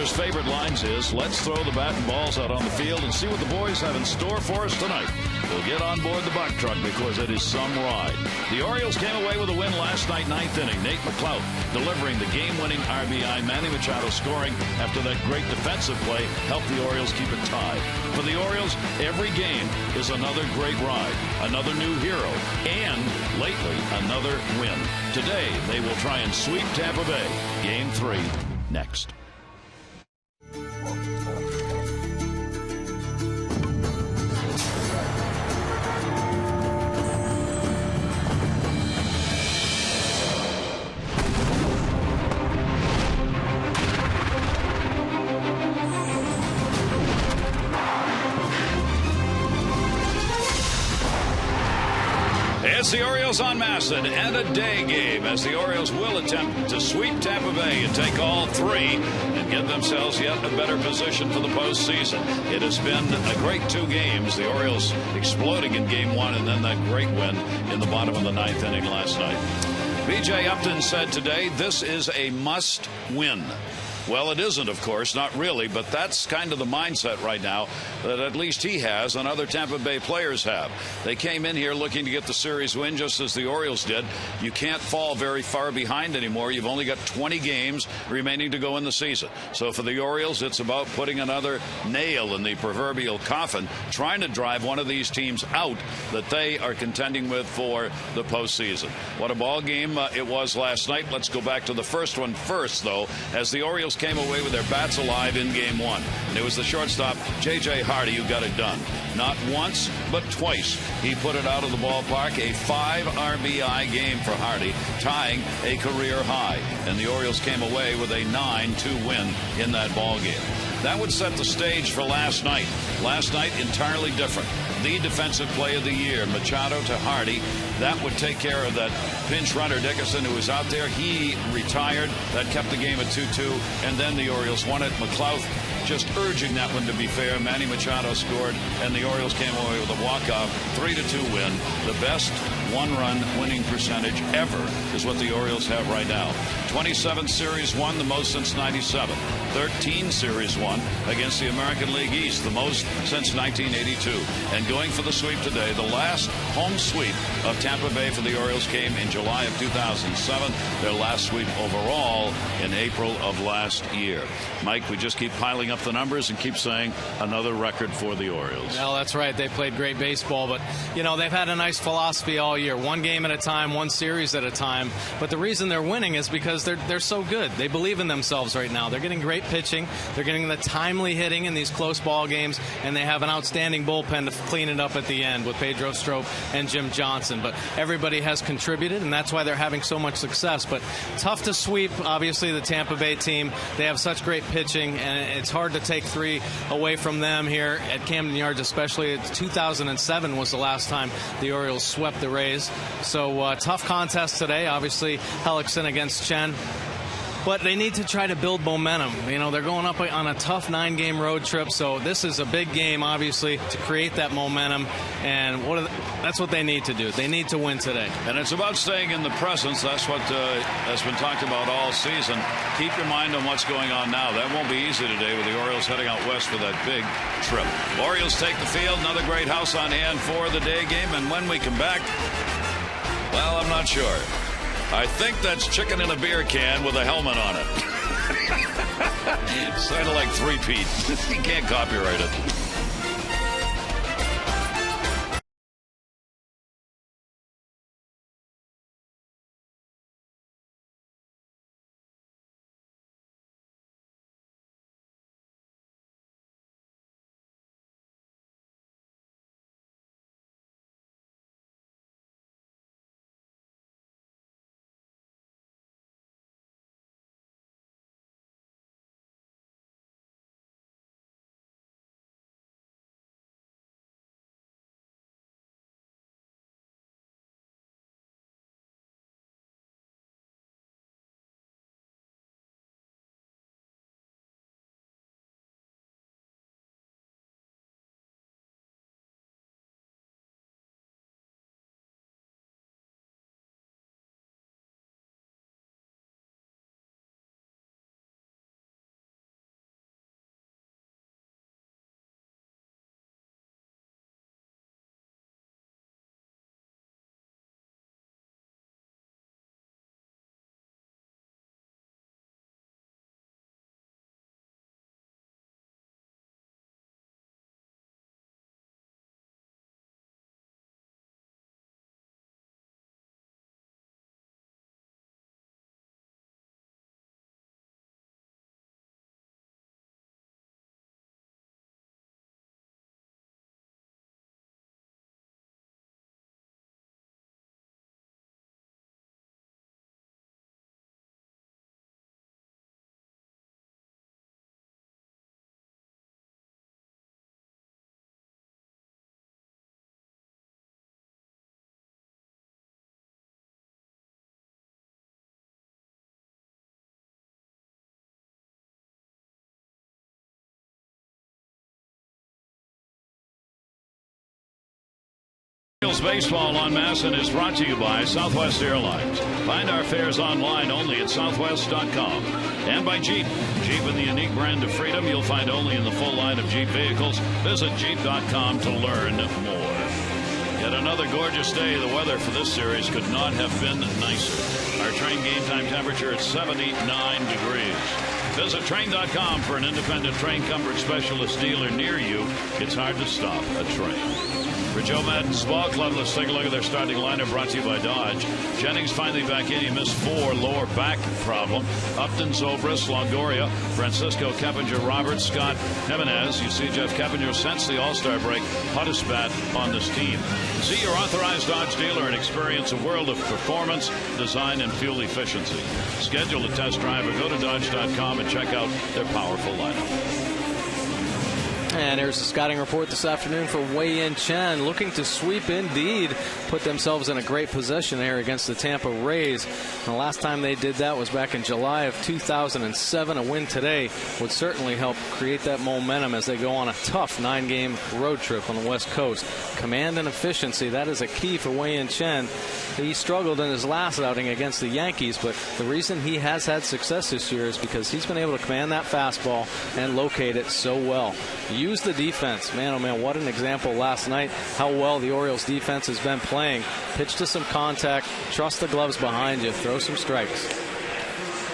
father's favorite lines is, let's throw the bat and balls out on the field and see what the boys have in store for us tonight. We'll get on board the buck truck because it is some ride. The Orioles came away with a win last night, ninth inning. Nate McLeod delivering the game-winning RBI. Manny Machado scoring after that great defensive play helped the Orioles keep it tied. For the Orioles, every game is another great ride, another new hero, and lately, another win. Today, they will try and sweep Tampa Bay. Game 3 next. It's the Orioles on Masson and a day game as the Orioles will attempt to sweep Tampa Bay and take all three and get themselves yet a better position for the postseason. It has been a great 2 games. The Orioles exploding in game 1 and then that great win in the bottom of the 9th inning last night. B.J. Upton said today, this is a must win. Well, it isn't, of course, not really, but that's kind of the mindset right now that at least he has and other Tampa Bay players have. They came in here looking to get the series win just as the Orioles did. You can't fall very far behind anymore. You've only got 20 games remaining to go in the season. So for the Orioles, it's about putting another nail in the proverbial coffin, trying to drive one of these teams out that they are contending with for the postseason. What a ball game it was last night. Let's go back to the first one first, though, as the Orioles came away with their bats alive in game 1. And it was the shortstop, J.J. Hardy, who got it done. Not once, but twice. He put it out of the ballpark. A 5 RBI game for Hardy, tying a career high. And the Orioles came away with a 9-2 win in that ball game. That would set the stage for last night. Last night, entirely different. The defensive play of the year, Machado to Hardy. That would take care of that pinch runner, Dickerson, who was out there. He retired. That kept the game at 2-2. And then the Orioles won it. McLouth just urging that one to be fair. Manny Machado scored, and the Orioles came away with a walk-off 3-2 win. The best one-run winning percentage ever is what the Orioles have right now. 27 Series won, the most since '97. 13 Series won against the American League East, the most since 1982. And going for the sweep today, the last home sweep of Tampa Bay for the Orioles came in July of 2007. Their last sweep overall in April of last year. Mike, we just keep piling up the numbers and keep saying another record for the Orioles. Well, that's right. They played great baseball, but, you know, they've had a nice philosophy all year. One game at a time, one series at a time. But the reason they're winning is because they're so good. They believe in themselves right now. They're getting great pitching. They're getting the timely hitting in these close ball games, and they have an outstanding bullpen to clean it up at the end with Pedro Strop and Jim Johnson. But everybody has contributed, and that's why they're having so much success. But tough to sweep, obviously, the Tampa Bay team. They have such great pitching, and it's hard to take 3 away from them here at Camden Yards, especially. 2007 was the last time the Orioles swept the Rays. So tough contest today. Obviously, HELLICKSON against CHEN. But they need to try to build momentum. You know, they're going up on a tough 9-game road trip, so this is a big game, obviously, to create that momentum. And that's what they need to do. They need to win today. And it's about staying in the presence. That's what has been talked about all season. Keep your mind on what's going on now. That won't be easy today with the Orioles heading out west for that big trip. Orioles take the field. Another great house on hand for the day game. And when we come back, well, I'm not sure. I think that's chicken in a beer can with a helmet on it. It's kind of like 3-peat. You can't copyright it. Baseball on MASN is brought to you by Southwest Airlines. Find our fares online only at southwest.com. And by Jeep. Jeep in the unique brand of freedom you'll find only in the full line of Jeep vehicles. Visit Jeep.com to learn more. Yet another gorgeous day. The weather for this series could not have been nicer. Our train game time temperature at 79 degrees. Visit train.com for an independent train comfort specialist dealer near you. It's hard to stop a train. For Joe Madden's Ball Club, let's take a look at their starting lineup brought to you by Dodge. Jennings finally back in. He missed 4, lower back problem. Upton, ZOBRIST, Longoria, Francisco, Keppinger, Roberts, Scott, Jimenez. You see Jeff Keppinger since the All-Star break, hottest bat on this team. See your authorized Dodge dealer and experience a world of performance, design, and fuel efficiency. Schedule a test drive or go to Dodge.com and check out their powerful lineup. And here's the scouting report this afternoon for WEIYIN CHEN. Looking to sweep indeed, put themselves in a great position there against the Tampa Rays. And the last time they did that was back in July of 2007. A win today would certainly help create that momentum as they go on a tough 9-game road trip on the West Coast. Command and efficiency, that is a key for WEIYIN CHEN. He struggled in his last outing against the Yankees, but the reason he has had success this year is because he's been able to command that fastball and locate it so well. Use the defense. Man, oh man, what an example last night. How well the Orioles defense has been playing. Pitch to some contact. Trust the gloves behind you. Throw some strikes.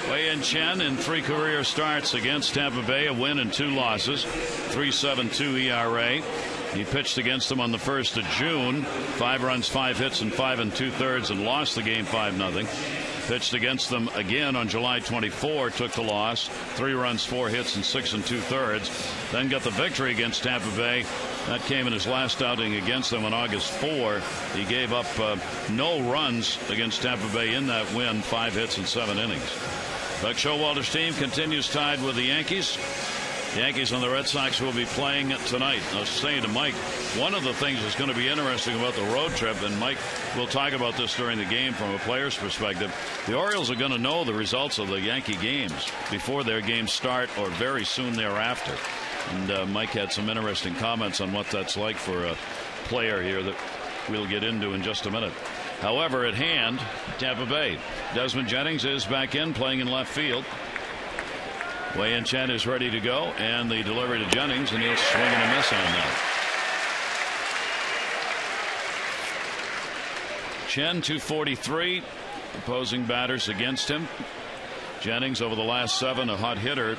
WEIYIN CHEN in 3 career starts against Tampa Bay, a win and 2 losses. 3.72 ERA. He pitched against them on the 1st of June. 5 runs, 5 hits, and 5 2/3, and lost the game 5-0. Pitched against them again on July 24, took the loss. 3 runs, 4 hits, and 6 2/3. Then got the victory against Tampa Bay. That came in his last outing against them on August 4. He gave up no runs against Tampa Bay in that win, 5 hits and 7 innings. Buck Showalter's team continues tied with the Yankees. Yankees and the Red Sox will be playing tonight. I was saying to Mike, one of the things that's going to be interesting about the road trip, and Mike will talk about this during the game from a player's perspective, the Orioles are going to know the results of the Yankee games before their games start or very soon thereafter. And Mike had some interesting comments on what that's like for a player here that we'll get into in just a minute. However, at hand, Tampa Bay. Desmond Jennings is back in, playing in left field. WEIYIN CHEN is ready to go, and the delivery to Jennings, and he'll swing and a miss on that. Chen 243, opposing batters against him. Jennings over the last 7, a hot hitter,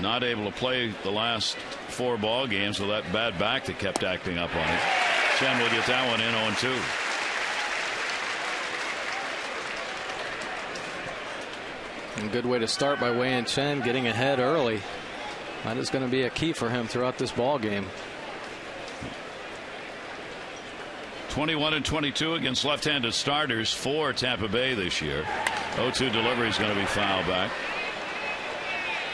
not able to play the last 4 ball games with that bad back that kept acting up on it. Chen will get that one in 0-2. A good way to start by WEIYIN CHEN, getting ahead early. That is going to be a key for him throughout this ball game. 21-22 against left-handed starters for Tampa Bay this year. 0-2 delivery is going to be foul back.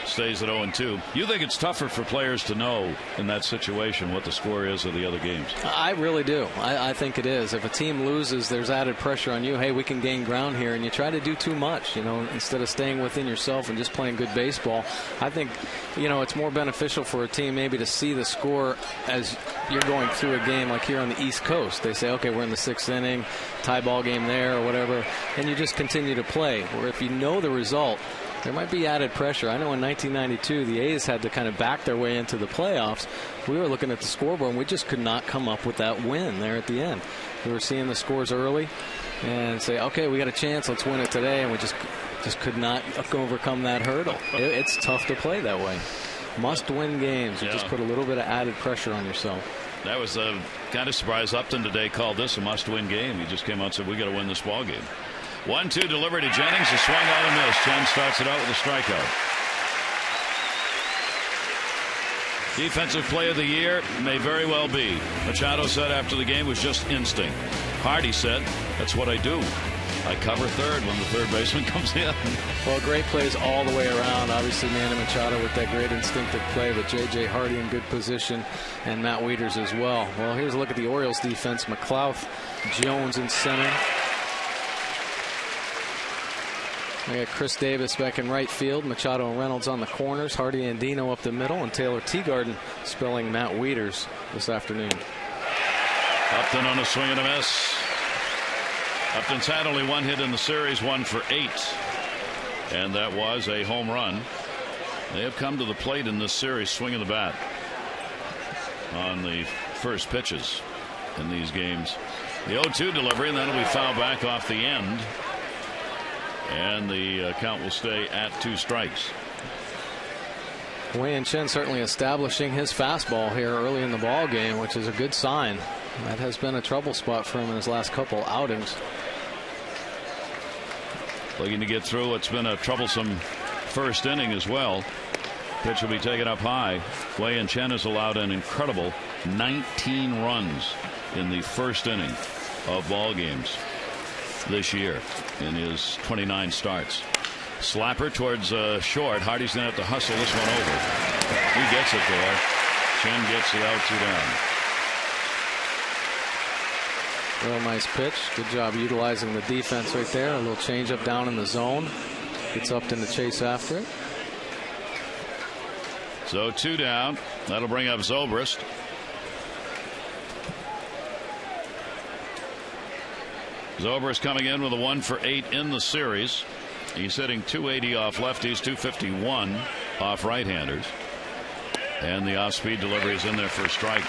Stays at 0-2. You think it's tougher for players to know in that situation what the score is of the other games? I really do. I think it is. If a team loses, there's added pressure on you. Hey, we can gain ground here, and you try to do too much, instead of staying within yourself and just playing good baseball. I think, it's more beneficial for a team maybe to see the score as you're going through a game, like here on the East Coast. They say, okay, we're in the 6th inning, tie ball game there or whatever, and you just continue to play. Or if you know the result, there might be added pressure. I know in 1992 the A's had to kind of back their way into the playoffs. We were looking at the scoreboard and we just could not come up with that win there at the end. We were seeing the scores early and say, okay, we got a chance, let's win it today, and we just could not overcome that hurdle. It's tough to play that way. Must win games. You just put a little bit of added pressure on yourself. That was a kind of surprise. Upton today called this a must-win game. He just came out and said, we got to win this ball game. 1-2 delivery to Jennings. A swing on a miss. Chen starts it out with a strikeout. Defensive play of the year may very well be. Machado said after the game was just instinct. Hardy said, that's what I do. I cover third when the third baseman comes in. Well, great plays all the way around. Obviously, Manny Machado with that great instinctive play, but J.J. Hardy in good position, and Matt Wieters as well. Well, here's a look at the Orioles defense. McLouth, Jones in center. We got Chris Davis back in right field. Machado and Reynolds on the corners. Hardy and Dino up the middle. And Taylor Teagarden spelling Matt Wieters this afternoon. Upton on a swing and a miss. Upton's had only one hit in the series, 1 for 8. And that was a home run. They have come to the plate in this series swinging the bat on the first pitches in these games. The 0-2 delivery, and that'll be fouled back off the end. And the count will stay at 2 strikes. WEIYIN Chen certainly establishing his fastball here early in the ball game, which is a good sign. That has been a trouble spot for him in his last couple outings. Looking to get through what's been a troublesome first inning as well. Pitch will be taken up high. WEIYIN Chen has allowed an incredible 19 runs in the first inning of ball games this year in his 29 starts. Slapper towards short. Hardy's going to have to hustle this one over. He gets it there. Chen gets the out, 2 down. Real nice pitch. Good job utilizing the defense right there. A little change up down in the zone. Gets Upton to chase after it. So 2 down. That'll bring up ZOBRIST. ZOBRIST coming in with a 1 for 8 in the series. He's hitting .280 off lefties, .251 off right-handers. And the off-speed delivery is in there for a strike.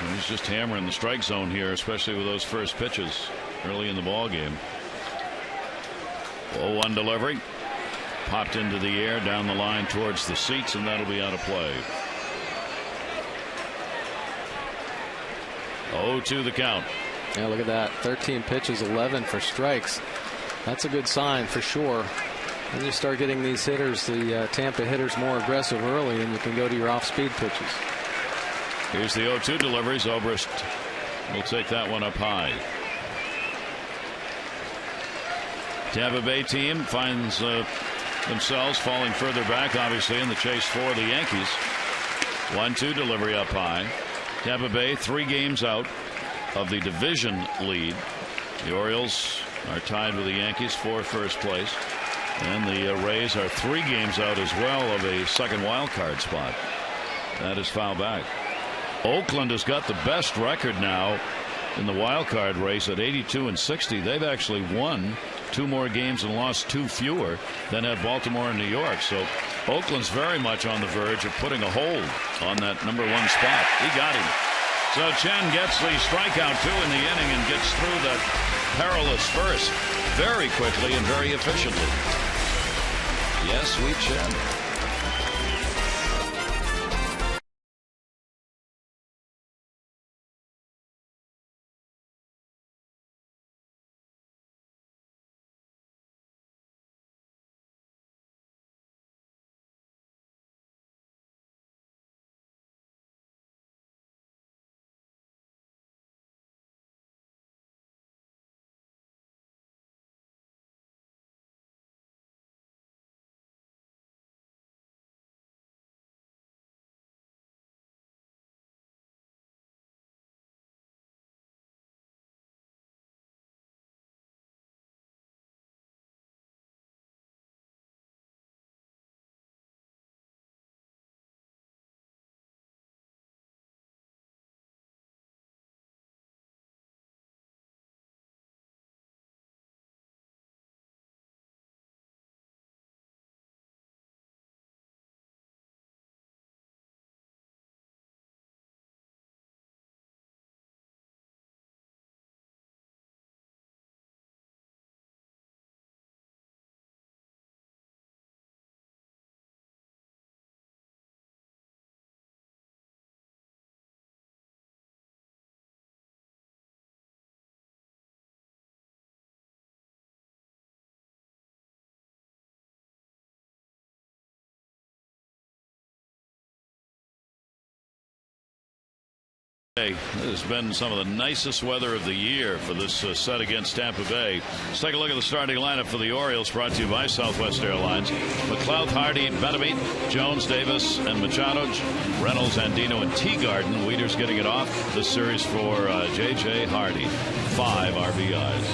And he's just hammering the strike zone here, especially with those first pitches early in the ball game. 0-1 delivery. Popped into the air down the line towards the seats, and that'll be out of play. 0-2 the count. Yeah, look at that. 13 pitches, 11 for strikes. That's a good sign for sure. Then you start getting these hitters, the Tampa hitters, more aggressive early, and you can go to your off-speed pitches. Here's the 0-2 delivery. ZOBRIST will take that one up high. Tampa Bay team finds themselves falling further back, obviously, in the chase for the Yankees. 1-2 delivery up high. Tampa Bay 3 games out of the division lead. The Orioles are tied with the Yankees for first place, and the Rays are 3 games out as well of a second wild card spot. That is fouled back. Oakland has got the best record now in the wild card race at 82-60. They've actually won 2 more games and lost 2 fewer than had Baltimore and New York. So Oakland's very much on the verge of putting a hold on that #1 spot. He got him. So Chen gets the strikeout 2 in the inning and gets through that perilous first very quickly and very efficiently. Yes, sweet Chen. It has been some of the nicest weather of the year for this set against Tampa Bay. Let's take a look at the starting lineup for the Orioles, brought to you by Southwest Airlines. McLeod, Hardy, BETEMIT, Jones, Davis, and Machado, Reynolds, Andino, and Teagarden. Weeder's getting it off this series for J.J. Hardy. 5 RBIs.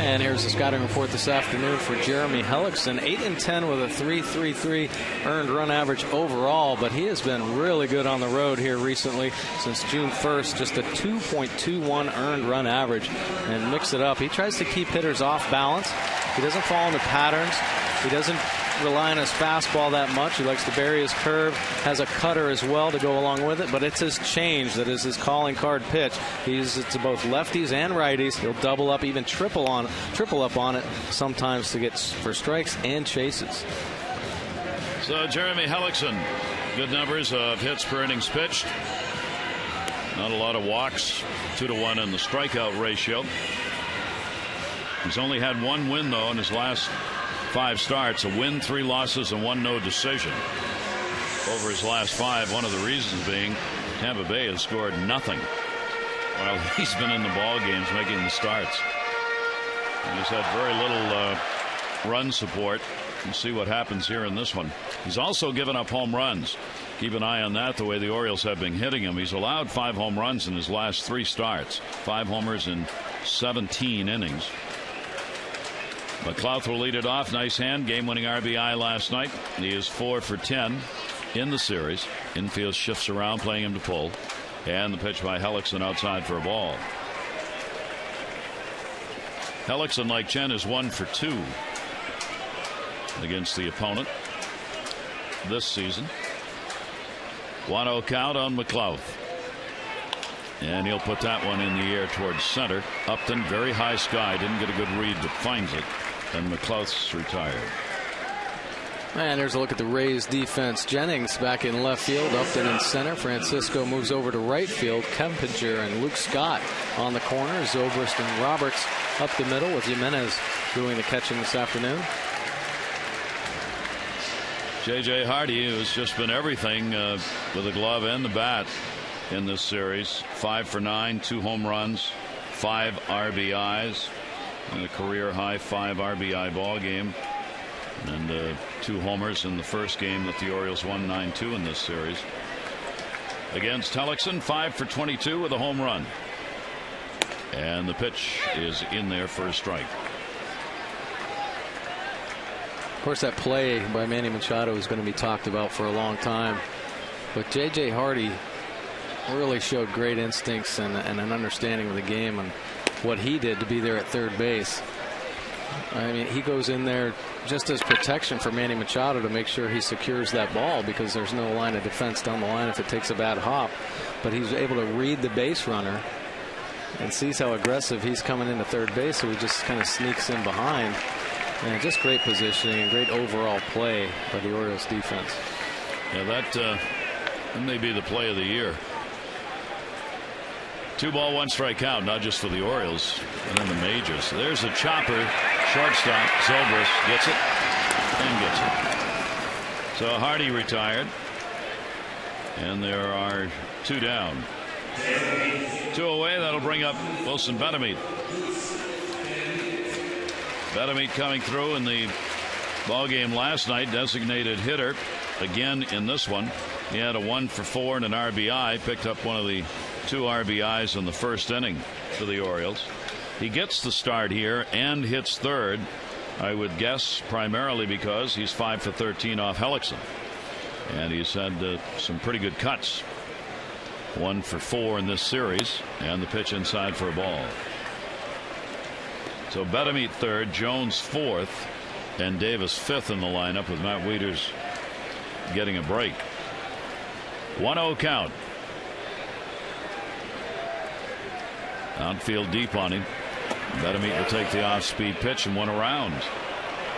And here's the scouting report this afternoon for Jeremy Hellickson. 8-10 with a 3.33 earned run average overall, but he has been really good on the road here recently since June 1st. Just a 2.21 earned run average. And mix it up. He tries to keep hitters off balance. He doesn't fall into patterns. He doesn't rely on his fastball that much. He likes to bury his curve, has a cutter as well to go along with it, but it's his change that is his calling card pitch. He uses it to both lefties and righties. He'll double up, even triple up on it sometimes to get for strikes and chases. So Jeremy Hellickson, good numbers of hits per innings pitched. Not a lot of walks, 2-to-1 in the strikeout ratio. He's only had one win though in his last 5 starts, a win, 3 losses, and 1 no decision over his last 5. One of the reasons being Tampa Bay has scored nothing while he's been in the ball games making the starts. And he's had very little run support. We'll see what happens here in this one. He's also given up home runs. Keep an eye on that, the way the Orioles have been hitting him. He's allowed 5 home runs in his last 3 starts. 5 homers in 17 innings. McLouth will lead it off. Nice hand. Game-winning RBI last night. He is 4 for 10 in the series. Infield shifts around, playing him to pull. And the pitch by Hellickson outside for a ball. Hellickson, like Chen, is 1 for 2 against the opponent this season. 1-0 count on McLouth. And he'll put that one in the air towards center. Upton, very high sky. Didn't get a good read, but finds it. And McLouth's retired. And there's a look at the Rays defense. Jennings back in left field. Upton in center. Francisco moves over to right field. Kempinger and Luke Scott on the corner. Zobrist and Roberts up the middle, with Gimenez doing the catching this afternoon. J.J. Hardy, who's just been everything with the glove and the bat in this series. 5 for 9, 2 home runs, 5 RBIs, and a career high 5 RBI ball game, and 2 homers in the first game that the Orioles won 9-2 in this series. Against Hellickson, 5 for 22 with a home run, and the pitch is in there for a strike. Of course, that play by Manny Machado is going to be talked about for a long time, but J.J. Hardy really showed great instincts and an understanding of the game and what he did to be there at third base. I mean, he goes in there just as protection for Manny Machado to make sure he secures that ball, because there's no line of defense down the line if it takes a bad hop. But he's able to read the base runner and sees how aggressive he's coming into third base, so he just kind of sneaks in behind. And just great positioning and great overall play by the Orioles defense. Yeah, that may be the play of the year. 2 ball, 1 strike count, not just for the Orioles, but in the majors. There's a chopper. Shortstop Zobrist gets it and gets it. So Hardy retired, and there are 2 down. 2 away. That'll bring up Wilson BETEMIT. BETEMIT coming through in the ball game last night, designated hitter again in this one. He had a 1 for 4 and an RBI. Picked up one of the 2 RBIs in the first inning for the Orioles. He gets the start here and hits third, I would guess primarily because he's 5 for 13 off Hellickson, and he's had some pretty good cuts. 1 for 4 in this series, and the pitch inside for a ball. So BETEMIT third, Jones fourth, and Davis fifth in the lineup, with Matt Wieters getting a break. 1-0 count. Outfield deep on him. BETEMIT will take the off-speed pitch and 1 around.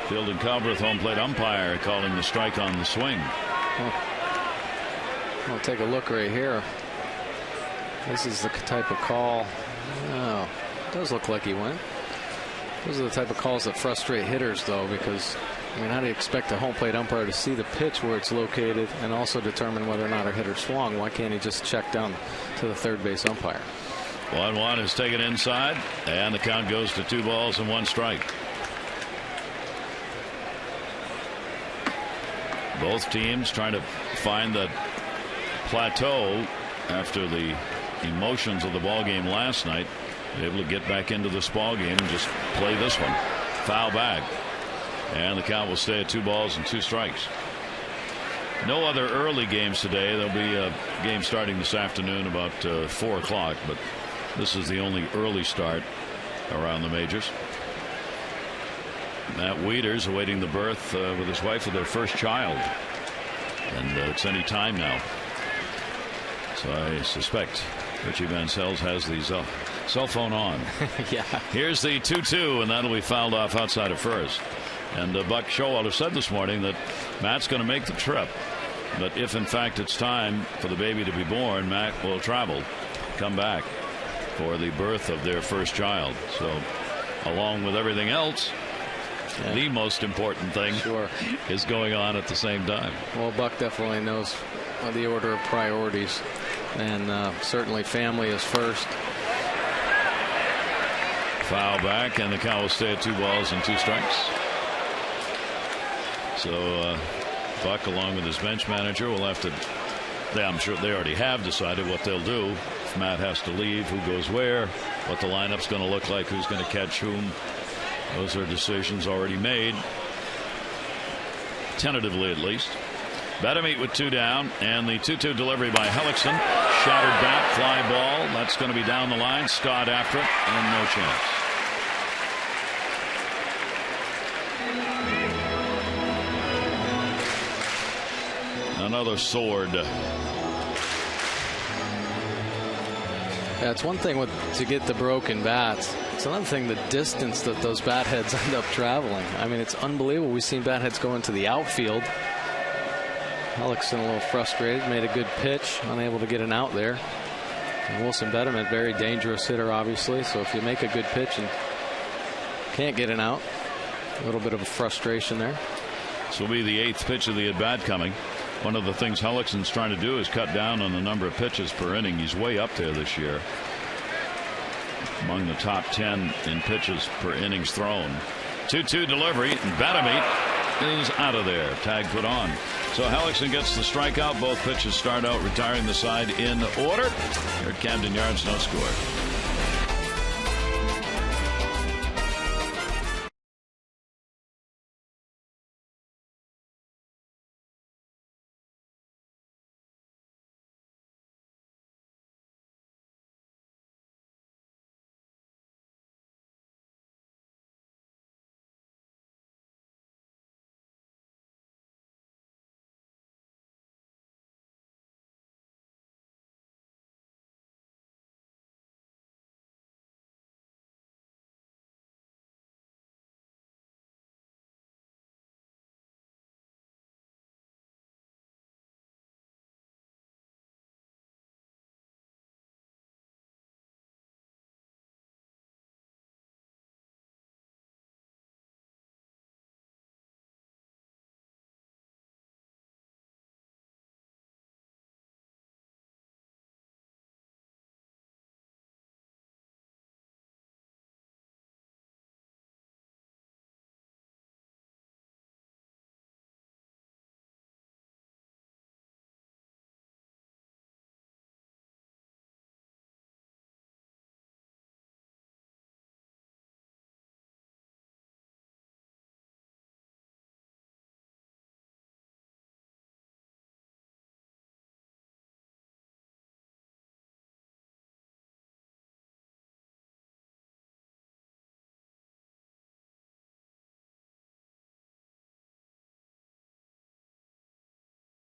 Field and Calverth, home plate umpire, calling the strike on the swing. We'll take a look right here. This is the type of call. Oh, it does look like he went. Those are the type of calls that frustrate hitters, though, because, I mean, how do you expect a home plate umpire to see the pitch where it's located and also determine whether or not a hitter swung? Why can't he just check down to the third base umpire? 1-1 is taken inside, and the count goes to 2 balls and 1 strike. Both teams trying to find that plateau after the emotions of the ball game last night. able to get back into this ball game and just play this one. Foul back, and the count will stay at 2 balls and 2 strikes. No other early games today. There'll be a game starting this afternoon about 4 o'clock, but this is the only early start around the majors. Matt Wieters awaiting the birth with his wife of their first child, and it's any time now. So I suspect Richie Van Zels has the cell phone on. Yeah. Here's the 2-2, and that'll be fouled off outside of first. And Buck Showalter said this morning that Matt's going to make the trip, but if in fact it's time for the baby to be born, Matt will travel, come back for the birth of their first child. So along with everything else, the most important thing is going on at the same time. Well, Buck definitely knows the order of priorities, and certainly family is first. Foul back, and the count will stay at 2 balls and 2 strikes. So Buck, along with his bench manager, will have to, I'm sure they already have decided what they'll do. If Matt has to leave, who goes where, what the lineup's going to look like, who's going to catch whom. Those are decisions already made, tentatively at least. BETEMIT with 2 down, and the 2-2 delivery by HELLICKSON. Shattered bat, fly ball. That's going to be down the line. Scott after it, and no chance. Another sword. Yeah, it's one thing to get the broken bats. It's another thing the distance that those bat heads end up traveling. I mean, it's unbelievable. We've seen bat heads go into the outfield. HELLICKSON a little frustrated, made a good pitch, unable to get an out there. And Wilson BETEMIT, very dangerous hitter, obviously. So if you make a good pitch and can't get an out, a little bit of a frustration there. This will be the 8th pitch of the at bat coming. One of the things HELLICKSON's trying to do is cut down on the number of pitches per inning. He's way up there this year, among the top 10 in pitches per innings thrown. 2-2 delivery, and BETEMIT is out of there. Tag put on. So HELLICKSON gets the strikeout. Both pitches start out retiring the side in order. Here at Camden Yards, no score.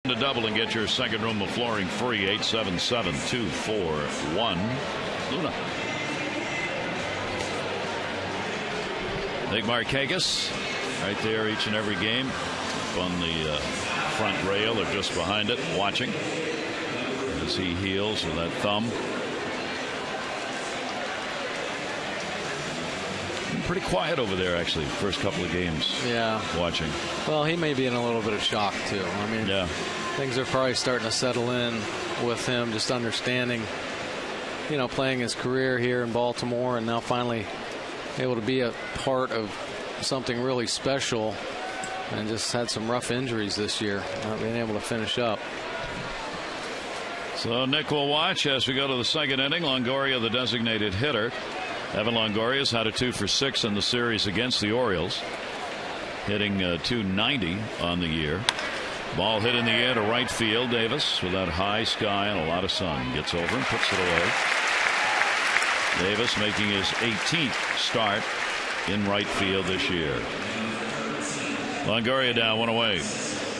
To double and get your second room of flooring free. 877-241 Luna. Nick Markakis right there each and every game up on the front rail or just behind it, watching as he heals with that thumb. Pretty quiet over there, actually, first couple of games. Yeah. Watching. Well, he may be in a little bit of shock, too. I mean, yeah. Things are probably starting to settle in with him, just understanding, you know, playing his career here in Baltimore and now finally able to be a part of something really special, and just had some rough injuries this year, not being able to finish up. So Nick will watch as we go to the second inning. Longoria, the designated hitter. Evan Longoria's had a 2 for 6 in the series against the Orioles, hitting .290 on the year. Ball hit in the air to right field. Davis, with that high sky and a lot of sun, gets over and puts it away. Davis making his 18th start in right field this year. Longoria down, 1 away.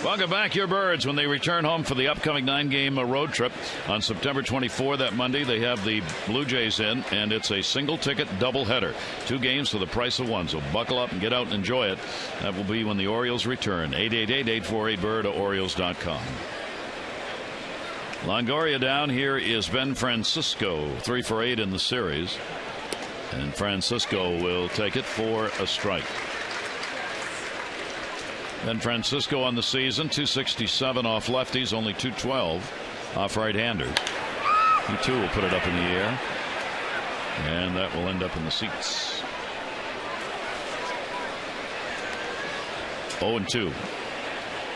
Welcome back, your Birds, when they return home for the upcoming 9-game road trip on September 24. That Monday, they have the Blue Jays in, and it's a single-ticket doubleheader. 2 games for the price of 1, so buckle up and get out and enjoy it. That will be when the Orioles return. 888-848-BIRD to Orioles.com. Longoria down. Here is Ben Francisco, 3 for 8 in the series. And Francisco will take it for a strike. Ben Francisco on the season, 267 off lefties, only 212 off right-handers. He too will put it up in the air, and that will end up in the seats. 0-2.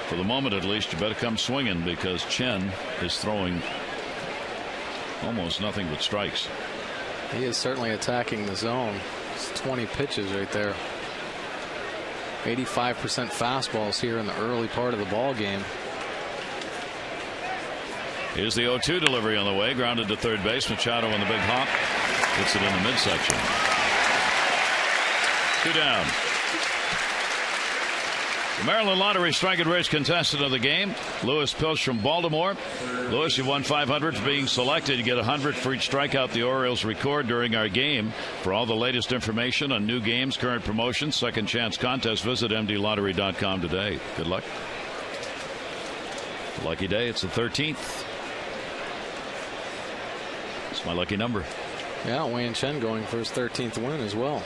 For the moment, at least, you better come swinging, because Chen is throwing almost nothing but strikes. He is certainly attacking the zone. It's 20 pitches right there. 85% fastballs here in the early part of the ball game. Here's the 0-2 delivery on the way. Grounded to third base. Machado on the big hop. Hits it in the midsection. 2 down. The Maryland Lottery Strike and Rich contestant of the game, Lewis Pilch from Baltimore. Lewis, you won $500 for being selected. You get $100 for each strikeout the Orioles record during our game. For all the latest information on new games, current promotions, second chance contests, visit mdlottery.com today. Good luck. Lucky day. It's the 13th. It's my lucky number. Yeah, Wei-Yin Chen going for his 13th win as well.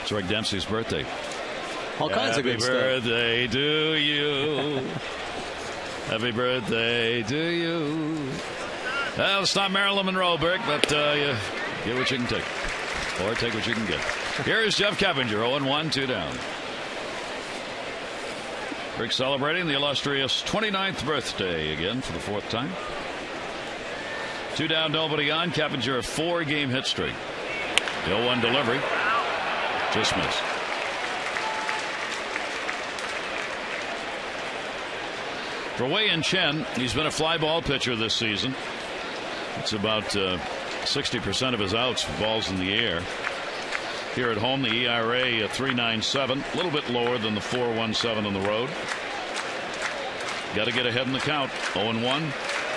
It's Rick Dempsey's birthday. All kinds of good stuff. Happy birthday to you. Happy birthday to you. Well, it's not Marilyn Monroe, Burke, but you get what you can take. Or take what you can get. Here is Jeff Keppinger, 0-1, 2 down. Rick celebrating the illustrious 29th birthday again for the 4th time. 2 down, nobody on. Keppinger, a 4-game hit streak. The 0-1 delivery. Just missed. For Wei-Yin Chen, he's been a fly ball pitcher this season. It's about 60% of his outs, balls in the air. Here at home, the ERA 3.97, a little bit lower than the 4.17 on the road. Got to get ahead in the count. 0-1,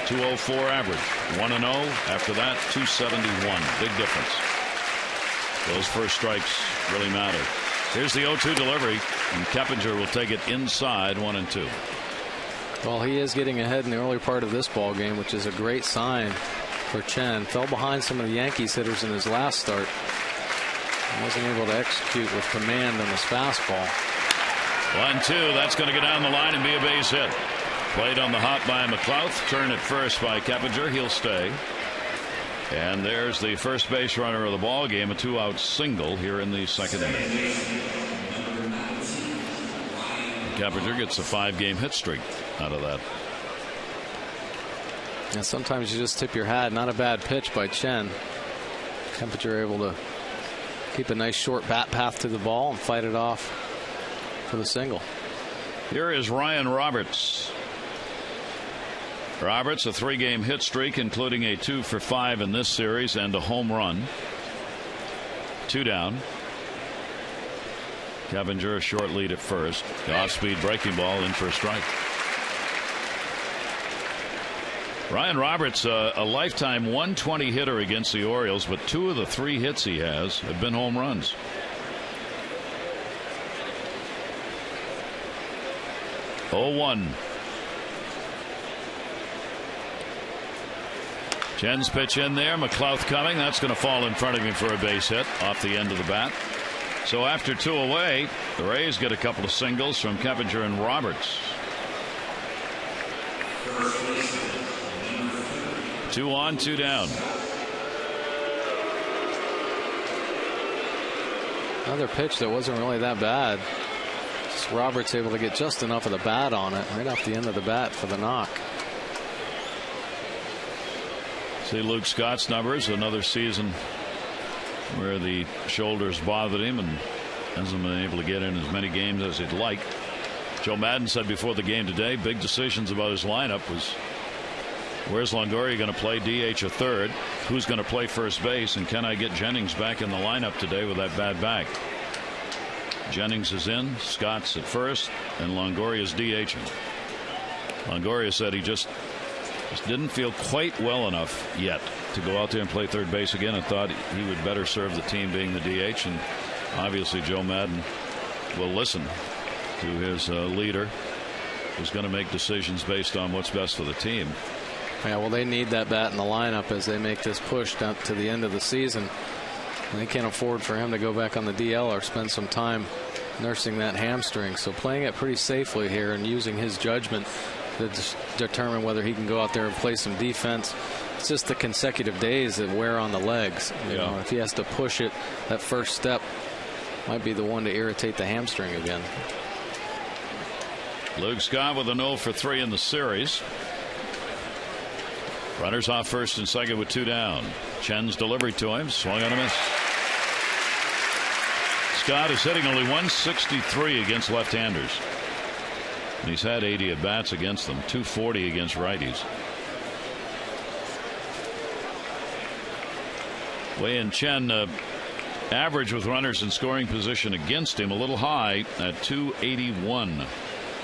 2.04 average. 1-0 after that, 2.71. Big difference. Those first strikes really matter. Here's the 0-2 delivery, and Keppinger will take it inside, 1-2. Well, he is getting ahead in the early part of this ball game, which is a great sign for Chen. Fell behind some of the Yankees hitters in his last start. He wasn't able to execute with command on his fastball. 1-2. That's going to go down the line and be a base hit. Played on the hop by McLouth. Turn at first by Keppinger. He'll stay. And there's the first base runner of the ball game, a 2-out single here in the 2nd inning. Keppinger gets a 5-game hit streak out of that. And sometimes you just tip your hat. Not a bad pitch by Chen. Keppinger able to keep a nice short bat path to the ball and fight it off for the single. Here is Ryan Roberts. Roberts, a 3-game hit streak, including a 2 for 5 in this series and a home run. 2 down. Keppinger a short lead at first. The off-speed breaking ball in for a strike. Ryan Roberts, a lifetime 120 hitter against the Orioles, but 2 of the 3 hits he has have been home runs. Oh-1. Chen's pitch in there. McLouth coming. That's going to fall in front of him for a base hit off the end of the bat. So after 2 away, the Rays get a couple of singles from Keppinger and Roberts. 2 on, 2 down. Another pitch that wasn't really that bad. Just Roberts able to get just enough of the bat on it right off the end of the bat for the knock. See Luke Scott's numbers, another season where the shoulders bothered him and hasn't been able to get in as many games as he'd like. Joe Maddon said before the game today, big decisions about his lineup was where's Longoria going to play, DH or third, who's going to play first base, and can I get Jennings back in the lineup today with that bad back. Jennings is in, Scott's at first, and Longoria's DHing. Longoria said he just didn't feel quite well enough yet to go out there and play third base again, and thought he would better serve the team being the DH. And obviously Joe Maddon will listen to his leader, who's going to make decisions based on what's best for the team. Yeah, well, they need that bat in the lineup as they make this push down to the end of the season. And they can't afford for him to go back on the DL or spend some time nursing that hamstring. So playing it pretty safely here and using his judgment to determine whether he can go out there and play some defense. It's just the consecutive days that wear on the legs. You know, if he has to push it, that first step might be the one to irritate the hamstring again. Luke Scott with a 0 for 3 in the series. Runners off first and second with 2 down. Chen's delivery to him, swung on a miss. Scott is hitting only 163 against left-handers. And he's had 80 at bats against them, 240 against righties. Wei-Yin Chen average with runners in scoring position against him a little high at 281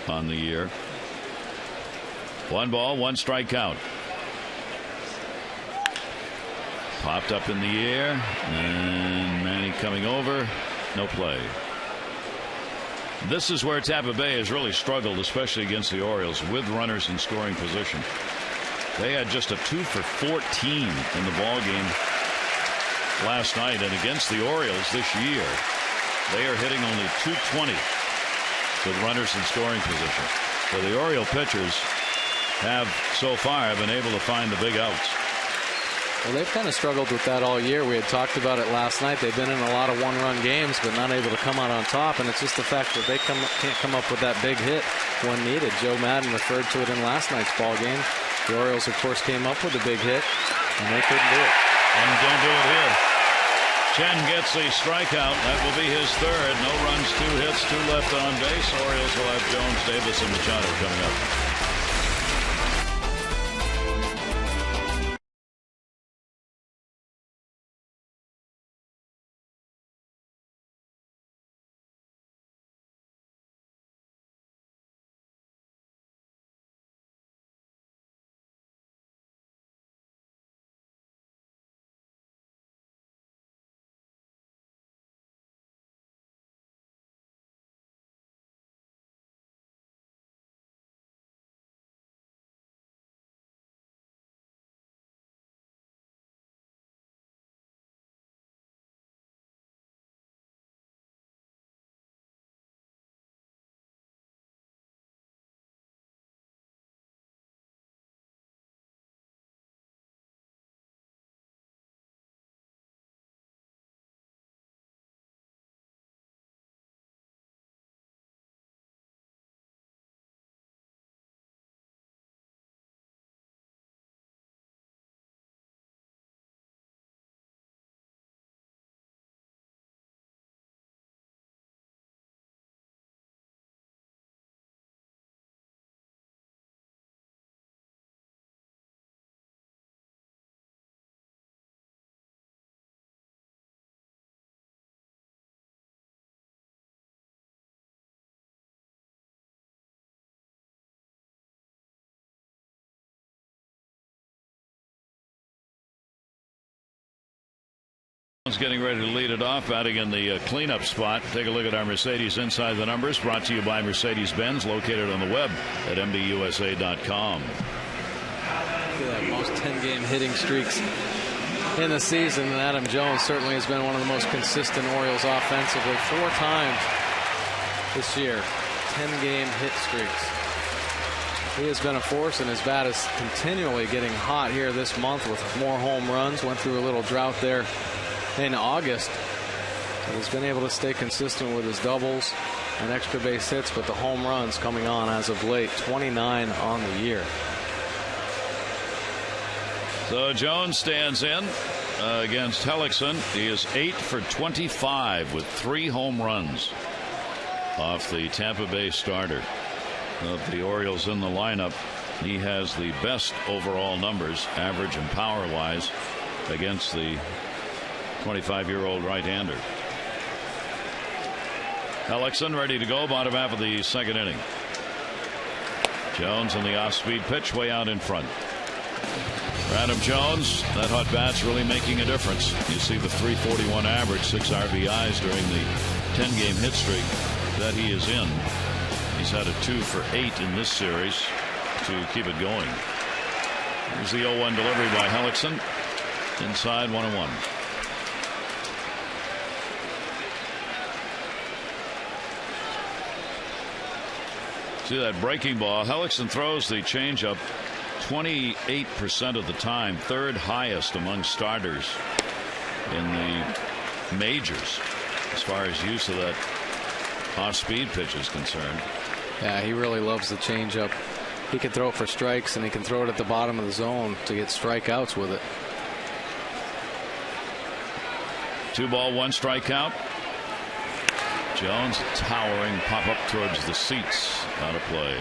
on the year. 1 ball, 1 strike count. Popped up in the air, and Manny coming over, no play. This is where Tampa Bay has really struggled, especially against the Orioles, with runners in scoring position. They had just a 2 for 14 in the ball game last night, and against the Orioles this year, they are hitting only 220 with runners in scoring position. So the Oriole pitchers have so far been able to find the big outs. Well, they've kind of struggled with that all year. We had talked about it last night. They've been in a lot of one-run games, but not able to come out on top. And it's just the fact that they can't come up with that big hit when needed. Joe Maddon referred to it in last night's ball game. The Orioles, of course, came up with a big hit, and they couldn't do it. And don't do it here. Chen gets a strikeout. That will be his third. No runs, 2 hits, 2 left on base. Orioles will have Jones, Davis, and Machado coming up. Getting ready to lead it off, batting in the cleanup spot. Take a look at our Mercedes Inside the Numbers, brought to you by Mercedes-Benz, located on the web at MBUSA.com. Look at that, most 10-game hitting streaks in the season, and Adam Jones certainly has been one of the most consistent Orioles offensively. 4 times this year, 10-game hit streaks. He has been a force, and his bat is continually getting hot here this month with more home runs. Went through a little drought there in August, but he's been able to stay consistent with his doubles and extra base hits, but the home runs coming on as of late, 29 on the year. So Jones stands in. against Hellickson. He is 8 for 25 with 3 home runs off the Tampa Bay starter of the Orioles in the lineup. He has the best overall numbers, average and power wise, against the 25-year-old right-hander. Hellickson ready to go, bottom half of the second inning. Jones on the off-speed pitch, way out in front. For Adam Jones, that hot bat's really making a difference. You see the .341 average, 6 RBIs during the 10-game hit streak that he is in. He's had a 2 for 8 in this series to keep it going. Here's the 0-1 delivery by Hellickson. Inside, 1-1. See that breaking ball. Hellickson throws the changeup 28% of the time, third highest among starters in the majors as far as use of that off-speed pitch is concerned. Yeah, he really loves the changeup. He can throw it for strikes, and he can throw it at the bottom of the zone to get strikeouts with it. 2 ball, 1 strikeout. Jones towering pop up towards the seats, out of play.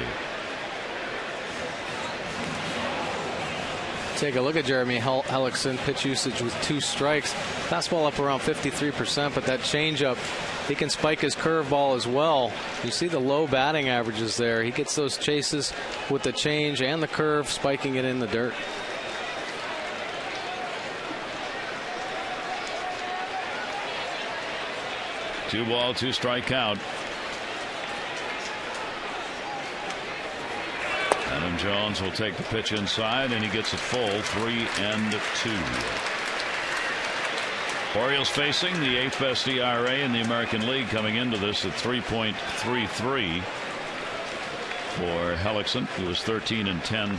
Take a look at Jeremy Hellickson. Pitch usage with 2 strikes. Fastball up around 53%, but that changeup, he can spike his curveball as well. You see the low batting averages there. He gets those chases with the change and the curve, spiking it in the dirt. Two ball, 2 strikeout. Adam Jones will take the pitch inside, and he gets it full, 3-2. Orioles facing the 8th best ERA in the American League coming into this at 3.33 for Hellickson, who was 13-10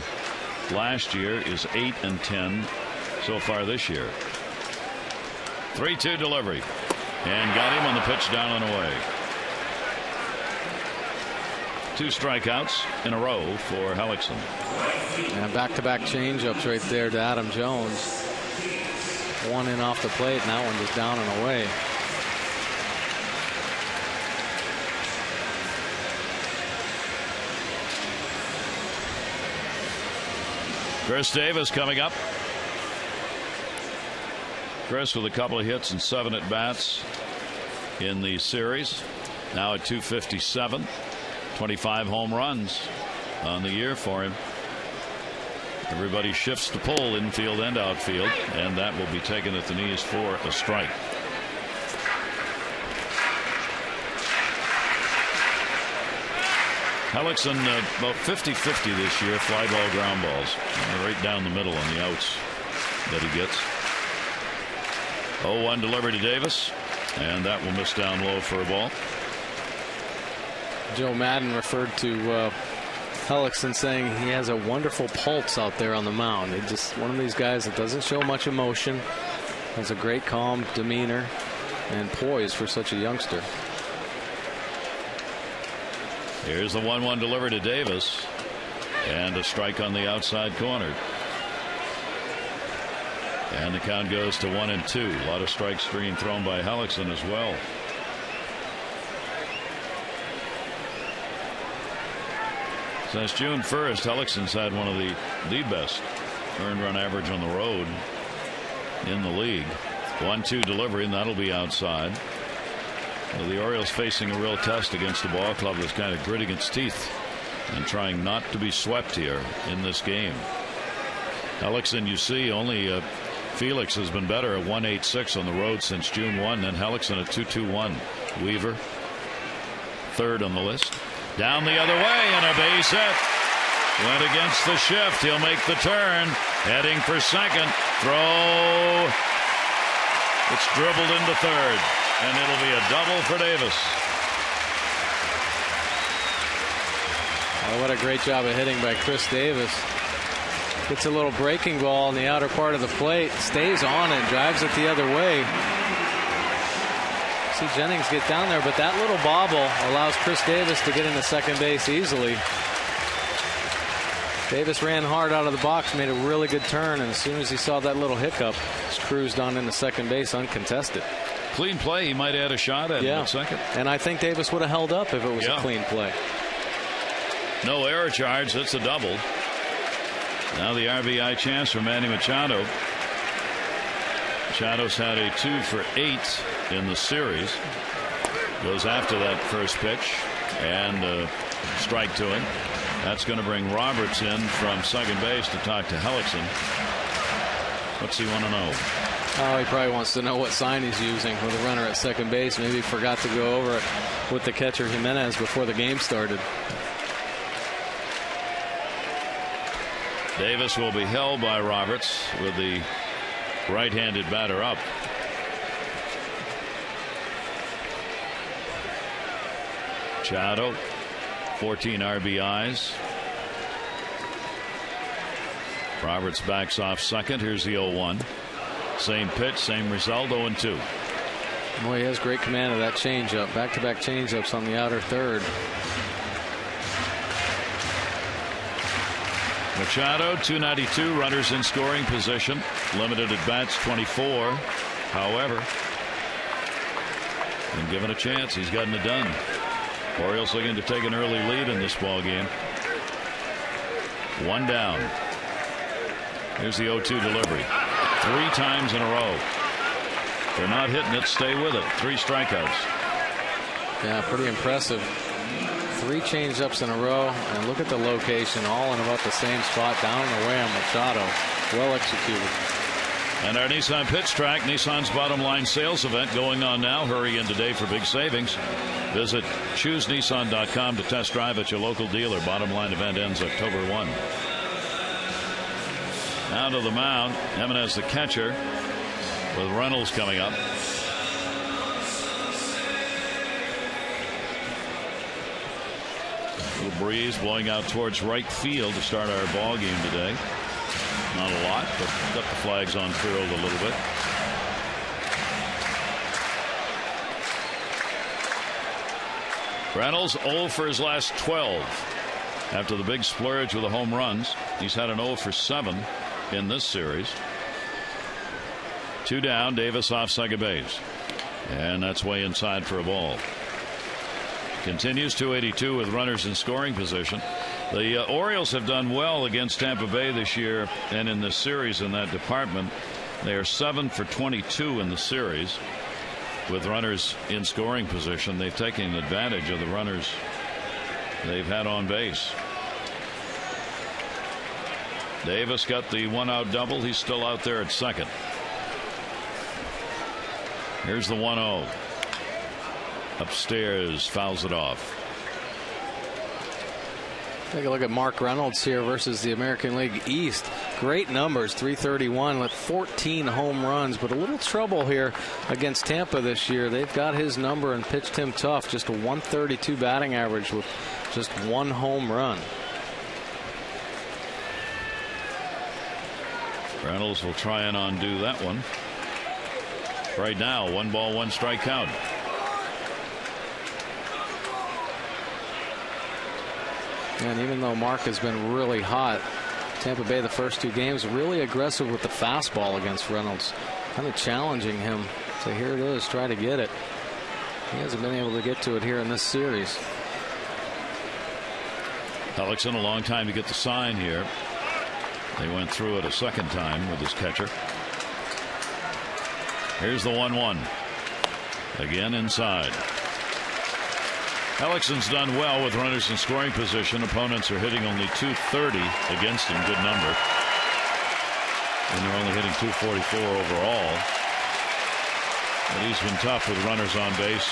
last year, is 8-10 so far this year. 3-2 delivery, and got him on the pitch down and away. 2 strikeouts in a row for Hellickson. And back-to-back changeups right there to Adam Jones. One in off the plate, and that one just down and away. Chris Davis coming up. Chris with a couple of hits and 7 at bats in the series. Now at 257. 25 home runs on the year for him. Everybody shifts to pull infield and outfield, and that will be taken at the knees for a strike. Hellickson about 50-50 this year, fly ball, ground balls, right down the middle on the outs that he gets. 0-1 delivery to Davis, and that will miss down low for a ball. Joe Madden referred to Hellickson saying he has a wonderful pulse out there on the mound. He's just one of these guys that doesn't show much emotion, has a great calm demeanor and poise for such a youngster. Here's the 1-1 delivery to Davis, and a strike on the outside corner. And the count goes to 1-2. A lot of strikes being thrown by Hellickson as well. Since June 1st, Hellickson's had one of the best earned run average on the road in the league. 1-2 delivery, and that'll be outside. Well, the Orioles facing a real test against a ball club that's kind of gritting its teeth and trying not to be swept here in this game. Hellickson, you see, only Felix has been better at 1.86 on the road since June 1, then Hellickson at 2.21. Weaver, third on the list. Down the other way, and a base hit. Went against the shift. He'll make the turn. Heading for second. Throw. It's dribbled into third. And it'll be a double for Davis. Oh, what a great job of hitting by Chris Davis. Gets a little breaking ball in the outer part of the plate. Stays on it. Drives it the other way. See Jennings get down there, but that little bobble allows Chris Davis to get into second base easily. Davis ran hard out of the box, made a really good turn, and as soon as he saw that little hiccup, just cruised on into second base uncontested. Clean play. He might add a shot at him at second. And I think Davis would have held up if it was a clean play. No error charge. That's a double. Now the RBI chance for Manny Machado. Machado's had a 2 for 8 in the series. Goes after that first pitch and a strike to him. That's going to bring Roberts in from second base to talk to Hellickson. What's he want to know? Oh, he probably wants to know what sign he's using with a runner at second base. Maybe he forgot to go over it with the catcher Gimenez before the game started. Davis will be held by Roberts with the right-handed batter up. Machado, 14 RBIs. Roberts backs off second. Here's the 0-1. Same pitch, same result, 0-2. Boy, he has great command of that changeup. Back-to-back changeups on the outer third. Machado, 292, runners in scoring position. Limited at bats, 24. However, when given a chance, he's gotten it done. Orioles looking to take an early lead in this ball game. One down. Here's the 0-2 delivery. 3 times in a row. If they're not hitting it, stay with it. 3 strikeouts. Yeah, pretty impressive. 3 changeups in a row, and look at the location, all in about the same spot, down and away on Machado. Well executed. And our Nissan Pitch Track, Nissan's bottom line sales event going on now. Hurry in today for big savings. Visit ChooseNissan.com to test drive at your local dealer. Bottom line event ends October 1. Now to the mound, Gimenez the catcher, with Reynolds coming up. A little breeze blowing out towards right field to start our ball game today. Not a lot, but got the flags on field a little bit. Reynolds 0 for his last 12 after the big splurge with the home runs. He's had an 0 for 7 in this series. 2 down, Davis off second base, and that's way inside for a ball. Continues 282 with runners in scoring position. The Orioles have done well against Tampa Bay this year and in this series in that department. They are 7 for 22 in the series with runners in scoring position. They've taken advantage of the runners they've had on base. Davis got the 1-out double. He's still out there at second. Here's the 1-0. Upstairs, fouls it off. Take a look at Mark Reynolds here versus the American League East. Great numbers, 331 with 14 home runs, but a little trouble here against Tampa this year. They've got his number and pitched him tough. Just a 132 batting average with just 1 home run. Reynolds will try and undo that one. Right now, 1 ball, 1 strike count. And even though Mark has been really hot, Tampa Bay the first 2 games really aggressive with the fastball against Reynolds, kind of challenging him. So here it is, try to get it. He hasn't been able to get to it here in this series. Hellickson, a long time to get the sign here. They went through it a second time with his catcher. Here's the 1-1. Again inside. Hellickson's done well with runners in scoring position. Opponents are hitting only .230 against him. Good number. And they're only hitting .244 overall. But he's been tough with runners on base.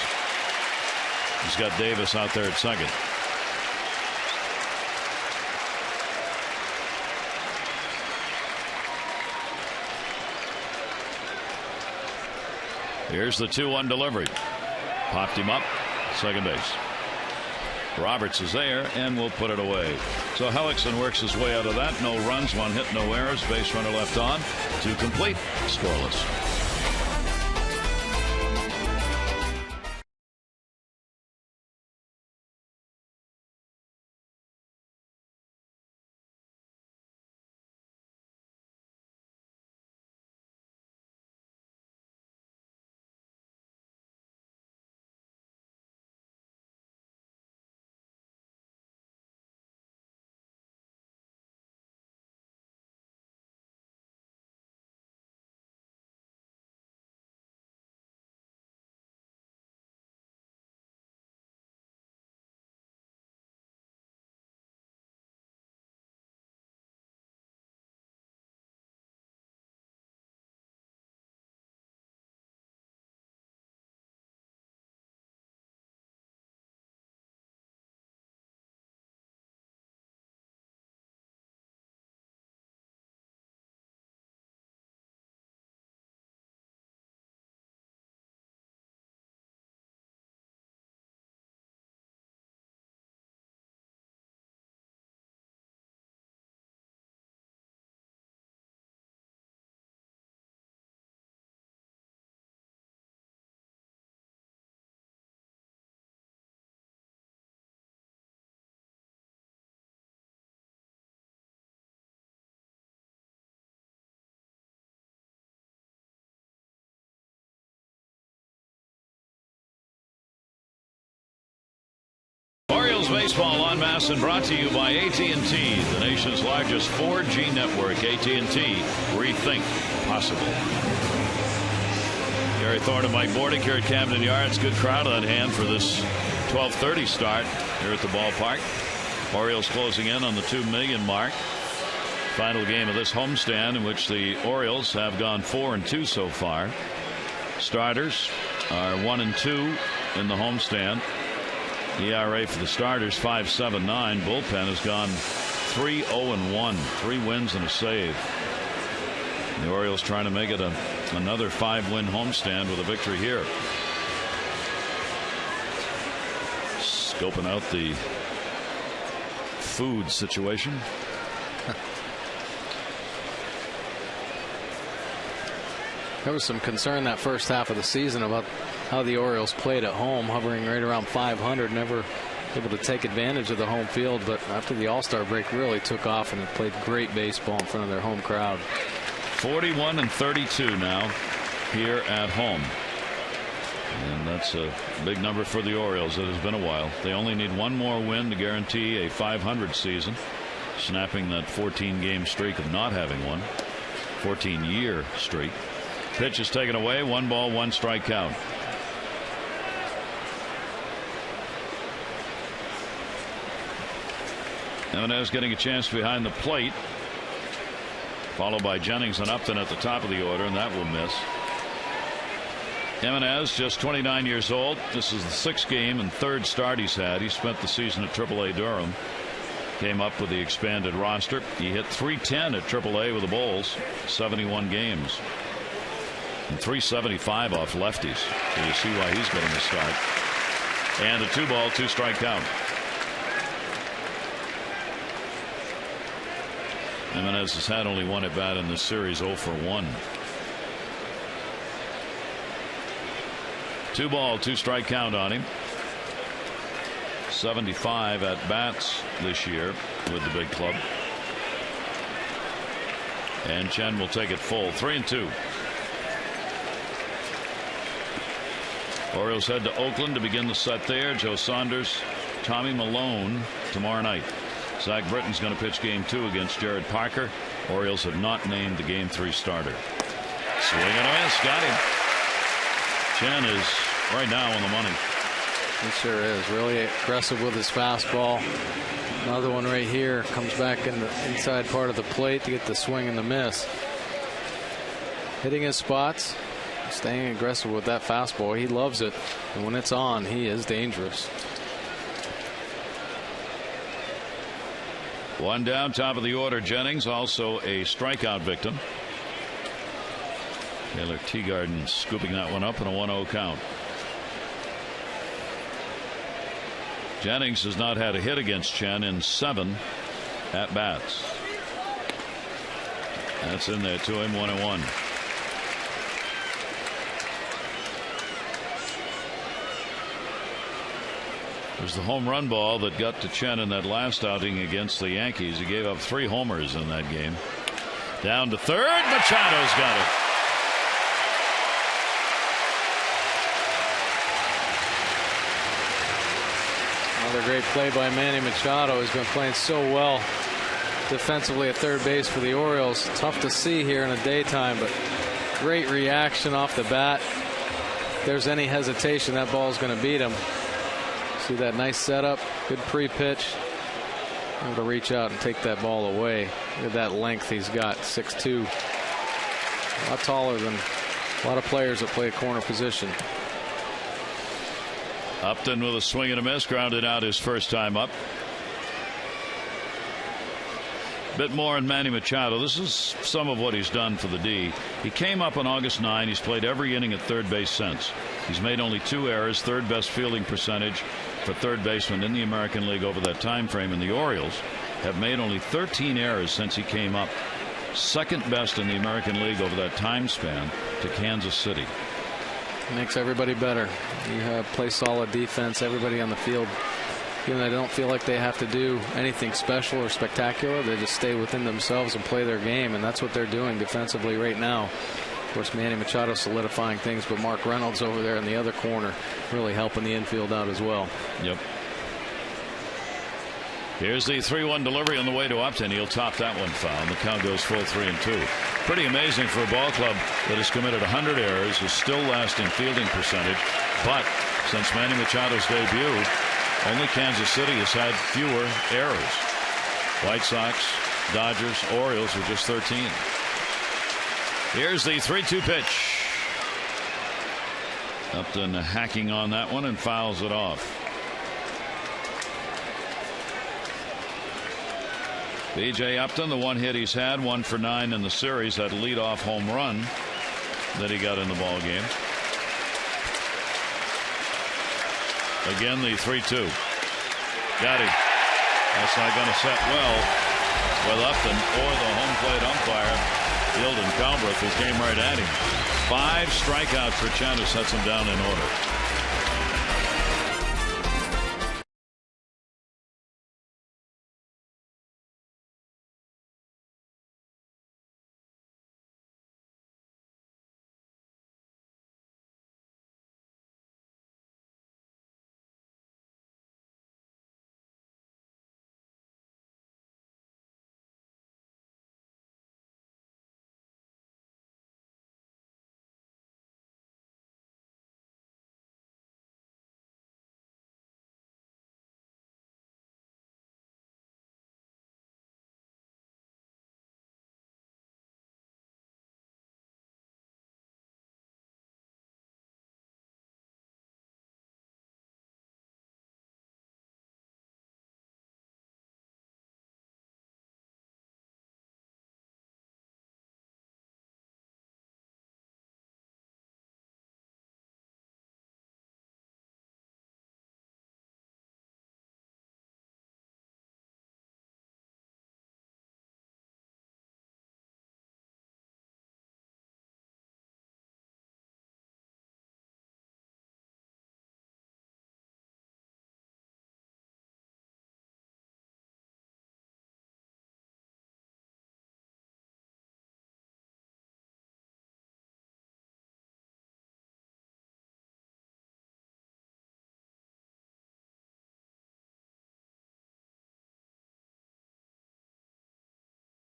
He's got Davis out there at second. Here's the 2-1 delivery. Popped him up. Second base. Roberts is there and will put it away. So Hellickson works his way out of that. No runs, 1 hit, no errors. Base runner left on. 2 complete. Scoreless. lesson brought to you by AT&T, the nation's largest 4G network. AT&T, rethink possible. Gary Thorne and Mike Bordick here at Camden Yards. Good crowd on hand for this 12:30 start here at the ballpark. Orioles closing in on the 2 million mark. Final game of this homestand, in which the Orioles have gone 4-2 so far. Starters are 1-2 in the homestand. ERA for the starters 5.79. Bullpen has gone 3-0-1, 3 wins and a save. The Orioles trying to make it another 5-win homestand with a victory here. Scoping out the food situation. There was some concern that first half of the season about how the Orioles played at home, hovering right around 500, never able to take advantage of the home field. But after the All-Star break, really took off and played great baseball in front of their home crowd. 41-32 now here at home. And that's a big number for the Orioles. It has been a while. They only need one more win to guarantee a 500 season, snapping that 14-game streak of not having one, 14-year streak. Pitch is taken away. 1 ball, 1 strike count. Jimenez getting a chance behind the plate, followed by Jennings and Upton at the top of the order, and that will miss. Jimenez, just 29 years old. This is the 6th game and 3rd start he's had. He spent the season at AAA Durham. Came up with the expanded roster. He hit .310 at AAA with the Bulls, 71 games. And .375 off lefties. So you see why he's getting a start. And a 2 ball, 2 strike count. Jimenez has had only 1 at bat in this series, 0 for 1. 2 ball, 2 strike count on him. 75 at bats this year with the big club. And Chen will take it full. 3-2. Orioles head to Oakland to begin the set there. Joe Saunders, Tommy Malone tomorrow night. Zach Britton's going to pitch game 2 against Jared Parker. Orioles have not named the game 3 starter. Swing and a miss. Got him. Chen is right now on the money. He sure is. Really aggressive with his fastball. Another one right here. Comes back in the inside part of the plate to get the swing and the miss. Hitting his spots. Staying aggressive with that fastball. He loves it. And when it's on, he is dangerous. 1 down, top of the order. Jennings, also a strikeout victim. Taylor Teagarden scooping that one up in a 1-0 count. Jennings has not had a hit against Chen in 7 at bats. That's in there to him. 1-1. There's the home run ball that got to Chen in that last outing against the Yankees. He gave up 3 homers in that game. Down to third. Machado's got it. Another great play by Manny Machado. He's been playing so well defensively at third base for the Orioles. Tough to see here in the daytime, but great reaction off the bat. If there's any hesitation, that ball's going to beat him. See that nice setup, good pre-pitch. Able to reach out and take that ball away. Look at that length he's got, 6'2". A lot taller than a lot of players that play a corner position. Upton with a swing and a miss, grounded out his first time up. Bit more on Manny Machado. This is some of what he's done for the D. He came up on August 9. He's played every inning at third base since. He's made only 2 errors, 3rd best fielding percentage for third baseman in the American League over that time frame. And the Orioles have made only 13 errors since he came up, 2nd best in the American League over that time span to Kansas City. Makes everybody better. You play solid defense. Everybody on the field, even though they don't feel like they have to do anything special or spectacular, they just stay within themselves and play their game, and that's what they're doing defensively right now. Of course, Manny Machado solidifying things, but Mark Reynolds over there in the other corner really helping the infield out as well. Yep. Here's the 3-1 delivery on the way to Upton. He'll top that one foul. And the count goes full 3-2. Pretty amazing for a ball club that has committed 100 errors, is still lasting fielding percentage. But since Manny Machado's debut, only Kansas City has had fewer errors. White Sox, Dodgers, Orioles with just 13. Here's the 3-2 pitch. Upton hacking on that one and fouls it off. B.J. Upton, the one hit he's had, 1 for 9 in the series, that leadoff home run that he got in the ball game. Again, the 3-2. Got him. That's not going to set well with Upton or the home plate umpire, Eldon Calbreth, who came right at him. 5 strikeouts for Chen, who sets him down in order.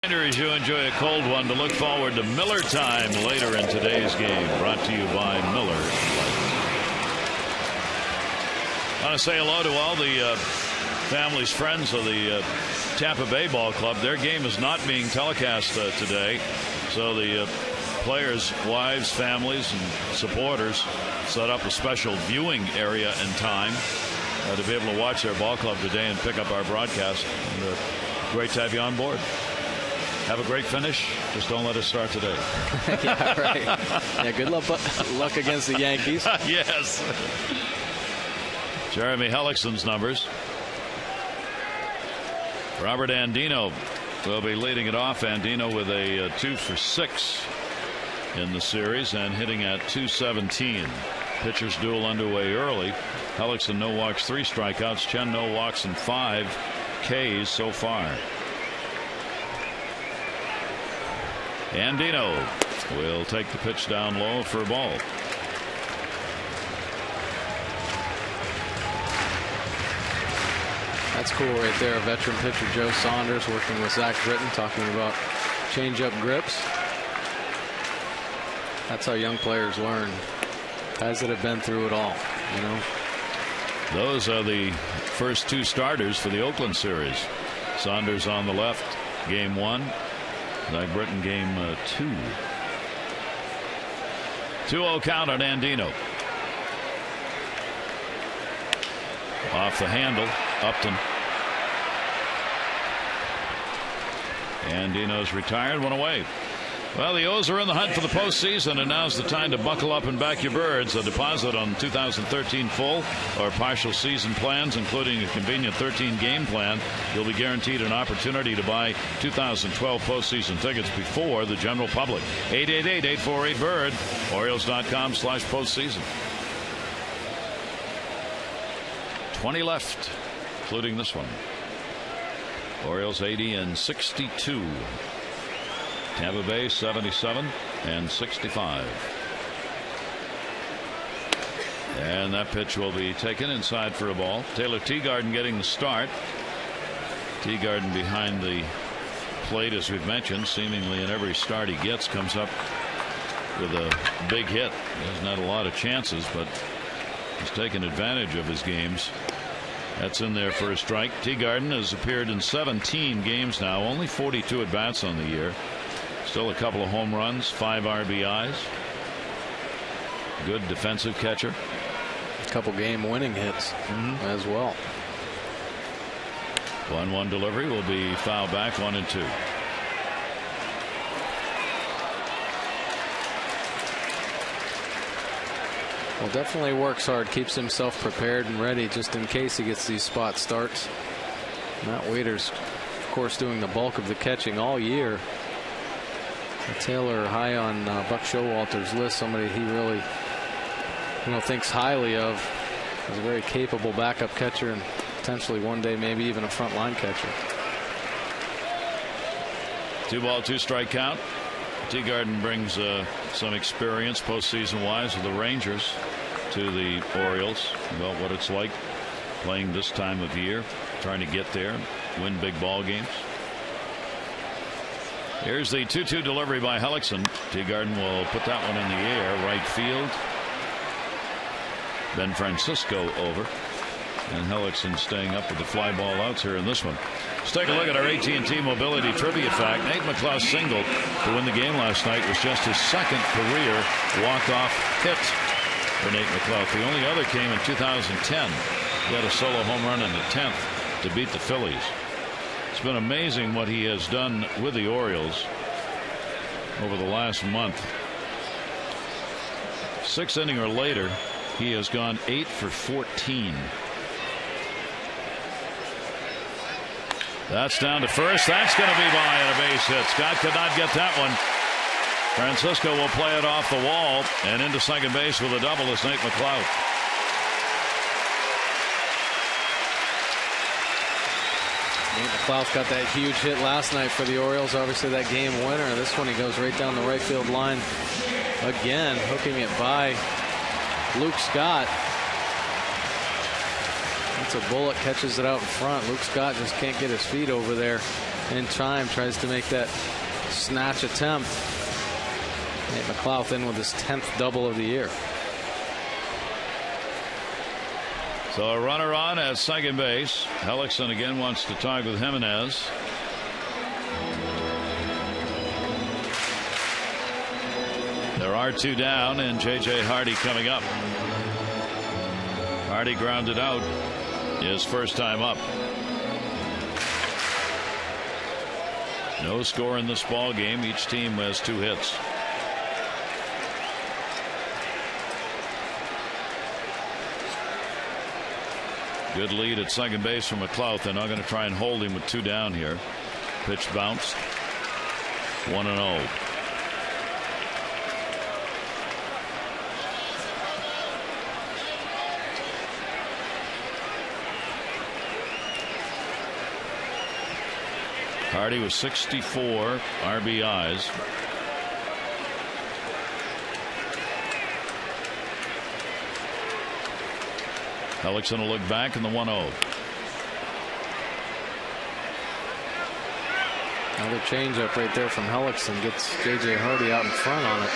As you enjoy a cold one, to look forward to Miller time later in today's game, brought to you by Miller Lite. I want to say hello to all the families, friends of the Tampa Bay Ball Club. Their game is not being telecast today, so the players, wives, families, and supporters set up a special viewing area and time to be able to watch their ball club today and pick up our broadcast. And, great to have you on board. Have a great finish. Just don't let us start today. Yeah, right. Yeah, good luck against the Yankees. Yes. Jeremy Hellickson's numbers. Robert Andino will be leading it off. Andino with a 2 for 6 in the series and hitting at .217. Pitchers duel underway early. Hellickson no walks, 3 strikeouts. Chen no walks and 5 Ks so far. Andino will take the pitch down low for a ball. That's cool right there. Veteran pitcher Joe Saunders working with Zach Britton, talking about change-up grips. That's how young players learn. Guys that have been through it all, you know. Those are the first 2 starters for the Oakland series. Saunders on the left, game 1. Zach Britton, game 2. 2-0 count on Andino. Off the handle, Upton. Andino's retired, 1 away. Well, the O's are in the hunt for the postseason, and now's the time to buckle up and back your birds. A deposit on 2013 full or partial season plans, including a convenient 13-game plan. You'll be guaranteed an opportunity to buy 2012 postseason tickets before the general public. 888-848-BIRD, Orioles.com/postseason. 20 left, including this one. Orioles 80 and 62. Tampa Bay 77 and 65. And that pitch will be taken inside for a ball. Taylor Teagarden getting the start. Teagarden behind the plate, as we've mentioned, seemingly in every start he gets comes up with a big hit. He hasn't had a lot of chances, but he's taken advantage of his games. That's in there for a strike. Teagarden has appeared in 17 games now, only 42 at bats on the year. Still a couple of home runs, 5 RBIs. Good defensive catcher. A couple game winning hits as well. 1-1 delivery will be foul back, 1-2. Well, definitely works hard, keeps himself prepared and ready just in case he gets these spot starts. Matt Waiter's, of course, doing the bulk of the catching all year. Taylor high on Buck Showalter's list, somebody he really thinks highly of as a very capable backup catcher and potentially one day maybe even a front line catcher. 2-ball, 2-strike count. Teagarden brings some experience postseason wise with the Rangers to the Orioles about what it's like playing this time of year, trying to get there and win big ball games. Here's the 2-2 delivery by Hellickson. Teagarden will put that one in the air, right field. Ben Francisco over, and Hellickson staying up with the fly ball outs here in this one. Let's take a look at our AT&T Mobility trivia fact. Nate McLouth's single to win the game last night was just his second career walk-off hit for Nate McLouth. The only other came in 2010. He had a solo home run in the 10th to beat the Phillies. It's been amazing what he has done with the Orioles over the last month. 6th inning or later, he has gone 8 for 14. That's down to first. That's going to be by and a base hit. Scott could not get that one. Francisco will play it off the wall and into second base with a double is Nate McLouth. Nate McLouth got that huge hit last night for the Orioles. Obviously that game winner. This one he goes right down the right field line again, hooking it by Luke Scott. It's a bullet, catches it out in front. Luke Scott just can't get his feet over there in time. Tries to make that snatch attempt. Nate McLouth in with his 10th double of the year. So a runner on at second base. Hellickson again wants to talk with Gimenez. There are 2 down, and J.J. Hardy coming up. Hardy grounded out his first time up. No score in this ball game. Each team has 2 hits. Good lead at second base from McLouth. They're not going to try and hold him with 2 down here. Pitch bounced. 1-0. Hardy with 64 RBIs. Hellickson will look back in the 1-0. Another changeup right there from Hellickson gets J.J. Hardy out in front on it.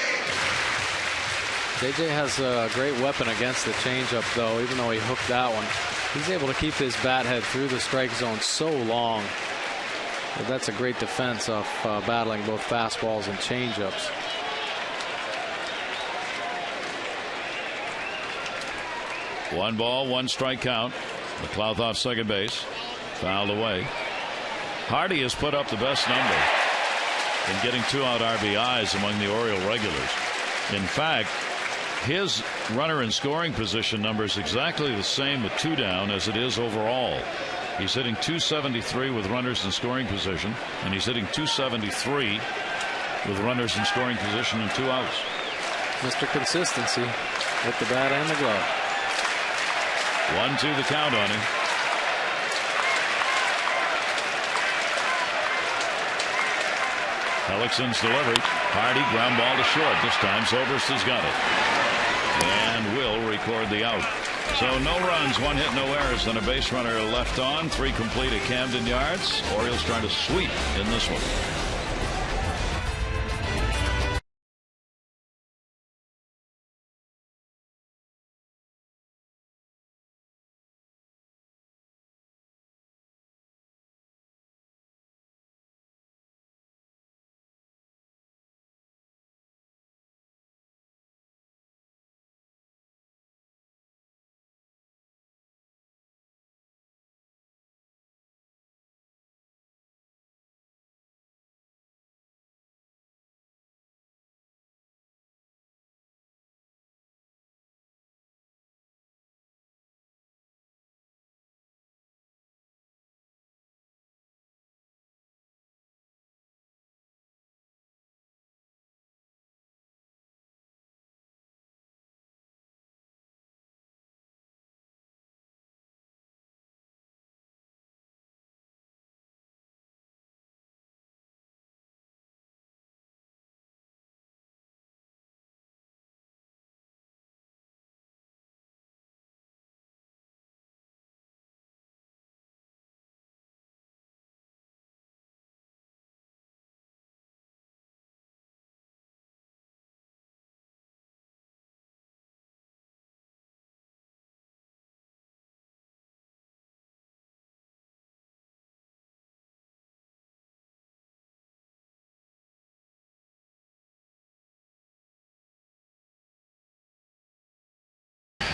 J.J. has a great weapon against the changeup, though. Even though he hooked that one, he's able to keep his bat head through the strike zone so long. But that's a great defense of battling both fastballs and changeups. One ball, 1 strike count. McLouth off second base. Fouled away. Hardy has put up the best number in getting 2-out RBIs among the Oriole regulars. In fact, his runner in scoring position number is exactly the same with 2 down as it is overall. He's hitting .273 with runners in scoring position, and he's hitting .273 with runners in scoring position and 2 outs. Mr. Consistency with the bat and the glove. 1-2 the count on him. Hellickson's delivery. Hardy ground ball to short. This time Zobrist has got it and will record the out. So no runs, 1 hit, no errors, and a base runner left on. 3 complete at Camden Yards. Orioles trying to sweep in this one.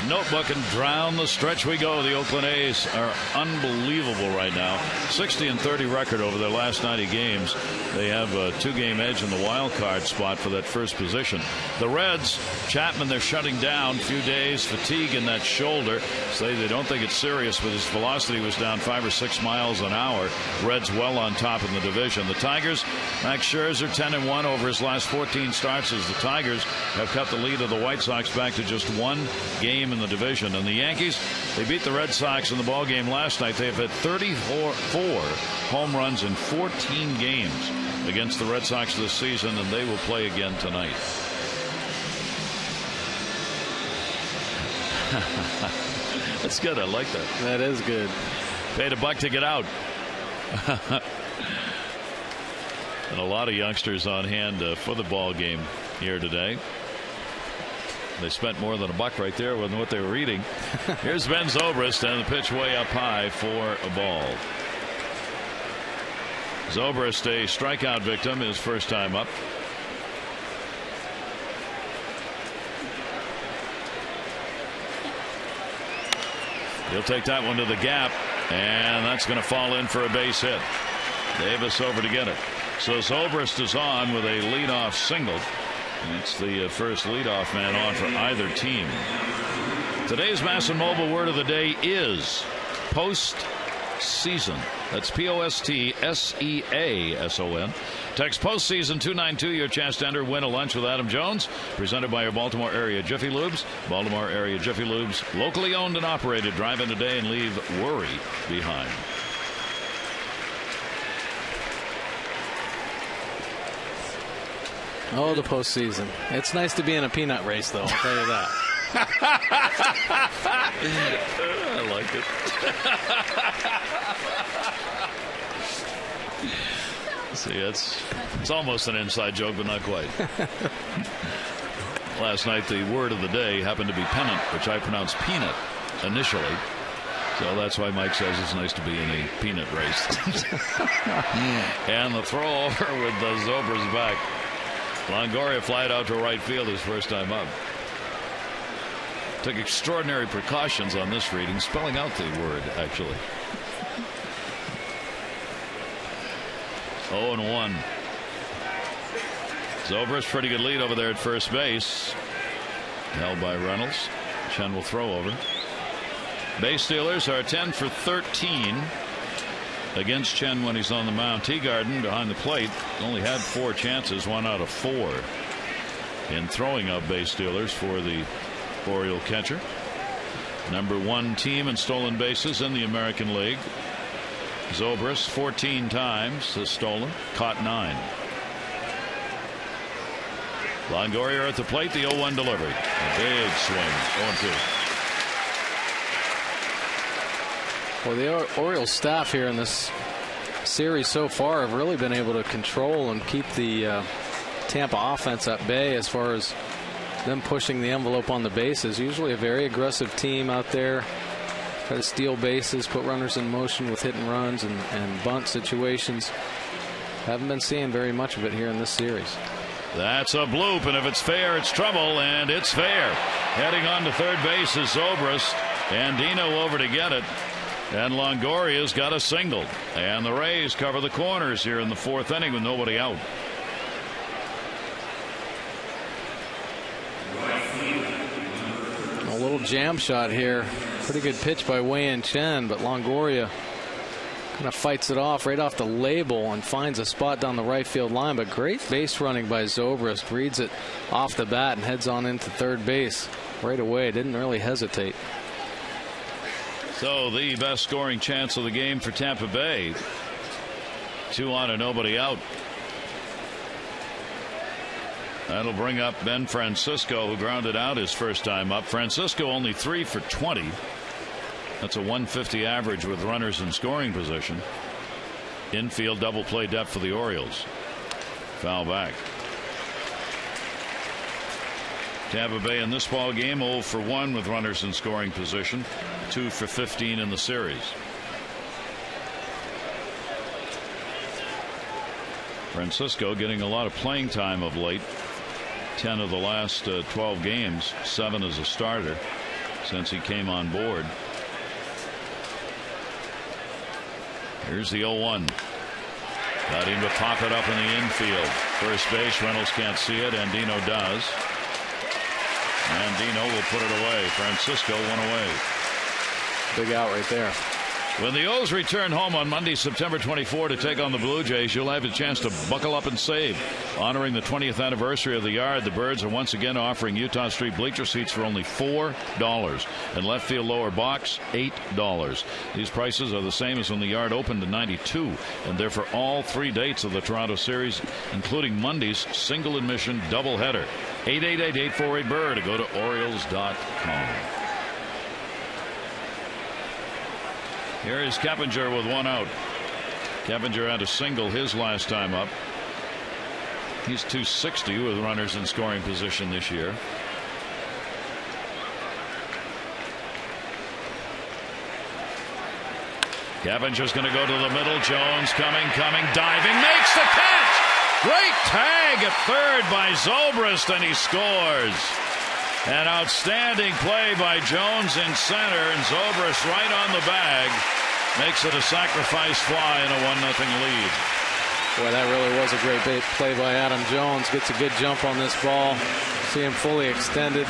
Notebook and drown the stretch we go. The Oakland A's are unbelievable right now. 60-30 record over their last 90 games. They have a 2-game edge in the wild card spot for that first position. The Reds, Chapman, they're shutting down. Few days, fatigue in that shoulder. Say they don't think it's serious, but his velocity was down 5 or 6 miles an hour. Reds well on top in the division. The Tigers, Max Scherzer 10-1 over his last 14 starts as the Tigers have cut the lead of the White Sox back to just 1 game in the division. And the Yankees, they beat the Red Sox in the ball game last night. They have hit 34 home runs in 14 games against the Red Sox this season, and they will play again tonight. That's good. I like that. That is good. Paid $1 to get out. And a lot of youngsters on hand for the ball game here today. They spent more than $1 right there with what they were eating. Here's Ben Zobrist, and the pitch way up high for a ball. Zobrist, a strikeout victim, his first time up. He'll take that one to the gap, and that's going to fall in for a base hit. Davis over to get it. So Zobrist is on with a leadoff single. It's the first leadoff man on for either team. Today's Mass and Mobile word of the day is postseason. That's POSTSEASON. Text postseason 292, your chance to enter, win a lunch with Adam Jones. Presented by your Baltimore area Jiffy Lubes. Baltimore area Jiffy Lubes, locally owned and operated. Drive in today and leave worry behind. Oh, the postseason. It's nice to be in a peanut race, though. I'll tell you that. I like it. See, it's almost an inside joke, but not quite. Last night, the word of the day happened to be pennant, which I pronounced peanut initially. So that's why Mike says it's nice to be in a peanut race. And the throw over with the Zobrist back. Longoria flied out to right field his first time up. Took extraordinary precautions on this reading, spelling out the word, actually. 0-1. Zobrist, pretty good lead over there at first base. Held by Reynolds. Chen will throw over. Base stealers are 10 for 13 against Chen when he's on the mound. Teagarden behind the plate only had 4 chances, 1 out of 4 in throwing up base stealers for the Oriole catcher. Number 1 team in stolen bases in the American League. Zobrist 14 times has stolen, caught 9. Longoria at the plate, the 0-1 delivery. A big swing, 0-2. Well, the Orioles staff here in this series so far have really been able to control and keep the Tampa offense at bay as far as them pushing the envelope on the bases. Usually a very aggressive team out there. Try to steal bases, put runners in motion with hit and runs and bunt situations. Haven't been seeing very much of it here in this series. That's a bloop, and if it's fair, it's trouble, and it's fair. Heading on to third base is ZOBRIST, and Dino over to get it. And Longoria's got a single. And the Rays cover the corners here in the fourth inning with nobody out. A little jam shot here. Pretty good pitch by WEIYIN CHEN, but Longoria kind of fights it off right off the label and finds a spot down the right field line. But great base running by ZOBRIST. Reads it off the bat and heads on into third base right away. Didn't really hesitate. So the best scoring chance of the game for Tampa Bay. 2 on and nobody out. That'll bring up Ben Francisco, who grounded out his first time up. Francisco only 3 for 20. That's a 150 average with runners in scoring position. Infield double play depth for the Orioles. Foul back. Tampa Bay in this ball game 0 for 1 with runners in scoring position. 2 for 15 in the series. Francisco getting a lot of playing time of late. 10 of the last 12 games, 7 as a starter since he came on board. Here's the 0-1. Got him to pop it up in the infield. First base, Reynolds can't see it, and Dino does. And Dino will put it away. Francisco one away. Big out right there. When the O's return home on Monday, September 24 to take on the Blue Jays, you'll have a chance to buckle up and save. Honoring the 20th anniversary of the Yard, the Birds are once again offering Utah Street bleacher seats for only $4 and left field lower box $8. These prices are the same as when the Yard opened in '92, and they're for all 3 dates of the Toronto series, including Monday's single admission doubleheader. 888-848-BIRD, or go to Orioles.com. Here is Keppinger with 1 out. Keppinger had a single his last time up. He's 260 with runners in scoring position this year. Keppinger's going to go to the middle. Jones coming, diving, makes the catch. Great tag at third by ZOBRIST, and he scores. An outstanding play by Jones in center, and ZOBRIST right on the bag makes it a sacrifice fly and a 1-0 lead. Boy, that really was a great play by Adam Jones. Gets a good jump on this ball. See him fully extended.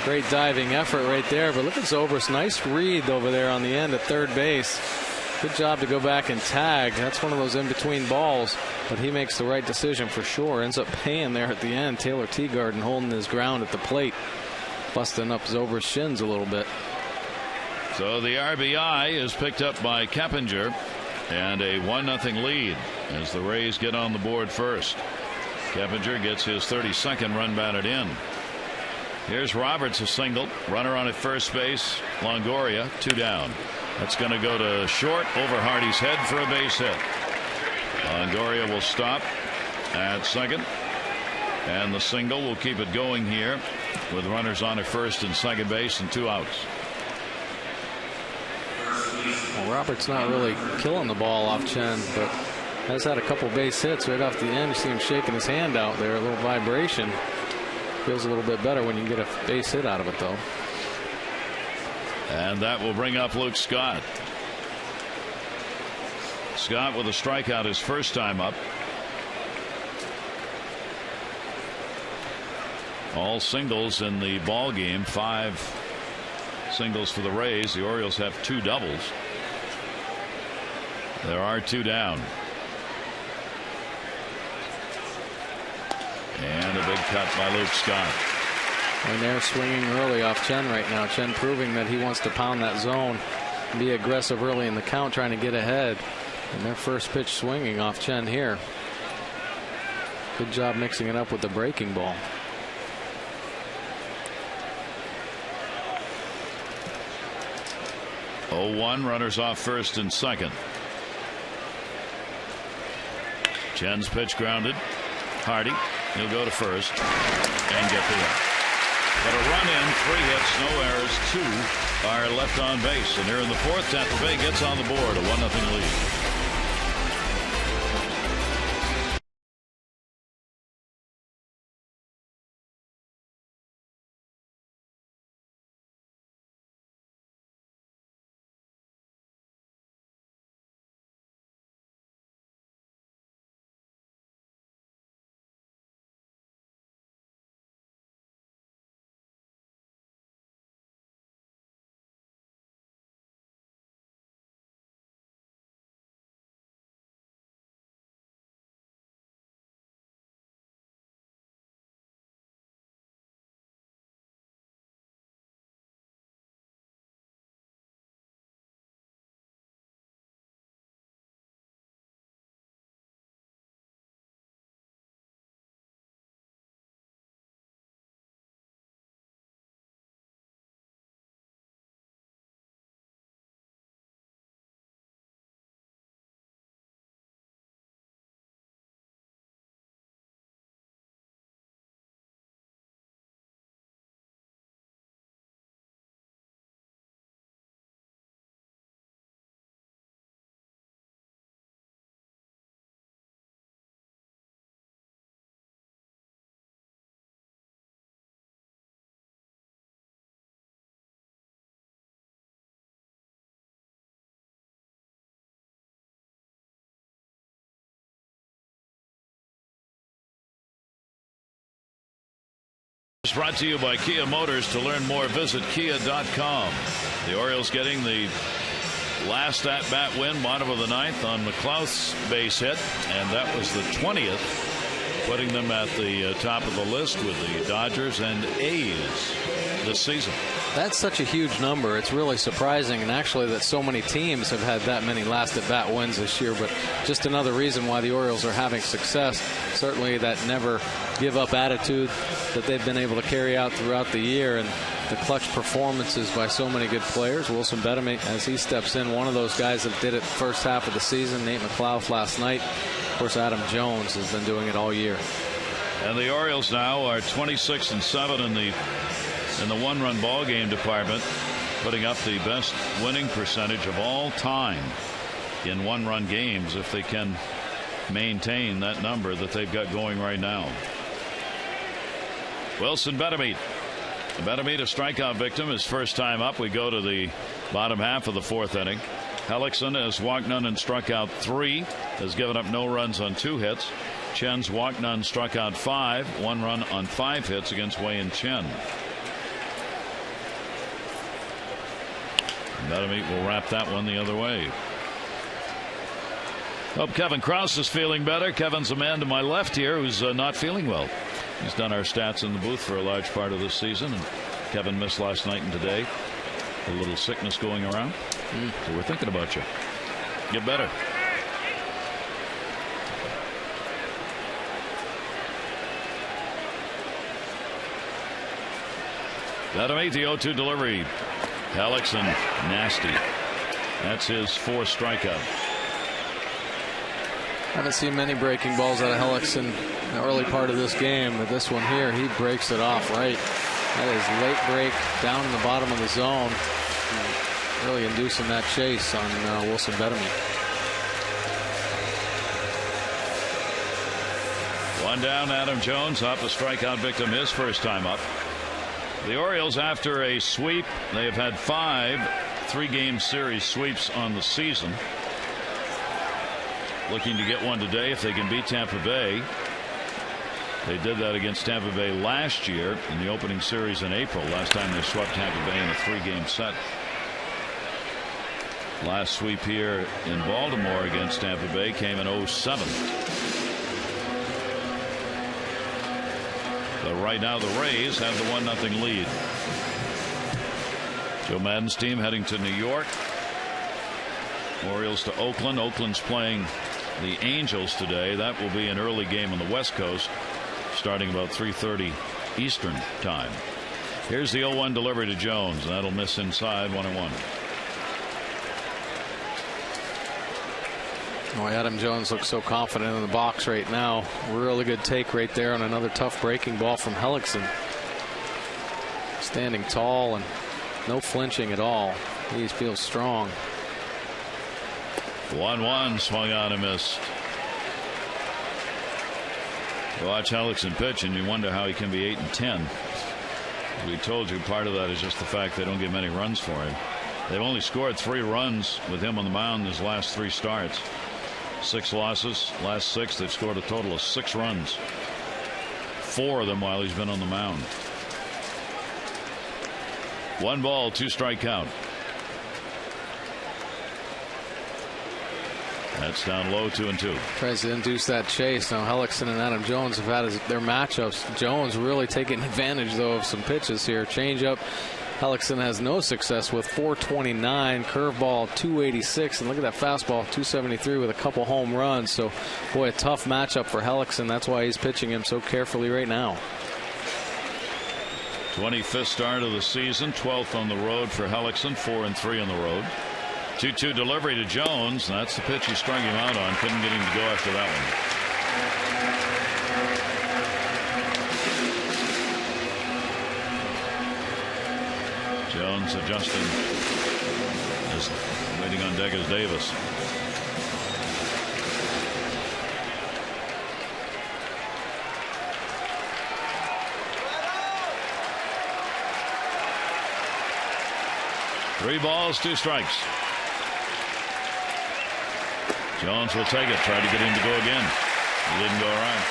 Great diving effort right there. But look at ZOBRIST. Nice read over there on the end at third base. Good job to go back and tag. That's one of those in-between balls, but he makes the right decision for sure. Ends up paying there at the end. Taylor Teagarden holding his ground at the plate, busting up ZOBRIST's shins a little bit. So the RBI is picked up by Keppinger, and a 1-0 lead as the Rays get on the board first. Keppinger gets his 32nd run batted in. Here's Roberts, a single. Runner on at first base. Longoria, 2 down. That's going to go to short over Hardy's head for a base hit. Longoria will stop at second, and the single will keep it going here with runners on at first and second base and 2 outs. Well, Roberts not really killing the ball off Chen, but has had a couple base hits right off the end. You see him shaking his hand out there, a little vibration. Feels a little bit better when you get a base hit out of it, though. And that will bring up Luke Scott. Scott with a strikeout his first time up. All singles in the ball game. 5 singles for the Rays. The Orioles have 2 doubles. There are 2 down. And a big cut by Luke Scott. And they're swinging early off Chen right now. Chen proving that he wants to pound that zone, be aggressive early in the count, trying to get ahead. And their first pitch swinging off Chen here. Good job mixing it up with the breaking ball. 0-1, runners off first and second. Chen's pitch grounded. Hardy, he'll go to first and get the out. But a run in, 3 hits, no errors, 2 are left on base. And here in the fourth, Tampa Bay gets on the board, a 1-0 lead. Brought to you by Kia Motors. To learn more, visit kia.com. The Orioles getting the last at-bat win, bottom of the ninth, on McLouth's base hit, and that was the 20th, putting them at the top of the list with the Dodgers and A's this season. That's such a huge number. It's really surprising, and actually that so many teams have had that many last at-bat wins this year, but just another reason why the Orioles are having success. Certainly that never give-up attitude that they've been able to carry out throughout the year, and the clutch performances by so many good players. Wilson BETEMIT, as he steps in, one of those guys that did it the first half of the season. Nate McLouth last night. Of course, Adam Jones has been doing it all year. And the Orioles now are 26-7 in the one-run ball game department, putting up the best winning percentage of all time in one-run games if they can maintain that number that they've got going right now. Wilson BETEMIT. BETEMIT, a strikeout victim, his first time up. We go to the bottom half of the fourth inning. HELLICKSON has walked none and struck out 3, has given up no runs on 2 hits. CHEN's walked none, struck out 5, 1 run on 5 hits against WEIYIN CHEN. BETEMIT will wrap that one the other way. Hope Kevin Krause is feeling better. Kevin's the man to my left here who's not feeling well. He's done our stats in the booth for a large part of this season, and Kevin missed last night and today. A little sickness going around. So we're thinking about you. Get better. BETEMIT, the 0-2 delivery. HELLICKSON, nasty. That's his 4th strikeout. Haven't seen many breaking balls out of HELLICKSON in the early part of this game, but this one here, he breaks it off right. That is late break down in the bottom of the zone, really inducing that chase on Wilson BETEMIT. 1 down, Adam Jones, off a strikeout victim, his first time up. The Orioles, after a sweep, they have had 5 3-game series sweeps on the season. Looking to get one today if they can beat Tampa Bay. They did that against Tampa Bay last year in the opening series in April. Last time they swept Tampa Bay in a 3-game set. Last sweep here in Baltimore against Tampa Bay came in 07. But right now the Rays have the 1-0 lead. Joe Maddon's team heading to New York. Orioles to Oakland. Oakland's playing the Angels today. That will be an early game on the West Coast, starting about 3:30 Eastern time. Here's the 0-1 delivery to Jones. That'll miss inside, 1-1. Boy, Adam Jones looks so confident in the box right now. Really good take right there on another tough breaking ball from HELLICKSON. Standing tall and no flinching at all. He feels strong. 1-1, swung on and missed. You watch HELLICKSON pitch and you wonder how he can be 8-10. We told you part of that is just the fact they don't get many runs for him. They've only scored 3 runs with him on the mound in his last 3 starts. 6 losses. Last 6 they've scored a total of 6 runs. 4 of them while he's been on the mound. 1 ball, 2 strike count. That's down low, 2-2. Tries to induce that chase. Now HELLICKSON and Adam Jones have had their matchups. Jones really taking advantage, though, of some pitches here. Changeup, HELLICKSON has no success with. 429, curveball 286, and look at that fastball 273 with a couple home runs. So, boy, a tough matchup for HELLICKSON. That's why he's pitching him so carefully right now. 25th start of the season, 12th on the road for HELLICKSON, 4-3 on the road. 2-2 delivery to Jones. That's the pitch he strung him out on. Couldn't get him to go after that one. Jones adjusting, just waiting on deck is Davis. Three balls, 2 strikes. Jones will take it. Try to get him to go again. He didn't go around.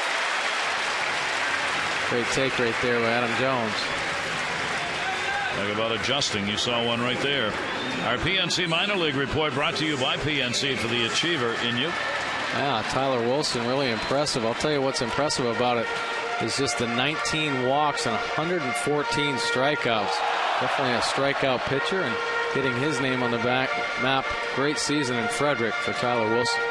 Great take right there by Adam Jones. Talk about adjusting. You saw one right there. Our PNC minor league report brought to you by PNC for the achiever in you. Yeah, Tyler Wilson, really impressive. I'll tell you what's impressive about it is just the 19 walks and 114 strikeouts. Definitely a strikeout pitcher, and getting his name on the back map. Great season in Frederick for Tyler Wilson.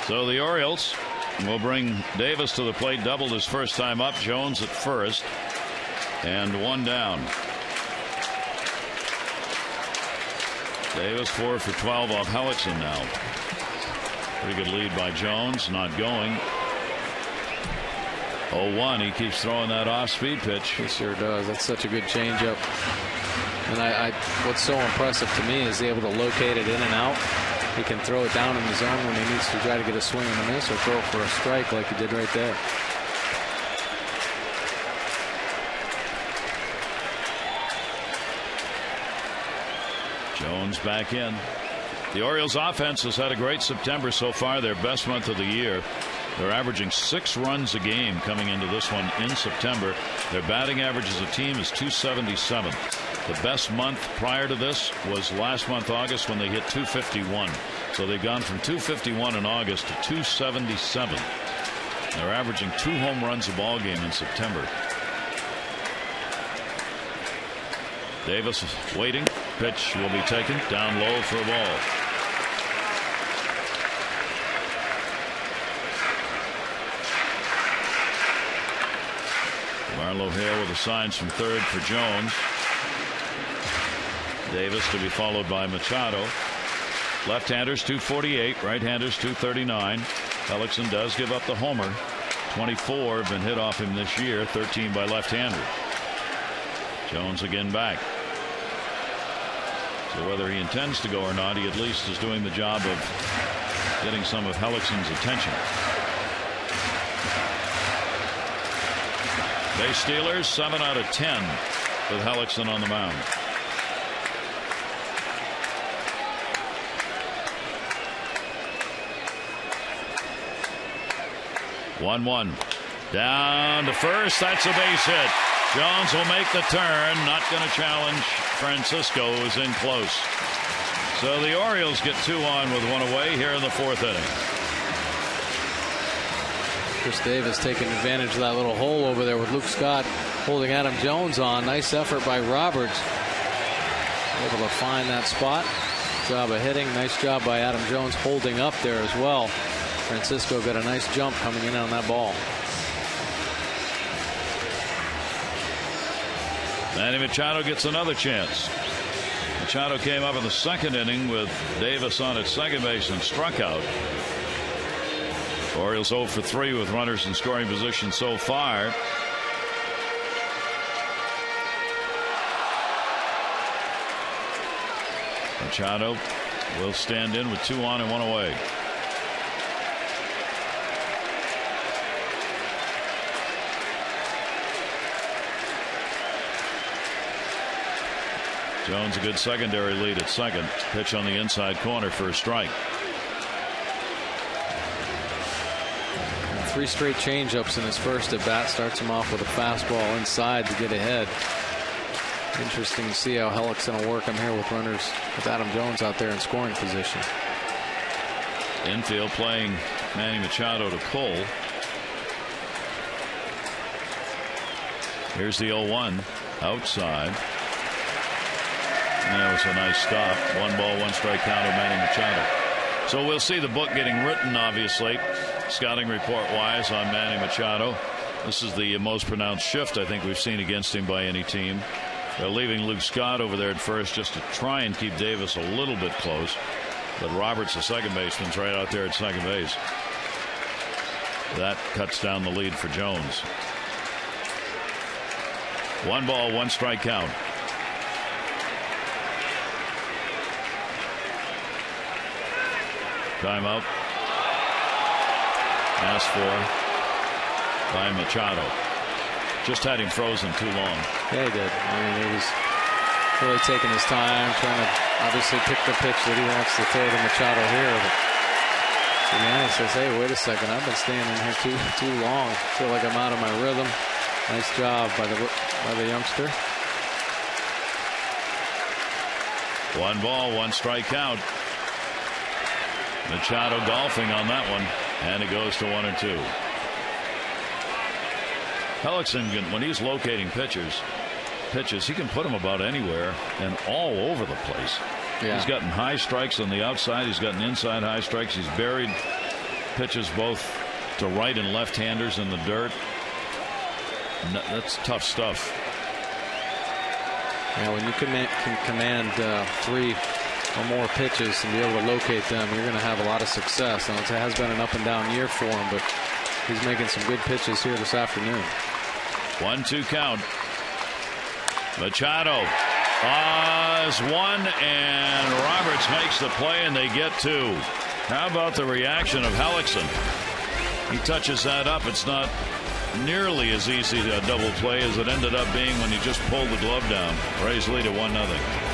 So the Orioles will bring Davis to the plate. Doubled his first time up. Jones at first, and 1 down. Davis 4 for 12 off HELLICKSON now. Pretty good lead by Jones. Not going. 0-1. He keeps throwing that off-speed pitch. He sure does. That's such a good changeup. And what's so impressive to me is he's able to locate it in and out. He can throw it down in the zone when he needs to try to get a swing and a miss, or throw for a strike like he did right there. Jones back in. The Orioles offense has had a great September so far, their best month of the year. They're averaging 6 runs a game coming into this one in September. Their batting average as a team is .277. The best month prior to this was last month, August, when they hit .251. So they've gone from .251 in August to .277. They're averaging 2 home runs a ball game in September. Davis is waiting. Pitch will be taken down low for a ball. Marlowe Hale with the signs from third for Jones. Davis to be followed by Machado. Left-handers 248, right-handers 239. HELLICKSON does give up the homer. 24 have been hit off him this year, 13 by left-handers. Jones again back. So whether he intends to go or not, he at least is doing the job of getting some of HELLICKSON's attention. Base stealers 7 out of 10 with HELLICKSON on the mound. One down to first. That's a base hit. Jones will make the turn. Not going to challenge. Francisco is in close. So the Orioles get 2 on with 1 away here in the 4th inning. Chris Davis taking advantage of that little hole over there with Luke Scott holding Adam Jones on. Nice effort by Roberts. Able to find that spot. Job of hitting. Nice job by Adam Jones holding up there as well. Francisco got a nice jump coming in on that ball. Manny Machado gets another chance. Machado came up in the second inning with Davis on at second base and struck out. Orioles 0 for 3 with runners in scoring position so far. Machado will stand in with 2 on and 1 away. Jones a good secondary lead at second. Pitch on the inside corner for a strike. 3 straight changeups in his first at bat. Starts him off with a fastball inside to get ahead. Interesting to see how Hellickson will work him here with runners with Adam Jones out there in scoring position. Infield playing Manny Machado to pull. Here's the 0-1 outside. And that was a nice stop. 1 ball, 1 strike count of Manny Machado. So we'll see the book getting written, obviously, scouting report wise, on Manny Machado. This is the most pronounced shift I think we've seen against him by any team. They're leaving Luke Scott over there at first just to try and keep Davis a little bit close. But Roberts, the second baseman's right out there at second base. That cuts down the lead for Jones. 1 ball, 1 strike count. Timeout. Asked for by Machado. Just had him frozen too long. Yeah, he did. I mean, he was really taking his time, trying to obviously pick the pitch that he wants to throw to Machado here. But Manny says, hey, wait a second, I've been standing here too long. Feel like I'm out of my rhythm. Nice job by the youngster. 1 ball, 1 strike count. Machado golfing on that one, and it goes to 1-2. Hellickson, when he's locating pitches, he can put them about anywhere and all over the place. Yeah. He's gotten high strikes on the outside. He's gotten inside high strikes. He's buried pitches both to right and left-handers in the dirt. That's tough stuff. Yeah, when you can command 3 or more pitches and be able to locate them, you're going to have a lot of success. And it has been an up and down year for him, but he's making some good pitches here this afternoon. 1-2 count. Machado is 1, and Roberts makes the play, and they get 2. How about the reaction of Hellickson? He touches that up. It's not nearly as easy a double play as it ended up being when he just pulled the glove down. Rays lead at 1-0.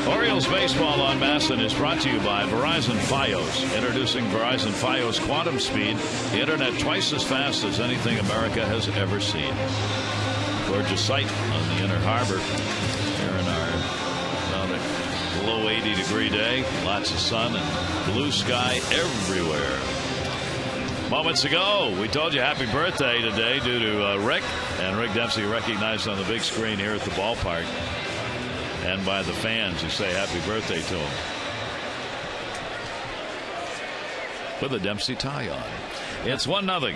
Orioles baseball on MASN is brought to you by Verizon Fios. Introducing Verizon Fios Quantum Speed, the internet twice as fast as anything America has ever seen. Gorgeous sight on the Inner Harbor here in our low 80-degree day. Lots of sun and blue sky everywhere. Moments ago, we told you happy birthday today due to Rick. And Rick Dempsey recognized on the big screen here at the ballpark and by the fans who say happy birthday to him. With a Dempsey tie on. It's 1-0.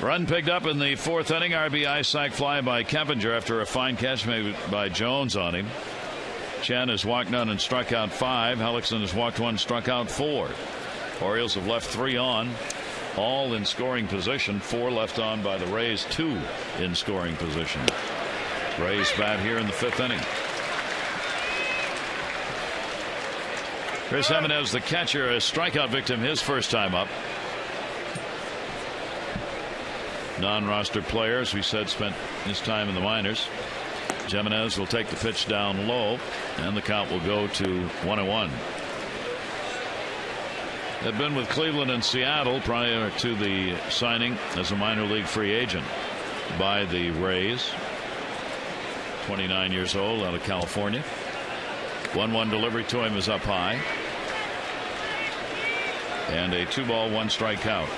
Run picked up in the fourth inning. RBI sac fly by Keppinger after a fine catch made by Jones on him. Chen has walked none and struck out 5. Hellickson has walked 1, struck out 4. Orioles have left 3 on, all in scoring position. 4 left on by the Rays, 2 in scoring position. Rays bat here in the 5th inning. Chris Gimenez, the catcher, a strikeout victim his first time up. Non-roster players, we said, spent his time in the minors. Gimenez will take the pitch down low, and the count will go to 1-1. Had been with Cleveland and Seattle prior to the signing as a minor league free agent by the Rays. 29 years old, out of California. 1-1 delivery to him is up high. And a 2-ball, 1-strike count.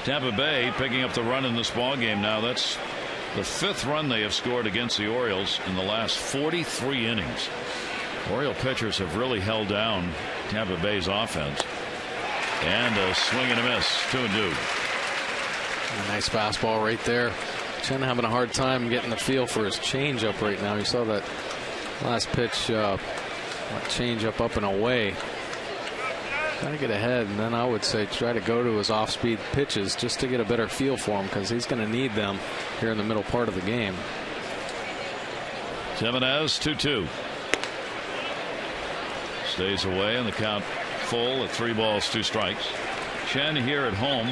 Tampa Bay picking up the run in this ball game now. That's the 5th run they have scored against the Orioles in the last 43 innings. Oriole pitchers have really held down Tampa Bay's offense. And a swing and a miss. 2-2. A nice fastball right there. Chen having a hard time getting the feel for his changeup right now. You saw that last pitch, changeup up and away. Trying to get ahead, and then I would say try to go to his off-speed pitches just to get a better feel for him, because he's going to need them here in the middle part of the game. Gimenez 2-2. Stays away, and the count full at 3 balls, 2 strikes. Chen here at home,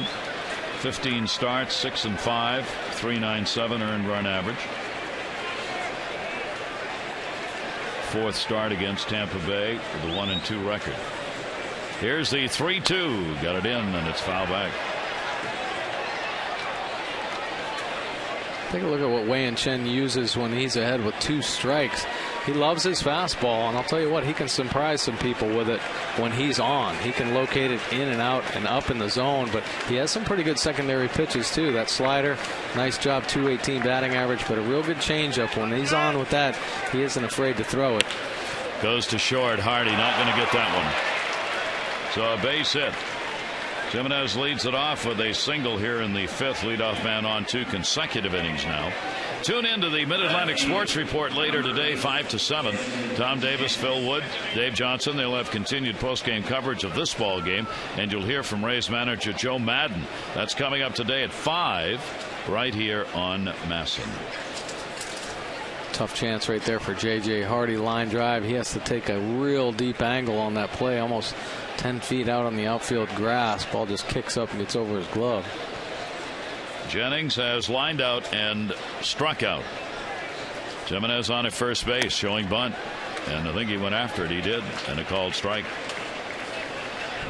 15 starts, 6-5, 3.97 earned run average. 4th start against Tampa Bay with a 1-2 record. Here's the 3-2. Got it in, and it's foul back. Take a look at what Wei-Yin Chen uses when he's ahead with 2 strikes. He loves his fastball, and I'll tell you what, he can surprise some people with it when he's on. He can locate it in and out and up in the zone, but he has some pretty good secondary pitches too. That slider, nice job, 218 batting average, but a real good changeup. When he's on with that, he isn't afraid to throw it. Goes to short. Hardy not going to get that one. So a base hit. Gimenez leads it off with a single here in the 5th. Leadoff man on 2 consecutive innings now. Tune in to the Mid-Atlantic Sports Report later today, 5 to 7. Tom Davis, Phil Wood, Dave Johnson. They'll have continued postgame coverage of this ball game, and you'll hear from Rays manager Joe Madden. That's coming up today at 5 right here on MASN. Tough chance right there for J.J. Hardy. Line drive. He has to take a real deep angle on that play, almost 10 feet out on the outfield grass. Ball just kicks up and gets over his glove. Jennings has lined out and struck out. Gimenez on at first base, showing bunt, and I think he went after it. He did, and a called strike.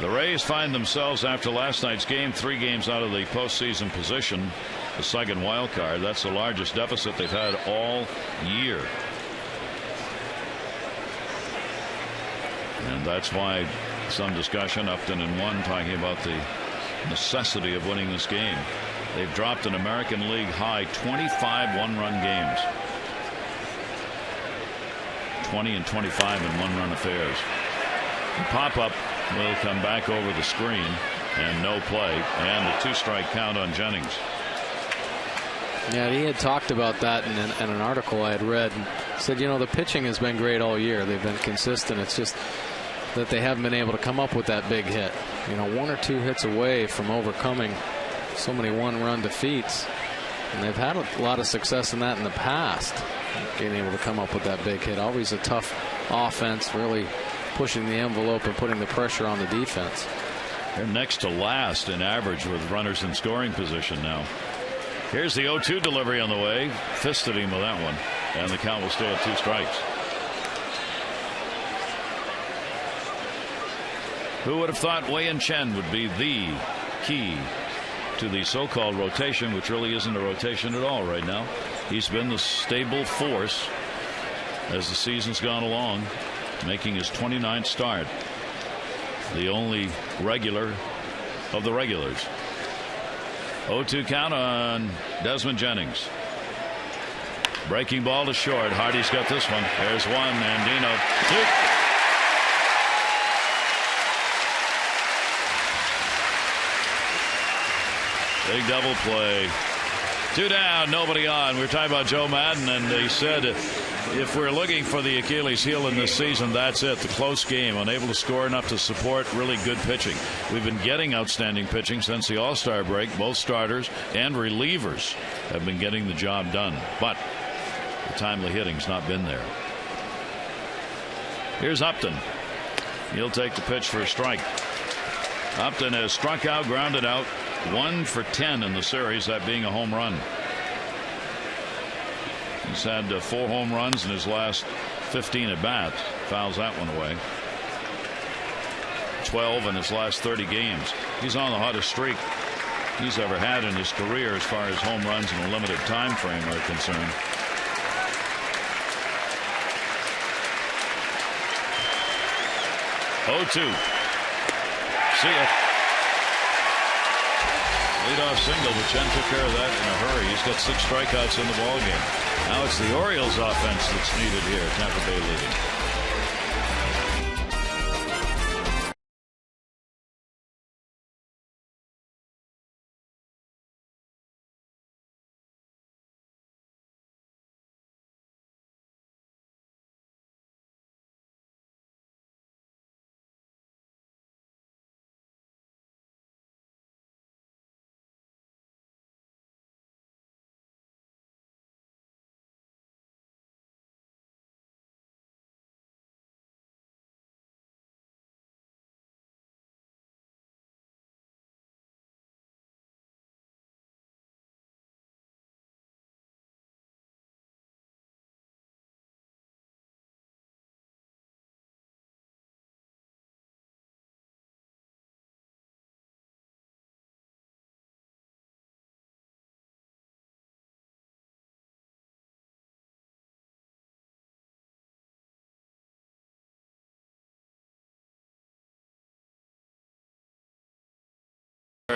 The Rays find themselves after last night's game 3 games out of the postseason position, the second wild card. That's the largest deficit they've had all year, and that's why some discussion. Upton and 1 talking about the necessity of winning this game. They've dropped an American League high 25 one-run games. 20 and 25 in one-run affairs. The pop-up will come back over the screen, and no play, and a 2-strike count on Jennings. Yeah, he had talked about that in an article I had read. Said, you know, the pitching has been great all year. They've been consistent. It's just that they haven't been able to come up with that big hit. You know, 1 or 2 hits away from overcoming so many one-run defeats, and they've had a lot of success in that in the past, being able to come up with that big hit. Always a tough offense, really pushing the envelope and putting the pressure on the defense. They're next to last in average with runners in scoring position now. Here's the 0-2 delivery on the way. Fisted him with that one, and the count will stay at 2 strikes. Who would have thought Wei-Yin Chen would be the key to the so-called rotation, which really isn't a rotation at all right now. He's been the stable force as the season's gone along, making his 29th start. The only regular of the regulars. 0-2 count on Desmond Jennings. Breaking ball to short. Hardy's got this one. There's one. Andino. Two. Big double play. 2 down, nobody on. We were talking about Joe Madden, and he said if we're looking for the Achilles heel in this season, that's it. The close game, unable to score enough to support really good pitching. We've been getting outstanding pitching since the All-Star break. Both starters and relievers have been getting the job done, but the timely hitting's not been there. Here's Upton. He'll take the pitch for a strike. Upton has struck out, grounded out, 1 for 10 in the series, that being a home run. He's had 4 home runs in his last 15 at bats. Fouls that one away. 12 in his last 30 games. He's on the hottest streak he's ever had in his career as far as home runs in a limited time frame are concerned. See ya. Leadoff single, but Chen took care of that in a hurry. He's got 6 strikeouts in the ballgame. Now it's the Orioles offense that's needed here. Tampa Bay leading.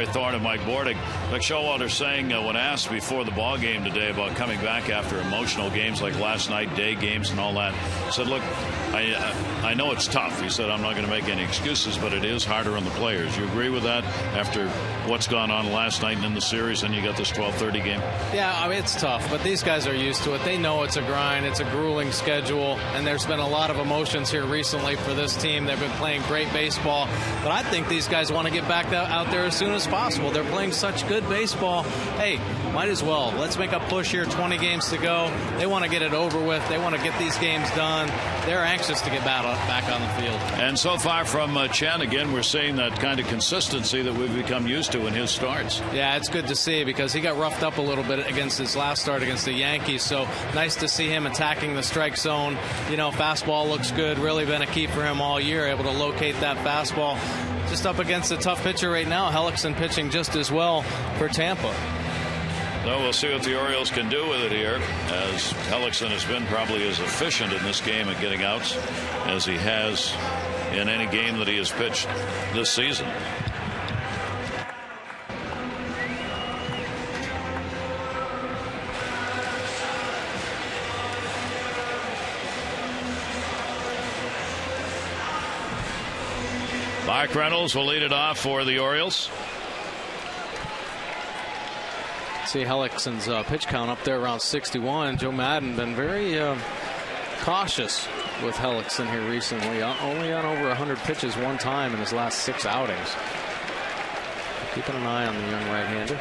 Thorne and Mike Bordick. Like Showalter saying when asked before the ball game today about coming back after emotional games like last night, day games and all that, said, look, I know it's tough. He said, I'm not going to make any excuses, but it is harder on the players. You agree with that after what's gone on last night and in the series, and you got this 12:30 game? Yeah, I mean, it's tough, but these guys are used to it. They know it's a grind. It's a grueling schedule, and there's been a lot of emotions here recently for this team. They've been playing great baseball, but I think these guys want to get back out there as soon as possible. They're playing such good baseball. Hey, might as well. Let's make a push here. 20 games to go. They want to get it over with. They want to get these games done. They're anxious to get back on the field. And so far from Chen, again, we're seeing that kind of consistency that we've become used to in his starts. Yeah, it's good to see because he got roughed up a little bit against his last start against the Yankees. So nice to see him attacking the strike zone. You know, fastball looks good. Really been a key for him all year, able to locate that fastball. Just up against a tough pitcher right now. Hellickson pitching just as well for Tampa. So we'll see what the Orioles can do with it here, as Hellickson has been probably as efficient in this game at getting outs as he has in any game that he has pitched this season. Mark Reynolds will lead it off for the Orioles. See Hellickson's pitch count up there around 61. Joe Madden been very cautious with Hellickson here recently. Only on over 100 pitches one time in his last 6 outings. Keeping an eye on the young right-hander.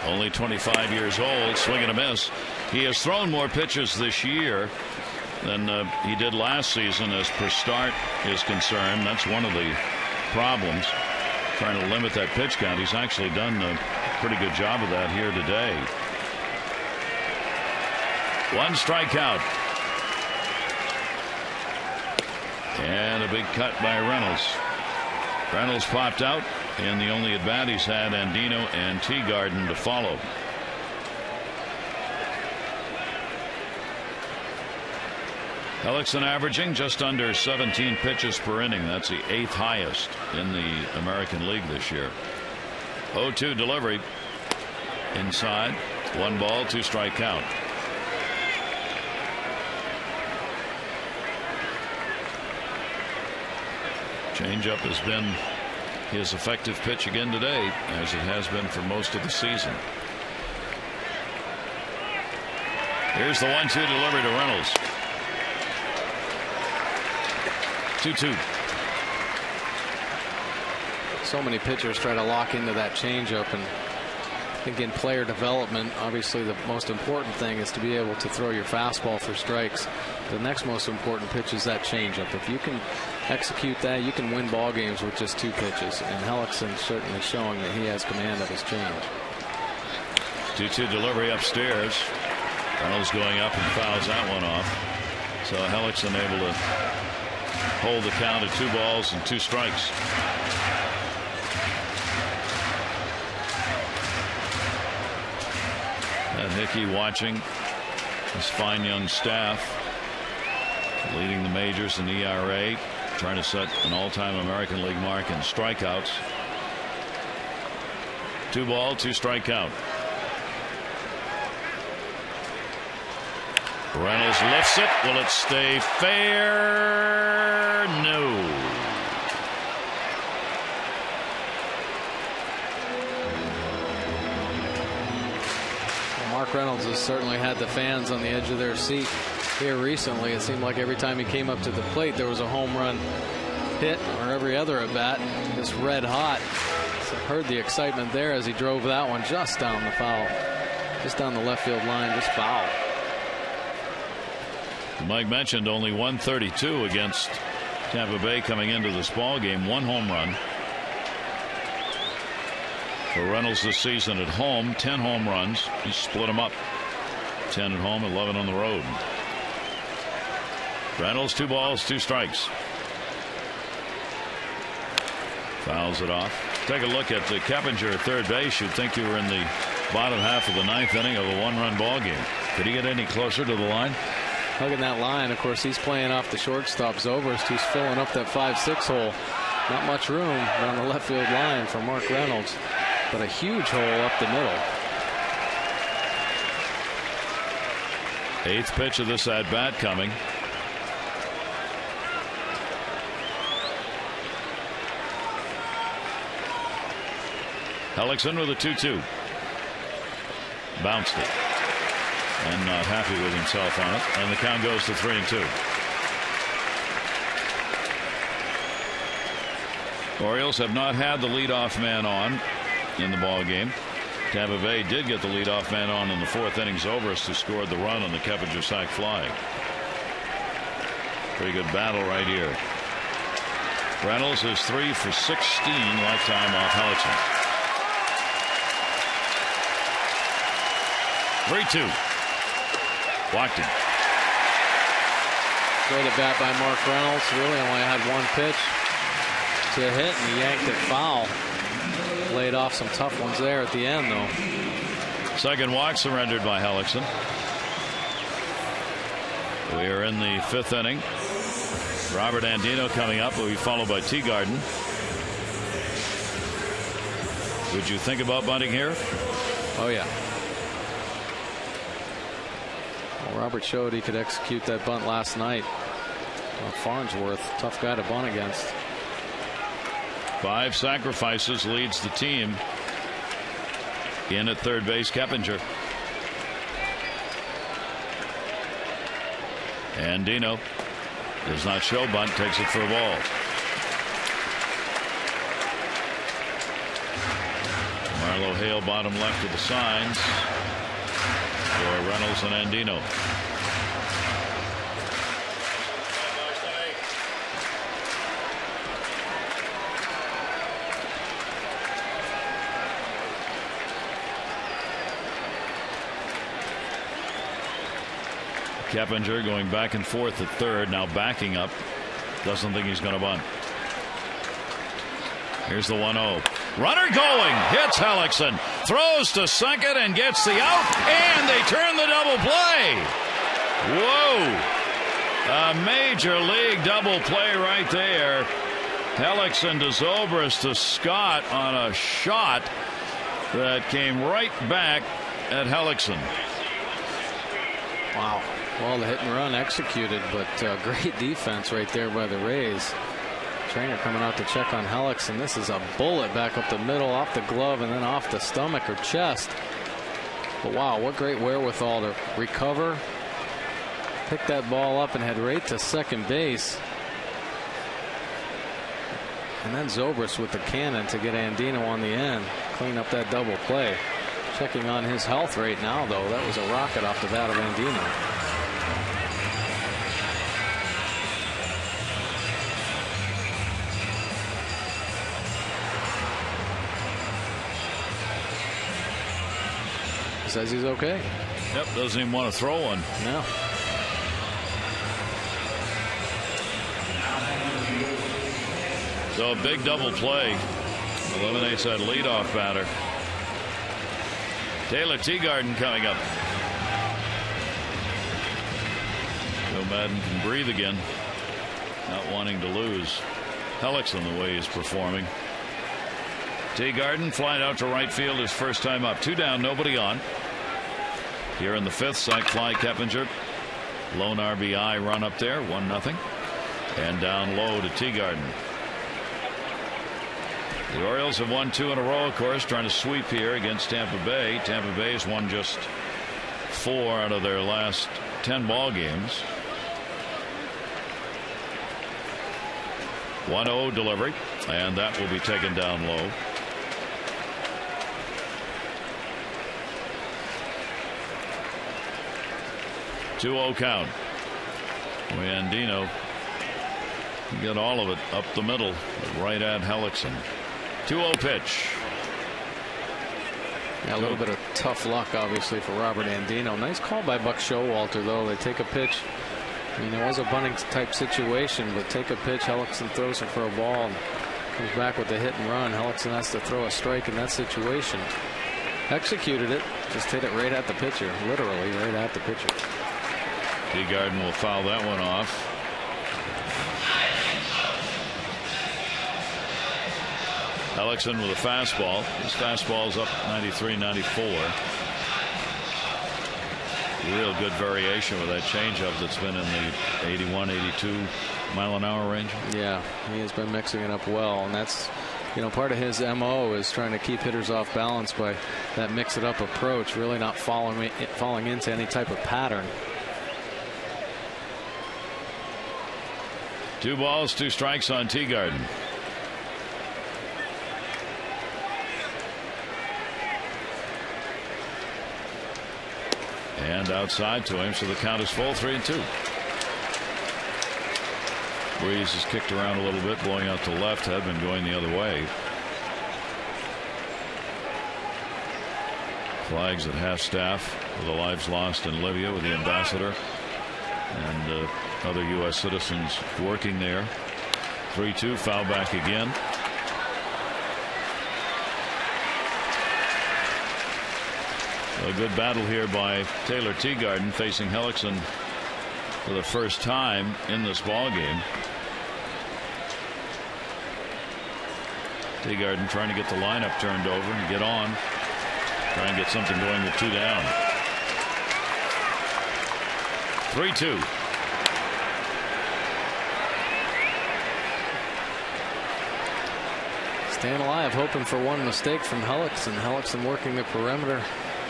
Only 25 years old, swing and a miss. He has thrown more pitches this year than he did last season as per start is concerned. That's one of the problems, trying to limit that pitch count. He's actually done a pretty good job of that here today. 1 strikeout. And a big cut by Reynolds. Reynolds popped out, and the only at bat he's had Andino and Teagarden to follow. Hellickson averaging just under 17 pitches per inning. That's the 8th highest in the American League this year. 0-2 delivery. Inside. 1 ball, 2 strike count. Changeup has been his effective pitch again today, as it has been for most of the season. Here's the 1-2 delivery to Reynolds. 2-2. So many pitchers try to lock into that changeup, and I think in player development, obviously the most important thing is to be able to throw your fastball for strikes. The next most important pitch is that changeup. If you can execute that, you can win ball games with just 2 pitches, and Hellickson certainly showing that he has command of his change. 2-2 delivery upstairs. Reynolds going up and fouls that one off. So Hellickson able to hold the count at 2 balls and 2 strikes. And Hickey watching this fine young staff, leading the majors in ERA, trying to set an all-time American League mark in strikeouts. 2 ball, 2 strike count. Reynolds lifts it. Will it stay fair? No. Well, Mark Reynolds has certainly had the fans on the edge of their seat here recently. It seemed like every time he came up to the plate, there was a home run hit, or every other at bat, just red hot. So heard the excitement there as he drove that one just down the foul, just down the left field line, just foul. Mike mentioned only 132 against Tampa Bay coming into this ball game. 1 home run for Reynolds this season at home. 10 home runs. He split them up. 10 at home, 11 on the road. Reynolds 2 balls, 2 strikes. Fouls it off. Take a look at the Keppinger at third base. You'd think you were in the bottom half of the 9th inning of a 1-run ball game. Could he get any closer to the line? Hugging that line. Of course, he's playing off the shortstop ZOBRIST, who's filling up that 5-6 hole. Not much room on the left field line for Mark Reynolds, but a huge hole up the middle. 8th pitch of this at bat coming. Hellickson with a 2-2. Bounced it. And not happy with himself on it. And the count goes to 3-2. Orioles have not had the leadoff man on in the ball game. Tampa Bay did get the leadoff man on in the 4th inning. ZOBRIST, who scored the run on the Keppinger sac fly. Pretty good battle right here. Reynolds is 3 for 16 lifetime off Hellickson. 3-2. Walked him. Great at bat by Mark Reynolds. Really only had 1 pitch to hit, and he yanked it foul. Laid off some tough ones there at the end, though. 2nd walk surrendered by Hellickson. We are in the 5th inning. Robert Andino coming up, will be followed by Teagarden. Would you think about bunting here? Oh, yeah. Well, Robert showed he could execute that bunt last night. Well, Farnsworth, tough guy to bunt against. 5 sacrifices leads the team. In at third base, Keppinger. Andino does not show bunt, takes it for a ball. Marlo Hale bottom left of the signs for Reynolds and Andino. Keppinger going back and forth at third, now backing up. Doesn't think he's going to bunt. Here's the 1-0. Runner going, hits Hellickson, throws to second and gets the out, and they turn the double play. Whoa. A major league double play right there. HELLICKSON to ZOBRIST to Scott on a shot that came right back at HELLICKSON. Wow. Well, the hit and run executed, but great defense right there by the Rays. Trainer coming out to check on HELLICKSON. This is a bullet back up the middle, off the glove, and then off the stomach or chest. But wow, what great wherewithal to recover, pick that ball up, and head right to second base. And then ZOBRIST with the cannon to get Andino on the end, clean up that double play. Checking on his health right now, though. That was a rocket off the bat of Andino. He says he's okay. Yep, doesn't even want to throw one. No. So a big double play eliminates that leadoff batter. Taylor Teagarden coming up. Joe Madden can breathe again, not wanting to lose. HELLICKSON the way he's performing. Teagarden flying out to right field his first time up. 2 down, nobody on. Here in the 5th, sac fly Keppinger. Lone RBI run up there, 1-0. And down low to Teagarden. The Orioles have won 2 in a row, of course, trying to sweep here against Tampa Bay. Tampa Bay has won just 4 out of their last 10 ball games. 1-0 delivery, and that will be taken down low. Two-0 count. Andino get all of it up the middle, right at HELLICKSON. 2-0 pitch. Yeah, a little bit of tough luck, obviously, for Robert Andino. Nice call by Buck Showalter, though. They take a pitch. I mean, it was a bunting type situation, but take a pitch. HELLICKSON throws it for a ball and comes back with a hit and run. HELLICKSON has to throw a strike in that situation. Executed it, just hit it right at the pitcher, literally right at the pitcher. Teagarden will foul that one off. HELLICKSON with a fastball. His fastball's up 93, 94. Real good variation with that changeup that's been in the 81, 82 mile-an-hour range. Yeah, he has been mixing it up well, and that's, you know, part of his MO is trying to keep hitters off balance by that mix-it-up approach, really not falling into any type of pattern. 2 balls, 2 strikes on Teagarden. And outside to him, so the count is full, 3-2. Breeze has kicked around a little bit, blowing out to left, had been going the other way. Flags at half staff for the lives lost in Libya with the ambassador and other U.S. citizens working there. 3-2, foul back again. A good battle here by Taylor Teagarden facing HELLICKSON for the first time in this ball game. Teagarden trying to get the lineup turned over and get on. Try and get something going with 2 down. 3-2. Staying alive, hoping for one mistake from HELLICKSON. HELLICKSON working the perimeter.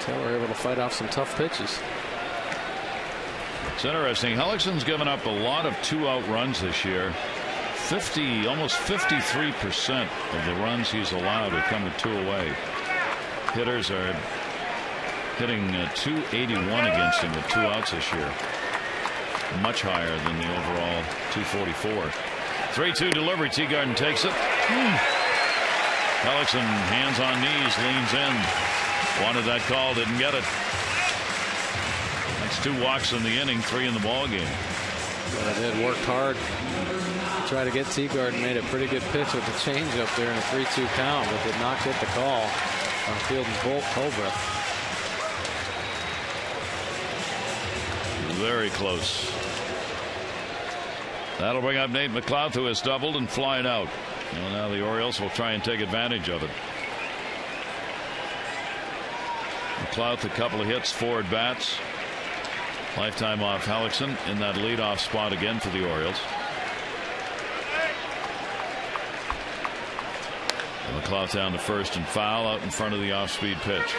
Taylor able to fight off some tough pitches. It's interesting. HELLICKSON's given up a lot of 2-out runs this year. Almost 53% of the runs he's allowed are coming 2 away. Hitters are hitting 281 against him with 2 outs this year. Much higher than the overall 244. 3-2 delivery. Teagarden takes it. HELLICKSON hands on knees, leans in. Wanted that call, didn't get it. That's 2 walks in the inning, 3 in the ball game. But it did, worked hard. Try to get Teagarden, made a pretty good pitch with the changeup there in a 3-2 count, but did not get the call on Fielden's Holbrook. Very close. That'll bring up Nate McLouth, who has doubled and flying out. Well, now the Orioles will try and take advantage of it. McLouth, a couple of hits, 4 at bats. Lifetime off HELLICKSON in that leadoff spot again for the Orioles. And McLouth down to first and foul out in front of the off-speed pitch.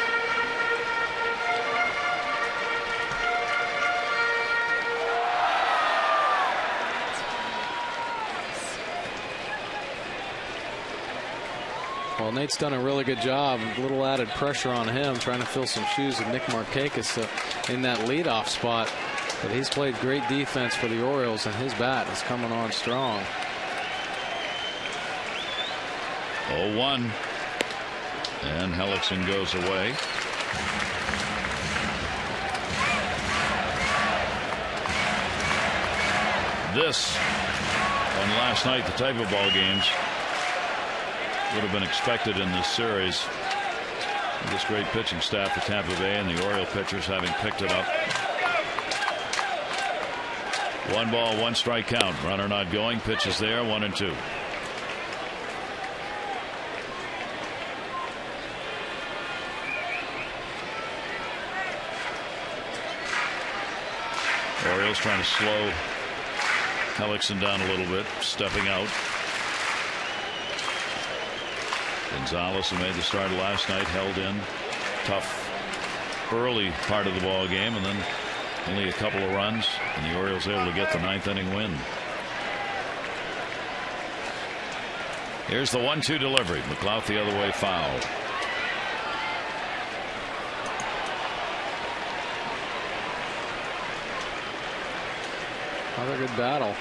Well, Nate's done a really good job. A little added pressure on him, trying to fill some shoes with Nick Markakis in that leadoff spot. But he's played great defense for the Orioles, and his bat is coming on strong. 0-1. And HELLICKSON goes away. This, and last night, the type of ball games would have been expected in this series. This great pitching staff at Tampa Bay and the Oriole pitchers having picked it up. 1 ball, 1 strike count. Runner not going. Pitch is there. 1-2. Orioles trying to slow HELLICKSON down a little bit, stepping out. Gonzalez, who made the start last night, held in. Tough early part of the ball game, and then only a couple of runs, and the Orioles able to get the 9th inning win. Here's the 1-2 delivery. McLouth the other way, foul. Another good battle.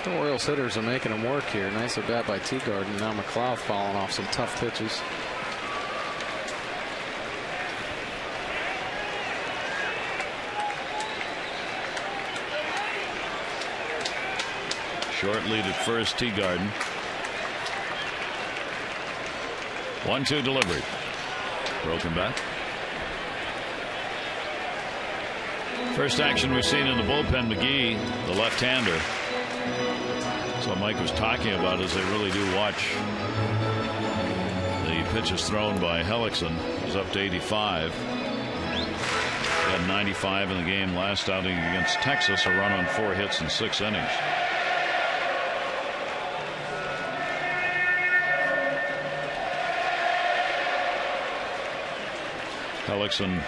The Orioles hitters are making him work here. Nice at bat by Teagarden. Now McLouth falling off some tough pitches. Short lead at first, Teagarden. 1-2 delivery. Broken back. First action we've seen in the bullpen, McGee, the left-hander. So what Mike was talking about is they really do watch the pitches thrown by HELLICKSON. He's up to 85. He had 95 in the game last outing against Texas, a run on 4 hits in 6 innings. HELLICKSON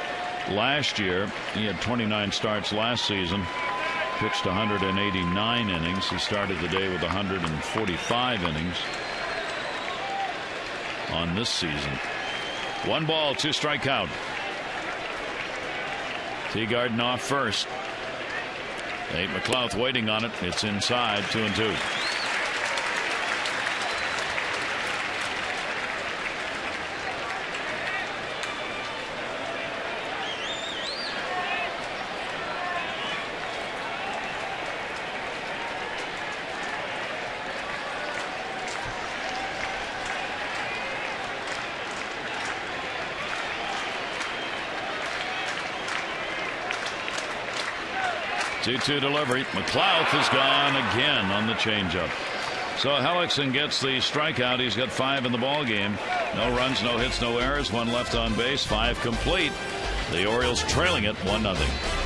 last year, he had 29 starts last season, pitched 189 innings. He started the day with 145 innings on this season. 1 ball, 2 strike count. Teagarden off first. Nate McLouth waiting on it. It's inside, 2-2. Two-two delivery. McLouth is gone again on the changeup. So HELLICKSON gets the strikeout. He's got 5 in the ball game. No runs, no hits, no errors. 1 left on base. 5 complete. The Orioles trailing it 1-0.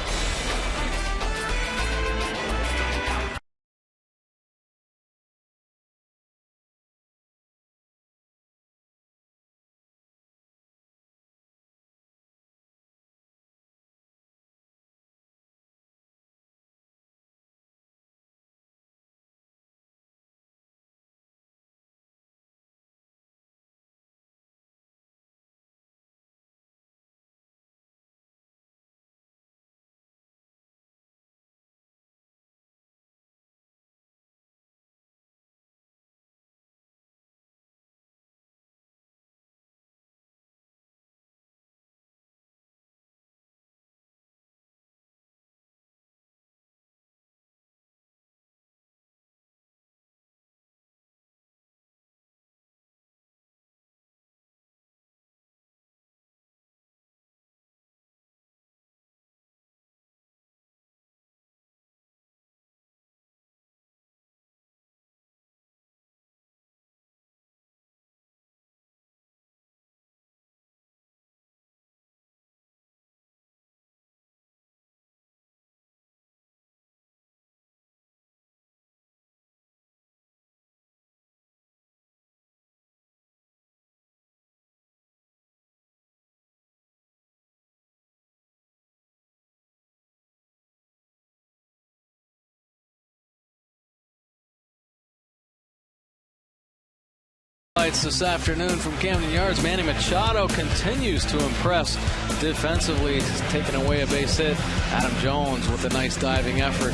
highlights this afternoon from Camden Yards. Manny Machado continues to impress defensively. He's taken away a base hit. Adam Jones with a nice diving effort.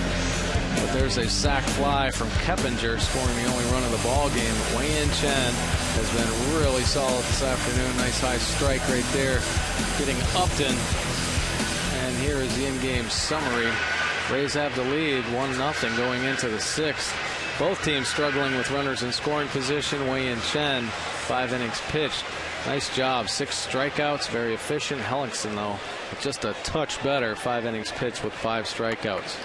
But there's a sac fly from Keppinger, scoring the only run of the ball game. WEIYIN CHEN has been really solid this afternoon. Nice high strike right there, getting Upton. And here is the in-game summary. Rays have the lead, 1-0 going into the 6th. Both teams struggling with runners in scoring position. WEIYIN CHEN, 5 innings pitched. Nice job, 6 strikeouts, very efficient. HELLICKSON, though, just a touch better, 5 innings pitched with 5 strikeouts.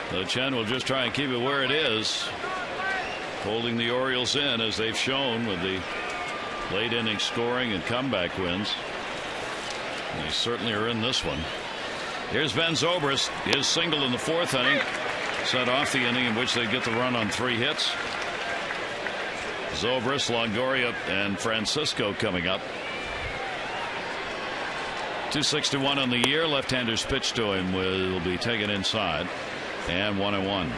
The CHEN will just try and keep it where it is, holding the Orioles in, as they've shown with the late inning scoring and comeback wins. And they certainly are in this one. Here's Ben Zobrist, his single in the 4th inning, set off the inning in which they get the run on 3 hits. Zobrist, Longoria, and Francisco coming up. 261 on the year. Left-handers pitch to him will be taken inside. And 1-1.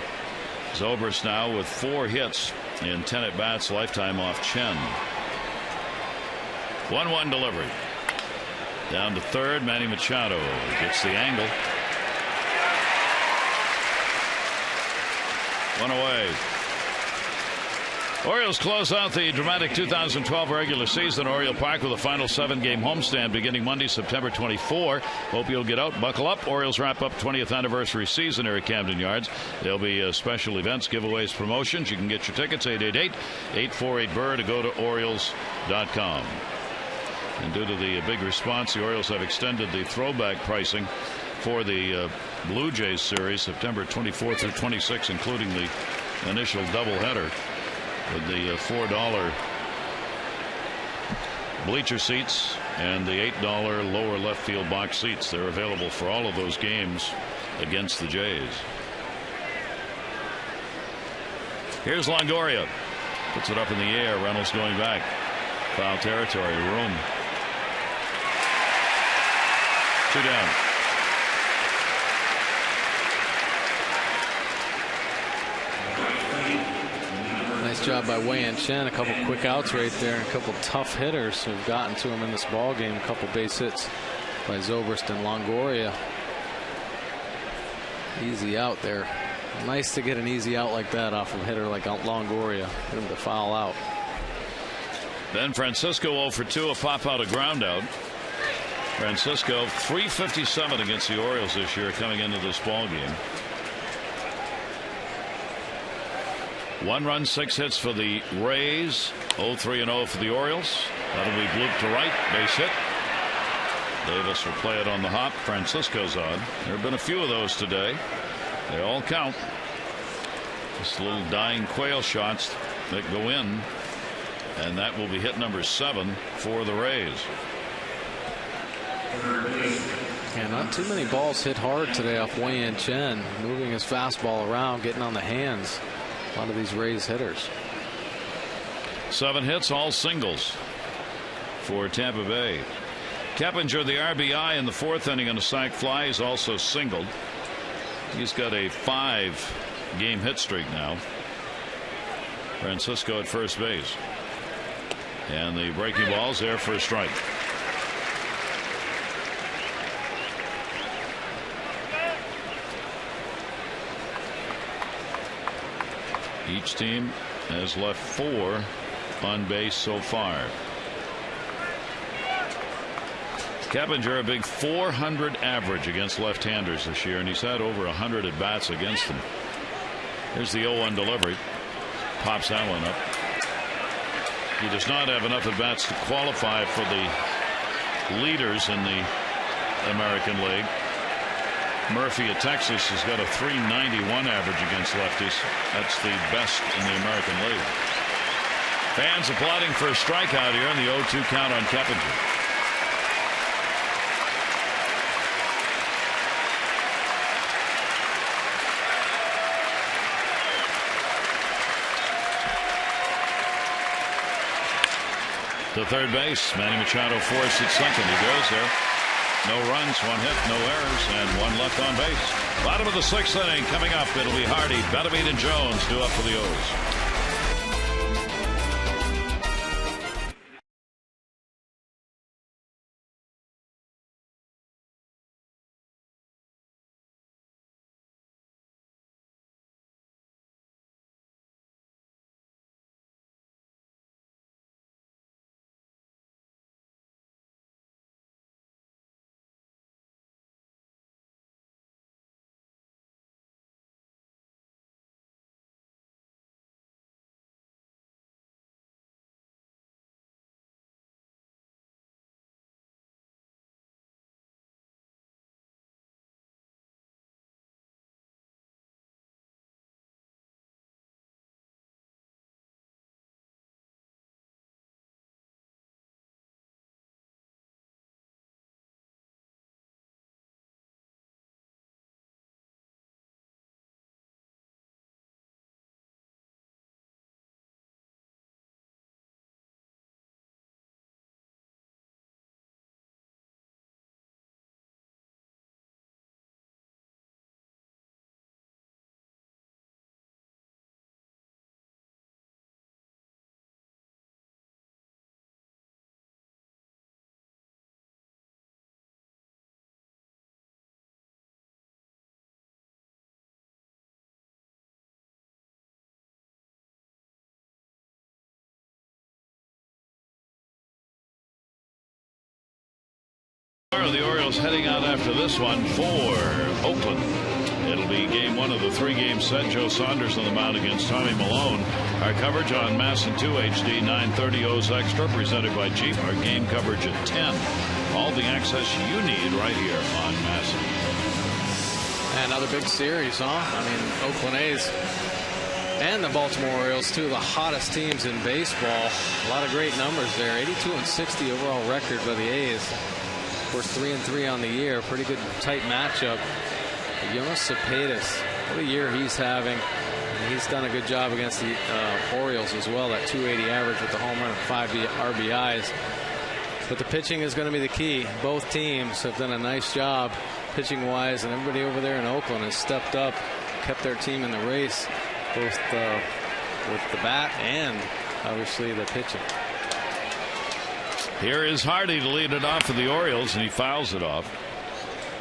Zobrist now with 4 hits in 10 at-bats, lifetime off CHEN. 1-1 delivery. Down to third, Manny Machado gets the angle. 1 away. Orioles close out the dramatic 2012 regular season at Oriole Park with a final 7-game homestand beginning Monday, September 24. Hope you'll get out, buckle up. Orioles wrap up 20th anniversary season here at Camden Yards. There'll be special events, giveaways, promotions. You can get your tickets 888-848-BIRD to go to Orioles.com. And due to the big response, the Orioles have extended the throwback pricing for the Blue Jays series, September 24th through 26th, including the initial doubleheader with the $4 bleacher seats and the $8 lower left field box seats. They're available for all of those games against the Jays. Here's Longoria. Puts it up in the air. Reynolds going back. Foul territory. Room. 2 down. Nice job by WEIYIN CHEN. A couple quick outs right there, and a couple tough hitters who've gotten to him in this ball game. A couple base hits by Zobrist and Longoria. Easy out there. Nice to get an easy out like that off of a hitter like Longoria. Get him to foul out. Then Francisco 0 for 2, a pop out, a ground out. Francisco .357 against the Orioles this year coming into this ball game. 1 run, 6 hits for the Rays. 0-3-0 for the Orioles. That'll be blooped to right. Base hit. Davis will play it on the hop. Francisco's on. There have been a few of those today. They all count. Just little dying quail shots that go in. And that will be hit number 7 for the Rays. Yeah, not too many balls hit hard today off WEIYIN CHEN. Moving his fastball around, getting on the hands. A lot of these Rays hitters. 7 hits, all singles for Tampa Bay. Keppinger, the RBI in the 4th inning on a sac fly. He's also singled. He's got a 5-game hit streak now. Francisco at first base. And the breaking ball's there for a strike. Each team has left 4 on base so far. Keppinger, a big .400 average against left-handers this year, and he's had over 100 at-bats against them. Here's the 0-1 delivery. Pops that one up. He does not have enough at-bats to qualify for the leaders in the American League. Murphy of Texas has got a .391 average against lefties. That's the best in the American League. Fans applauding for a strikeout here, and the 0-2 count on Keppinger. To third base, Manny Machado forced at second. He goes there. No runs, 1 hit, no errors, and 1 left on base. Bottom of the 6th inning coming up. It'll be Hardy, BETEMIT, and Jones due up for the O's. The Orioles heading out after this one for Oakland. It'll be game 1 of the 3-game set. Joe Saunders on the mound against Tommy Malone. Our coverage on MASN 2 HD 930 O's Extra, presented by Jeep. Our game coverage at 10. All the access you need right here on MASN. Another big series, huh? I mean, Oakland A's and the Baltimore Orioles, 2 of the hottest teams in baseball. A lot of great numbers there. 82-60 overall record by the A's. Of course, 3-3 on the year. Pretty good tight matchup. Yoenis Cespedes, what a year he's having. And he's done a good job against the Orioles as well. That 280 average with the home run and 5 RBIs. But the pitching is going to be the key. Both teams have done a nice job pitching-wise, and everybody over there in Oakland has stepped up, kept their team in the race, both with the bat and obviously the pitching. Here is Hardy to lead it off for the Orioles, and he fouls it off.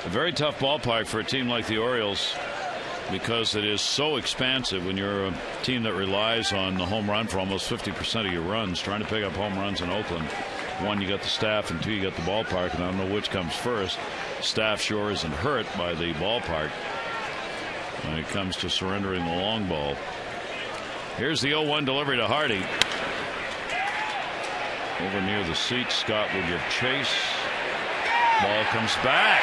A very tough ballpark for a team like the Orioles, because it is so expansive when you're a team that relies on the home run for almost 50% of your runs. Trying to pick up home runs in Oakland, 1, you got the staff, and 2, you got the ballpark, and I don't know which comes first. Staff sure isn't hurt by the ballpark when it comes to surrendering the long ball. Here's the 0-1 delivery to Hardy. Over near the seat, Scott will give chase. Ball comes back.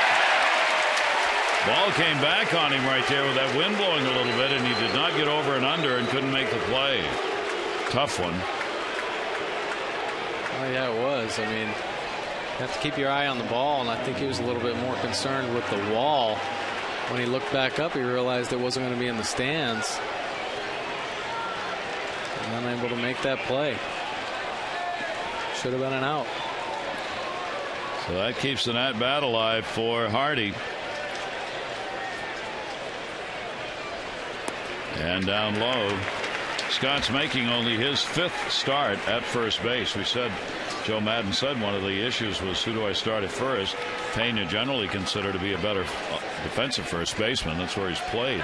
Ball came back on him right there with that wind blowing a little bit, and he did not get over and under and couldn't make the play. Tough one. Oh, yeah, it was. I mean, you have to keep your eye on the ball, and I think he was a little bit more concerned with the wall. When he looked back up, he realized it wasn't going to be in the stands. And unable to make that play. Should have been an out. So that keeps an at-bat alive for Hardy. And down low, Scott's making only his 5th start at first base. We said, Joe Madden said one of the issues was, who do I start at first? Pena generally considered to be a better defensive first baseman. That's where he's played.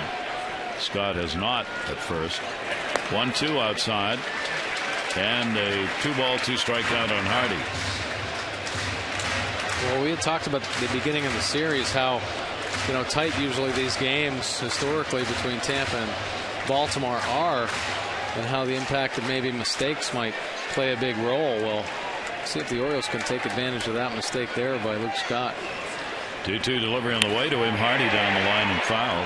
Scott has not at first. 1-2 outside. And a 2-ball, 2-strike count on Hardy. Well, we had talked about the beginning of the series, how, you know, tight usually these games historically between Tampa and Baltimore are, and how the impact of maybe mistakes might play a big role. Well, see if the Orioles can take advantage of that mistake there by Luke Scott. 2-2 delivery on the way to him. Hardy down the line and foul.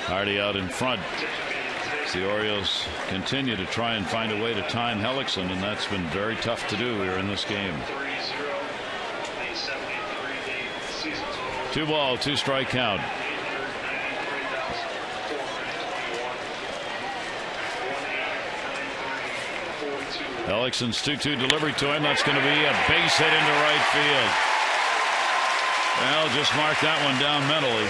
Hardy out in front. The Orioles continue to try and find a way to time HELLICKSON, and that's been very tough to do here in this game. 2-ball, 2-strike count. Hellickson's 2-2 delivery to him. That's going to be a base hit into right field. Well, just mark that one down mentally.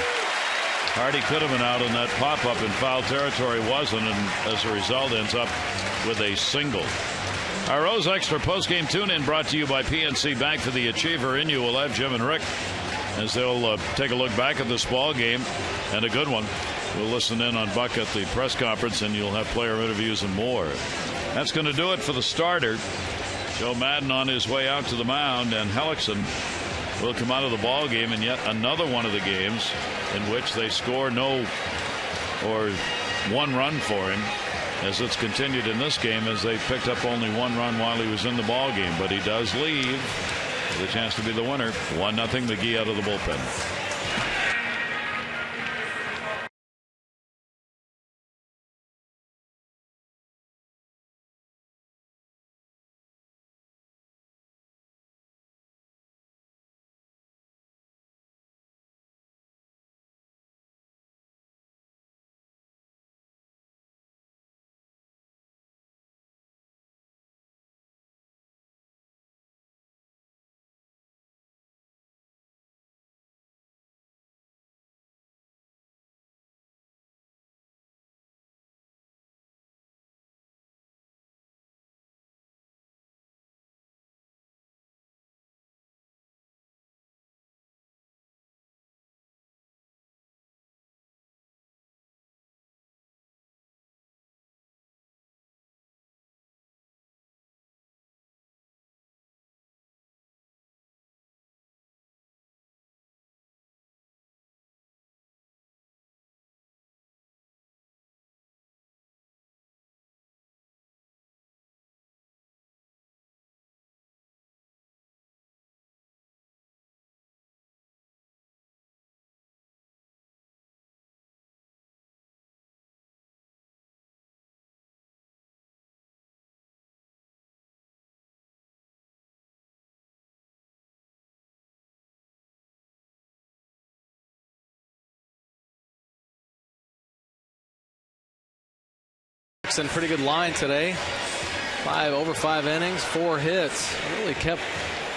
Hardy could have been out on that pop-up in foul territory, wasn't, and as a result ends up with a single. Our Rose Extra post-game tune-in brought to you by PNC Bank. For the Achiever in you, we'll have Jim and Rick as they'll take a look back at this ball game, and a good one. We'll listen in on Buck at the press conference, and you'll have player interviews and more. That's going to do it for the starter. Joe Madden on his way out to the mound, and Hellickson will come out of the ball game in yet another one of the games in which they score no or one run for him, as it's continued in this game as they picked up only one run while he was in the ball game. But he does leave with a chance to be the winner. 1-0 McGee out of the bullpen. Pretty good line today. Over 5 innings, 4 hits. Really kept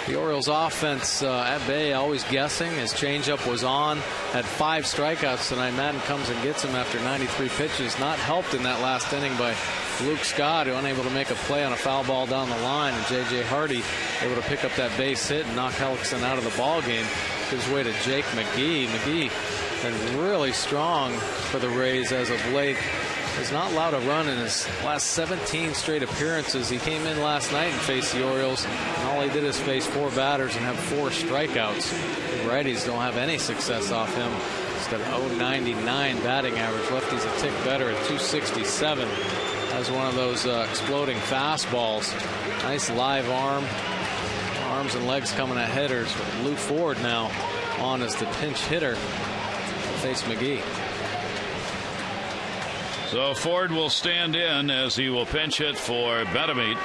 the Orioles offense at bay, always guessing. His changeup was on. Had 5 strikeouts tonight. Madden comes and gets him after 93 pitches. Not helped in that last inning by Luke Scott, who unable to make a play on a foul ball down the line. And J.J. Hardy able to pick up that base hit and knock Hellickson out of the ball game. Gives way to Jake McGee. McGee been really strong for the Rays as of late. Has not allowed a run in his last 17 straight appearances. He came in last night and faced the Orioles, and all he did is face 4 batters and have 4 strikeouts. The righties don't have any success off him. He's got an .099 batting average. Lefty's a tick better at .267. Has one of those exploding fastballs. Nice live arm. Arms and legs coming at hitters. Lou Ford now on as the pinch hitter to face McGee. So Ford will stand in as he will pinch hit for BETEMIT.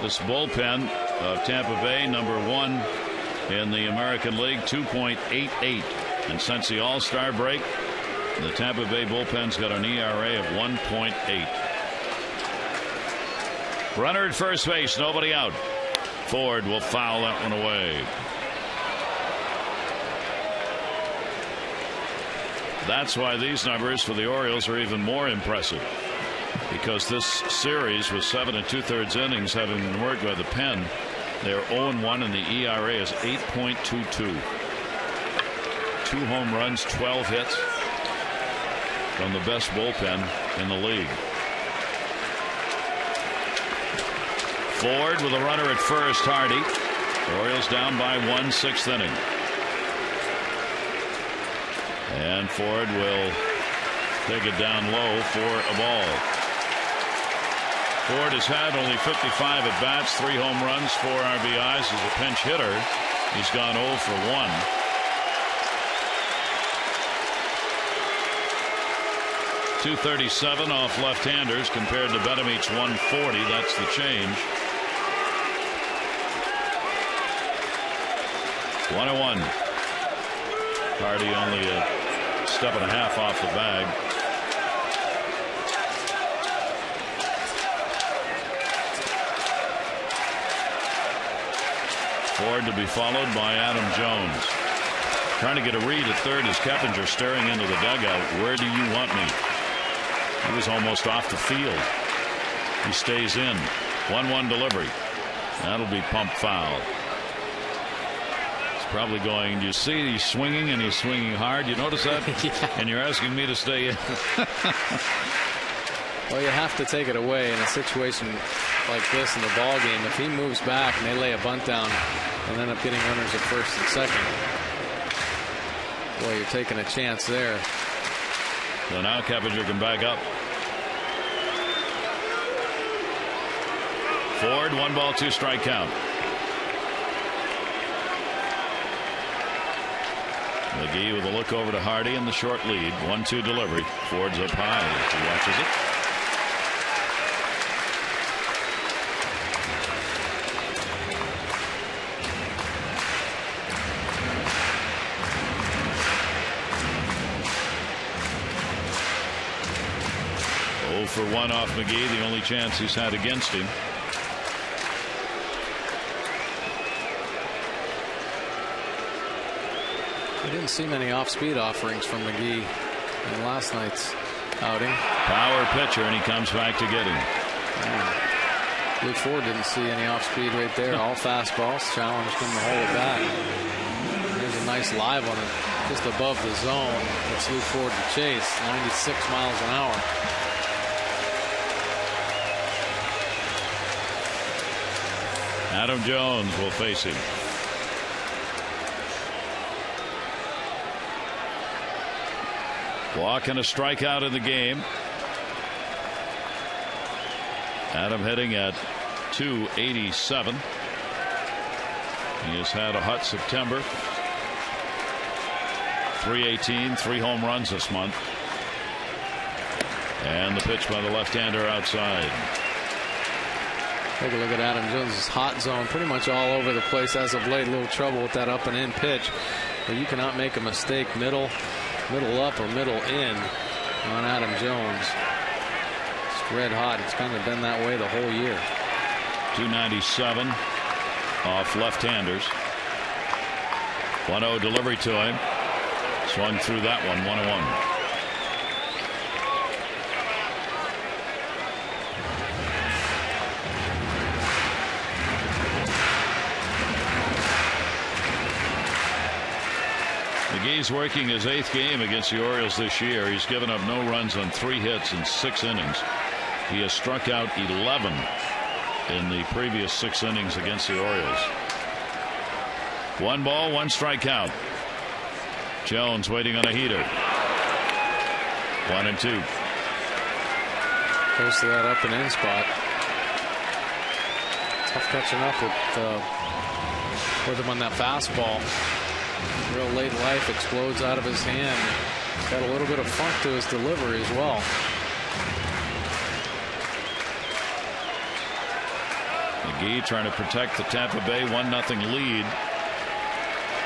This bullpen of Tampa Bay, number 1 in the American League, 2.88. And since the All-Star break, the Tampa Bay bullpen's got an ERA of 1.8. Runner at first base, nobody out. Ford will foul that one away. That's why these numbers for the Orioles are even more impressive, because this series with 7 2/3 innings having been worked by the pen, they're 0-1 and the ERA is 8.22. 2 home runs, 12 hits from the best bullpen in the league. Ford with a runner at first. Hardy. The Orioles down by 1, 6th inning. And Ford will take it down low for a ball. Ford has had only 55 at bats, 3 home runs, 4 RBIs as a pinch hitter. He's gone 0 for 1. .237 off left-handers compared to BETEMIT's 140. That's the change. 1-1. Hardy only a step and a half off the bag. Ford to be followed by Adam Jones. Trying to get a read at third as Keppinger staring into the dugout. Where do you want me? He was almost off the field. He stays in. 1-1 delivery. That'll be pump foul. He's probably going, do you see he's swinging and he's swinging hard? You notice that? Yeah. And you're asking me to stay in. Well, you have to take it away in a situation like this in the ball game. If he moves back and they lay a bunt down and end up getting runners at first and second, boy, you're taking a chance there. So now Keppinger can back up. Ford, 1 ball, 2 strike count. McGee with a look over to Hardy in the short lead. 1-2 delivery. Ford's up high. He watches it. For 1 off McGee, the only chance he's had against him. We didn't see many off-speed offerings from McGee in last night's outing. Power pitcher, and he comes back to get him. Luke Ford didn't see any off-speed right there. All fastballs. Challenged him to hold it back. There's a nice live on it just above the zone. It's Luke Ford to chase. 96 miles an hour. Adam Jones will face him. Walk and a strikeout in the game. Adam hitting at .287. He has had a hot September. .318, 3 home runs this month. And the pitch by the left-hander outside. Take a look at Adam Jones' hot zone, pretty much all over the place as of late. A little trouble with that up and in pitch, but you cannot make a mistake middle up or middle in on Adam Jones. It's red hot. It's kind of been that way the whole year. .297 off left-handers. 1-0 delivery to him. Swung through that one. 1-1. McGee's working his 8th game against the Orioles this year. He's given up no runs on 3 hits in 6 innings. He has struck out 11 in the previous 6 innings against the Orioles. 1 ball, 1 strike count. Jones waiting on a heater. 1-2. Close to that up and in spot. Tough catching up with him on that fastball. Real late life, explodes out of his hand. Got a little bit of funk to his delivery as well. McGee trying to protect the Tampa Bay 1-0 lead.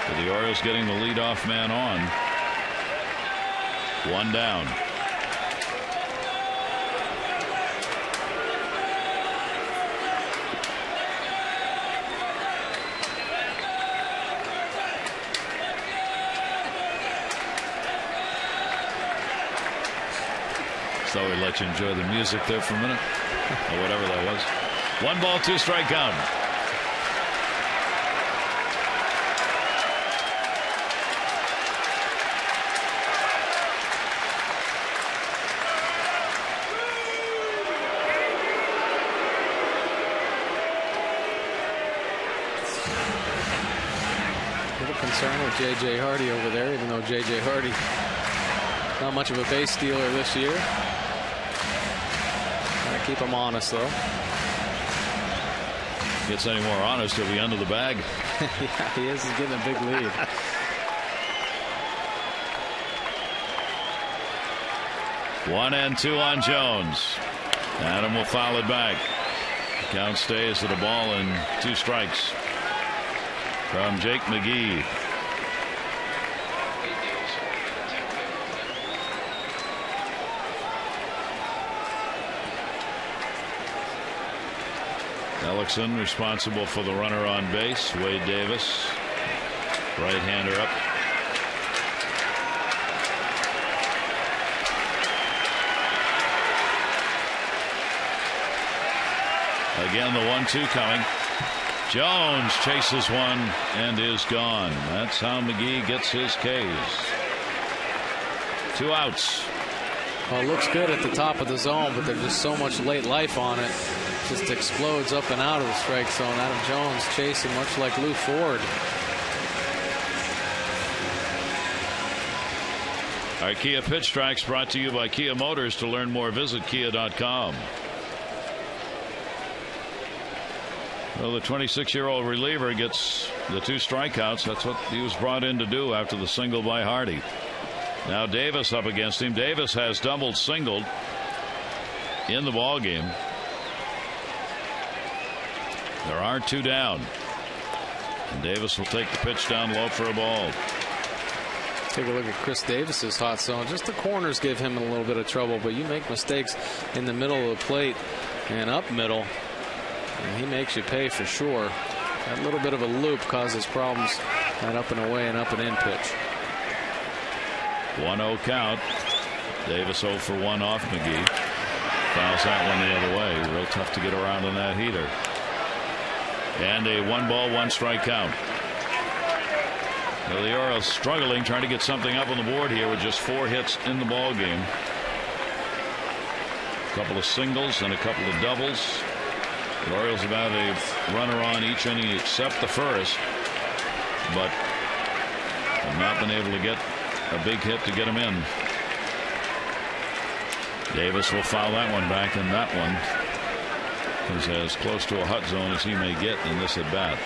With the Orioles getting the leadoff man on. 1 down. So we let you enjoy the music there for a minute, or whatever that was. 1 ball, 2 strike count. Little concern with J.J. Hardy over there, even though J.J. Hardy not much of a base stealer this year. Trying to keep him honest, though. Gets any more honest, he'll be under the bag. Yeah, he is. He's getting a big lead. One and 2 on Jones. Adam will foul it back. Count stays at a ball and 2 strikes from Jake McGee. HELLICKSON responsible for the runner on base. Wade Davis, right-hander up. Again, the 1-2 coming. Jones chases one and is gone. That's how McGee gets his Ks. 2 outs. Well, it looks good at the top of the zone, but there's just so much late life on it. Just explodes up and out of the strike zone. Adam Jones chasing much like Lou Ford. Our Kia Pitch Strikes brought to you by Kia Motors. To learn more, visit kia.com. Well, the 26-year-old reliever gets the 2 strikeouts. That's what he was brought in to do after the single by Hardy. Now Davis up against him. Davis has doubled, singled in the ball game. There are 2 down. And Davis will take the pitch down low for a ball. Take a look at Chris Davis's hot zone. Just the corners give him a little bit of trouble, but you make mistakes in the middle of the plate and up middle, and he makes you pay for sure. That little bit of a loop causes problems at up and away and up and in pitch. 1-0 count. Davis 0 for 1 off McGee. Fouls that one the other way. Real tough to get around on that heater. And a 1-ball, 1-strike count. Well, the Orioles struggling, trying to get something up on the board here with just 4 hits in the ball game. A couple of singles and a couple of doubles. The Orioles about a runner on each inning except the first, but have not been able to get a big hit to get him in. Davis will foul that one back, and that one is as close to a hot zone as he may get in this at bat.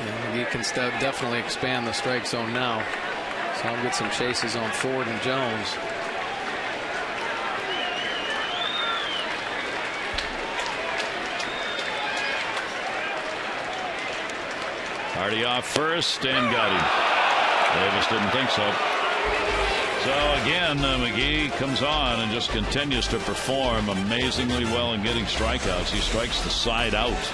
Yeah, he can definitely expand the strike zone now. So I'll get some chases on Ford and Jones. Hardy off first and got him. Davis didn't think so. So again, McGee comes on and just continues to perform amazingly well in getting strikeouts. He strikes the side out.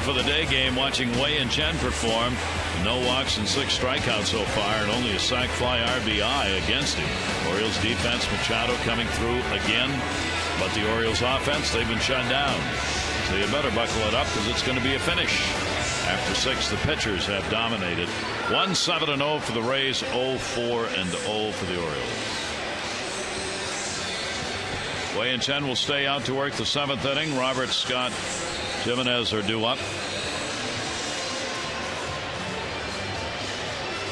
For the day game, watching WEIYIN CHEN perform. No walks and 6 strikeouts so far, and only a sac fly RBI against him. Orioles defense, Machado coming through again, but the Orioles offense, they've been shut down. So you better buckle it up, because it's going to be a finish. After 6, the pitchers have dominated. 1-7-0 for the Rays, 0-4-0 for the Orioles. WEIYIN CHEN will stay out to work the 7th inning. Robert, Scott, GIMENEZ are due up.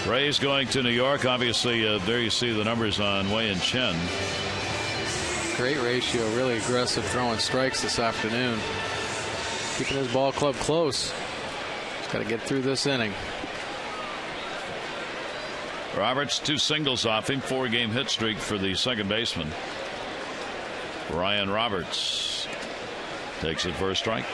Rays going to New York. Obviously, there you see the numbers on WEIYIN CHEN. Great ratio, really aggressive throwing strikes this afternoon. Keeping his ball club close. Just got to get through this inning. Roberts 2 singles off him. 4-game hit streak for the second baseman. Ryan Roberts takes it for a strike.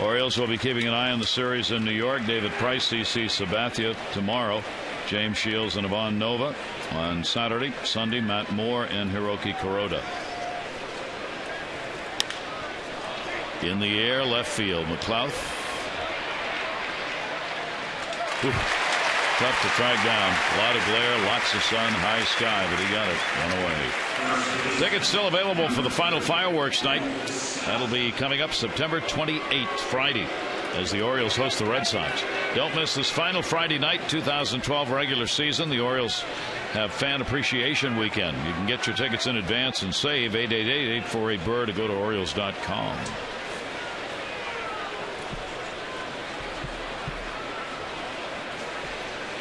Orioles will be keeping an eye on the series in New York. David Price, CC Sabathia tomorrow. James Shields and Ivan Nova on Saturday. Sunday, Matt Moore and Hiroki Kuroda. In the air, left field, McLouth. Tough to track down. A lot of glare, lots of sun, high sky, but he got it. One away. Tickets still available for the final fireworks night. That'll be coming up September 28th, Friday, as the Orioles host the Red Sox. Don't miss this final Friday night, 2012 regular season. The Orioles have Fan Appreciation Weekend. You can get your tickets in advance and save 888-848-BIRD to go to Orioles.com.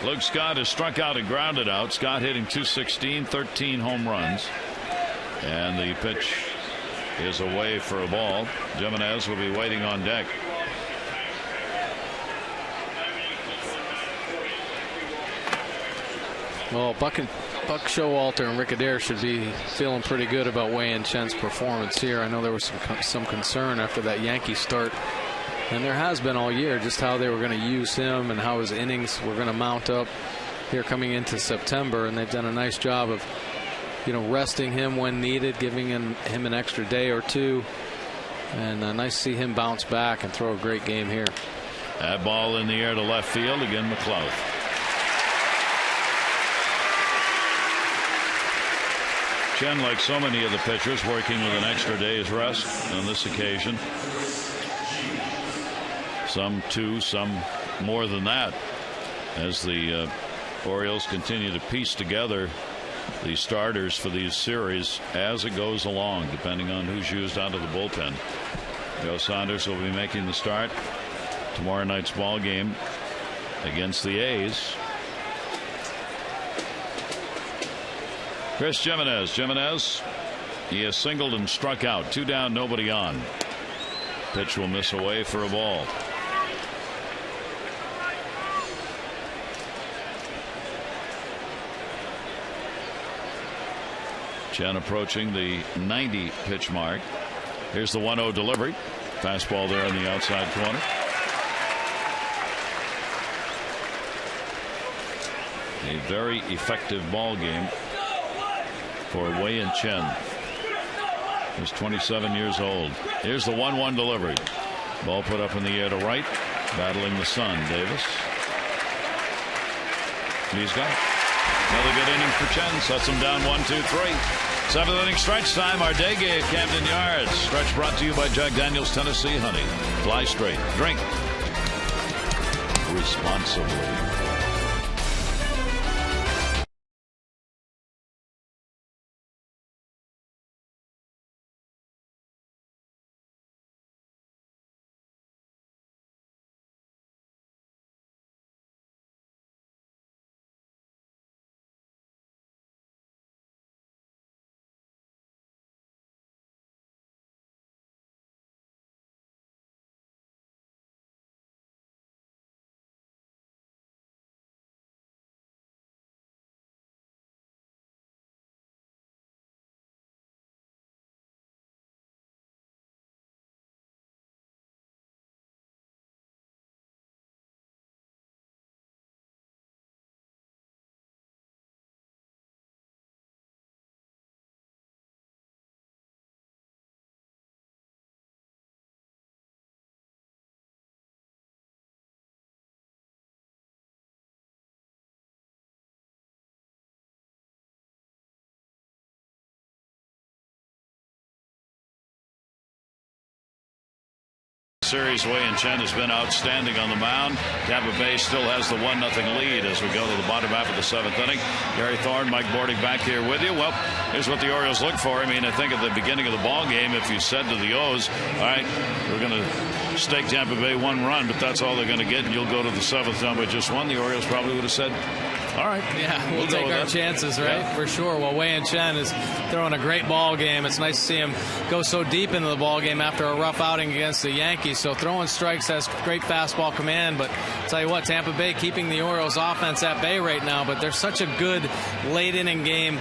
Luke Scott has struck out and grounded out. Scott hitting .216, 13 home runs. And the pitch is away for a ball. Gimenez will be waiting on deck. Well, Buck Showalter and Rick Adair should be feeling pretty good about WEIYIN Chen's performance here. I know there was some concern after that Yankee start. And there has been all year just how they were going to use him and how his innings were going to mount up here coming into September. And they've done a nice job of, resting him when needed, giving him an extra day or two. And nice to see him bounce back and throw a great game here. That ball in the air to left field. Again, McLouth. Chen, like so many of the pitchers, working with an extra day's rest on this occasion. Some 2, some more than that, as the Orioles continue to piece together the starters for these series as it goes along, depending on who's used out of the bullpen. Joe Saunders will be making the start tomorrow night's ball game against the A's. Chris Gimenez, he has singled and struck out. 2 down, nobody on. Pitch will miss away for a ball. Chen approaching the 90 pitch mark. Here's the 1-0 delivery. Fastball there on the outside corner. A very effective ball game for WEIYIN Chen. He's 27 years old. Here's the 1-1 delivery. Ball put up in the air to right. Battling the sun, Davis. He's got it. Another good inning for Chen. Sets him down 1-2-3. 7th inning stretch time. Our day game at Camden Yards. Stretch brought to you by Jack Daniel's Tennessee Honey. Fly straight. Drink responsibly. Series, WEIYIN Chen has been outstanding on the mound. Tampa Bay still has the 1-0 lead as we go to the bottom half of the 7th inning. Gary Thorne, Mike Bordick back here with you. Well, here's what the Orioles look for. I mean, I think at the beginning of the ball game, if you said to the O's, all right, we're going to stake Tampa Bay 1 run, but that's all they're going to get, and you'll go to the 7th down by just 1, the Orioles probably would have said, All right. Yeah, we'll take our chances, right? Yeah. For sure. Well, WEIYIN Chen is throwing a great ball game. It's nice to see him go so deep into the ball game after a rough outing against the Yankees. So throwing strikes, has great fastball command. But I'll tell you what, Tampa Bay keeping the Orioles offense at bay right now. But they're such a good late inning game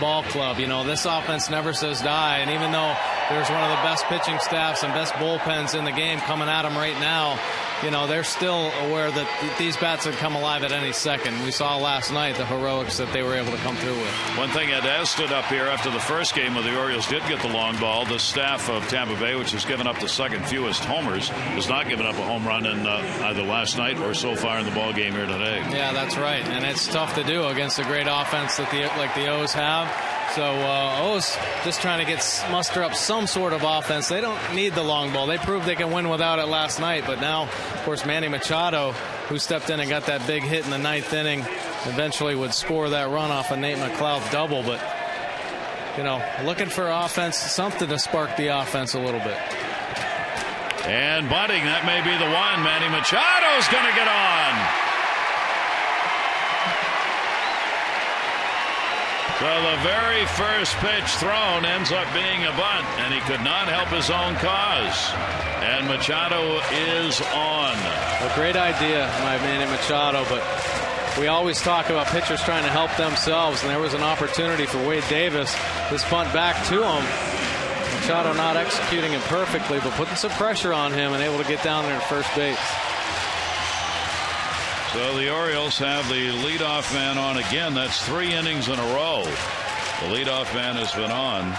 ball club. You know, this offense never says die. And even though there's one of the best pitching staffs and best bullpens in the game coming at them right now, you know, they're still aware that these bats would come alive at any second. We saw last night the heroics that they were able to come through with. One thing Ed stood up here after the first game where the Orioles did get the long ball. The staff of Tampa Bay, which has given up the second fewest homers, has not given up a home run in either last night or so far in the ball game here today. Yeah, that's right. And it's tough to do against a great offense that like the O's have. So O's just trying to muster up some sort of offense. They don't need the long ball. They proved they can win without it last night. But now, of course, Manny Machado, who stepped in and got that big hit in the ninth inning, eventually would score that run off a Nate McLeod double. But, you know, looking for offense, something to spark the offense a little bit. And bunting, that may be the one. Manny Machado's going to get on. So the very first pitch thrown ends up being a bunt, and he could not help his own cause. And Machado is on. A great idea by Manny Machado, but we always talk about pitchers trying to help themselves, and there was an opportunity for Wade Davis. This bunt back to him. Machado not executing it perfectly, but putting some pressure on him and able to get down there at first base. So the Orioles have the leadoff man on again. That's 3 innings in a row. The leadoff man has been on.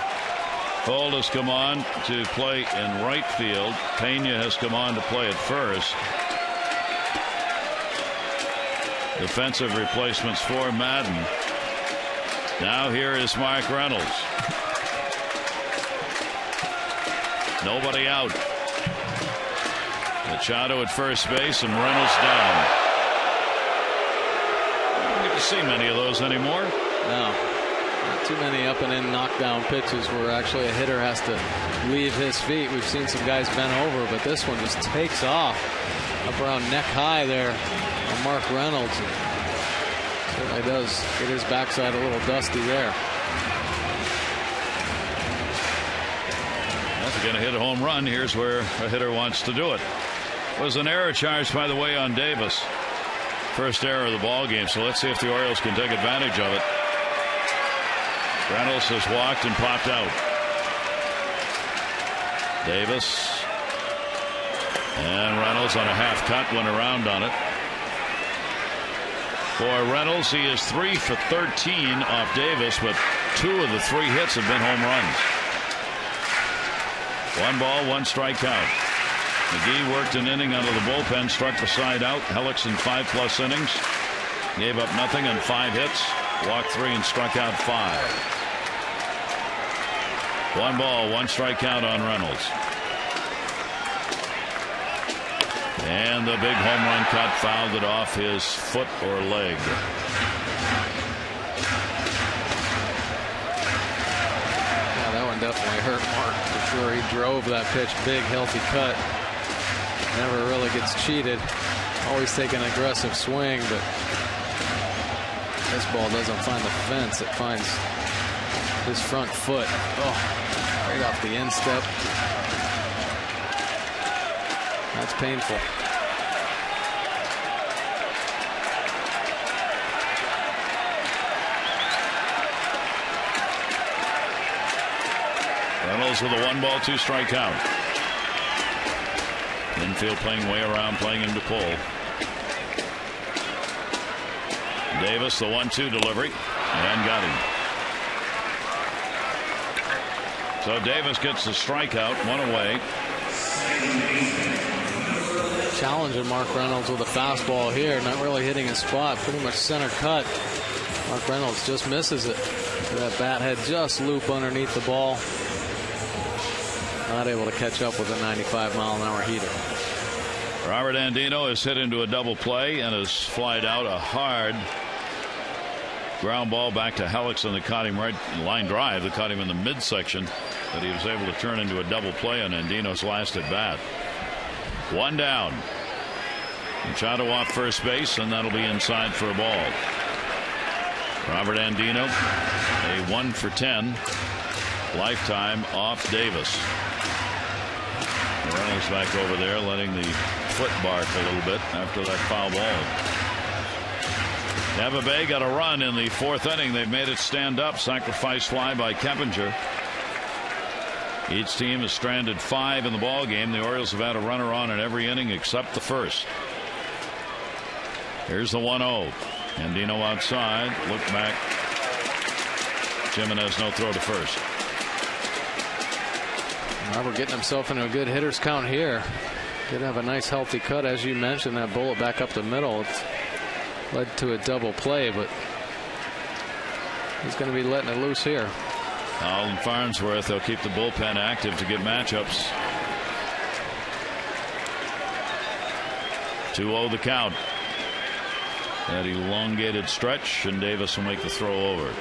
Holt has come on to play in right field. Pena has come on to play at first. Defensive replacements for Madden. Now here is Mark Reynolds. Nobody out. Machado at first base and Reynolds down. See many of those anymore. No, not too many up and in knockdown pitches where actually a hitter has to leave his feet. We've seen some guys bent over, but this one just takes off up around neck high there on Mark Reynolds. Certainly does get his backside a little dusty there. If you're going to hit a home run, here's where a hitter wants to do it. It was an error charged, by the way, on Davis. First error of the ball game, so let's see if the Orioles can take advantage of it. Reynolds has walked and popped out. Davis and Reynolds on a half cut, went around on it. For Reynolds, he is 3 for 13 off Davis, but 2 of the 3 hits have been home runs. 1 ball, 1 strike count. McGee worked an inning out of the bullpen, struck the side out. Hellickson 5+ innings. Gave up nothing on 5 hits. Walked 3 and struck out 5. 1 ball, 1 strikeout on Reynolds. And the big home run cut fouled it off his foot or leg. Yeah, that one definitely hurt Mark for sure. He drove that pitch, big healthy cut. Never really gets cheated. Always take an aggressive swing, but this ball doesn't find the fence. It finds his front foot. Oh, right off the instep. That's painful. Reynolds with a 1 ball, 2 strike count. Infield playing way around, playing him to pull. Davis, the 1-2 delivery, and got him. So Davis gets the strikeout, 1 away. Challenging Mark Reynolds with a fastball here, not really hitting his spot, pretty much center cut. Mark Reynolds just misses it. That bat head just loop underneath the ball. Not able to catch up with a 95-mile-an-hour heater. Robert Andino is hit into a double play and has flied out a hard ground ball back to Hellickson that caught him right line drive that caught him in the midsection, that he was able to turn into a double play on Andino's last at bat. 1 down. Machado off first base, and that'll be inside for a ball. Robert Andino, a 1 for 10 lifetime off Davis. Reynolds back over there, letting the foot bark a little bit after that foul ball. Tampa Bay got a run in the 4th inning. They've made it stand up. Sacrifice fly by Keppinger. Each team has stranded 5 in the ball game. The Orioles have had a runner on in every inning except the first. Here's the 1-0. Andino outside. Look back. Gimenez no throw to first. Robert getting himself into a good hitter's count here. Did have a nice healthy cut, as you mentioned. That bullet back up the middle. It's led to a double play, but he's going to be letting it loose here. Alden Farnsworth, they'll keep the bullpen active to get matchups. 2-0 the count. That elongated stretch, and Davis will make the throw over.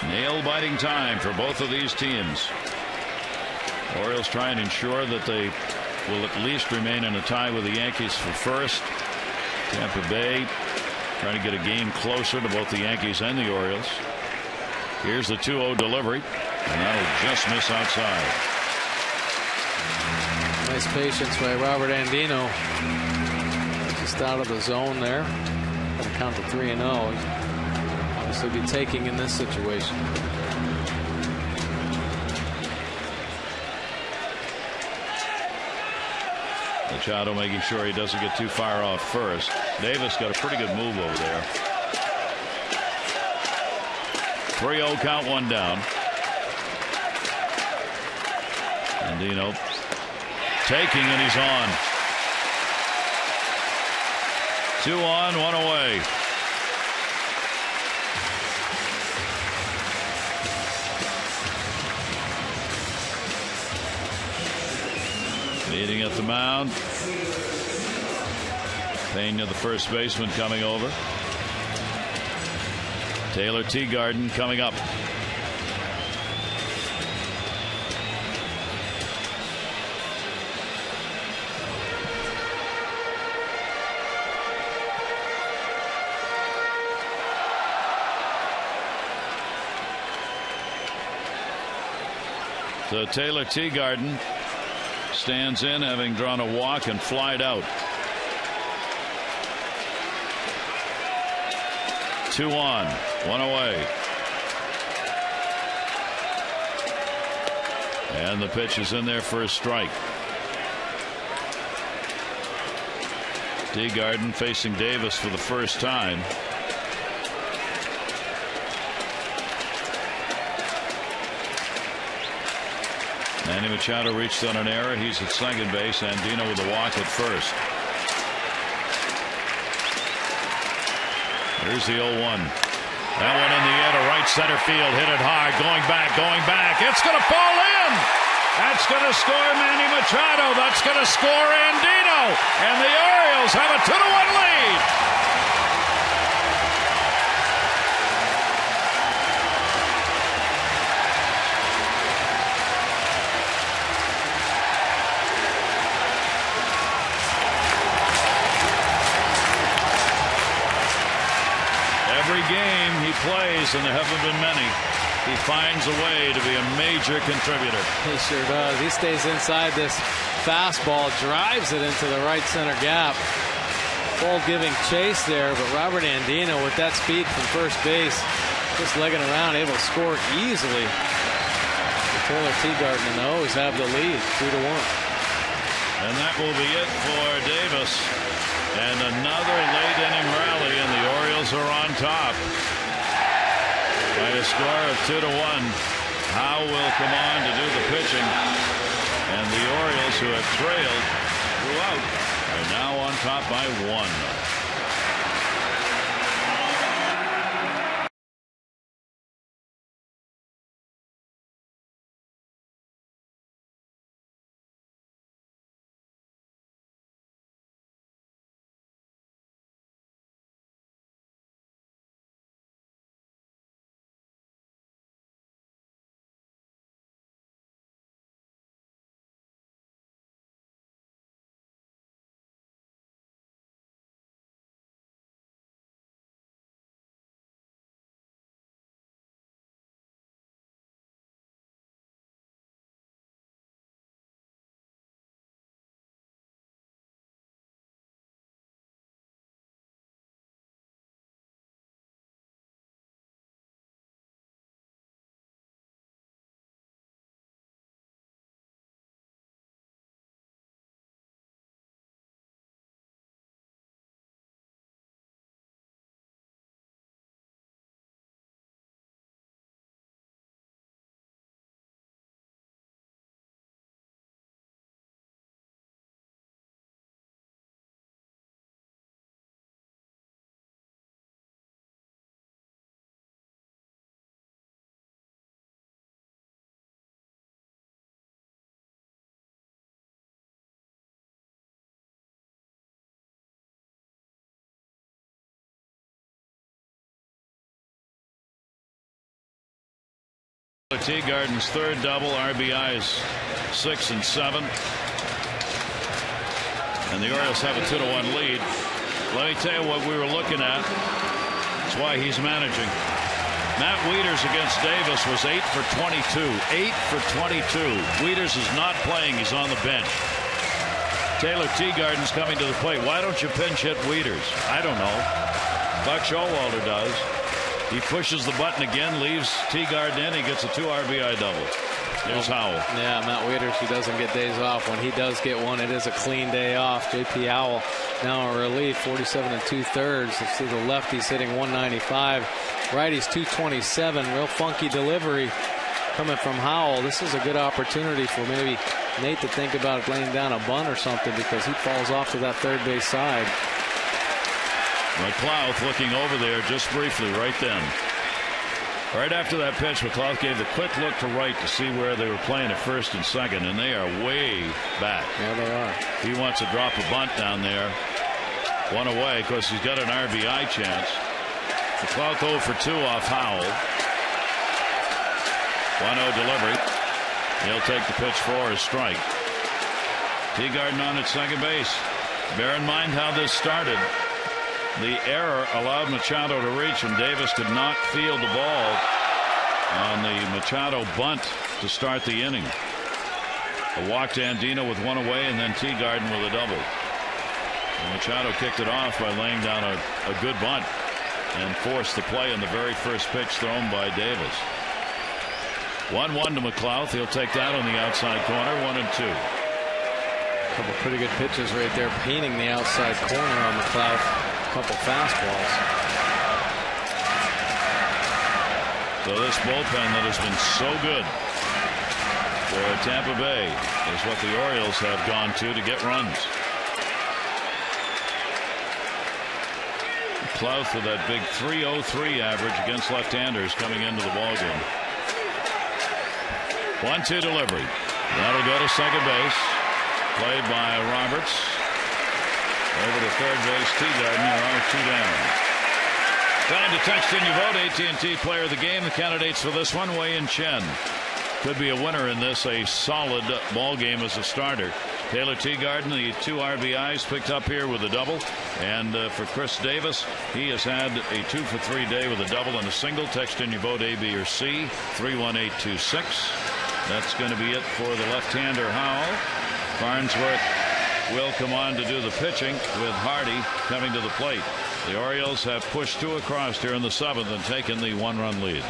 Nail-biting time for both of these teams. Orioles try and ensure that they will at least remain in a tie with the Yankees for first. Tampa Bay trying to get a game closer to both the Yankees and the Orioles. Here's the 2-0 delivery, and that'll just miss outside. Nice patience by Robert Andino. Just out of the zone there. Going to count to 3-0. Obviously be taking in this situation. Machado making sure he doesn't get too far off first. Davis got a pretty good move over there. 3-0 count, 1 down. Andino taking, and he's on. 2 on, 1 away. Meeting at the mound. Pena, the first baseman, coming over. Taylor Teagarden coming up. So Taylor Teagarden stands in, having drawn a walk and flied out. 2 on, 1 away. And the pitch is in there for a strike. Teagarden facing Davis for the first time. Manny Machado reached on an error. He's at second base. Andino with a walk at first. Here's the 0-1. That one in the air to right center field. Hit it hard. Going back, going back. It's going to fall in. That's going to score Manny Machado. That's going to score Andino. And the Orioles have a 2-1 lead. Every game he plays, and there haven't been many, he finds a way to be a major contributor. He sure does. He stays inside this fastball, drives it into the right center gap. Ball giving chase there, but Robert Andino with that speed from first base, just legging around, able to score easily. Taylor Teagarden and the O's have the lead, 2-1. And that will be it for Davis. And another late inning rally, and the Orioles are on top by a score of 2-1. Howe will come on to do the pitching, and the Orioles, who have trailed throughout, are now on top by 1. Teagarden's third double, RBIs 6 and 7. And the Orioles have a 2-1 lead. Let me tell you what we were looking at. That's why he's managing. Matt Wieters against Davis was 8 for 22. 8 for 22. Wieters is not playing. He's on the bench. Taylor Teagarden's coming to the plate. Why don't you pinch hit Wieters? I don't know. Buck Showalter does. He pushes the button again, leaves Teagarden in. He gets a 2 RBI double. Here's Howell. Yeah, Matt Wieters, who doesn't get days off. When he does get one, it is a clean day off. J.P. Howell now in relief, 47 2/3. Let's see the lefties hitting 195. Righties 227. Real funky delivery coming from Howell. This is a good opportunity for maybe Nate to think about laying down a bunt or something, because he falls off to that third base side. McLouth looking over there just briefly right then. Right after that pitch, McLouth gave the quick look to right to see where they were playing at first and second, and they are way back. Yeah, they are. He wants to drop a bunt down there. One away. Of course, he's got an RBI chance. McLouth 0 for 2 off Howell. 1-0 delivery. He'll take the pitch for a strike. Teagarden on at second base. Bear in mind how this started. The error allowed Machado to reach, and Davis could not field the ball on the Machado bunt to start the inning. A walk to Andino with 1 away, and then Teagarden with a double. And Machado kicked it off by laying down a good bunt and forced the play on the very first pitch thrown by Davis. 1-1 to McLouth. He'll take that on the outside corner. 1-2. A couple pretty good pitches right there, painting the outside corner on McLouth. Couple fastballs. So this bullpen that has been so good for Tampa Bay is what the Orioles have gone to get runs. McLouth with that big .303 average against left-handers coming into the ballgame. 1-2 delivery. That'll go to second base. Played by Roberts. Over to third base, Teagarden. There are 2 down. Time to text in your vote. AT&T Player of the Game. The candidates for this one, WEIYIN CHEN. Could be a winner in this. A solid ball game as a starter. Taylor Teagarden, the 2 RBIs picked up here with a double. And for Chris Davis, he has had a 2 for 3 day with a double and a single. Text in your vote A, B, or C. 31826. That's going to be it for the left-hander Howell. Farnsworth will come on to do the pitching with Hardy coming to the plate. The Orioles have pushed 2 across here in the 7th and taken the 1-run lead.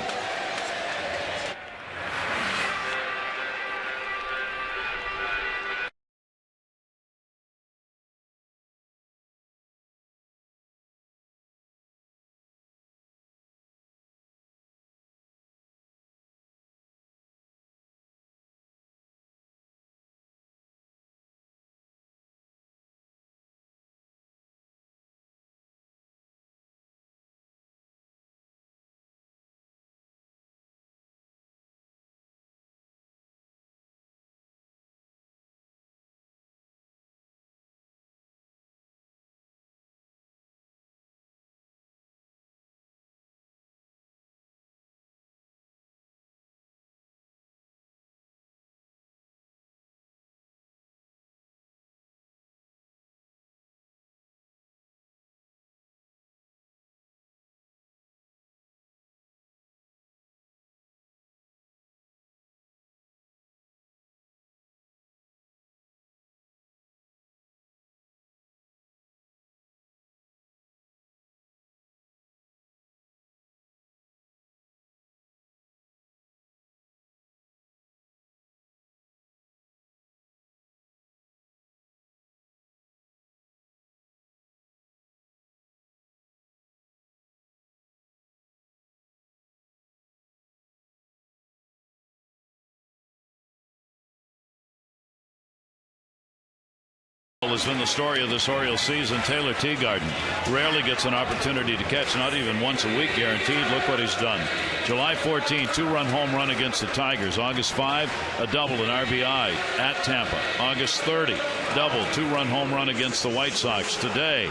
Has been the story of this Orioles season. Taylor Teagarden rarely gets an opportunity to catch, not even once a week guaranteed. Look what he's done. July 14, 2-run home run against the Tigers. August 5, a double in RBI at Tampa. August 30, double, 2-run home run against the White Sox. Today,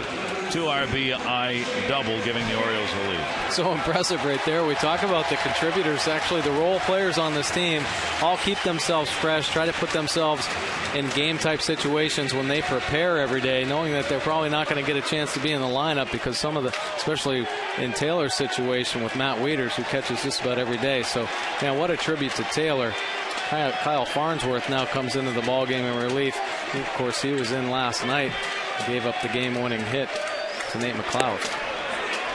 2 RBI double, giving the Orioles a lead. So impressive right there. We talk about the contributors. Actually, the role players on this team all keep themselves fresh, try to put themselves in game-type situations when they prepare every day, knowing that they're probably not going to get a chance to be in the lineup because some of the, especially in Taylor's situation with Matt Wieters, who catches just about every day. So, man, what a tribute to Taylor. Kyle Farnsworth now comes into the ballgame in relief. Of course, he was in last night. He gave up the game-winning hit to Nate McLouth.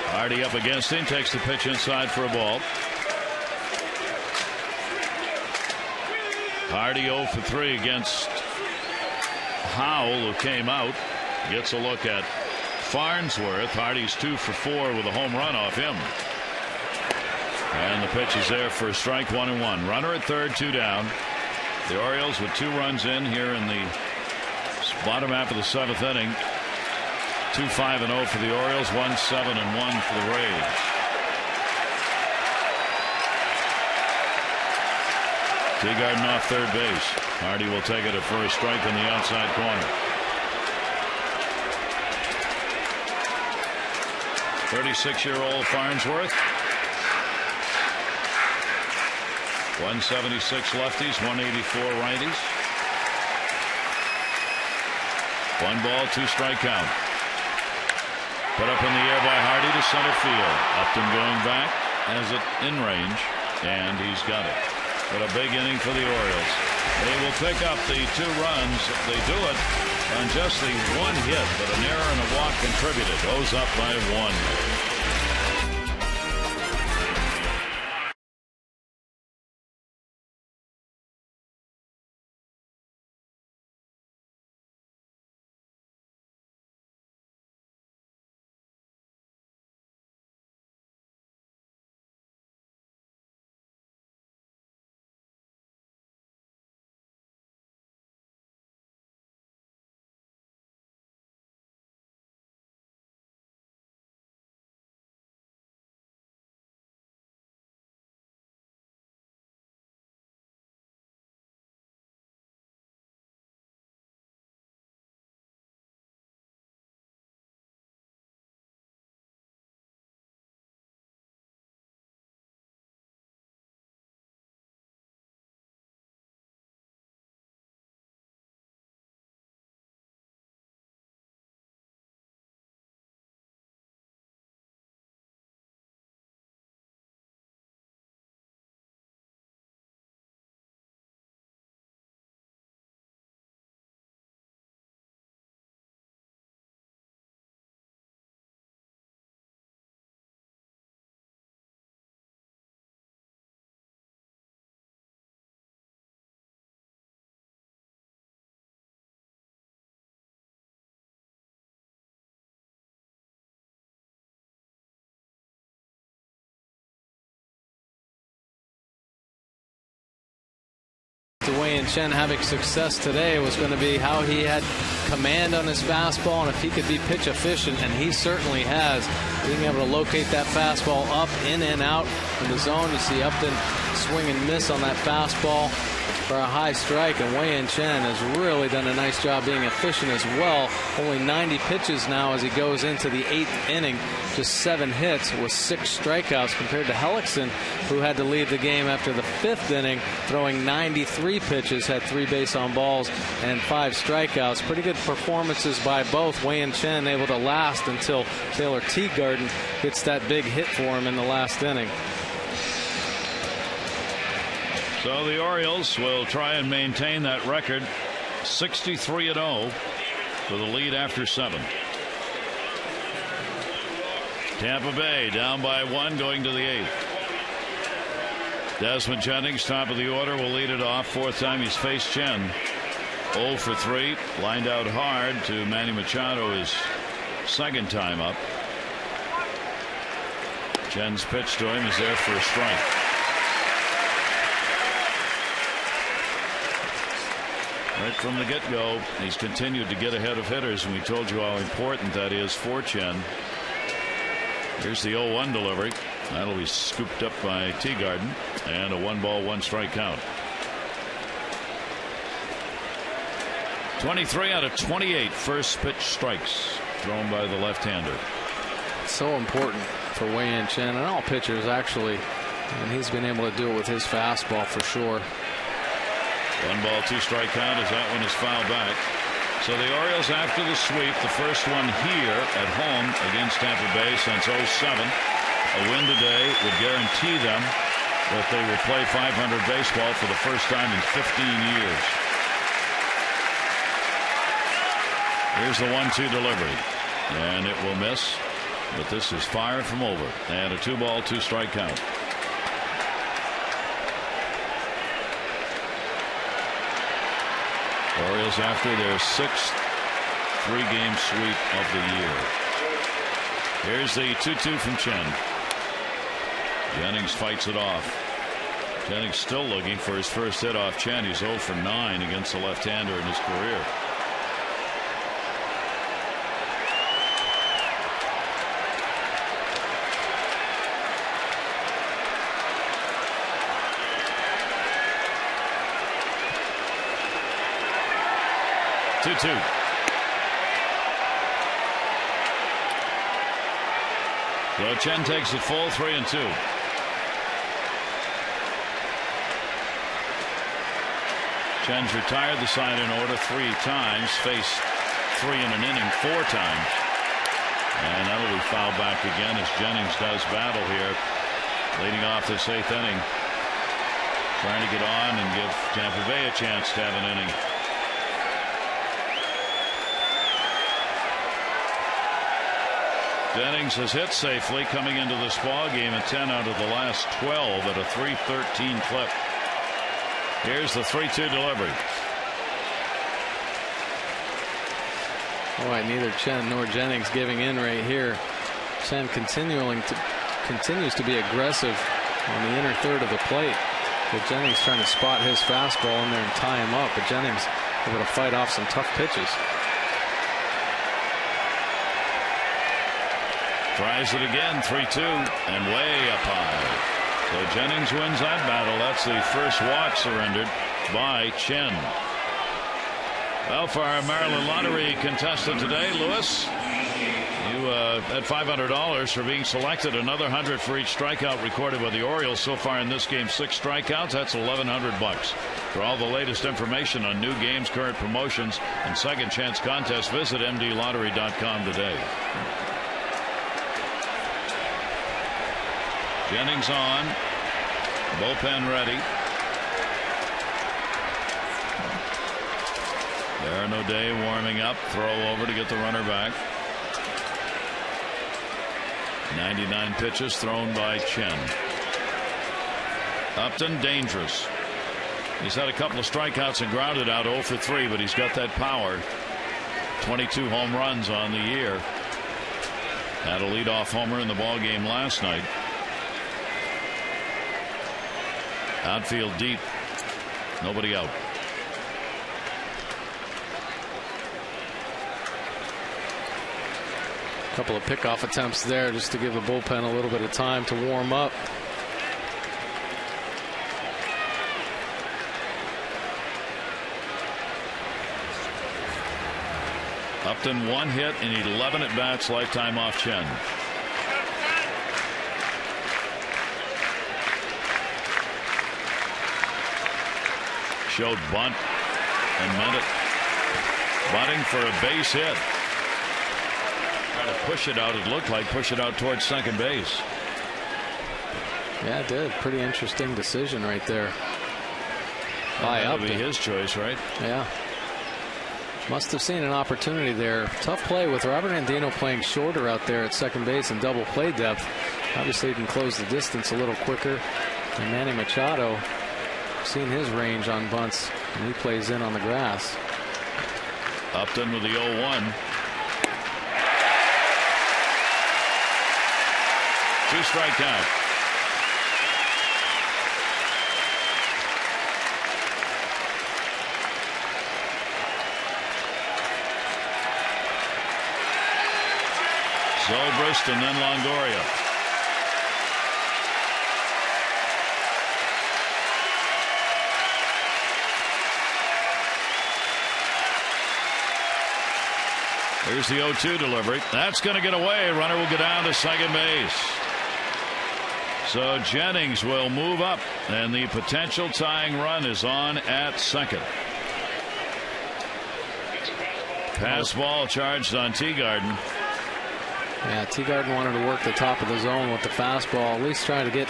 Hardy up against him, takes the pitch inside for a ball. Hardy 0 for 3 against Howell, who came out. Gets a look at Farnsworth. Hardy's 2 for 4 with a home run off him. And the pitch is there for a strike, 1-1. Runner at third, 2 down. The Orioles with 2 runs in here in the bottom half of the 7th inning. 2-5-0 for the Orioles, 1-7-1 for the Rays. Teagarden off third base. Hardy will take it at first, strike in the outside corner. 36-year-old Farnsworth. 176 lefties, 184 righties. 1 ball, 2 strike count. Put up in the air by Hardy to center field. Upton going back, has it in range, and he's got it. But a big inning for the Orioles. They will pick up the 2 runs. They do it on just the 1 hit, but an error and a walk contributed. Goes up by 1. WEIYIN Chen having success today was going to be how he had command on his fastball and if he could be pitch efficient, and he certainly has. Being able to locate that fastball up, in and out in the zone. You see Upton swing and miss on that fastball for a high strike, and WEIYIN Chen has really done a nice job being efficient as well. Only 90 pitches now as he goes into the 8th inning. Just 7 hits with 6 strikeouts compared to HELLICKSON, who had to leave the game after the 5th inning, throwing 93 pitches, had 3 base on balls and 5 strikeouts. Pretty good performances by both. WEIYIN Chen able to last until Taylor Teagarden gets that big hit for him in the last inning. So the Orioles will try and maintain that record, 63-0, for the lead after 7. Tampa Bay down by 1 going to the 8th. Desmond Jennings, top of the order, will lead it off. 4th time he's faced Chen. 0 for 3, lined out hard to Manny Machado, his 2nd time up. Chen's pitch to him is there for a strike. Right from the get-go, he's continued to get ahead of hitters, and we told you how important that is for Chen. Here's the 0-1 delivery. That'll be scooped up by Teagarden, and a 1-ball, 1-strike count. 23 out of 28 first pitch strikes thrown by the left-hander. So important for Wei-Yin Chen and all pitchers, actually, and he's been able to do it with his fastball for sure. 1-ball, 2-strike count as that one is fouled back. So the Orioles, after the sweep, the first one here at home against Tampa Bay since '07. A win today would guarantee them that they will play .500 baseball for the first time in 15 years. Here's the 1-2 delivery, and it will miss, but this is far from over. And a 2-ball, 2-strike count. Orioles after their 6th 3-game sweep of the year. Here's the 2-2 from Chen. Jennings fights it off. Jennings still looking for his first hit off Chen. He's 0 for 9 against the left-hander in his career. So Chen takes it full, 3-2. Chen's retired the side in order 3 times, faced 3 in an inning 4 times. And that'll be fouled back again as Jennings does battle here, leading off this 8th inning. Trying to get on and give Tampa Bay a chance to have an inning. Jennings has hit safely coming into this ball game at 10 out of the last 12 at a .313 clip. Here's the 3-2 delivery. All right, neither Chen nor Jennings giving in right here. Chen continues to be aggressive on the inner third of the plate. But Jennings trying to spot his fastball in there and tie him up. But Jennings able to fight off some tough pitches. Tries it again, 3-2, and way up high. So Jennings wins that battle. That's the first walk surrendered by Chen. Well, for our Maryland Lottery contestant today, Lewis, you had $500 for being selected. Another 100 for each strikeout recorded by the Orioles so far in this game. 6 strikeouts. That's $1,100. For all the latest information on new games, current promotions, and second chance contests, visit mdlottery.com today. Jennings on, bullpen ready. Aaron O'Day warming up, throw over to get the runner back. 99 pitches thrown by Chen. Upton dangerous. He's had a couple of strikeouts and grounded out 0 for 3, but he's got that power. 22 home runs on the year. Had a leadoff homer in the ball game last night. Outfield deep. Nobody out. Couple of pickoff attempts there just to give the bullpen a little bit of time to warm up. Upton 1 hit in 11 at bats lifetime off Chen. Showed bunt and meant it. Bunting for a base hit. Trying to push it out, it looked like, push it out towards second base. Yeah, it did. Pretty interesting decision right there. That would be his choice, right? Yeah. Must have seen an opportunity there. Tough play with Robert Andino playing shorter out there at second base and double play depth. Obviously, he can close the distance a little quicker. And Manny Machado, seen his range on bunts, and he plays in on the grass. Upton with the 0-1. 2-strike count. Zobrist and then Longoria. Here's the 0-2 delivery. That's going to get away. Runner will go down to second base. So Jennings will move up, and the potential tying run is on at second. Pass ball charged on Teagarden. Yeah, Teagarden wanted to work the top of the zone with the fastball, at least trying to get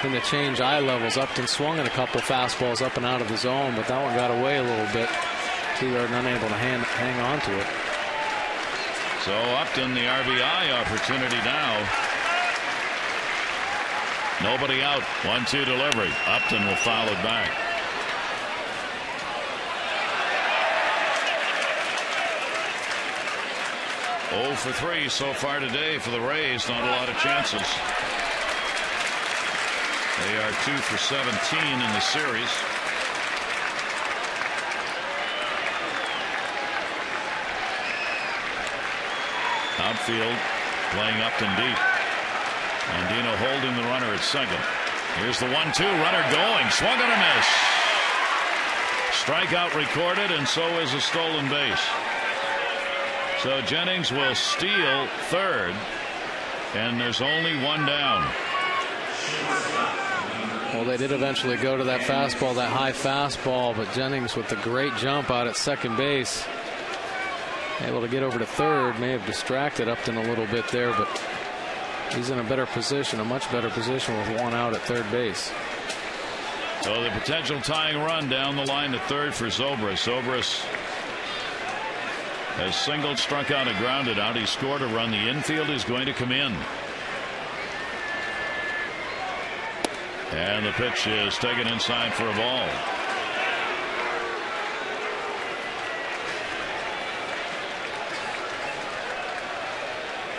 him to change eye levels. Upton swung at a couple fastballs up and out of the zone, but that one got away a little bit. Teagarden unable to hang on to it. So Upton, the RBI opportunity now. Nobody out. 1-2 delivery. Upton will foul it back. Oh for 3 so far today for the Rays. Not a lot of chances. They are 2 for 17 in the series. Outfield playing Upton deep. Andino holding the runner at second. Here's the 1-2. Runner going. Swung and a miss. Strikeout recorded, and so is a stolen base. So Jennings will steal third, and there's only one down. Well, they did eventually go to that fastball, that high fastball, but Jennings with the great jump out at second base, able to get over to third. May have distracted Upton a little bit there, but he's in a better position, a much better position with one out at third base. So the potential tying run down the line to third for Zobrist. Zobrist has singled, struck out, and grounded out. He scored a run. The infield is going to come in. And the pitch is taken inside for a ball.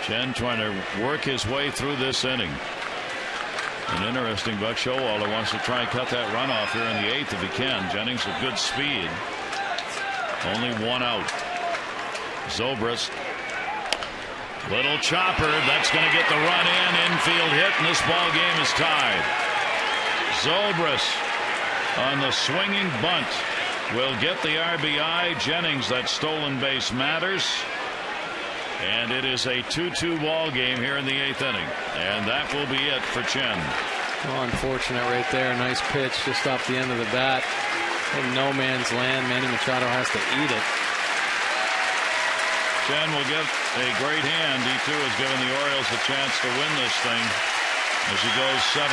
Chen trying to work his way through this inning. An interesting, Buck Showalter wants to try and cut that run off here in the 8th if he can. Jennings with good speed. Only one out. Zobrist. Little chopper. That's going to get the run in. Infield hit, and this ball game is tied. Zobrist on the swinging bunt will get the RBI. Jennings, that stolen base matters. And it is a 2-2 ball game here in the 8th inning. And that will be it for Chen. Well, unfortunate right there. Nice pitch just off the end of the bat. In no man's land. Manny Machado has to eat it. Chen will get a great hand. He too has given the Orioles a chance to win this thing as he goes 7+.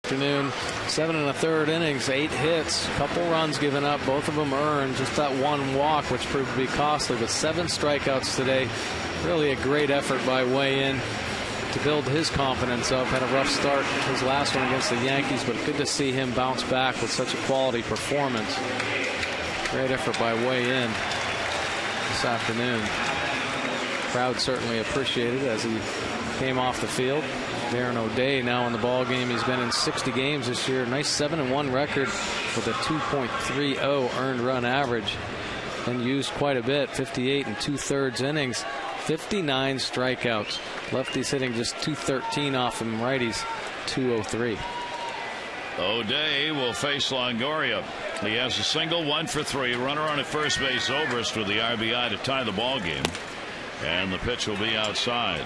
Afternoon, 7 1/3 innings, 8 hits, couple runs given up, both of them earned, just that one walk which proved to be costly, but 7 strikeouts today. Really a great effort by WEIYIN. to build his confidence up. Had a rough start his last one against the Yankees, but good to see him bounce back with such a quality performance. Great effort by WEIYIN this afternoon. Crowd certainly appreciated as he came off the field. Darren O'Day now in the ball game. He's been in 60 games this year. Nice 7-1 record with a 2.30 earned run average. Been used quite a bit. 58 2/3 innings. 59 strikeouts. Lefties hitting just 213 off him. Righties 203. O'Day will face Longoria. He has a single, 1 for 3. Runner on at first base, ZOBRIST with the RBI to tie the ball game. And the pitch will be outside.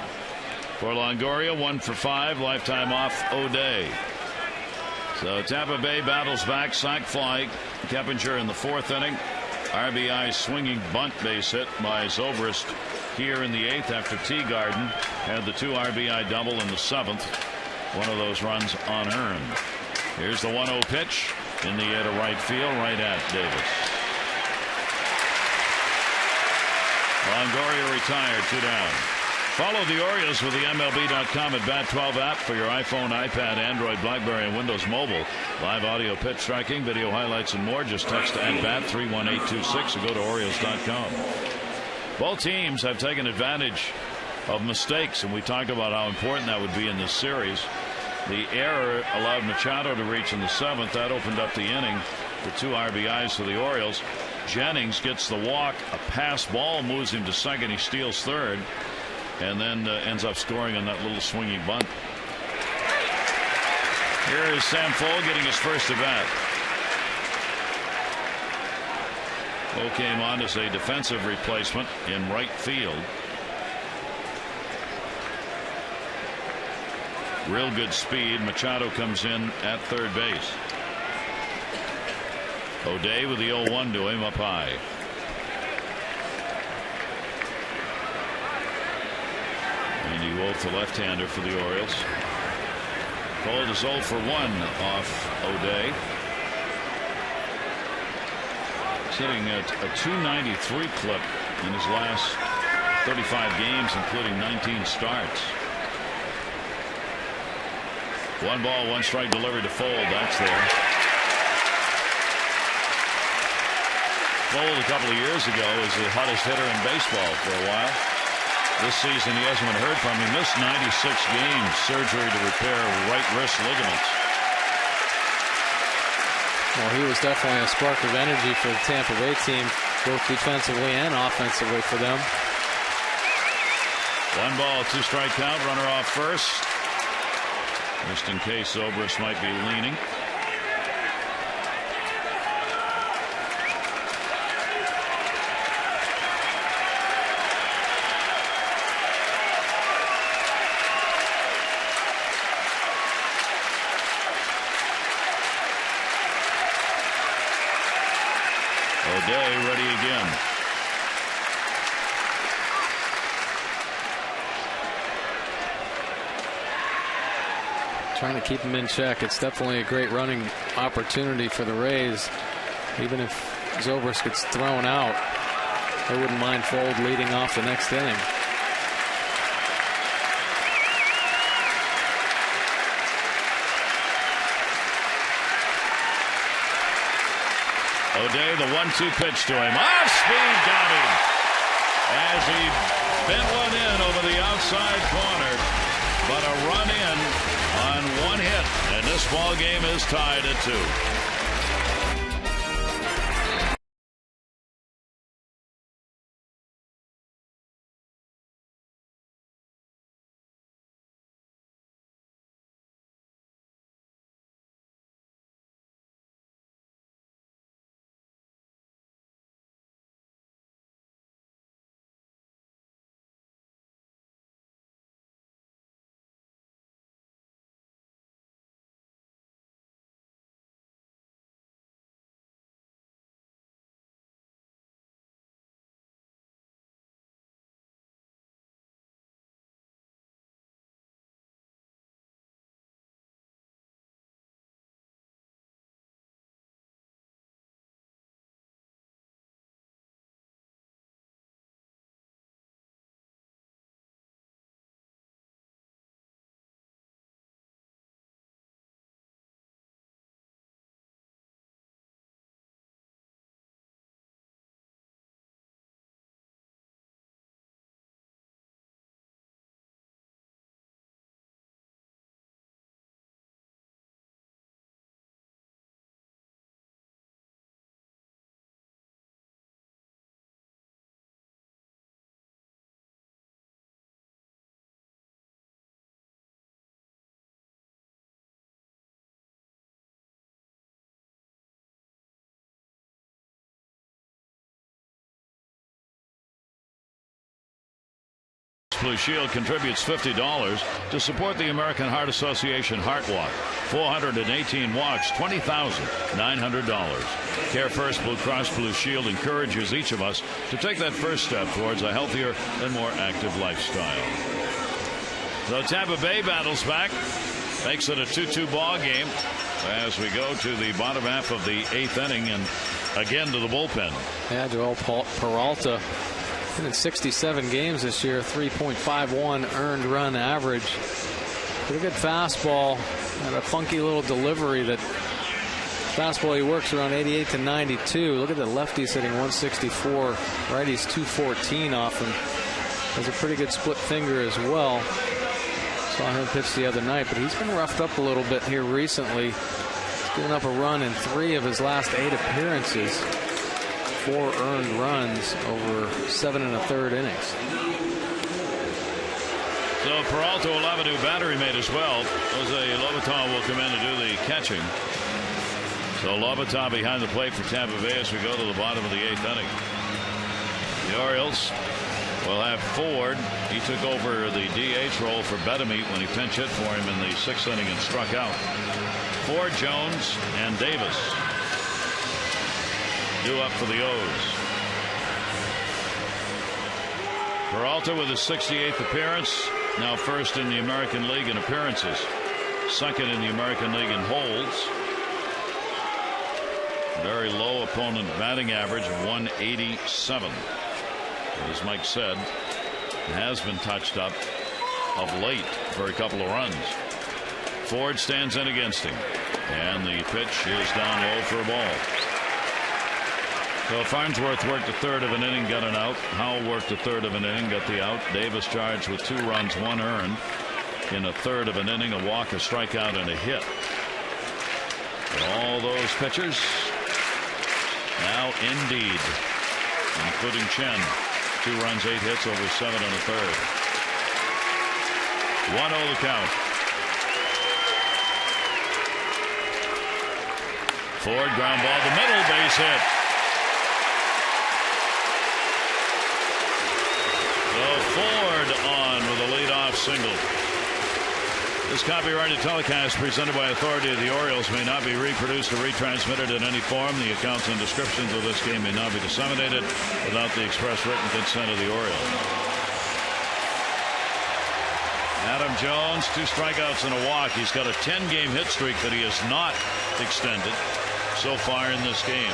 For Longoria, 1 for 5. Lifetime off O'Day. So Tampa Bay battles back. Sac fly. Keppinger in the 4th inning. RBI swinging bunt base hit by ZOBRIST here in the 8th after Teagarden had the 2 RBI double in the 7th. One of those runs unearned. Here's the 1-0 pitch in the air to right field, right at Davis. Longoria retired, 2 down. Follow the Orioles with the MLB.com at Bat 12 app for your iPhone, iPad, Android, BlackBerry, and Windows Mobile. Live audio pitch tracking, video highlights, and more. Just text at Bat 31826 or go to Orioles.com. Both teams have taken advantage of mistakes, and we talked about how important that would be in this series. The error allowed Machado to reach in the 7th. That opened up the inning for 2 RBIs for the Orioles. Jennings gets the walk. A pass ball moves him to second. He steals third. And then ends up scoring on that little swinging bunt. Here is Sam Foll getting his first at bat. Foll came on as a defensive replacement in right field. Real good speed. Machado comes in at third base. O'Day with the 0-1 to him up high. Andy Wolf, the left-hander for the Orioles. Fold is 0 for 1 off O'Day. He's hitting a 293 clip in his last 35 games, including 19 starts. 1 ball, 1 strike delivered to Fold. That's there. Fold a couple of years ago was the hottest hitter in baseball for a while. This season he hasn't been heard from. He missed 96 games. Surgery to repair right wrist ligaments. Well, he was definitely a spark of energy for the Tampa Bay team, both defensively and offensively for them. 1 ball, 2 strike count. Runner off first. Just in case ZOBRIST might be leaning. O'Day ready again. Trying to keep him in check. It's definitely a great running opportunity for the Rays. Even if ZOBRIST gets thrown out, they wouldn't mind Fold leading off the next inning. O'Day, the 1-2 pitch to him. Off speed, got him as he bent one in over the outside corner. But a run in on 1 hit, and this ball game is tied at 2. Blue Shield contributes $50 to support the American Heart Association Heart Walk. 418 walks, $20,900. Care First Blue Cross Blue Shield encourages each of us to take that first step towards a healthier and more active lifestyle. So Tampa Bay battles back, makes it a 2-2 ball game as we go to the bottom half of the 8th inning, and again to the bullpen. Yeah, Joel Peralta in 67 games this year, 3.51 earned run average. Pretty good fastball and a funky little delivery. That fastball he works around 88 to 92. Look at the lefties hitting 164, righties 214 off him. Has a pretty good split finger as well. Saw him pitch the other night, but he's been roughed up a little bit here recently. He's given up a run in 3 of his last 8 appearances. 4 earned runs over 7 1/3 innings. So Peralta will have a new battery mate as well. Jose Lobaton will come in to do the catching. So Lobaton behind the plate for Tampa Bay as we go to the bottom of the 8th inning. The Orioles will have Ford. He took over the DH role for BETEMIT when he pinch hit for him in the 6th inning and struck out. Ford, Jones, and Davis due up for the O's. Peralta with his 68th appearance, now first in the American League in appearances, second in the American League in holds. Very low opponent batting average of 187. As Mike said, has been touched up of late for a couple of runs. Ford stands in against him, and the pitch is down low for a ball. So Farnsworth worked a third of an inning, got an out. Howell worked a third of an inning, got the out. Davis charged with 2 runs, 1 earned in a third of an inning, a walk, a strikeout, and a hit. And all those pitchers now indeed, including Chen. 2 runs, 8 hits over 7 1/3. 1-0 the count. Ford ground ball the middle, base hit. So Ford on with a leadoff single. This copyrighted telecast presented by authority of the Orioles may not be reproduced or retransmitted in any form. The accounts and descriptions of this game may not be disseminated without the express written consent of the Orioles. Adam Jones, 2 strikeouts and a walk. He's got a 10-game hit streak that he has not extended so far in this game.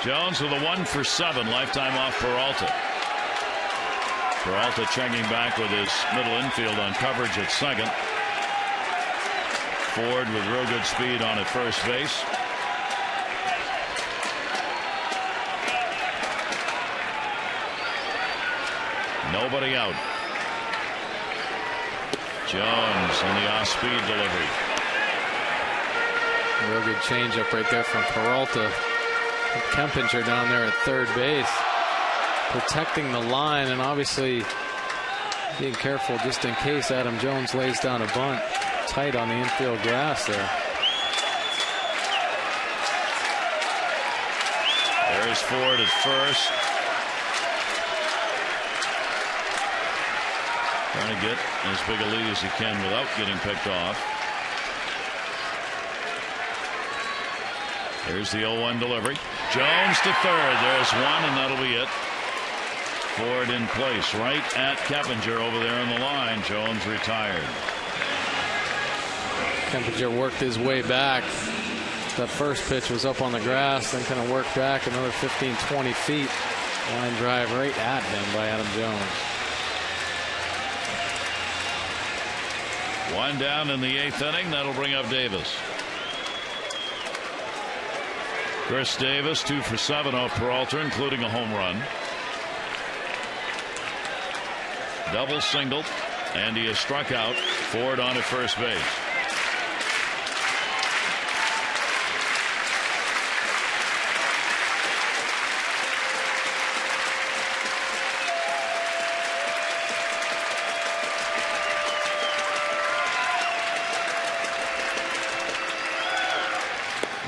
Jones with a 1 for 7, lifetime off Peralta. Peralta checking back with his middle infield on coverage at second. Ford with real good speed on at first base. Nobody out. Jones in the off-speed delivery. Real good changeup right there from Peralta. Kempinger down there at third base, protecting the line and obviously being careful just in case Adam Jones lays down a bunt. Tight on the infield grass there. There's Ford at first. Trying to get as big a lead as he can without getting picked off. Here's the 0-1 delivery. Jones to third. There's 1, and that'll be it. Ford in place right at Kempinger over there on the line. Jones retired. Kempinger worked his way back. That first pitch was up on the grass, then kind of worked back another 15-20 feet. Line drive right at him by Adam Jones. 1 down in the 8th inning. That'll bring up Davis. Chris Davis, 2 for 7 off Peralta, including a home run. Double single, and he has struck out. Ford on at first base.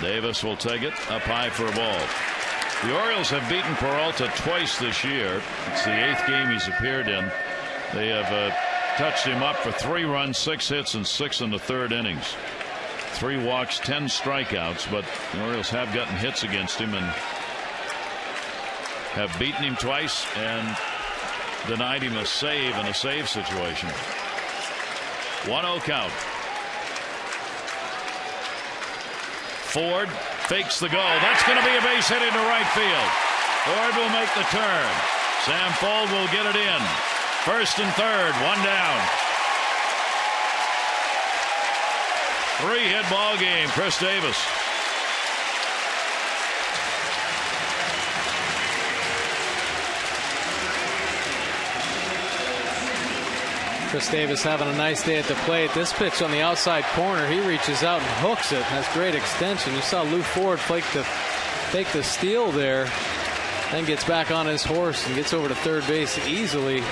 Davis will take it up high for a ball. The Orioles have beaten Peralta twice this year. It's the 8th game he's appeared in. They have touched him up for 3 runs, 6 hits, and 6 in the 3rd innings. 3 walks, 10 strikeouts, but the Orioles have gotten hits against him and have beaten him twice and denied him a save in a save situation. 1-0 count. Ford fakes the goal. That's going to be a base hit into right field. Ford will make the turn. Sam Fuld will get it in. 1st and 3rd, 1 down. 3-hit ball game. Chris Davis. Chris Davis having a nice day at the plate. This pitch on the outside corner, he reaches out and hooks it. Has great extension. You saw Lou Ford fake the steal there, then gets back on his horse and gets over to 3rd base easily.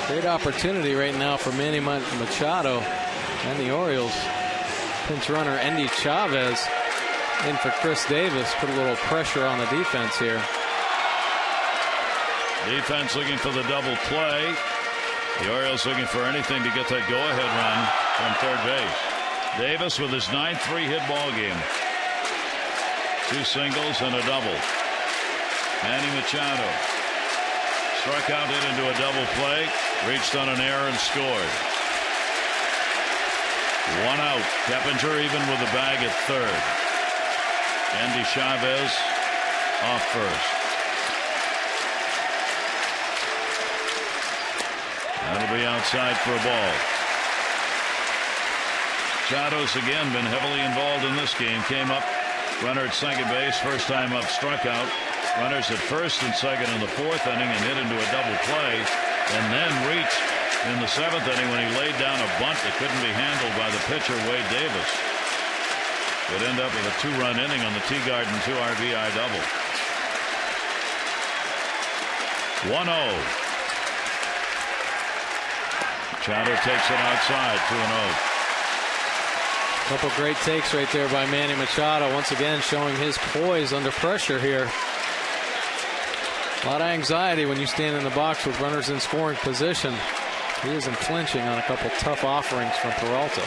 Great opportunity right now for Manny Machado and the Orioles. Pinch runner Endy Chavez in for Chris Davis. Put a little pressure on the defense here. Defense looking for the double play. The Orioles looking for anything to get that go-ahead run from 3rd base. Davis with his 9th 3-hit ball game. 2 singles and a double. Manny Machado struck out, hit into a double play, reached on an error and scored. 1 out. Keppinger even with the bag at 3rd. Endy Chavez off 1st. That'll be outside for a ball. Machado's again been heavily involved in this game. Came up, runner at 2nd base, first time up, struck out. Runners at 1st and 2nd in the 4th inning and hit into a double play, and then reached in the 7th inning when he laid down a bunt that couldn't be handled by the pitcher Wade Davis. Would end up with a 2-run inning on the Teagarden 2 RBI double. 1-0. Machado takes it outside, 2-0. Couple great takes right there by Manny Machado. Once again showing his poise under pressure here. A lot of anxiety when you stand in the box with runners in scoring position. He isn't flinching on a couple tough offerings from Peralta.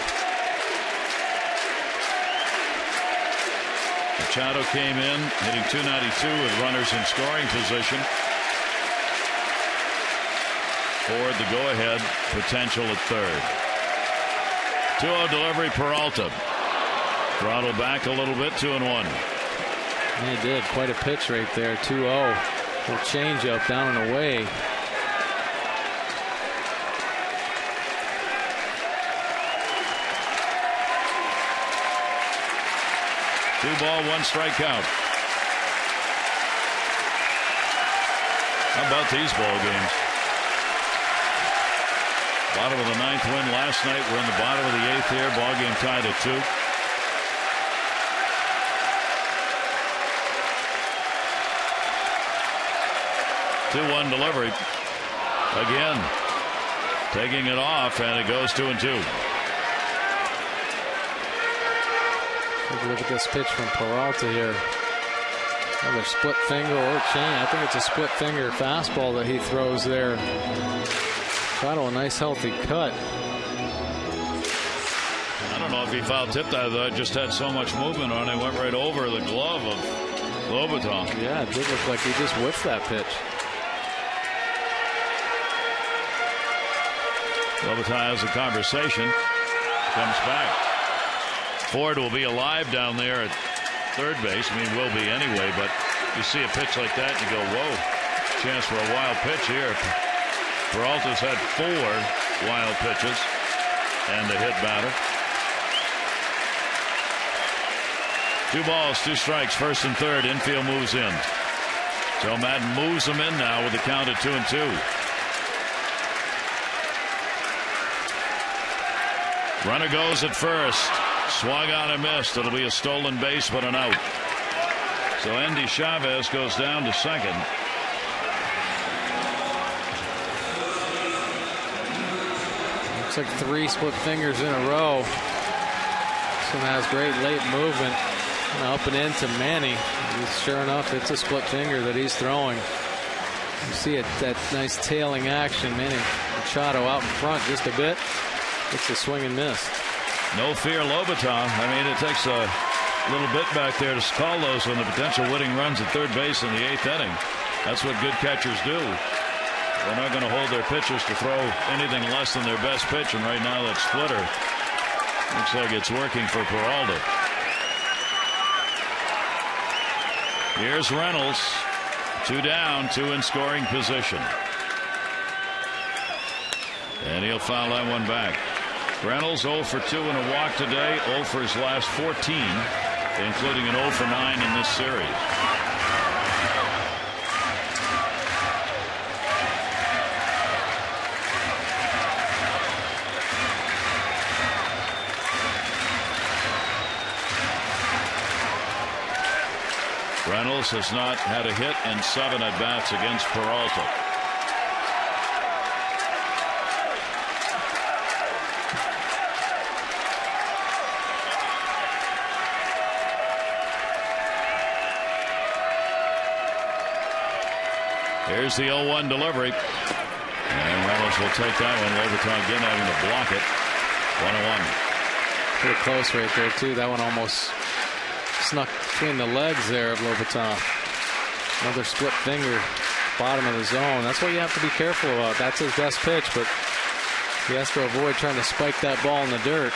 Machado came in hitting .292 with runners in scoring position. Ford the go-ahead, potential at 3rd. 2-0 delivery, Peralta. Throttle back a little bit, 2-1. He did quite a pitch right there, 2-0. Little change up down and away. Two ball, 1 strike count. How about these ball games? Bottom of the 9th win last night. We're in the bottom of the 8th here. Ball game tied at 2. Two-1 delivery. Again, taking it off, and it goes 2-2. Take a look at this pitch from Peralta here. Another split finger or chain. I think it's a split finger fastball that he throws there. Shadow, a nice healthy cut. I don't know if he foul tipped that. It just had so much movement on it. Went right over the glove of WEIYIN. Yeah, it did look like he just whiffed that pitch. WEIYIN has a conversation. Comes back. Ford will be alive down there at 3rd base. I mean, will be anyway, but you see a pitch like that and you go, whoa, chance for a wild pitch here. Peralta's had 4 wild pitches and a hit batter. 2 balls, 2 strikes, 1st and 3rd. Infield moves in. Joe Madden moves them in now with the count at 2-2. Runner goes at 1st. Swung on and missed. It'll be a stolen base, but an out. So Endy Chavez goes down to 2nd. Looks like 3 split fingers in a row. This one has great late movement. Up and into Manny. Sure enough, it's a split finger that he's throwing. You see it, that nice tailing action. Manny Machado out in front just a bit. It's a swing and miss. No fear, Lobaton. I mean, it takes a little bit back there to call those when the potential winning runs at third base in the 8th inning. That's what good catchers do. They're not going to hold their pitchers to throw anything less than their best pitch, and right now that splitter looks like it's working for Peralta. Here's Reynolds. 2 down, 2 in scoring position. And he'll foul that one back. Reynolds 0 for 2 and a walk today, 0 for his last 14, including an 0 for 9 in this series. Reynolds has not had a hit in 7 at-bats against Peralta. Here's the 0-1 delivery. And Reynolds will take that one. Lobaton again having to block it. 1-1. Pretty close right there, too. That one almost snuck between the legs there of Lobaton. Another split finger, bottom of the zone. That's what you have to be careful about. That's his best pitch, but he has to avoid trying to spike that ball in the dirt.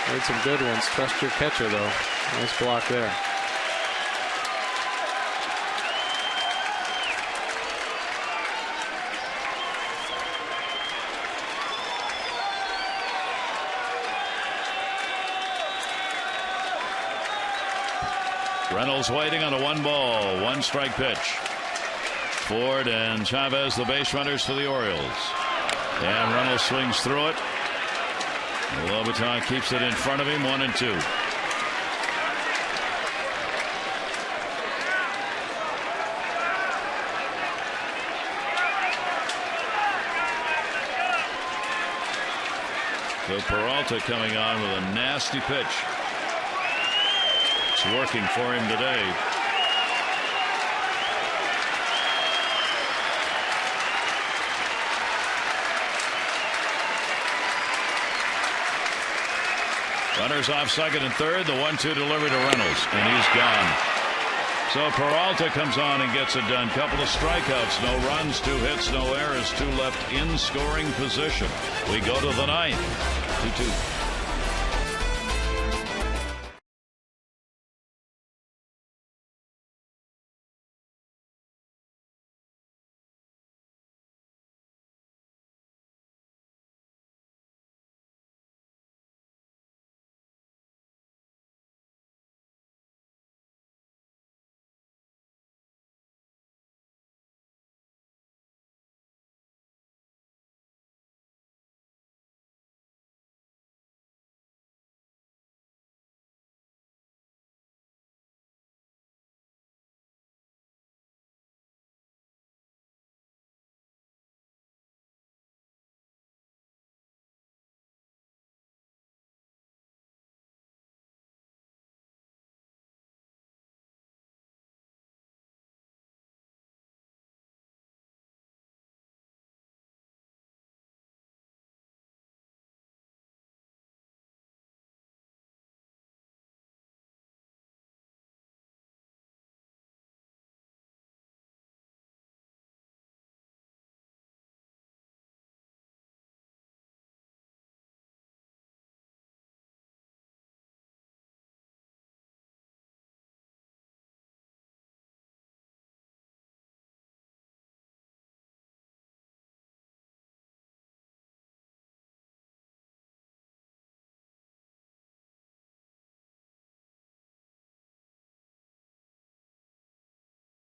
Made some good ones. Trust your catcher, though. Nice block there. Reynolds waiting on a 1-ball, 1-strike pitch. Ford and Chavez, the base runners for the Orioles. And Reynolds swings through it. Lobaton keeps it in front of him, 1-2. So Peralta coming on with a nasty pitch. It's working for him today. Runners off second and third. The 1-2 delivery to Reynolds, and he's gone. So Peralta comes on and gets it done. Couple of strikeouts, no runs, 2 hits, no errors, 2 left in scoring position. We go to the 9th. 2-2.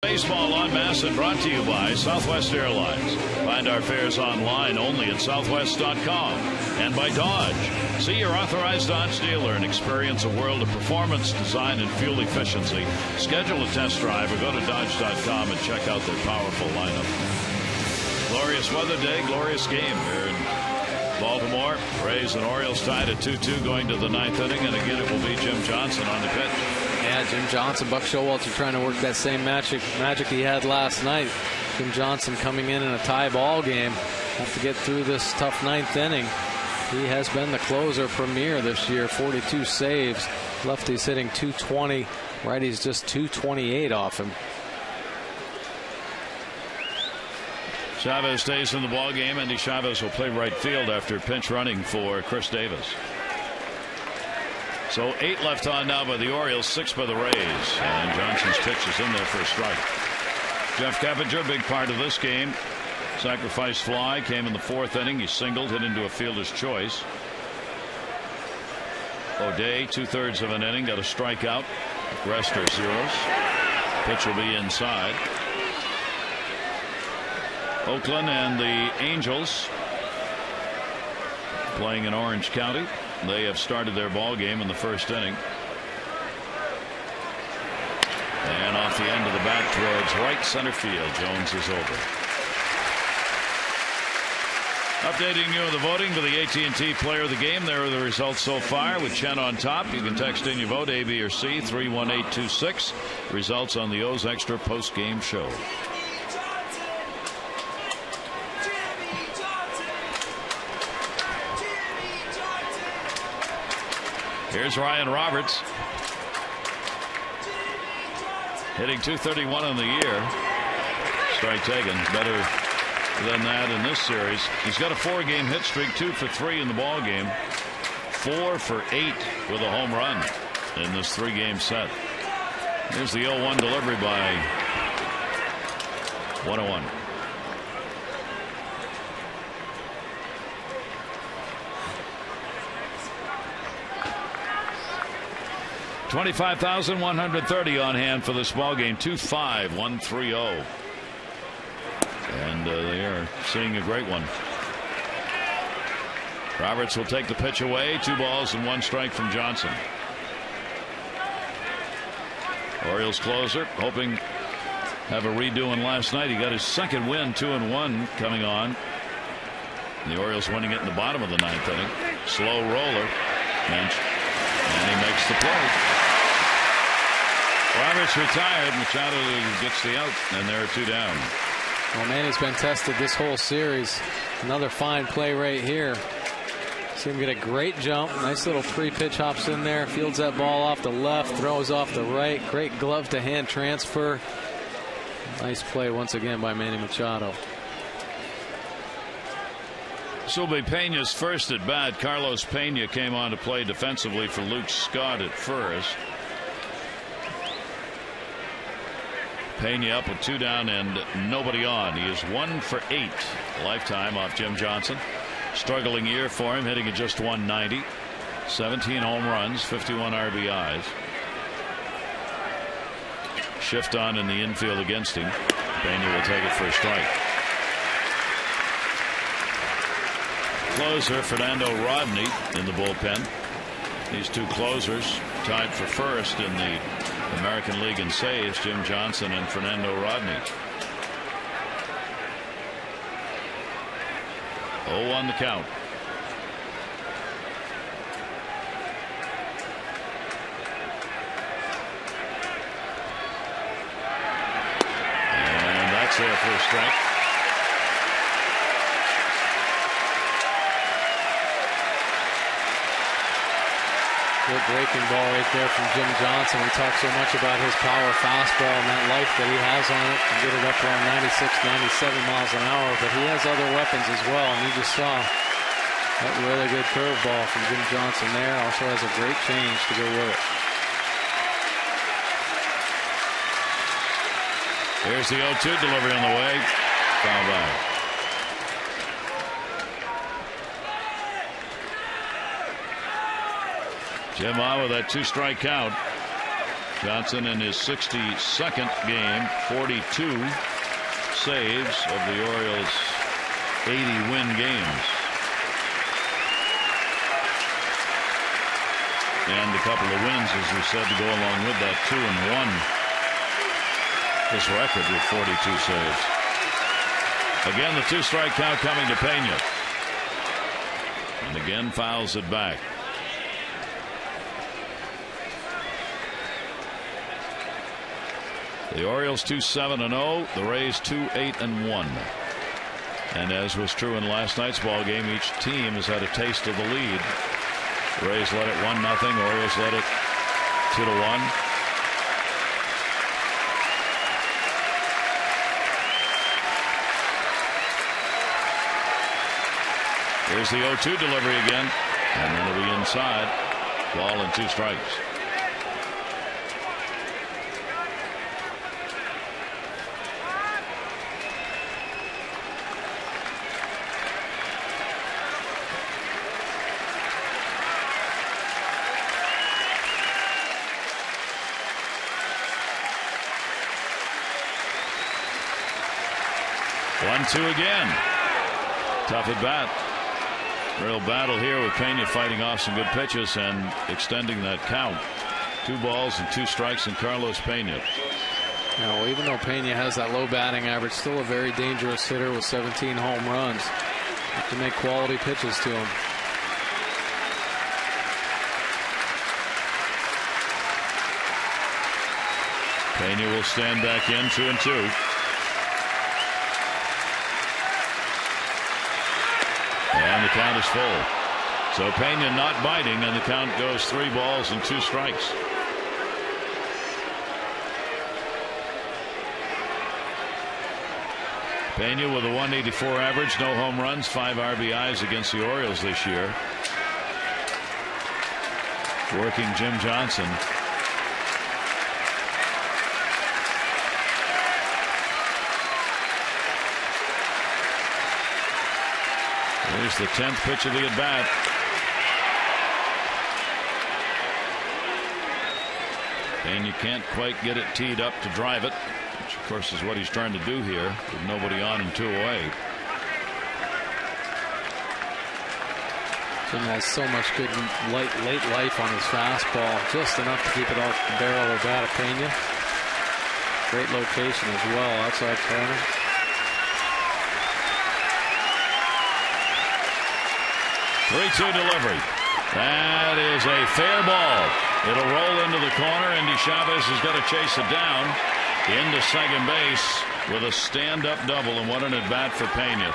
Baseball on Masson brought to you by Southwest Airlines. Find our fares online only at southwest.com. And by Dodge. See your authorized Dodge dealer and experience a world of performance, design, and fuel efficiency. Schedule a test drive or go to Dodge.com and check out their powerful lineup. Glorious weather day, glorious game here in Baltimore. Rays and Orioles tied at 2-2 going to the 9th inning, and again it will be Jim Johnson on the pitch. Yeah, Jim Johnson, Buck Showalter trying to work that same magic he had last night. Jim Johnson coming in a tie ball game. Have to get through this tough 9th inning. He has been the closer premier this year. 42 saves. Lefty's hitting 220. Righty's just 228 off him. Chavez stays in the ball game. Andy Chavez will play right field after pinch running for Chris Davis. So 8 left on now by the Orioles, 6 by the Rays. And Johnson's pitch is in there for a strike. Jeff Keppinger, big part of this game. Sacrifice fly came in the 4th inning. He singled, hit into a fielder's choice. O'Day, 2/3 of an inning, got a strikeout. Rest are zeros. Pitch will be inside. Oakland and the Angels playing in Orange County. They have started their ball game in the 1st inning. And off the end of the bat towards right center field. Jones is over. Updating you on the voting for the AT&T Player of the Game. There are the results so far with Chen on top. You can text in your vote, A, B, or C, 31826. Results on the O's Extra post-game show. Here's Ryan Roberts. Hitting .231 on the year. Strike taken. Better than that in this series. He's got a 4-game hit streak, 2 for 3 in the ball game, 4 for 8 with a home run in this 3-game set. Here's the 0-1 delivery by 101. $25,130 on hand for this ball game. 2-5-1-3-0. And they are seeing a great one. Roberts will take the pitch away. 2 balls and 1 strike from Johnson. Orioles closer hoping have a redo in last night. He got his 2nd win, 2-1 coming on. The Orioles winning it in the bottom of the 9th inning. Slow roller. And he makes the play. Roberts retired. Machado gets the out, and there are 2 down. Well, Manny's been tested this whole series. Another fine play right here. See him get a great jump. Nice little pre-pitch hops in there. Fields that ball off the left. Throws off the right. Great glove to hand transfer. Nice play once again by Manny Machado. This will be Pena's first at bat. Carlos Pena came on to play defensively for Luke Scott at first. Pena up with 2 down and nobody on. He is 1 for 8 lifetime off Jim Johnson. Struggling year for him, hitting at just 190. 17 home runs, 51 RBIs. Shift on in the infield against him. Pena will take it for a strike. Closer Fernando Rodney in the bullpen. These 2 closers tied for first in the American League in saves, Jim Johnson and Fernando Rodney. 0-1 the count. And that's there for a strike. Good breaking ball right there from Jim Johnson. We talk so much about his power fastball and that life that he has on it to get it up around 96, 97 miles an hour. But he has other weapons as well. And you just saw that really good curveball from Jim Johnson there. Also has a great change to go with it. Here's the 0-2 delivery on the way. Foul ball. Jim on with that 2-strike count. Johnson in his 62nd game, 42 saves of the Orioles' 80-win games. And a couple of wins, as we said, to go along with that 2-1. His record with 42 saves. Again, the 2-strike count coming to Pena. And again fouls it back. The Orioles 2-7-0. The Rays 2-8-1. And as was true in last night's ball game, each team has had a taste of the lead. The Rays led it 1-0. Orioles led it 2-1. Here's the 0-2 delivery again, and then it'll be inside. Ball and 2 strikes. One-two again. Tough at bat. Real battle here with Pena fighting off some good pitches and extending that count. 2 balls and 2 strikes in Carlos Pena. Now, even though Pena has that low batting average, still a very dangerous hitter with 17 home runs. Have to make quality pitches to him. Pena will stand back in 2-2. And the count is full. So Pena not biting, and the count goes 3 balls and 2 strikes. Pena with a 184 average, no home runs, 5 RBIs against the Orioles this year. Working Jim Johnson. Here's the 10th pitch of the at-bat. And you can't quite get it teed up to drive it, which of course is what he's trying to do here with nobody on and 2 away. Jim has so much good late life on his fastball, just enough to keep it off the barrel of bat of Pena. Great location as well, outside corner. Three-two delivery. That is a fair ball. It'll roll into the corner, and Chavez has got to chase it down into second base with a stand-up double, and what an at-bat for Pena.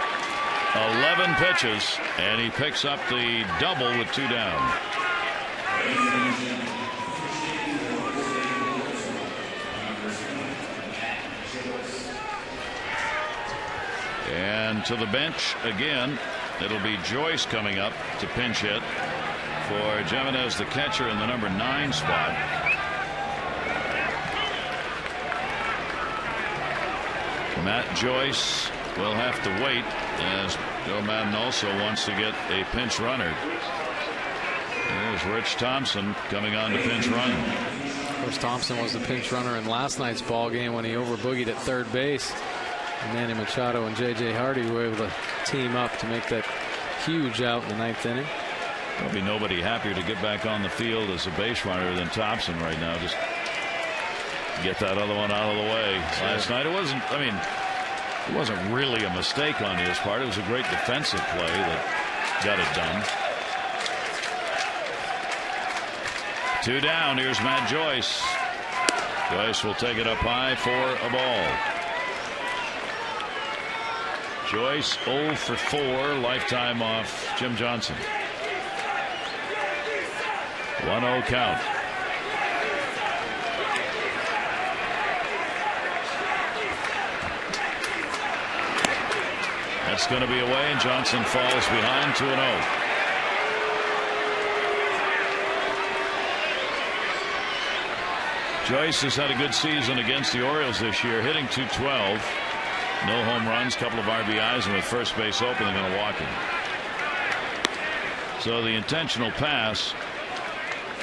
11 pitches, and he picks up the double with 2 down. And to the bench again. It'll be Joyce coming up to pinch hit for Gimenez, the catcher, in the number 9 spot. Matt Joyce will have to wait, as Joe Madden also wants to get a pinch runner. There's Rich Thompson coming on to pinch run. Of course, Thompson was the pinch runner in last night's ball game when he over-boogied at third base. And Manny Machado and J.J. Hardy were able to team up to make that huge out in the 9th inning. There'll be nobody happier to get back on the field as a base runner than Thompson right now. Just get that other one out of the way. Sure. Last night it wasn't really a mistake on his part. It was a great defensive play that got it done. 2 down. Here's Matt Joyce. Joyce will take it up high for a ball. Joyce 0 for 4, lifetime off Jim Johnson. 1-0 count. That's going to be away, and Johnson falls behind 2-0. Joyce has had a good season against the Orioles this year, hitting .212. No home runs, couple of RBIs, and with first base open, they're going to walk him. So the intentional pass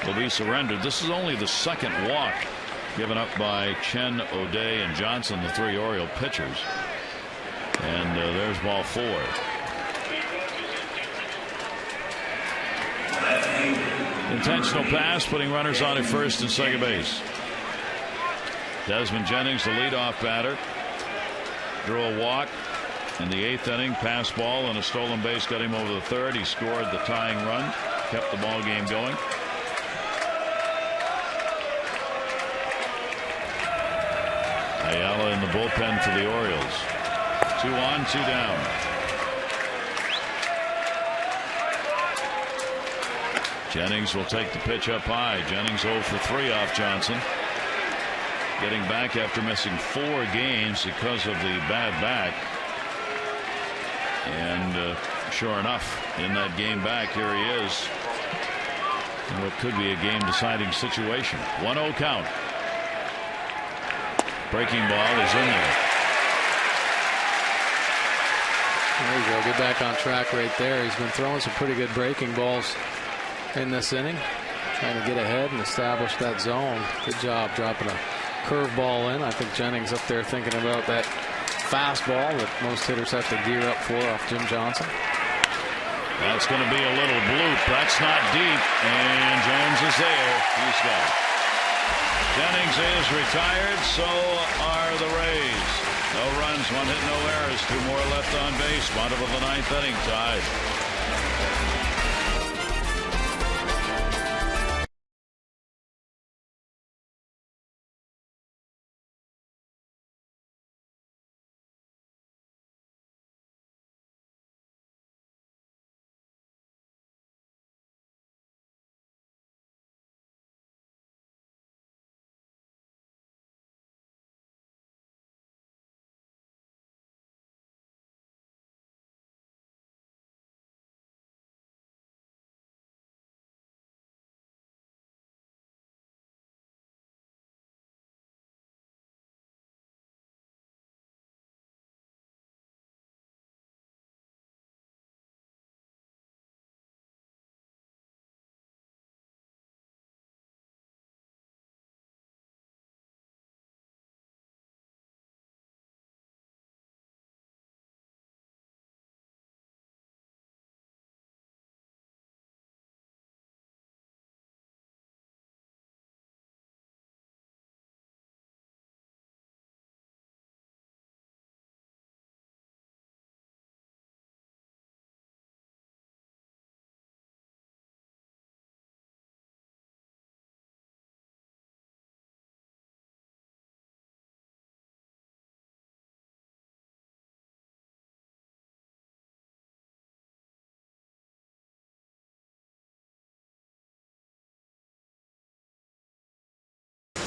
will be surrendered. This is only the 2nd walk given up by Chen, O'Day, and Johnson, the 3 Oriole pitchers. And there's ball 4. Intentional pass, putting runners on at first and second base. Desmond Jennings, the leadoff batter, drew a walk in the 8th inning. Pass ball and a stolen base got him over the 3rd. He scored the tying run, kept the ball game going. Ayala in the bullpen for the Orioles. 2 on, 2 down. Jennings will take the pitch up high. Jennings 0 for 3 off Johnson. Getting back after missing 4 games because of the bad back. And sure enough, in that game back, here he is. In what could be a game-deciding situation. 1-0 count. Breaking ball is in there. There you go. Get back on track right there. He's been throwing some pretty good breaking balls in this inning. Trying to get ahead and establish that zone. Good job dropping a curveball in. I think Jennings up there thinking about that fastball that most hitters have to gear up for off Jim Johnson. That's going to be a little bloop. That's not deep. And Jones is there. He's got it. Jennings is retired. So are the Rays. No runs, 1 hit, no errors. 2 more left on base. Bottom of the 9th inning, tied.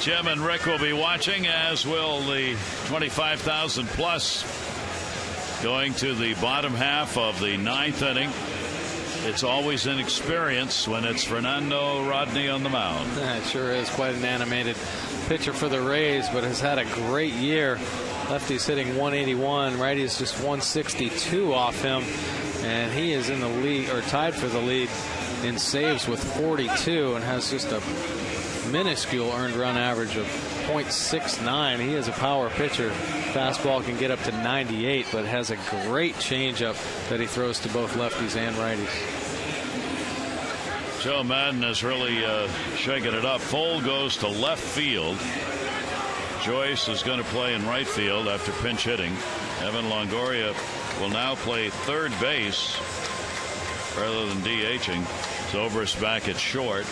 Jim and Rick will be watching, as will the 25,000 plus going to the bottom half of the 9th inning. It's always an experience when it's Fernando Rodney on the mound. It sure is. Quite an animated pitcher for the Rays, but has had a great year. Lefty's hitting 181. Righty's just 162 off him. And he is in the lead, or tied for the lead in saves with 42, and has just a minuscule earned run average of .69. He is a power pitcher. Fastball can get up to 98, but has a great changeup that he throws to both lefties and righties. Joe Madden is really shaking it up. Fole goes to left field. Joyce is going to play in right field after pinch hitting. Evan Longoria will now play third base rather than DHing. Zobrist back at short.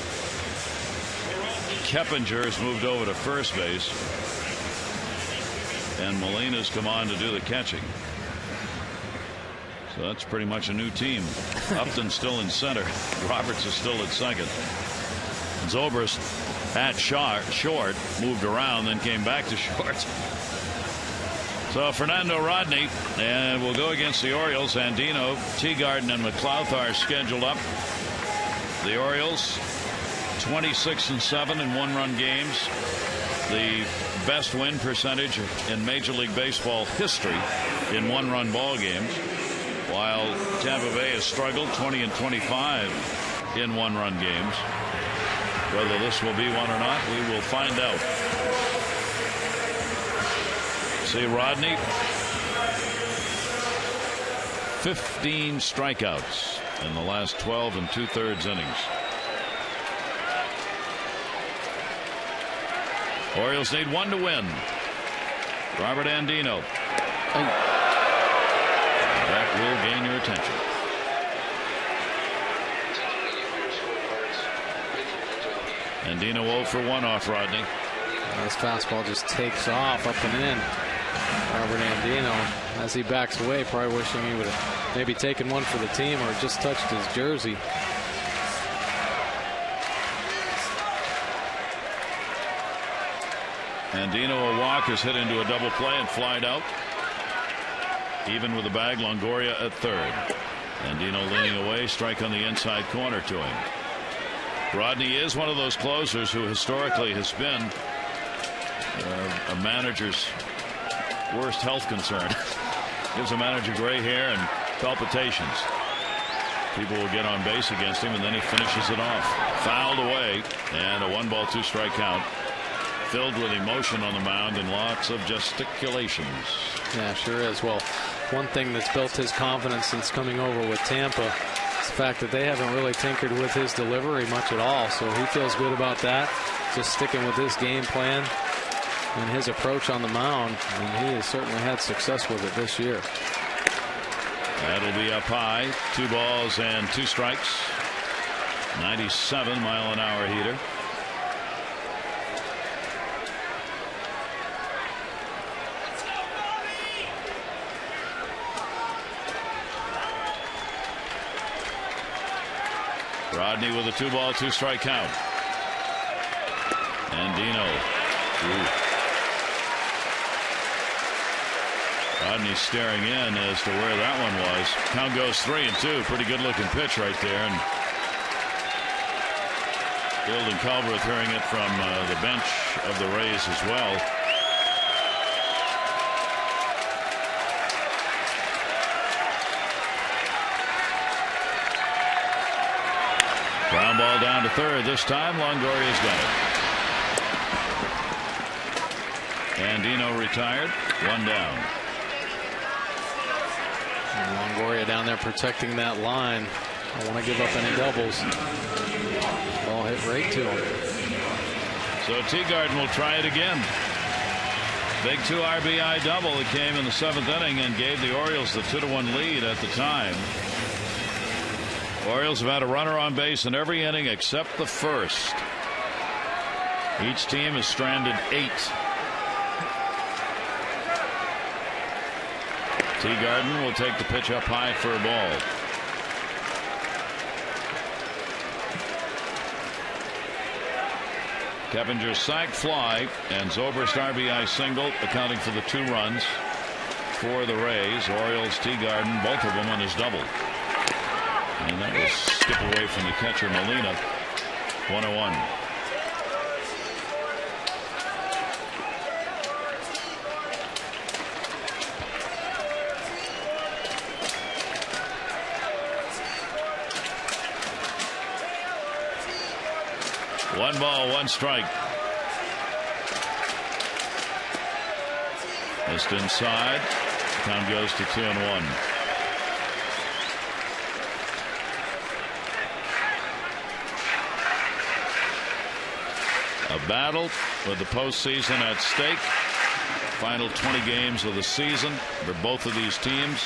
Keppinger has moved over to first base, and Molina's come on to do the catching. So that's pretty much a new team. Upton's still in center. Roberts is still at second. Zobrist at short, moved around, then came back to short. So Fernando Rodney and will go against the Orioles. Andino, Teagarden, and McLouth are scheduled up. The Orioles 26-7 in 1-run games, the best win percentage in Major League Baseball history in 1-run ball games, while Tampa Bay has struggled 20-25 in 1-run games. Whether this will be one or not, we will find out. See Rodney, 15 strikeouts in the last 12 2/3 innings. Orioles need 1 to win. Robert Andino. That will gain your attention. Andino 0 for 1 off Rodney. This fastball just takes off up and in. Robert Andino, as he backs away, probably wishing he would have maybe taken one for the team or just touched his jersey. Andino, a walk, is hit into a double play and flied out. Even with the bag, Longoria at third. Andino leaning away, strike on the inside corner to him. Rodney is one of those closers who historically has been a manager's worst health concern. Gives a manager gray hair and palpitations. People will get on base against him, and then he finishes it off. Fouled away, and a 1-ball 2-strike count. Filled with emotion on the mound and lots of gesticulations. Yeah, sure is. Well, one thing that's built his confidence since coming over with Tampa is the fact that they haven't really tinkered with his delivery much at all. So he feels good about that. Just sticking with his game plan and his approach on the mound, and he has certainly had success with it this year. That'll be up high. 2 balls and 2 strikes. 97-mile-an-hour heater. Rodney with a 2-ball 2-strike count. Andino. Rodney staring in as to where that one was. Count goes 3-2. Pretty good looking pitch right there. And Field and Culbreth hearing it from the bench of the Rays as well. Ground ball down to third. This time Longoria's got it. Andino retired. 1 down. And Longoria down there protecting that line. I don't want to give up any doubles. Ball hit right to him. So Teagarden will try it again. Big 2 RBI double that came in the 7th inning and gave the Orioles the 2-1 lead at the time. Orioles have had a runner on base in every inning except the first. Each team has stranded 8. Teagarden will take the pitch up high for a ball. Kevinger's sac fly and Zobrist RBI single, accounting for the 2 runs for the Rays. Orioles, Teagarden, both of them on his double. And that will skip away from the catcher, Molina. 1-1. One ball, 1 strike. Missed inside. Count goes to 2-1. A battle with the postseason at stake. Final 20 games of the season for both of these teams.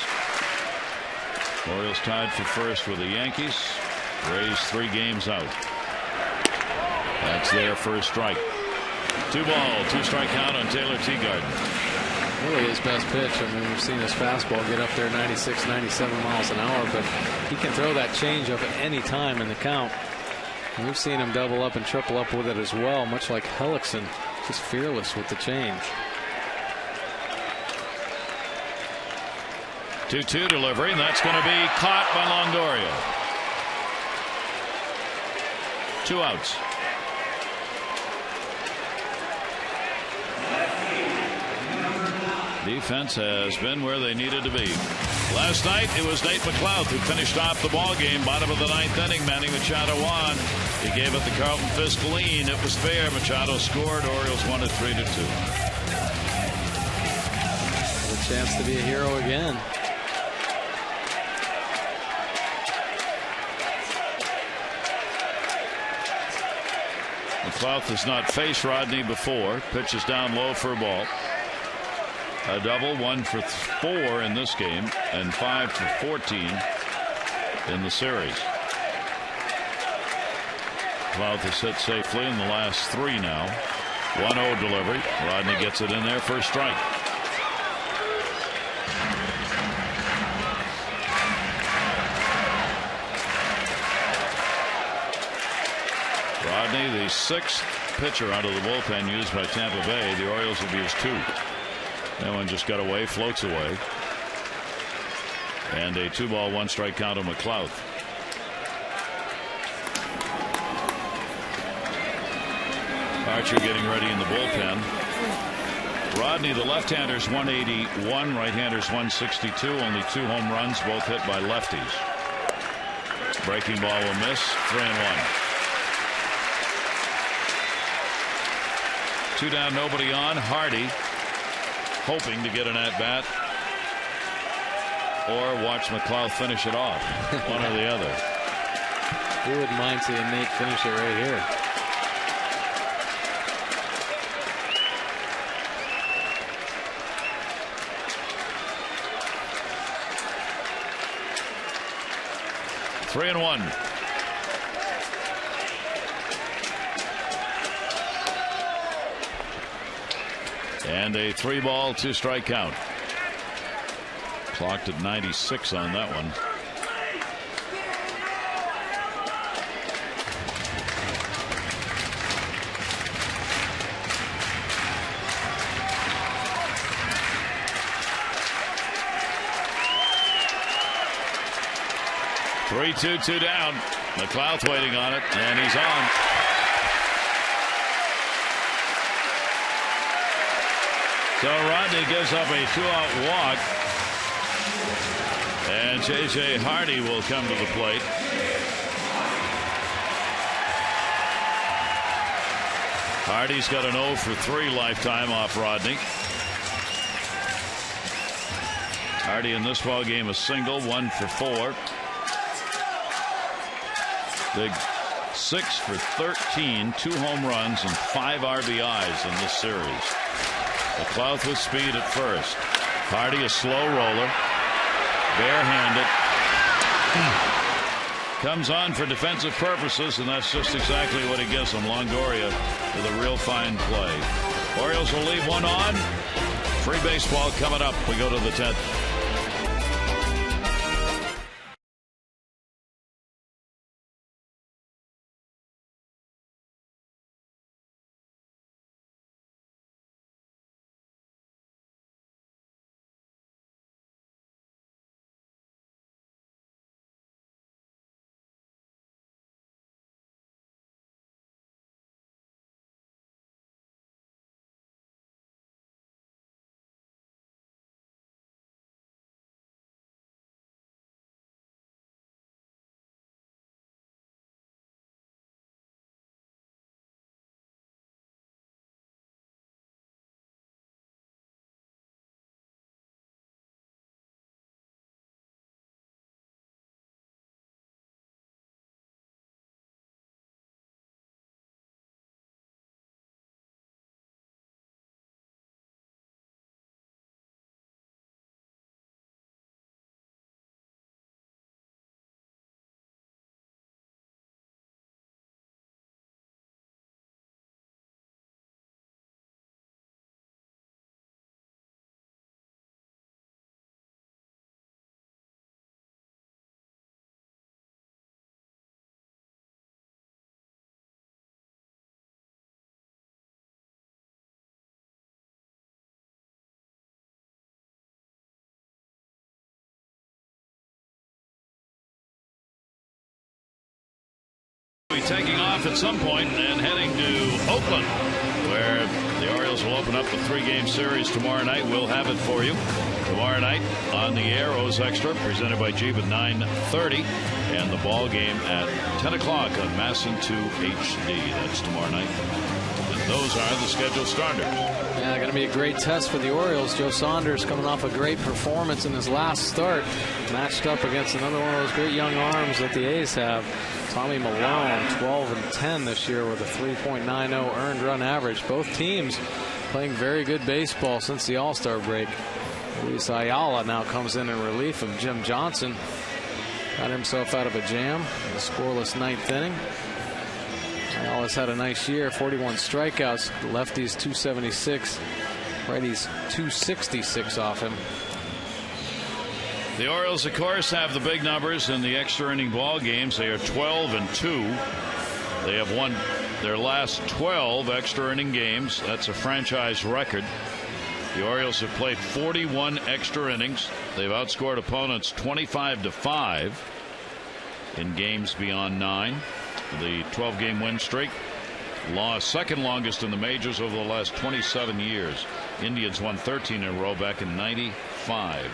Orioles tied for first with the Yankees. Rays 3 games out. That's their first strike. 2-ball, 2-strike count on Taylor Teagarden. Really his best pitch. I mean, we've seen his fastball get up there 96, 97 miles an hour, but he can throw that changeup at any time in the count. And we've seen him double up and triple up with it as well, much like HELLICKSON, just fearless with the change. 2-2 delivery, and that's going to be caught by Longoria. 2 outs. Defense has been where they needed to be. Last night it was Nate McLeod who finished off the ball game. Bottom of the 9th inning, Manny Machado won. He gave it the Carlton Fisk lean. It was fair. Machado scored. Orioles won it 3-2. A chance to be a hero again. McLeod has not faced Rodney before. Pitches down low for a ball. A double, 1 for 4 in this game, and 5 for 14 in the series. McLeod has hit safely in the last 3 now. 1-0 delivery. Rodney gets it in there for a strike. Rodney, the 6th pitcher out of the bullpen used by Tampa Bay. The Orioles have used 2. That one just got away, floats away. And a 2-ball, 1-strike count on McLeouth. Archer getting ready in the bullpen. Rodney, the left-hander's 181, right-hander's 162. Only 2 home runs, both hit by lefties. Breaking ball will miss. 3-1. 2 down, nobody on. Hardy hoping to get an at-bat or watch McLeouth finish it off. One or the other. Who wouldn't mind seeing Nate finish it right here? Three and 1. And a 3-ball, 2-strike count. Clocked at 96 on that one. Three, 2 down. McLeouth waiting on it, and he's on. So Rodney gives up a 2-out walk, and J.J. Hardy will come to the plate. Hardy's got an 0 for 3 lifetime off Rodney. Hardy in this ball game a single, 1 for 4. Big 6 for 13, 2 home runs and 5 RBIs in this series. McLeouth with speed at first. Hardy a slow roller, barehanded. Comes on for defensive purposes, and that's just exactly what he gives him. Longoria with a real fine play. Orioles will leave one on. Free baseball coming up. We go to the 10th. Taking off at some point and heading to Oakland, where the Orioles will open up the 3-game series tomorrow night. We'll have it for you tomorrow night on the air. O's Extra presented by Jeep at 9:30, and the ball game at 10 o'clock on Masson 2 HD. That's tomorrow night. And those are the scheduled starters. Yeah, going to be a great test for the Orioles. Joe Saunders coming off a great performance in his last start, matched up against another one of those great young arms that the A's have. Tommy Malone, 12-10 this year with a 3.90 earned run average. Both teams playing very good baseball since the All-Star break. Luis Ayala now comes in relief of Jim Johnson. Got himself out of a jam in the scoreless 9th inning. Ellis had a nice year, 41 strikeouts. Lefties 276, righties 266 off him. The Orioles, of course, have the big numbers in the extra inning ball games. They are 12-2. They have won their last 12 extra inning games. That's a franchise record. The Orioles have played 41 extra innings. They've outscored opponents 25-5 in games beyond 9. The 12-game win streak, second longest in the majors over the last 27 years. Indians won 13 in a row back in '95.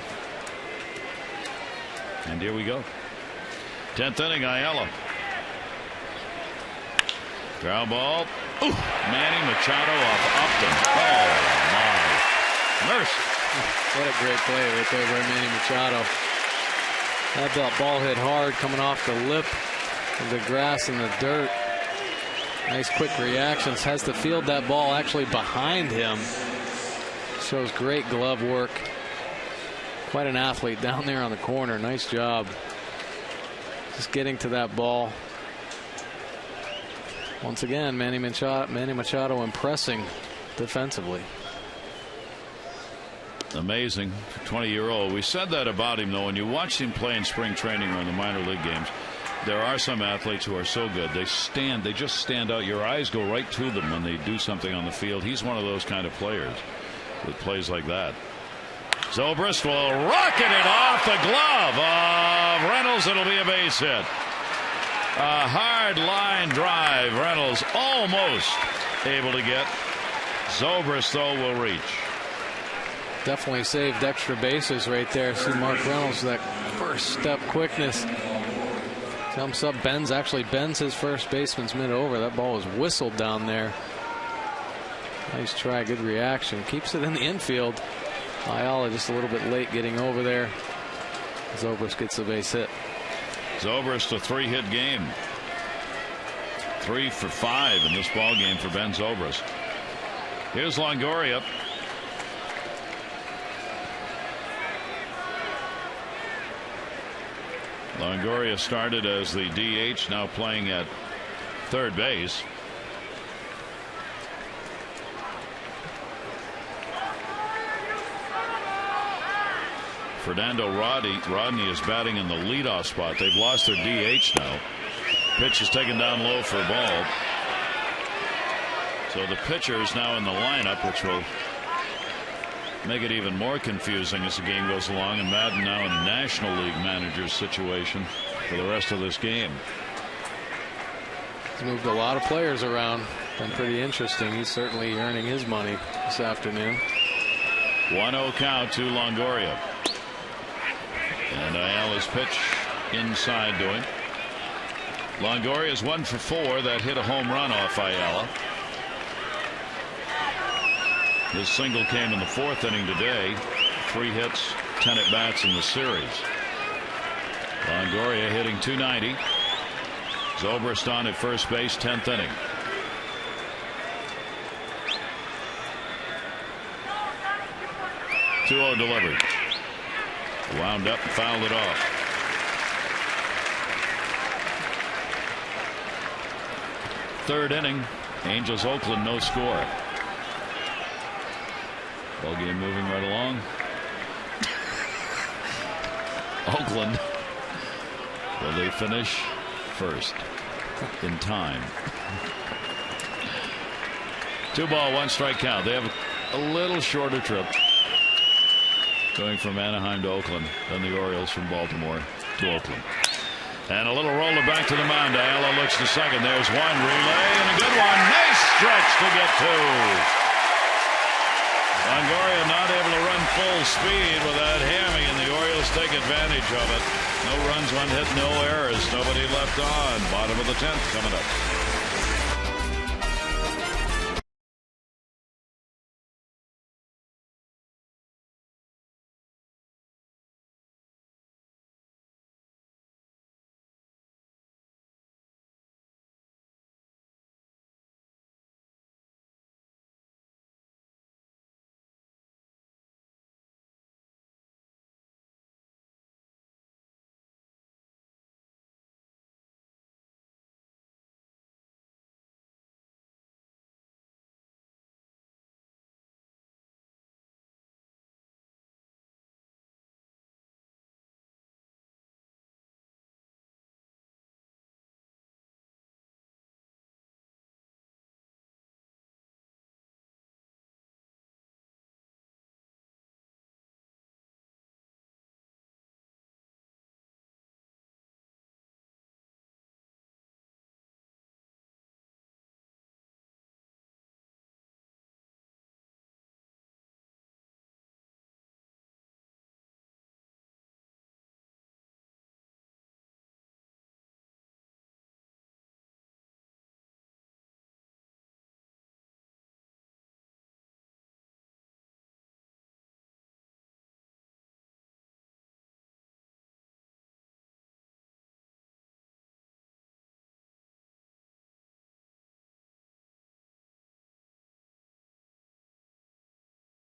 And here we go. 10th inning, Ayala. Ground ball. Ooh, Manny Machado off Upton. Oh, my mercy. What a great play right there by Manny Machado. That ball hit hard coming off the lip of the grass and the dirt. Nice quick reactions. Has to field that ball actually behind him. Shows great glove work. Quite an athlete down there on the corner. Nice job. Just getting to that ball. Once again, Manny Machado impressing defensively. Amazing for a 20-year-old. We said that about him, though. When you watch him play in spring training or in the minor league games, there are some athletes who are so good. They just stand out. Your eyes go right to them when they do something on the field. He's one of those kind of players that plays like that. Zobrist will rocket it off the glove of Reynolds. It'll be a base hit. A hard line drive. Reynolds almost able to get. Zobrist, though, will reach. Definitely saved extra bases right there. See Mark Reynolds, that first step quickness. Jumps up, bends his first baseman's mitt over. That ball was whistled down there. Nice try, good reaction. Keeps it in the infield. Ayala just a little bit late getting over there. Zobrist gets the base hit. Zobrist, a 3-hit game. 3 for 5 in this ball game for Ben Zobrist. Here's Longoria. Longoria started as the DH, now playing at third base. Fernando Rodney is batting in the leadoff spot. They've lost their DH now. Pitch is taken down low for a ball. So the pitcher is now in the lineup, which will make it even more confusing as the game goes along. And Madden now in a National League manager's situation for the rest of this game. He's moved a lot of players around. Been pretty interesting. He's certainly earning his money this afternoon. 1-0 count to Longoria. And Ayala's pitch inside to him. Longoria's 1 for 4. That hit a home run off Ayala. His single came in the 4th inning today. 3 hits, 10 at bats in the series. Longoria hitting .290. Zobrist on at first base, 10th inning. .2-0 delivery. Wound up and fouled it off. Third inning. Angels Oakland, no score. Ball game moving right along. Oakland. Will they finish first in time? 2 ball, 1 strike count. They have a little shorter trip going from Anaheim to Oakland than the Orioles from Baltimore to Oakland. And a little roller back to the mound. Ayala looks to second. There's one relay and a good one. Nice stretch to get 2. Longoria not able to run full speed with that hammy, and the Orioles take advantage of it. No runs, 1 hit, no errors. Nobody left on. Bottom of the 10th coming up.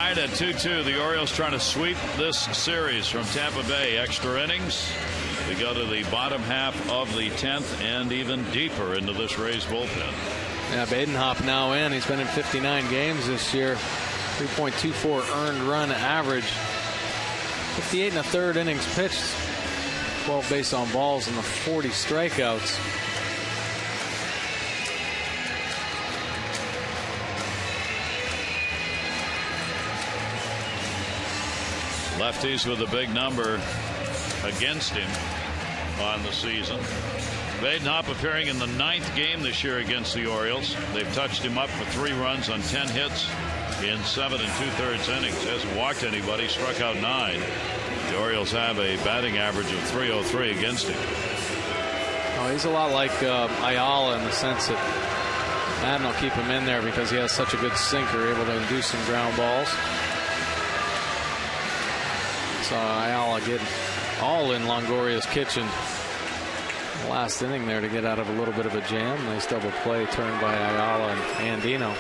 At 2-2, the Orioles trying to sweep this series from Tampa Bay. Extra innings. We go to the bottom half of the 10th and even deeper into this Rays bullpen. Yeah, Badenhop now in. He's been in 59 games this year. 3.24 earned run average. 58 1/3 innings pitched. 12 base on balls and the 40 strikeouts. Lefties with a big number against him on the season. Badenhop appearing in the 9th game this year against the Orioles. They've touched him up for 3 runs on 10 hits in 7 2/3 innings. Hasn't walked anybody, struck out 9. The Orioles have a batting average of .303 against him. Oh, he's a lot like Ayala in the sense that Madden will keep him in there because he has such a good sinker, able to induce some ground balls. So Ayala getting all in Longoria's kitchen last inning there to get out of a little bit of a jam. Nice double play turned by Ayala and Andino.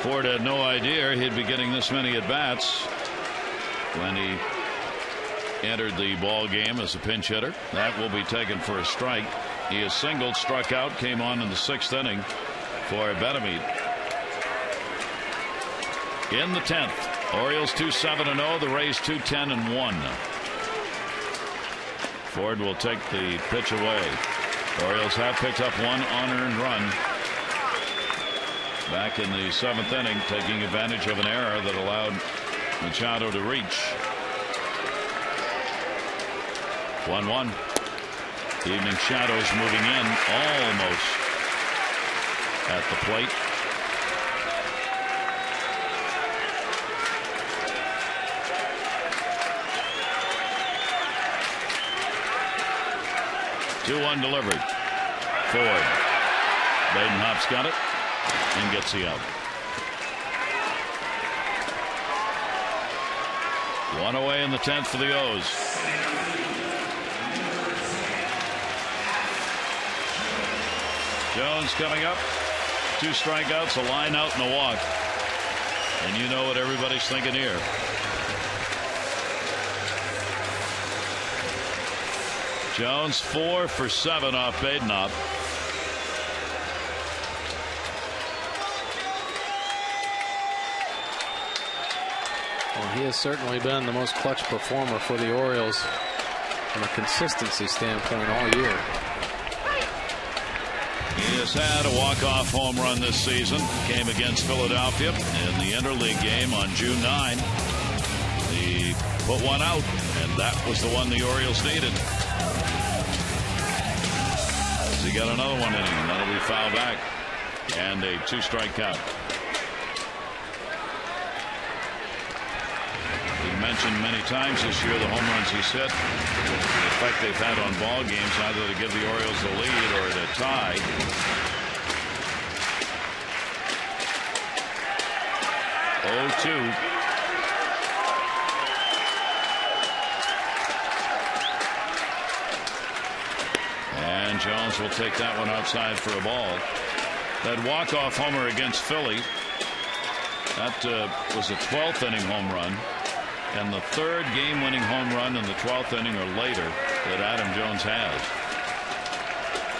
Ford had no idea he'd be getting this many at bats when he entered the ball game as a pinch hitter. That will be taken for a strike. He is singled, struck out, came on in the 6th inning for BETEMIT. In the 10th, Orioles 2-7-0, the Rays 2-10-1. Ford will take the pitch away. Orioles have picked up 1 unearned run back in the 7th inning, taking advantage of an error that allowed Machado to reach. 1-1. Evening shadows moving in almost at the plate. Two-one delivery. Ford. Badenhop's got it and gets the out. 1 away in the 10th for the O's. Jones coming up. 2 strikeouts, a line out, and a walk. And you know what everybody's thinking here. Jones 4 for 7 off Badenhop. Well, he has certainly been the most clutch performer for the Orioles from a consistency standpoint all year. He has had a walk-off home run this season. Came against Philadelphia in the interleague game on June 9. He put one out, and that was the one the Orioles needed. He got another one in him. That'll be foul back. And a 2-strike count. He mentioned many times this year the home runs he's hit, the effect they've had on ball games, either to give the Orioles the lead or to tie. Oh-2. And Jones will take that one outside for a ball. That walk-off homer against Philly, that was a 12th inning home run, and the 3rd game-winning home run in the 12th inning or later that Adam Jones has.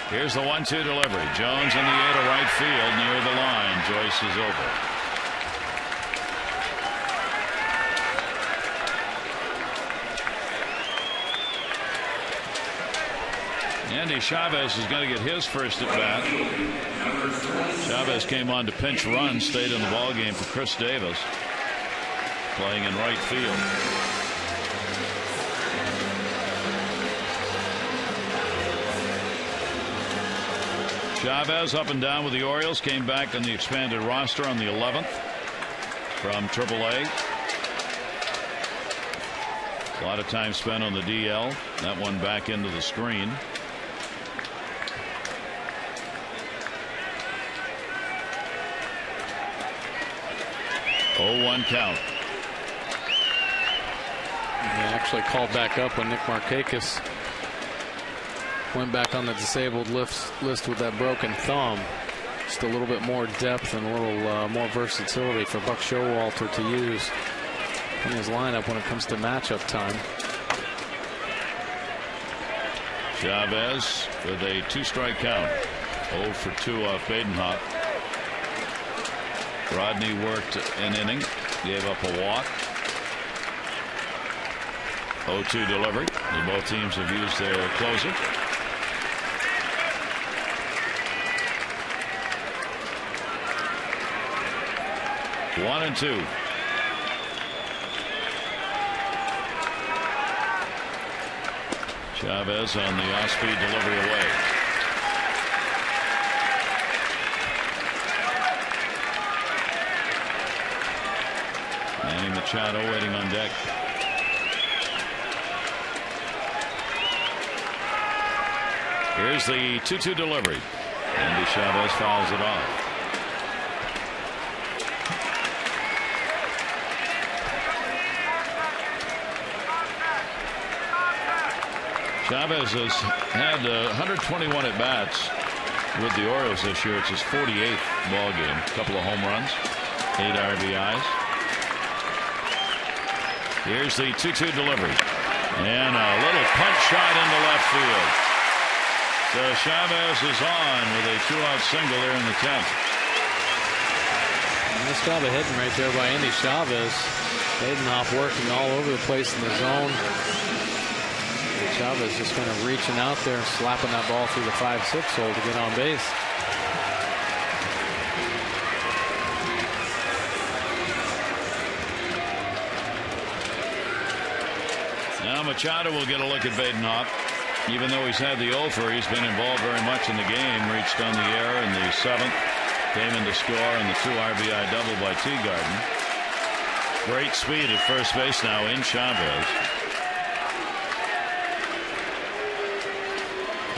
Here's the 1-2 delivery. Jones in the air to right field near the line. Joyce is over. Andy Chavez is going to get his first at bat. Chavez came on to pinch run, stayed in the ball game for Chris Davis, playing in right field. Chavez up and down with the Orioles, came back in the expanded roster on the 11th from AAA. A lot of time spent on the DL. That one back into the screen. Oh, 1 count. He actually called back up when Nick Markakis went back on the disabled list with that broken thumb. Just a little bit more depth and a little more versatility for Buck Showalter to use in his lineup when it comes to matchup time. Chavez with a 2-strike count. 0 for 2 off Badenhop. Rodney worked an inning, gave up a walk. 0-2 delivery. And both teams have used their closer. One and two. Chavez on the off-speed delivery away. Manny Machado waiting on deck. Here's the 2-2 delivery. Andy Chavez fouls it off. Chavez has had 121 at-bats with the Orioles this year. It's his 48th ball game. A couple of home runs, 8 RBIs. Here's the 2-2 delivery. And a little punch shot into left field. So Chavez is on with a 2-out single there in the 10th. Nice job of hitting right there by Andy Chavez. Badenhop working all over the place in the zone. Chavez just kind of reaching out there, slapping that ball through the 5-6 hole to get on base. Now Machado will get a look at Badenhop. Even though he's had the over, he's been involved very much in the game. Reached on the air in the 7th. Came in to score on the 2 RBI double by Teagarden. Great speed at first base now in Chavez.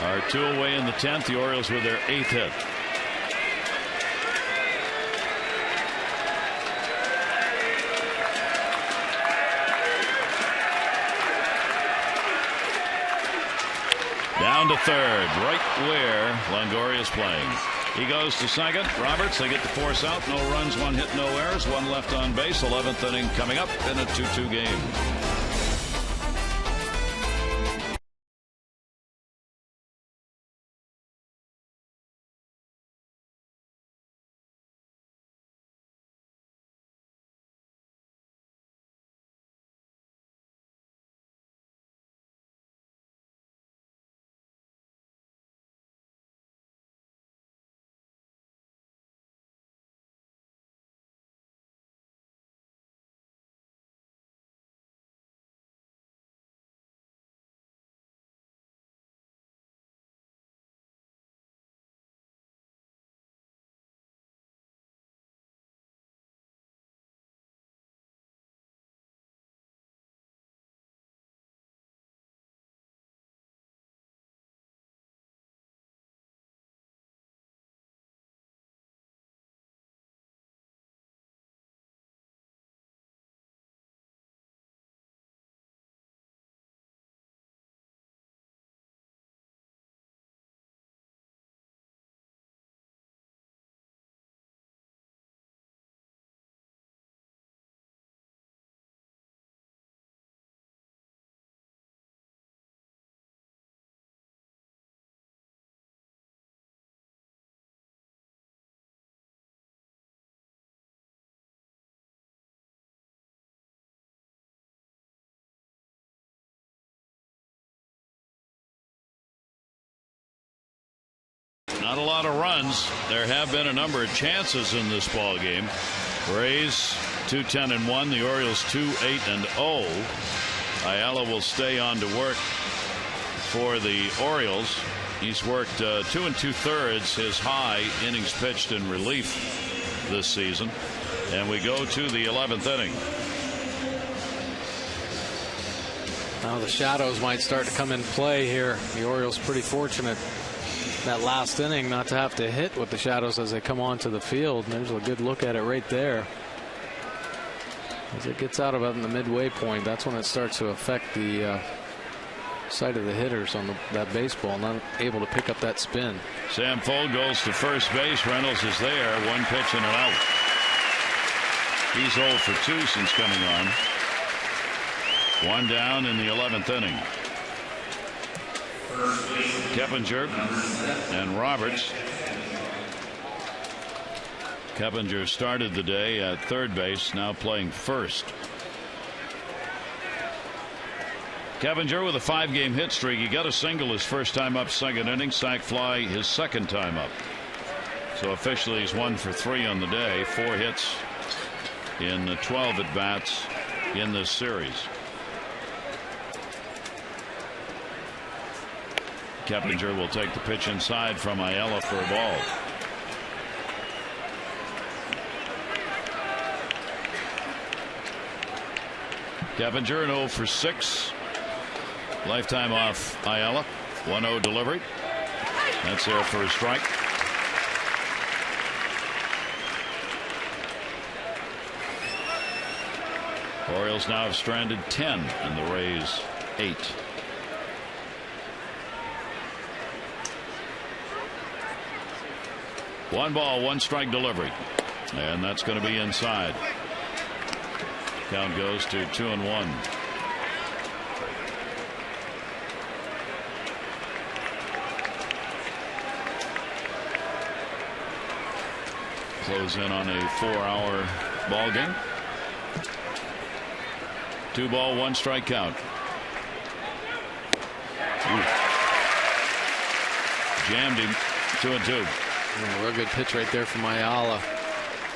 Are 2 away in the 10th. The Orioles with their 8th hit. Down to third, right where Longoria's playing. He goes to second. Roberts, they get the force out. No runs, 1 hit, no errors. 1 left on base. 11th inning coming up in a 2-2 game. Not a lot of runs. There have been a number of chances in this ball game. Rays 2-10-1. The Orioles 2-8-0. Ayala will stay on to work for the Orioles. He's worked 2 2/3 his high innings pitched in relief this season. And we go to the 11th inning. Now the shadows might start to come in play here. The Orioles pretty fortunate that last inning not to have to hit with the shadows as they come onto the field. And there's a good look at it right there. As it gets out about in the midway point, that's when it starts to affect the sight of the hitters on that baseball, not able to pick up that spin. Sam Fold goes to first base. Reynolds is there. One pitch and an out. He's 0 for 2 since coming on. One down in the 11th inning. Keppinger and Roberts. Keppinger started the day at third base, now playing first. Keppinger with a 5-game hit streak. He got a single his first time up, second inning. Sac fly his second time up. So officially he's 1 for 3 on the day. 4 hits in the 12 at bats in this series. Keppinger will take the pitch inside from Ayala for a ball. Keppinger an 0 for 6. Lifetime off Ayala. 1-0 delivery. That's there for a strike. Orioles now have stranded 10 and the Rays 8. One ball, one strike delivery. And that's going to be inside. Count goes to 2-1. Close in on a 4-hour ball game. 2 ball, 1 strike count. Ooh. Jammed him. 2-2. A real good pitch right there from Ayala.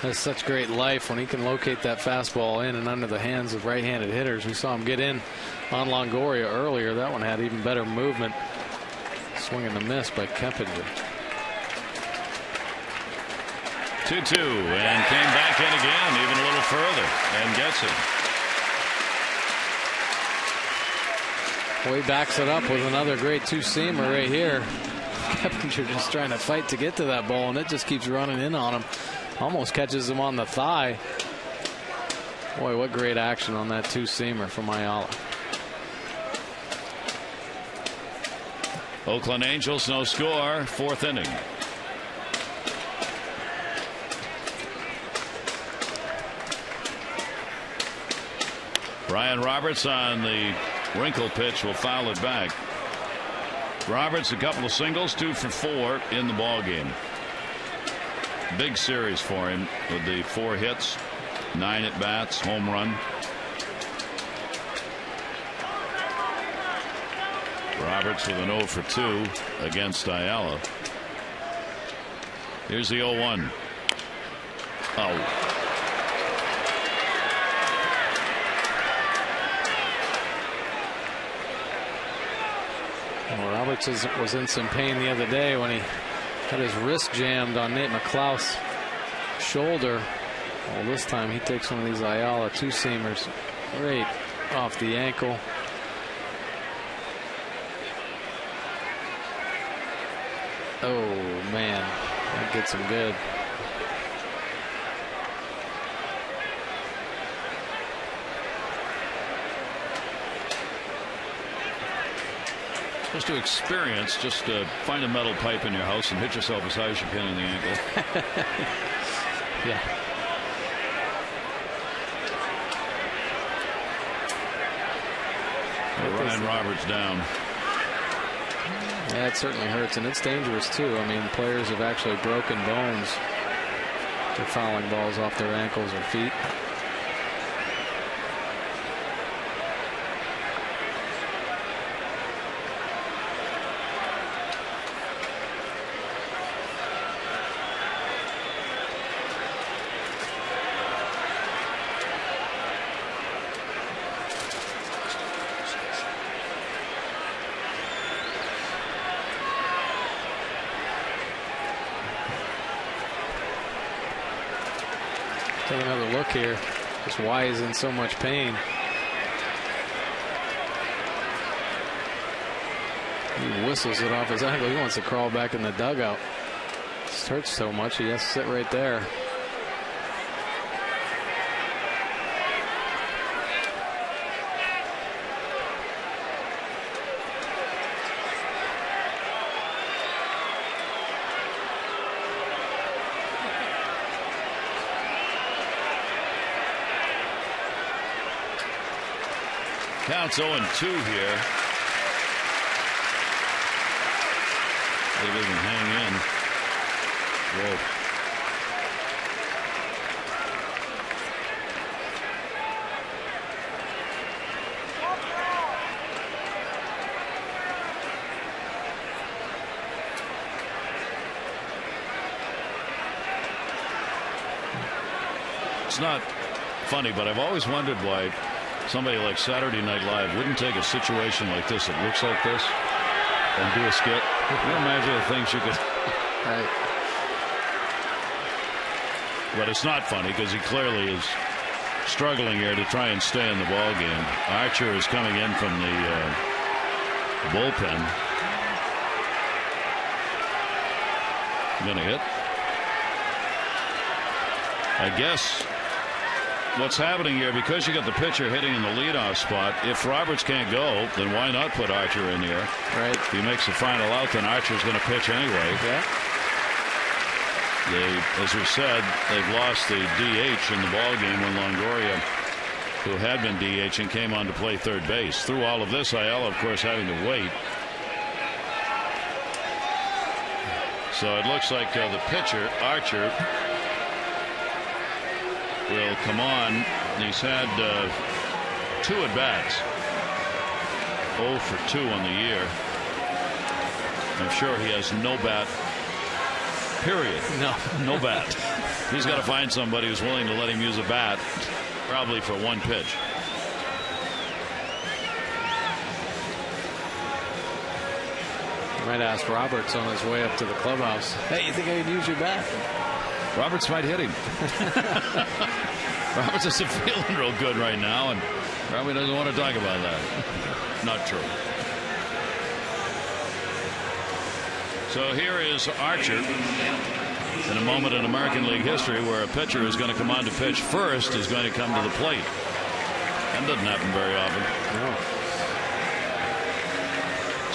Has such great life when he can locate that fastball in and under the hands of right-handed hitters. We saw him get in on Longoria earlier. That one had even better movement. Swing and a miss by Keppinger. 2-2 and came back in again, even a little further, and gets it. Well, he backs it up with another great two-seamer right here. Keppinger just trying to fight to get to that ball, and it just keeps running in on him. Almost catches him on the thigh. Boy, what great action on that two-seamer from Ayala. Oakland Angels, no score, 4th inning. Brian Roberts on the wrinkle pitch will foul it back. Roberts a couple of singles, 2 for 4 in the ball game. Big series for him with the 4 hits, 9 at bats, home run. Roberts with an 0 for 2 against Ayala. Here's the 0-1. Oh. Well, Roberts was in some pain the other day when he had his wrist jammed on Nate McLouth's shoulder. Well, this time he takes one of these Ayala two-seamers right off the ankle. Oh, man, that gets him good. Just to experience, just find a metal pipe in your house and hit yourself as high as you can in the ankle. Yeah. Ryan Roberts down. Yeah, it certainly hurts, and it's dangerous too. I mean, players have actually broken bones. They're fouling balls off their ankles or feet. Take another look here. Just why he's in so much pain. He whistles it off his ankle. He wants to crawl back in the dugout. It hurts so much he has to sit right there. Counts 0-2 here. See if he can hang in. Whoa. It's not funny, but I've always wondered why somebody like Saturday Night Live wouldn't take a situation like this that looks like this and do a skit. Can you imagine the things you could... Right. But it's not funny because he clearly is struggling here to try and stay in the ball game. Archer is coming in from the bullpen. Gonna hit. I guess what's happening here, because you got the pitcher hitting in the leadoff spot, if Roberts can't go, then why not put Archer in here? Right. If he makes the final out, then Archer's going to pitch anyway. Yeah. As we said, they've lost the DH in the ball game when Longoria, who had been DH and came on to play third base. Through all of this, Ayala, of course, having to wait. So it looks like the pitcher, Archer, will come on. He's had 2 at-bats. 0 for 2 on the year. I'm sure he has no bat. Period. No bat. He's got to find somebody who's willing to let him use a bat, probably for 1 pitch. I might ask Roberts on his way up to the clubhouse. Hey, you think I could use your bat? Roberts might hit him. Roberts isn't feeling real good right now and probably doesn't want to talk about that. Not true. So here is Archer in a moment in American League history where a pitcher who's going to come on to pitch first is going to come to the plate. That doesn't happen very often.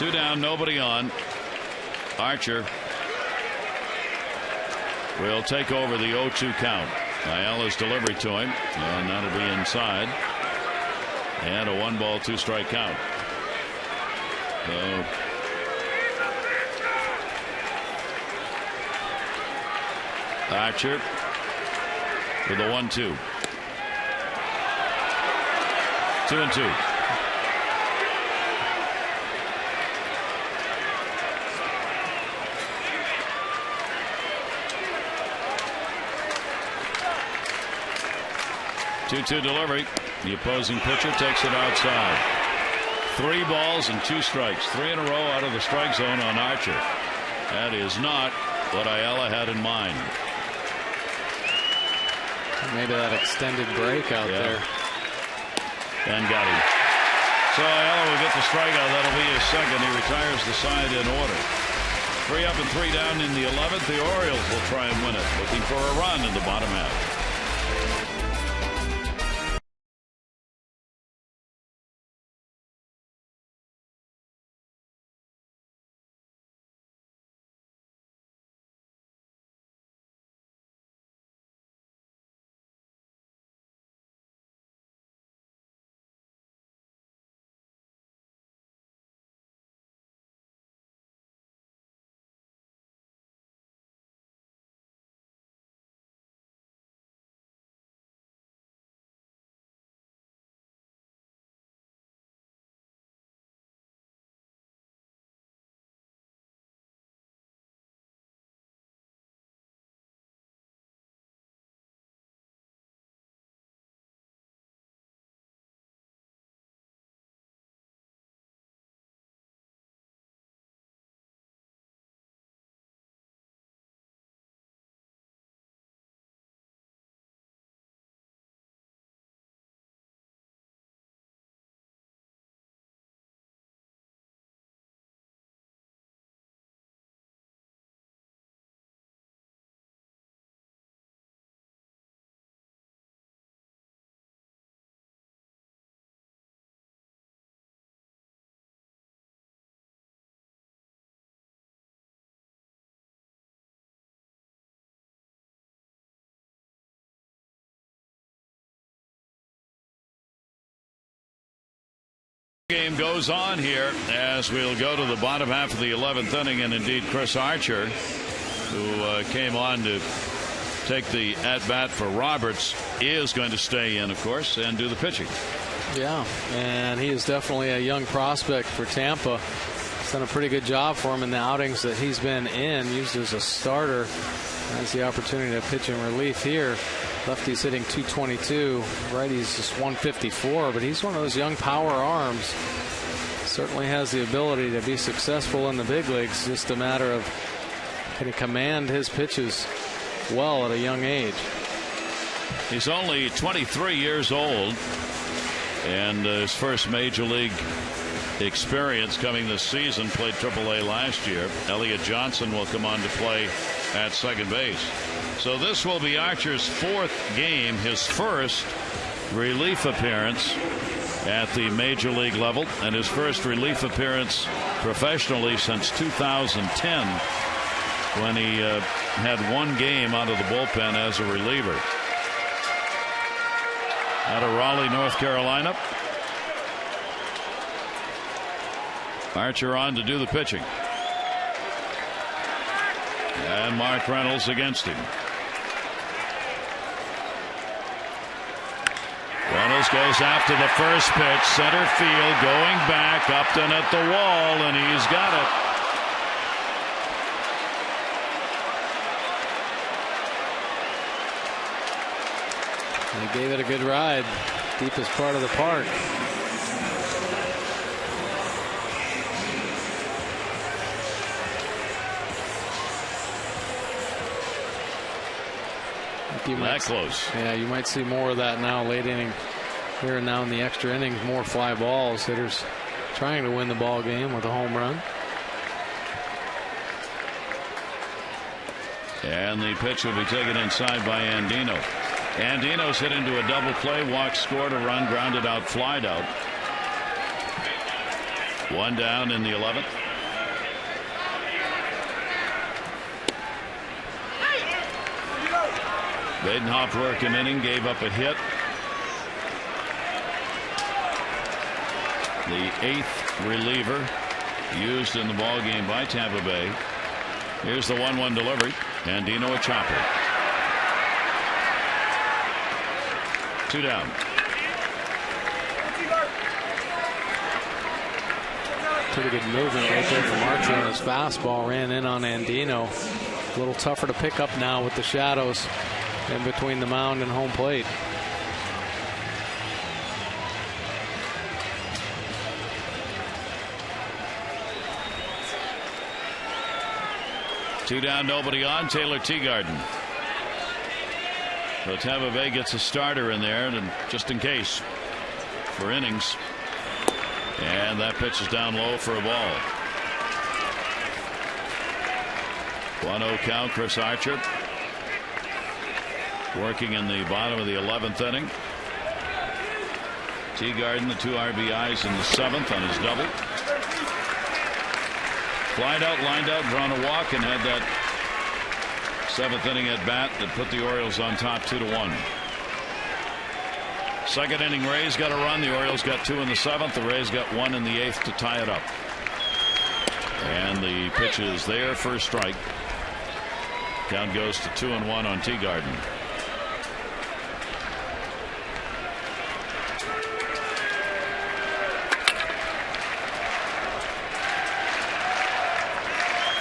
No. 2 down, nobody on. Archer will take over the 0-2 count. Ayala's delivery to him, and that'll be inside. And a 1-ball, 2-strike count. So Archer with a 1-2. 2-2. Two-two delivery. The opposing pitcher takes it outside. 3 balls and 2 strikes. 3 in a row out of the strike zone on Archer. That is not what Ayala had in mind. Maybe that extended break out there. And got him. So Ayala will get the strikeout. That'll be his second. He retires the side in order. 3 up and 3 down in the 11th. The Orioles will try and win it, looking for a run in the bottom half. Game goes on here as we'll go to the bottom half of the 11th inning, and indeed Chris Archer, who came on to take the at-bat for Roberts, is going to stay in, of course, and do the pitching. Yeah, and he is definitely a young prospect for Tampa. He's done a pretty good job for him in the outings that he's been in, used as a starter. Has the opportunity to pitch in relief here. Lefty's hitting 222. Righty's just 154, but he's one of those young power arms. Certainly has the ability to be successful in the big leagues. Just a matter of can he command his pitches well at a young age. He's only 23 years old, and his first major league experience coming this season. Played AAA last year. Elliott Johnson will come on to play at second base. So this will be Archer's fourth game, his first relief appearance at the major league level, and his first relief appearance professionally since 2010, when he had one game out of the bullpen as a reliever. Out of Raleigh, North Carolina. Archer on to do the pitching. And Mark Reynolds against him. Reynolds goes after the first pitch, center field, going back, Upton at the wall, and he's got it. He gave it a good ride, deepest part of the park. That close. Yeah, you might see more of that now, late inning here and now in the extra innings. More fly balls. Hitters trying to win the ball game with a home run. And the pitch will be taken inside by Andino. Andino's hit into a double play, walk, scored a run, grounded out, flied out. One down in the 11th. Badenhoff worked an inning, gave up a hit. The 8th reliever used in the ball game by Tampa Bay. Here's the 1-1 delivery. Andino a chopper. 2 down. Pretty good movement right there from Archer on his fastball. Ran in on Andino. A little tougher to pick up now with the shadows in between the mound and home plate. Two down, nobody on. Taylor Teagarden. So Tampa Bay gets a starter in there, and just in case for innings. And that pitch is down low for a ball. 1-0 count. Chris Archer working in the bottom of the 11th inning. Teagarden, the 2 RBIs in the 7th on his double. Flied out, lined out, drawn a walk, and had that 7th inning at bat that put the Orioles on top 2-1. Second inning, Rays got a run. The Orioles got 2 in the 7th. The Rays got 1 in the 8th to tie it up. And the pitch is there for a strike. Count goes to 2-1 on Teagarden.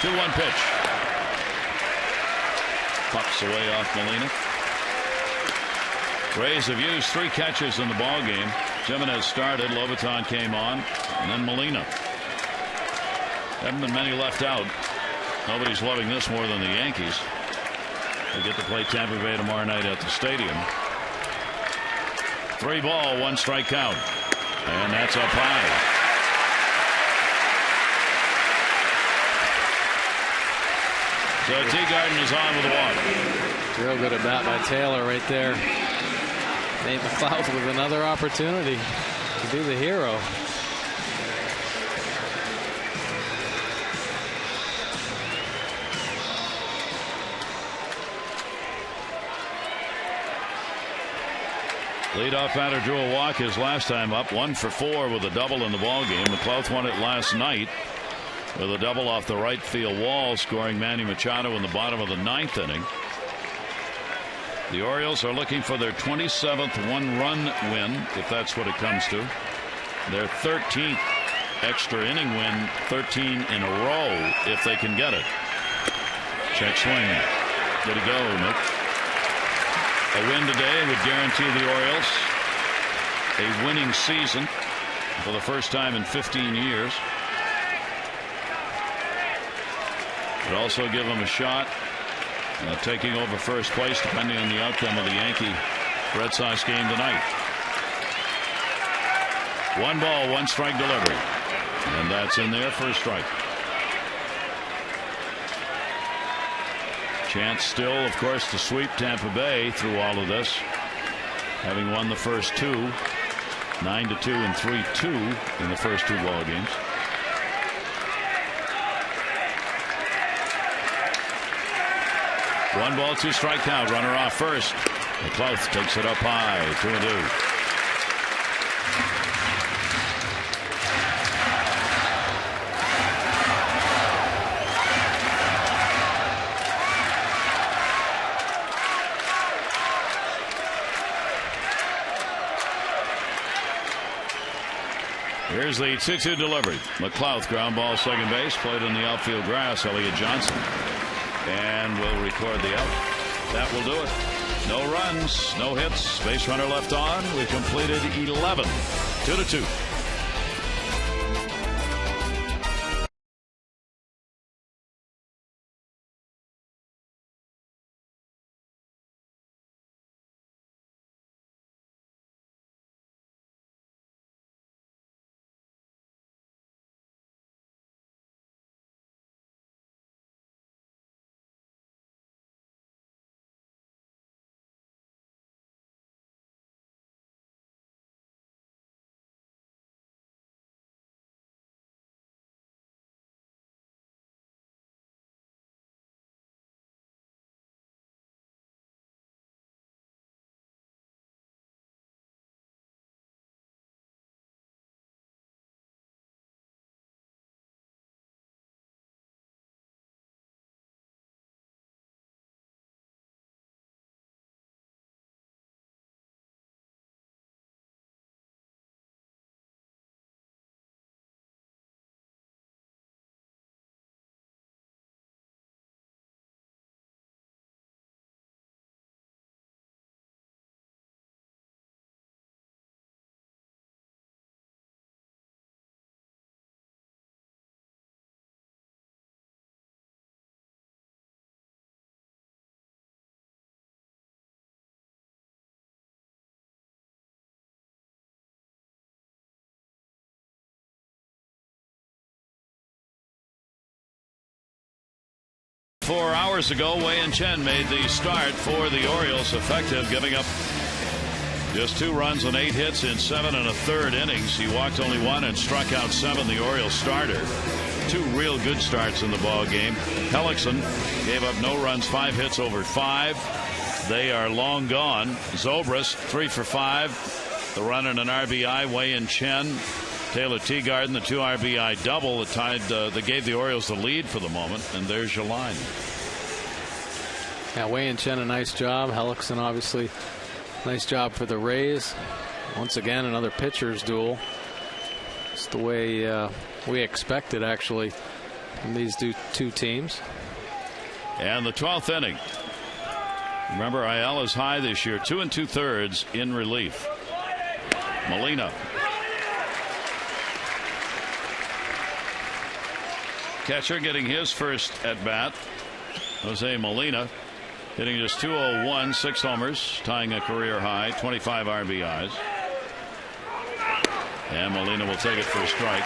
One pitch. Pucks away off Molina. Rays have used 3 catchers in the ball game. Gimenez started. Lobaton came on, and then Molina. Haven't been many left out. Nobody's loving this more than the Yankees. They get to play Tampa Bay tomorrow night at the stadium. 3 ball, 1 strike count, and that's up high. So Teagarden is on with a walk. Real good at bat by Taylor right there. Nate McLeod with another opportunity to be the hero. Leadoff batter drew a walk his last time up, 1 for 4 with a double in the ball game. McLouth won it last night with a double off the right field wall, scoring Manny Machado in the bottom of the 9th inning. The Orioles are looking for their 27th one-run win, if that's what it comes to. Their 13th extra inning win, 13 in a row, if they can get it. Check swing. Good to go, Nick. A win today would guarantee the Orioles a winning season for the first time in 15 years. It would also give them a shot taking over first place, depending on the outcome of the Yankee-Red Sox game tonight. 1 ball, 1 strike delivery. And that's in there for a strike. Chance still, of course, to sweep Tampa Bay through all of this, having won the first 2, 9-2 and 3-2 in the first 2 ball games. One ball, 2 strike count. Runner off first. McLouth takes it up high. 2-2. Here's the 2-2 delivery. McLouth, ground ball, second base, played in the outfield grass. Elliott Johnson. And we'll record the out. That will do it. No runs, no hits, base runner left on. We've completed 11. 2-2. Four hours ago, Wei-Yin Chen made the start for the Orioles, effective, giving up just 2 runs and 8 hits in 7 1/3 innings. He walked only 1 and struck out 7, the Orioles starter. 2 real good starts in the ball game. HELLICKSON gave up no runs, 5 hits over 5. They are long gone. ZOBRIST 3 for 5, the run and an RBI. Wei-Yin Chen, Taylor Teagarden, the 2 RBI double that tied, that gave the Orioles the lead for the moment. And there's your line. Yeah, Wei-Yin Chen, a nice job. HELLICKSON, obviously, nice job for the Rays. Once again, another pitcher's duel. It's the way we expected, actually, from these two teams. And the 12th inning. Remember, Ayala's high this year, 2 2/3 in relief. Molina. Catcher getting his first at bat. Jose Molina hitting just .201, 6 homers, tying a career high, 25 RBIs. And Molina will take it for a strike.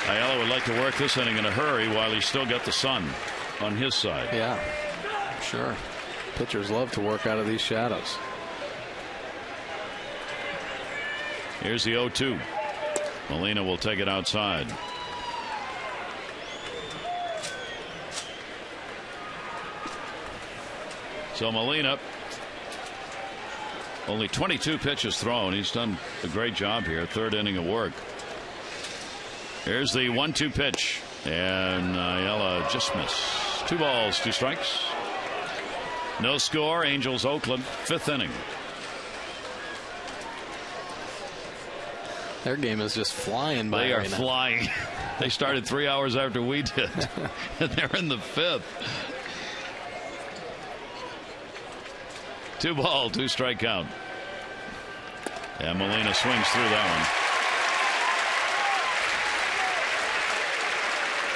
Ayala would like to work this inning in a hurry while he's still got the sun on his side. Yeah, sure. Pitchers love to work out of these shadows. Here's the 0-2. Molina will take it outside. So Molina Only 22 pitches thrown. He's done a great job here. Third inning of work. Here's the 1-2 pitch, and Ayala just missed. 2 balls, 2 strikes. No score. Angels Oakland, 5th inning. Their game is just flying by. They are right now. flying. They started 3 hours after we did, and they're in the 5th. 2 ball, 2 strike count. And Molina swings through that one.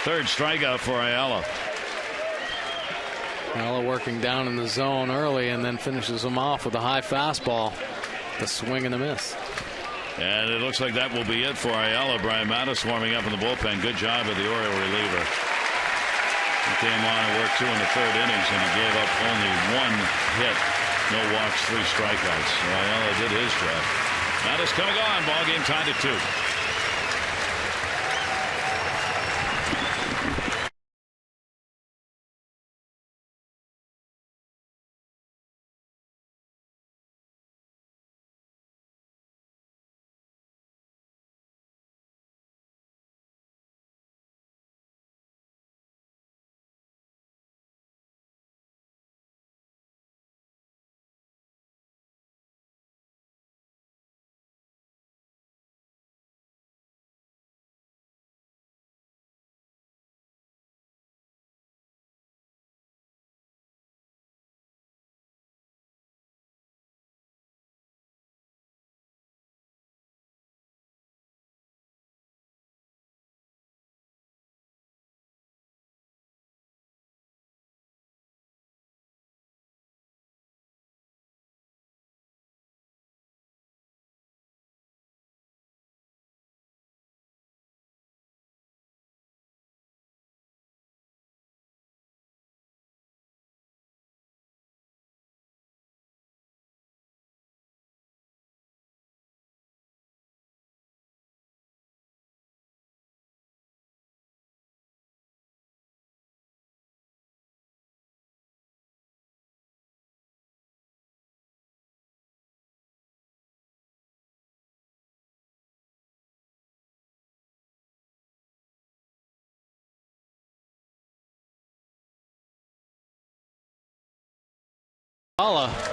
3rd strikeout for Ayala. Ayala working down in the zone early and then finishes him off with a high fastball. The swing and a miss. And it looks like that will be it for Ayala. Brian Mattis warming up in the bullpen. Good job of the Oriole reliever. He came on and worked 2 in the 3rd innings, and he gave up only 1 hit. No walks, 3 strikeouts. So Ayala did his job. Mattis coming on. Ball game tied at 2.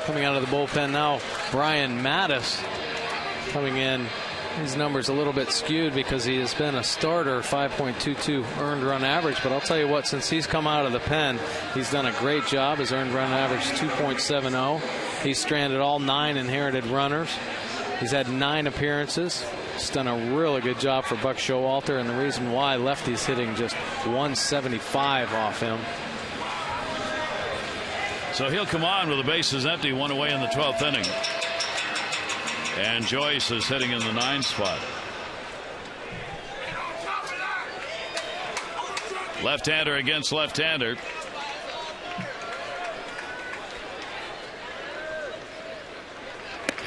Coming out of the bullpen now, Brian Mattis coming in. His numbers a little bit skewed because he has been a starter, 5.22 earned run average. But I'll tell you what, since he's come out of the pen, he's done a great job. His earned run average 2.70. He's stranded all 9 inherited runners. He's had 9 appearances. He's done a really good job for Buck Showalter, and the reason why lefty's hitting just 175 off him. So he'll come on with the bases empty, 1 away in the 12th inning. And Joyce is hitting in the 9 spot. Left-hander against left-hander.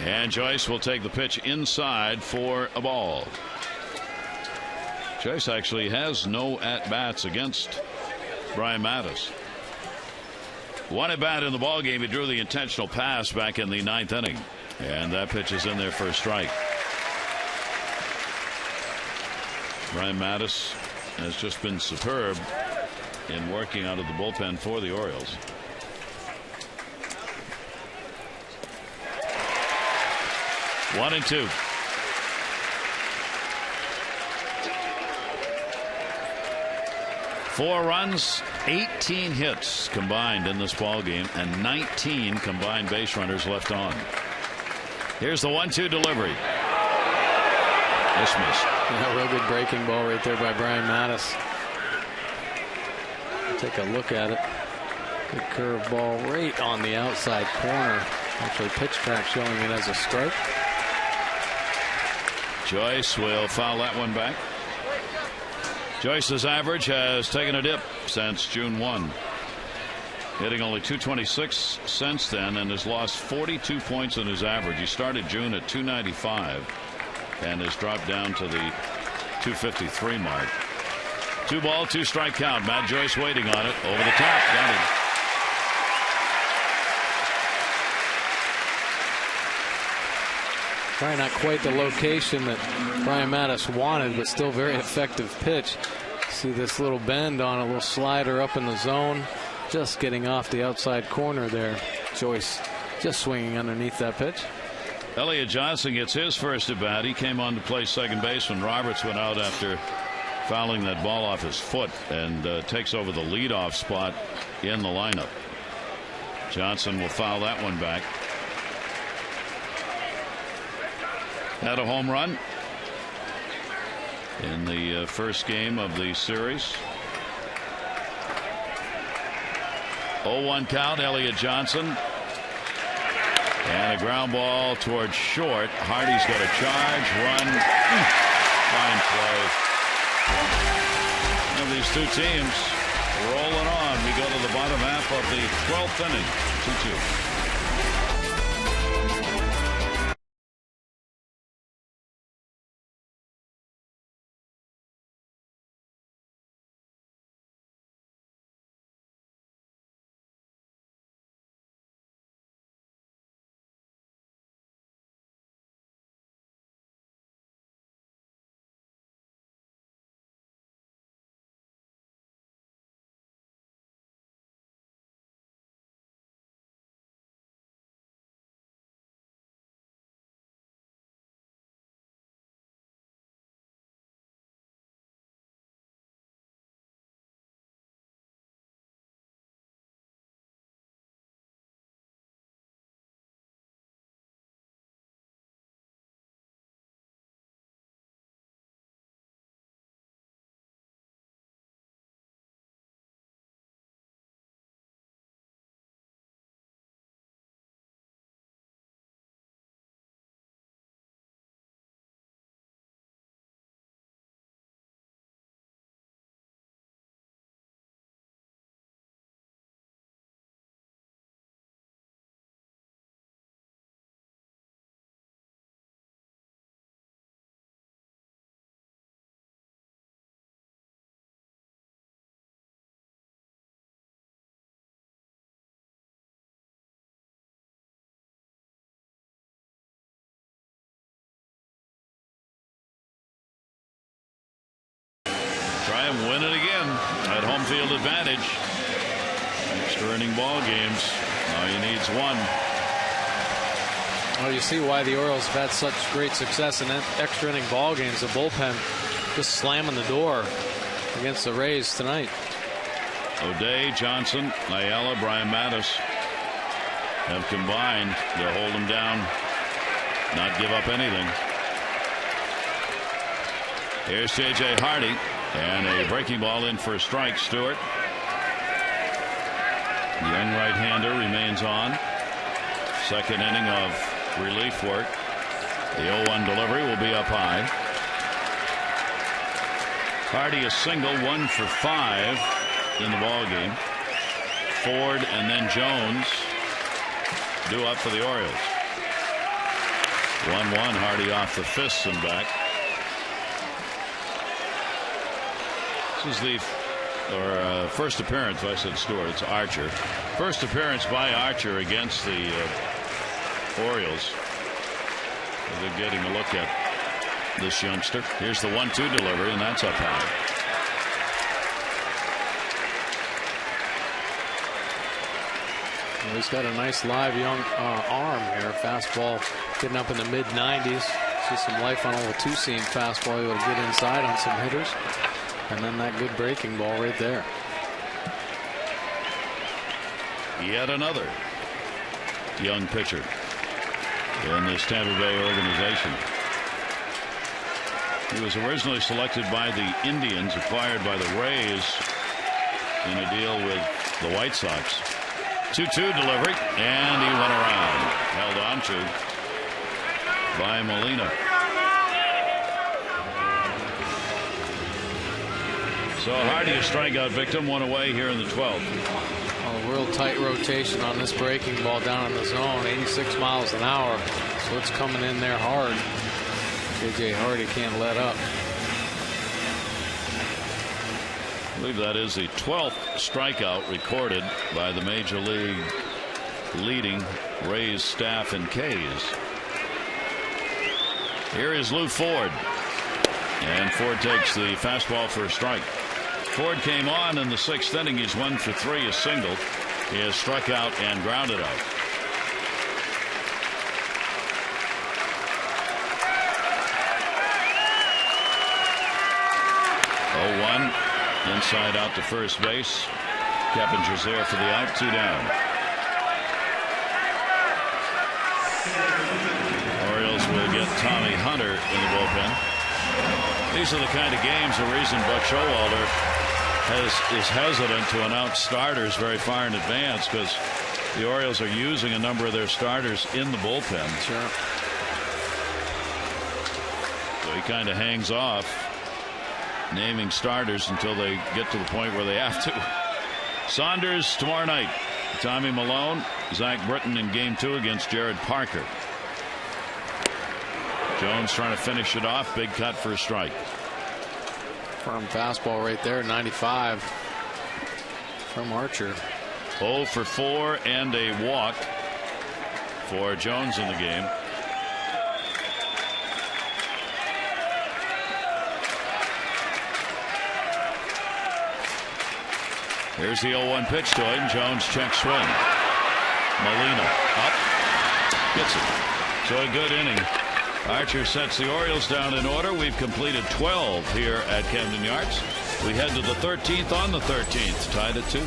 And Joyce will take the pitch inside for a ball. Joyce actually has no at-bats against Brian Mattis. 1 at-bat in the ball game. He drew the intentional pass back in the 9th inning. And that pitch is in there for a strike. Brian Mattis has just been superb in working out of the bullpen for the Orioles. One and two. Four runs, 18 hits combined in this ball game, and 19 combined base runners left on. Here's the 1-2 delivery. Dismissed. Yeah, real good breaking ball right there by Brian Mattis. Take a look at it. Good curve ball right on the outside corner. Actually, pitch track showing it as a strike. Joyce will foul that one back. Joyce's average has taken a dip since June 1. Hitting only .226 since then, and has lost 42 points in his average. He started June at .295 and has dropped down to the .253 mark. 2 ball, 2 strike count. Matt Joyce waiting on it. Over the top. Got it. Probably not quite the location that Brian Mattis wanted, but still very effective pitch. See this little bend on a little slider up in the zone, just getting off the outside corner there. Joyce just swinging underneath that pitch. Elliott Johnson gets his first at bat. He came on to play second base when Roberts went out after fouling that ball off his foot, and takes over the leadoff spot in the lineup. Johnson will foul that one back. Had a home run in the first game of the series. 0-1 count. Elliott Johnson. And a ground ball towards short. Hardy's got a charge, run, fine play. Of these two teams rolling on. We go to the bottom half of the 12th inning. 2-2. Try and win it again at home field advantage. Extra inning ball games. Now he needs one. Well, you see why the Orioles have had such great success in extra inning ball games. The bullpen just slamming the door against the Rays tonight. O'Day, Johnson, Ayala, Brian Mattis have combined to hold him down, not give up anything. Here's J.J. Hardy. And a breaking ball in for a strike. Stewart. The young right-hander remains on. Second inning of relief work. The 0-1 delivery will be up high. Hardy a single, 1 for 5 in the ball game. Ford and then Jones due up for the Orioles. 1-1. Hardy off the fists and back. This is the first appearance. I said Stewart. It's Archer. First appearance by Archer against the Orioles. They're getting a look at this youngster. Here's the 1-2 delivery, and that's up high. Well, he's got a nice live young arm here. Fastball getting up in the mid-90s. See some life on a little two-seam fastball. Able to get inside on some hitters. And then that good breaking ball right there. Yet another young pitcher in this Tampa Bay organization. He was originally selected by the Indians, acquired by the Rays in a deal with the White Sox. 2-2 delivery, and he went around. Held on to by Molina. So Hardy, a strikeout victim, one away here in the 12th. A real tight rotation on this breaking ball down in the zone, 86 miles an hour. So it's coming in there hard. J.J. Hardy can't let up. I believe that is the 12th strikeout recorded by the Major League leading Rays staff in Ks. Here is Lou Ford. And Ford takes the fastball for a strike. Ford came on in the 6th inning. He's 1 for 3, a single. He has struck out and grounded out. Inside out to first base. Keppinger's there for the out, 2 down. Orioles will get Tommy Hunter in the bullpen. These are the kind of games, the reason Buck Showalter is hesitant to announce starters very far in advance, because the Orioles are using a number of their starters in the bullpen. Sure. So he kind of hangs off naming starters until they get to the point where they have to. Saunders tomorrow night. Tommy Malone, Zach Britton in game 2 against Jared Parker. Jones trying to finish it off. Big cut for a strike. Firm fastball right there, 95 from Archer. 0 for 4 and a walk for Jones in the game. Here's the 0-1 pitch to him. Jones check swing. Molina up. Gets it. So a good inning. Archer sets the Orioles down in order. We've completed 12 here at Camden Yards. We head to the 13th on the 13th. Tied at 2.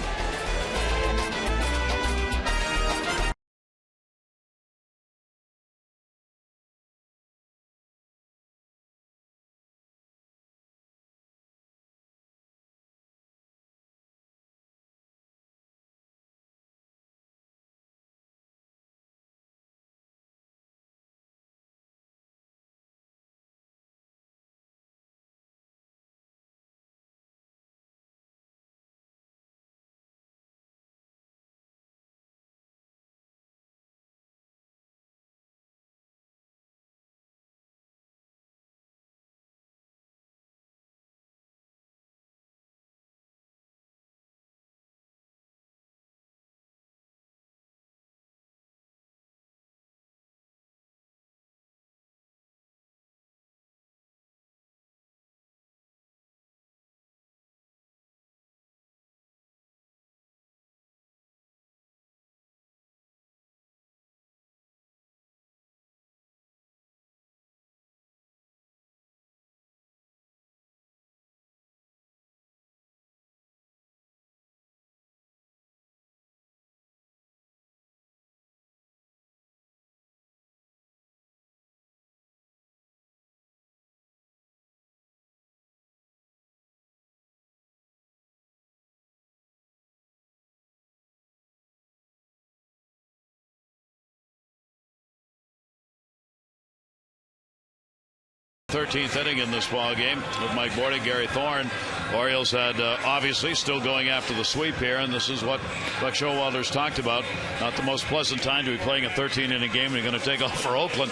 Thirteenth inning in this ball game with Mike Bordy, Gary Thorne. Orioles had obviously still going after the sweep here, and this is what Buck Showalter's talked about. Not the most pleasant time to be playing a 13-inning game, and you're going to take off for Oakland.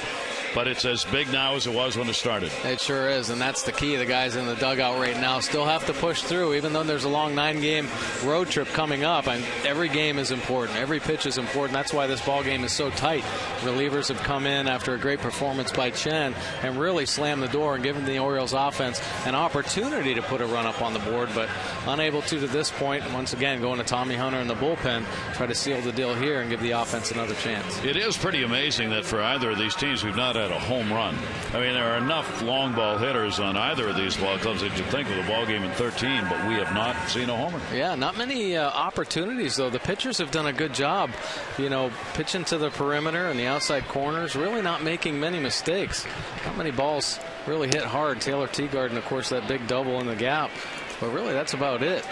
But it's as big now as it was when it started. It sure is, and that's the key. The guys in the dugout right now still have to push through, even though there's a long 9-game road trip coming up. And every game is important. Every pitch is important. That's why this ball game is so tight. Relievers have come in after a great performance by Chen and really slammed the door and given the Orioles offense an opportunity to put a run up on the board, but unable to this point. Once again, going to Tommy Hunter in the bullpen, try to seal the deal here and give the offense another chance. It is pretty amazing that for either of these teams, we've not had a home run. I mean, there are enough long ball hitters on either of these ball clubs that you think of the ball game in 13, but we have not seen a homer. Yeah, not many opportunities, though. The pitchers have done a good job, you know, pitching to the perimeter and the outside corners, really not making many mistakes. Not many balls really hit hard. Taylor Teagarden, of course, that big double in the gap, but really that's about it.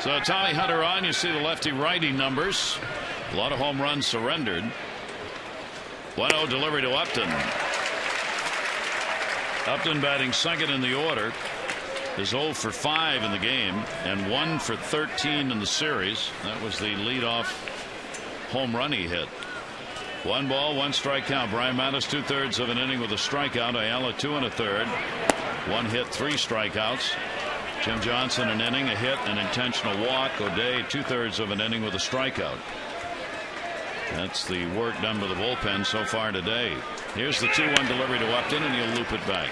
So Tommy Hunter on, you see the lefty-righty numbers. A lot of home runs surrendered. 1-0 delivery to Upton. Upton batting second in the order is 0 for 5 in the game and 1 for 13 in the series. That was the leadoff home run he hit. 1 ball, 1 strike count. Brian Mattis 2/3 of an inning with a strikeout. Ayala 2 1/3. 1 hit, 3 strikeouts. Jim Johnson an inning, a hit, an intentional walk. O'Day 2/3 of an inning with a strikeout. That's the work done by the bullpen so far today. Here's the 2-1 delivery to Upton, and he'll loop it back.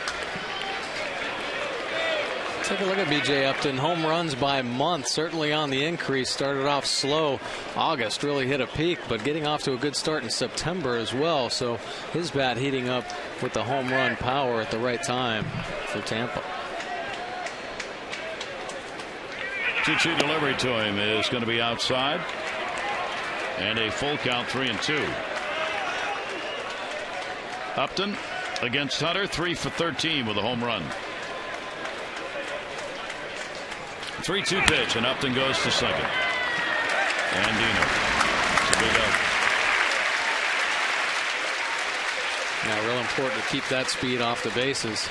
Take a look at B.J. Upton. Home runs by month, certainly on the increase. Started off slow. August really hit a peak, but getting off to a good start in September as well. So his bat heating up with the home run power at the right time for Tampa. 2-2 delivery to him is going to be outside. And a full count, 3-2. Upton against Hunter, 3 for 13 with a home run. 3-2 pitch, and Upton goes to second. And Dino. It's a big out. Yeah, real important to keep that speed off the bases.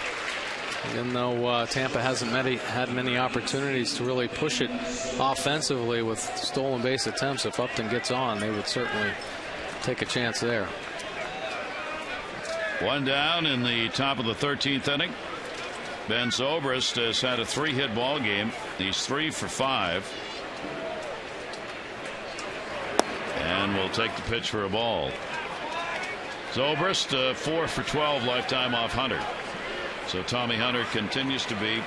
Even though Tampa hasn't had many opportunities to really push it offensively with stolen base attempts, if Upton gets on, they would certainly take a chance there. One down in the top of the 13th inning. Ben Zobrist has had a 3-hit ball game. He's 3 for 5. And will take the pitch for a ball. Zobrist 4 for 12 lifetime off Hunter. So Tommy Hunter continues to be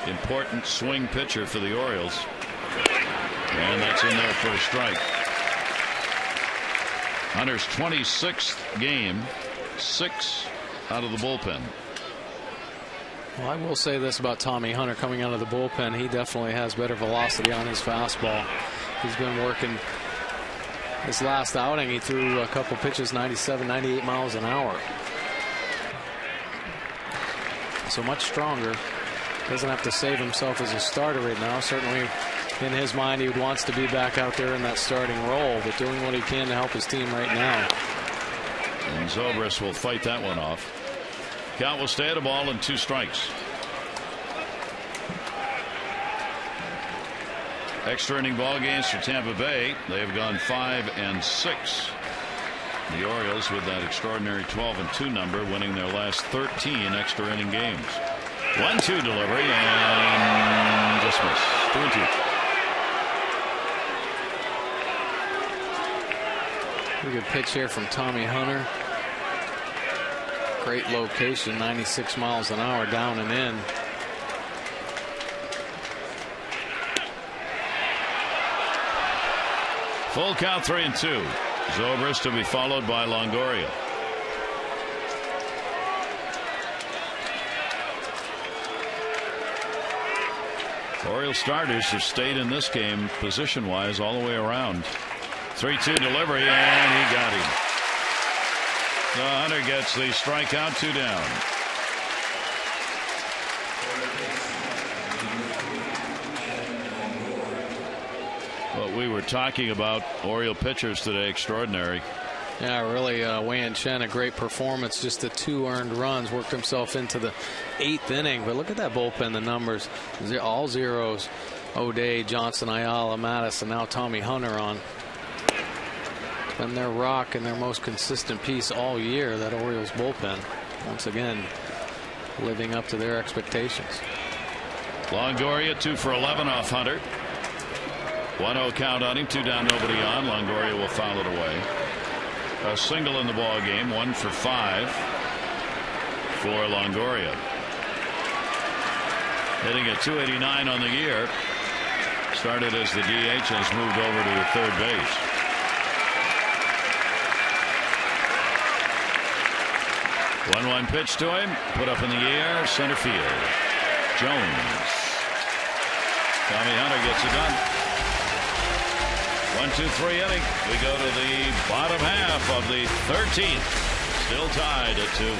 important swing pitcher for the Orioles. And that's in there for a strike. Hunter's 26th game, 6 out of the bullpen. Well, I will say this about Tommy Hunter coming out of the bullpen. He definitely has better velocity on his fastball. He's been working his last outing. He threw a couple pitches 97, 98 miles an hour. So much stronger. Doesn't have to save himself as a starter right now. Certainly in his mind he wants to be back out there in that starting role, but doing what he can to help his team right now. And Zobrist will fight that one off. Count will stay at a ball and 2 strikes. Extra inning ball games for Tampa Bay. They have gone 5 and 6. The Orioles with that extraordinary 12-2 number, winning their last 13 extra inning games. 1-2 delivery and dismiss. 2-2. Pretty good pitch here from Tommy Hunter. Great location, 96 miles an hour down and in. Full count, 3-2. Zobrist to be followed by Longoria. Orioles starters have stayed in this game position-wise all the way around. 3-2 delivery, and he got him. So Hunter gets the strikeout, 2 down. What we were talking about, Oriole pitchers today, extraordinary. Yeah, really, WEIYIN CHEN, a great performance. Just the 2 earned runs, worked himself into the 8th inning. But look at that bullpen, the numbers, all zeros. O'Day, Johnson, Ayala, Mattis, and now Tommy Hunter on. It's been their rock and their most consistent piece all year, that Orioles bullpen. Once again, living up to their expectations. Longoria 2 for 11 off Hunter. 1-0 count on him, 2 down, nobody on. Longoria will foul it away. A single in the ball game, 1 for 5 for Longoria. Hitting at .289 on the year. Started as the DH and has moved over to third base. One pitch to him, put up in the air, center field. Jones. Tommy Hunter gets it done. 1-2-3 inning. We go to the bottom half of the 13th. Still tied at 2.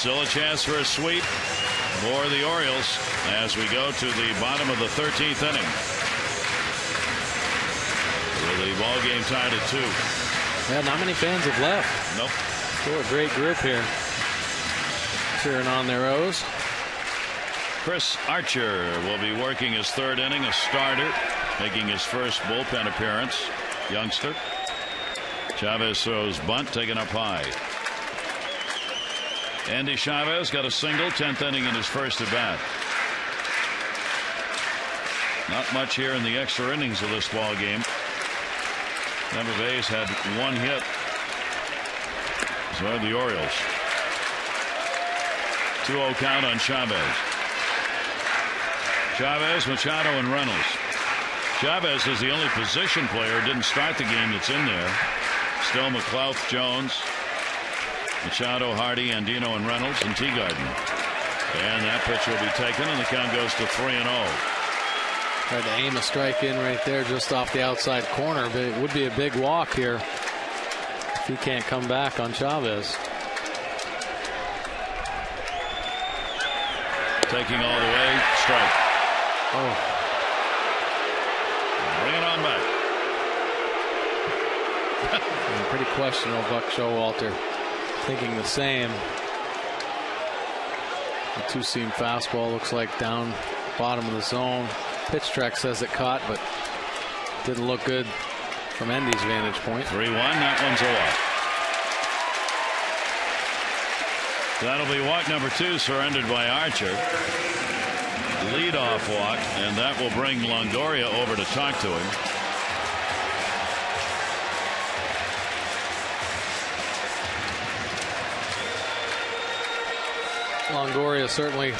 Still a chance for a sweep for the Orioles as we go to the bottom of the 13th inning. With the ball game tied at 2. Yeah, not many fans have left. Nope. Still a great group here, cheering on their O's. Chris Archer will be working his 3rd inning, a starter, making his first bullpen appearance. Youngster. Chavez throws bunt, taken up high. Andy Chavez got a single, 10th inning in his first at bat. Not much here in the extra innings of this ball game. Tampa Bay's had 1 hit. So are the Orioles. 2-0 count on Chavez. Chavez, Machado, and Reynolds. Chavez is the only position player who didn't start the game that's in there. Still McClouth, Jones, Machado, Hardy, Andino, and Reynolds, and Teagarden. And that pitch will be taken, and the count goes to 3-0. Tried to aim a strike in right there just off the outside corner, but it would be a big walk here if he can't come back on Chavez. Taking all the way, strike. Oh. Bring it on back. Pretty questionable, Buck Showalter thinking the same. The 2-seam fastball looks like down bottom of the zone. Pitch track says it caught, but didn't look good from Endy's vantage point. 3-1, that one's a walk. That'll be walk number 2, surrendered by Archer. Leadoff walk, and that will bring Longoria over to talk to him. Longoria certainly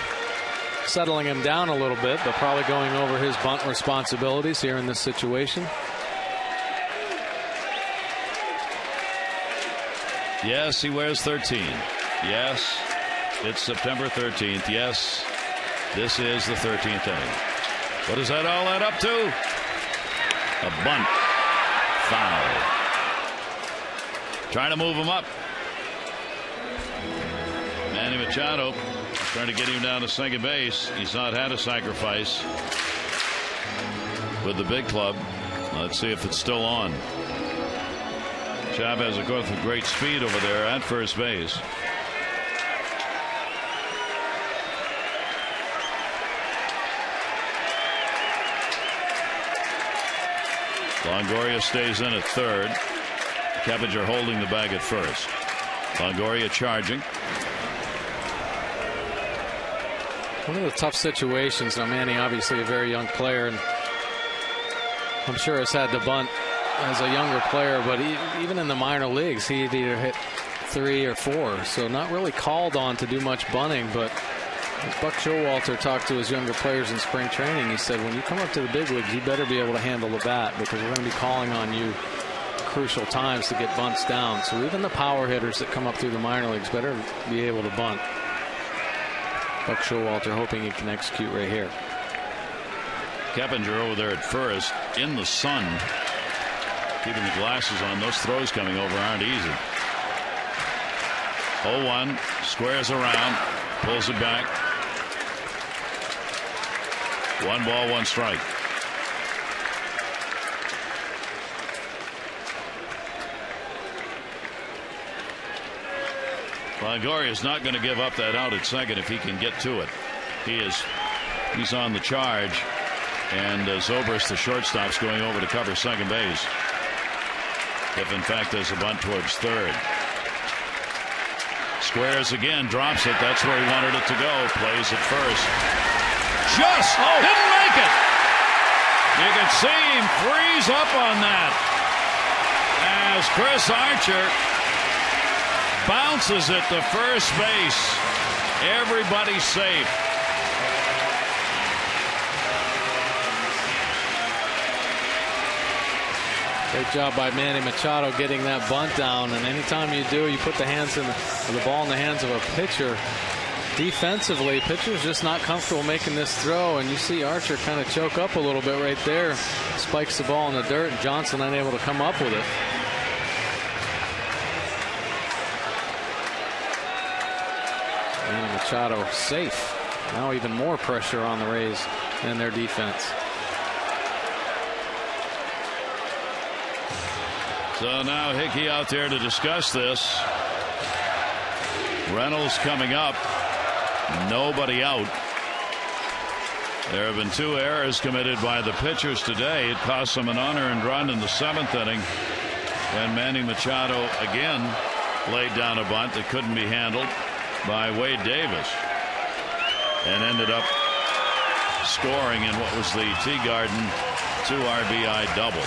settling him down a little bit, but probably going over his bunt responsibilities here in this situation. Yes, he wears 13. Yes, it's September 13th. Yes, this is the 13th inning. What does that all add up to? A bunt. Foul. Trying to move him up. Manny Machado trying to get him down to second base. He's not had a sacrifice with the big club. Let's see if it's still on. Chavez, of course, with great speed over there at first base. Longoria stays in at third. Keppinger holding the bag at first. Longoria charging. One of the tough situations. Now, Manny, obviously a very young player, and I'm sure has had to bunt as a younger player, but even in the minor leagues, he'd either hit 3 or 4, so not really called on to do much bunting. But as Buck Showalter talked to his younger players in spring training, he said, when you come up to the big leagues, you better be able to handle the bat, because we're going to be calling on you crucial times to get bunts down. So even the power hitters that come up through the minor leagues better be able to bunt. Buck Showalter hoping he can execute right here. Keppinger over there at first in the sun, keeping the glasses on. Those throws coming over aren't easy. 0-1, squares around, pulls it back. 1 ball, 1 strike. Longoria is not going to give up that out at second if he can get to it. He's on the charge, and ZOBRIST, the shortstop's going over to cover second base. If in fact there's a bunt towards third. Squares again, drops it. That's where he wanted it to go. Plays at first. Didn't make it. You can see him freeze up on that as Chris Archer bounces it to first base. Everybody's safe. Great job by Manny Machado getting that bunt down. And anytime you do, you put the ball in the hands of a pitcher. Defensively, pitcher's just not comfortable making this throw, and you see Archer kind of choke up a little bit right there. Spikes the ball in the dirt, and Johnson unable to come up with it. Machado safe. Now even more pressure on the Rays and their defense. So now Hickey out there to discuss this. Reynolds coming up. Nobody out. There have been 2 errors committed by the pitchers today. It cost them an unearned run in the 7th inning. And Manny Machado again laid down a bunt that couldn't be handled by Wade Davis. And ended up scoring in what was the Teagarden 2 RBI double.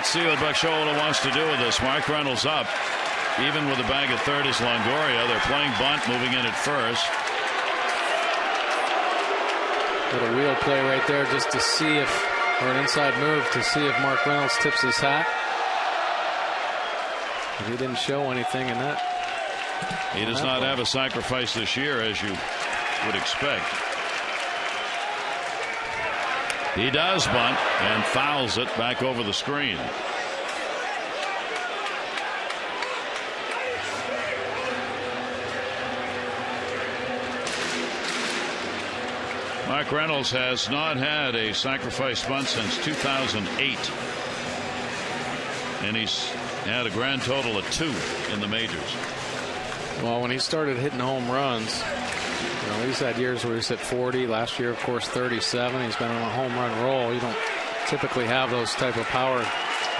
Let's see what Buckshot wants to do with this. Mark Reynolds up. Even with the bag at third is Longoria. They're playing bunt, moving in at first. Little wheel play right there just to see if, or an inside move to see if Mark Reynolds tips his hat. But he didn't show anything in that. He does not have a sacrifice this year, as you would expect. He does bunt and fouls it back over the screen. Mark Reynolds has not had a sacrifice bunt since 2008. And he's had a grand total of 2 in the majors. Well, when he started hitting home runs, you know, he's had years where he's hit 40. Last year, of course, 37. He's been on a home run roll. You don't typically have those type of power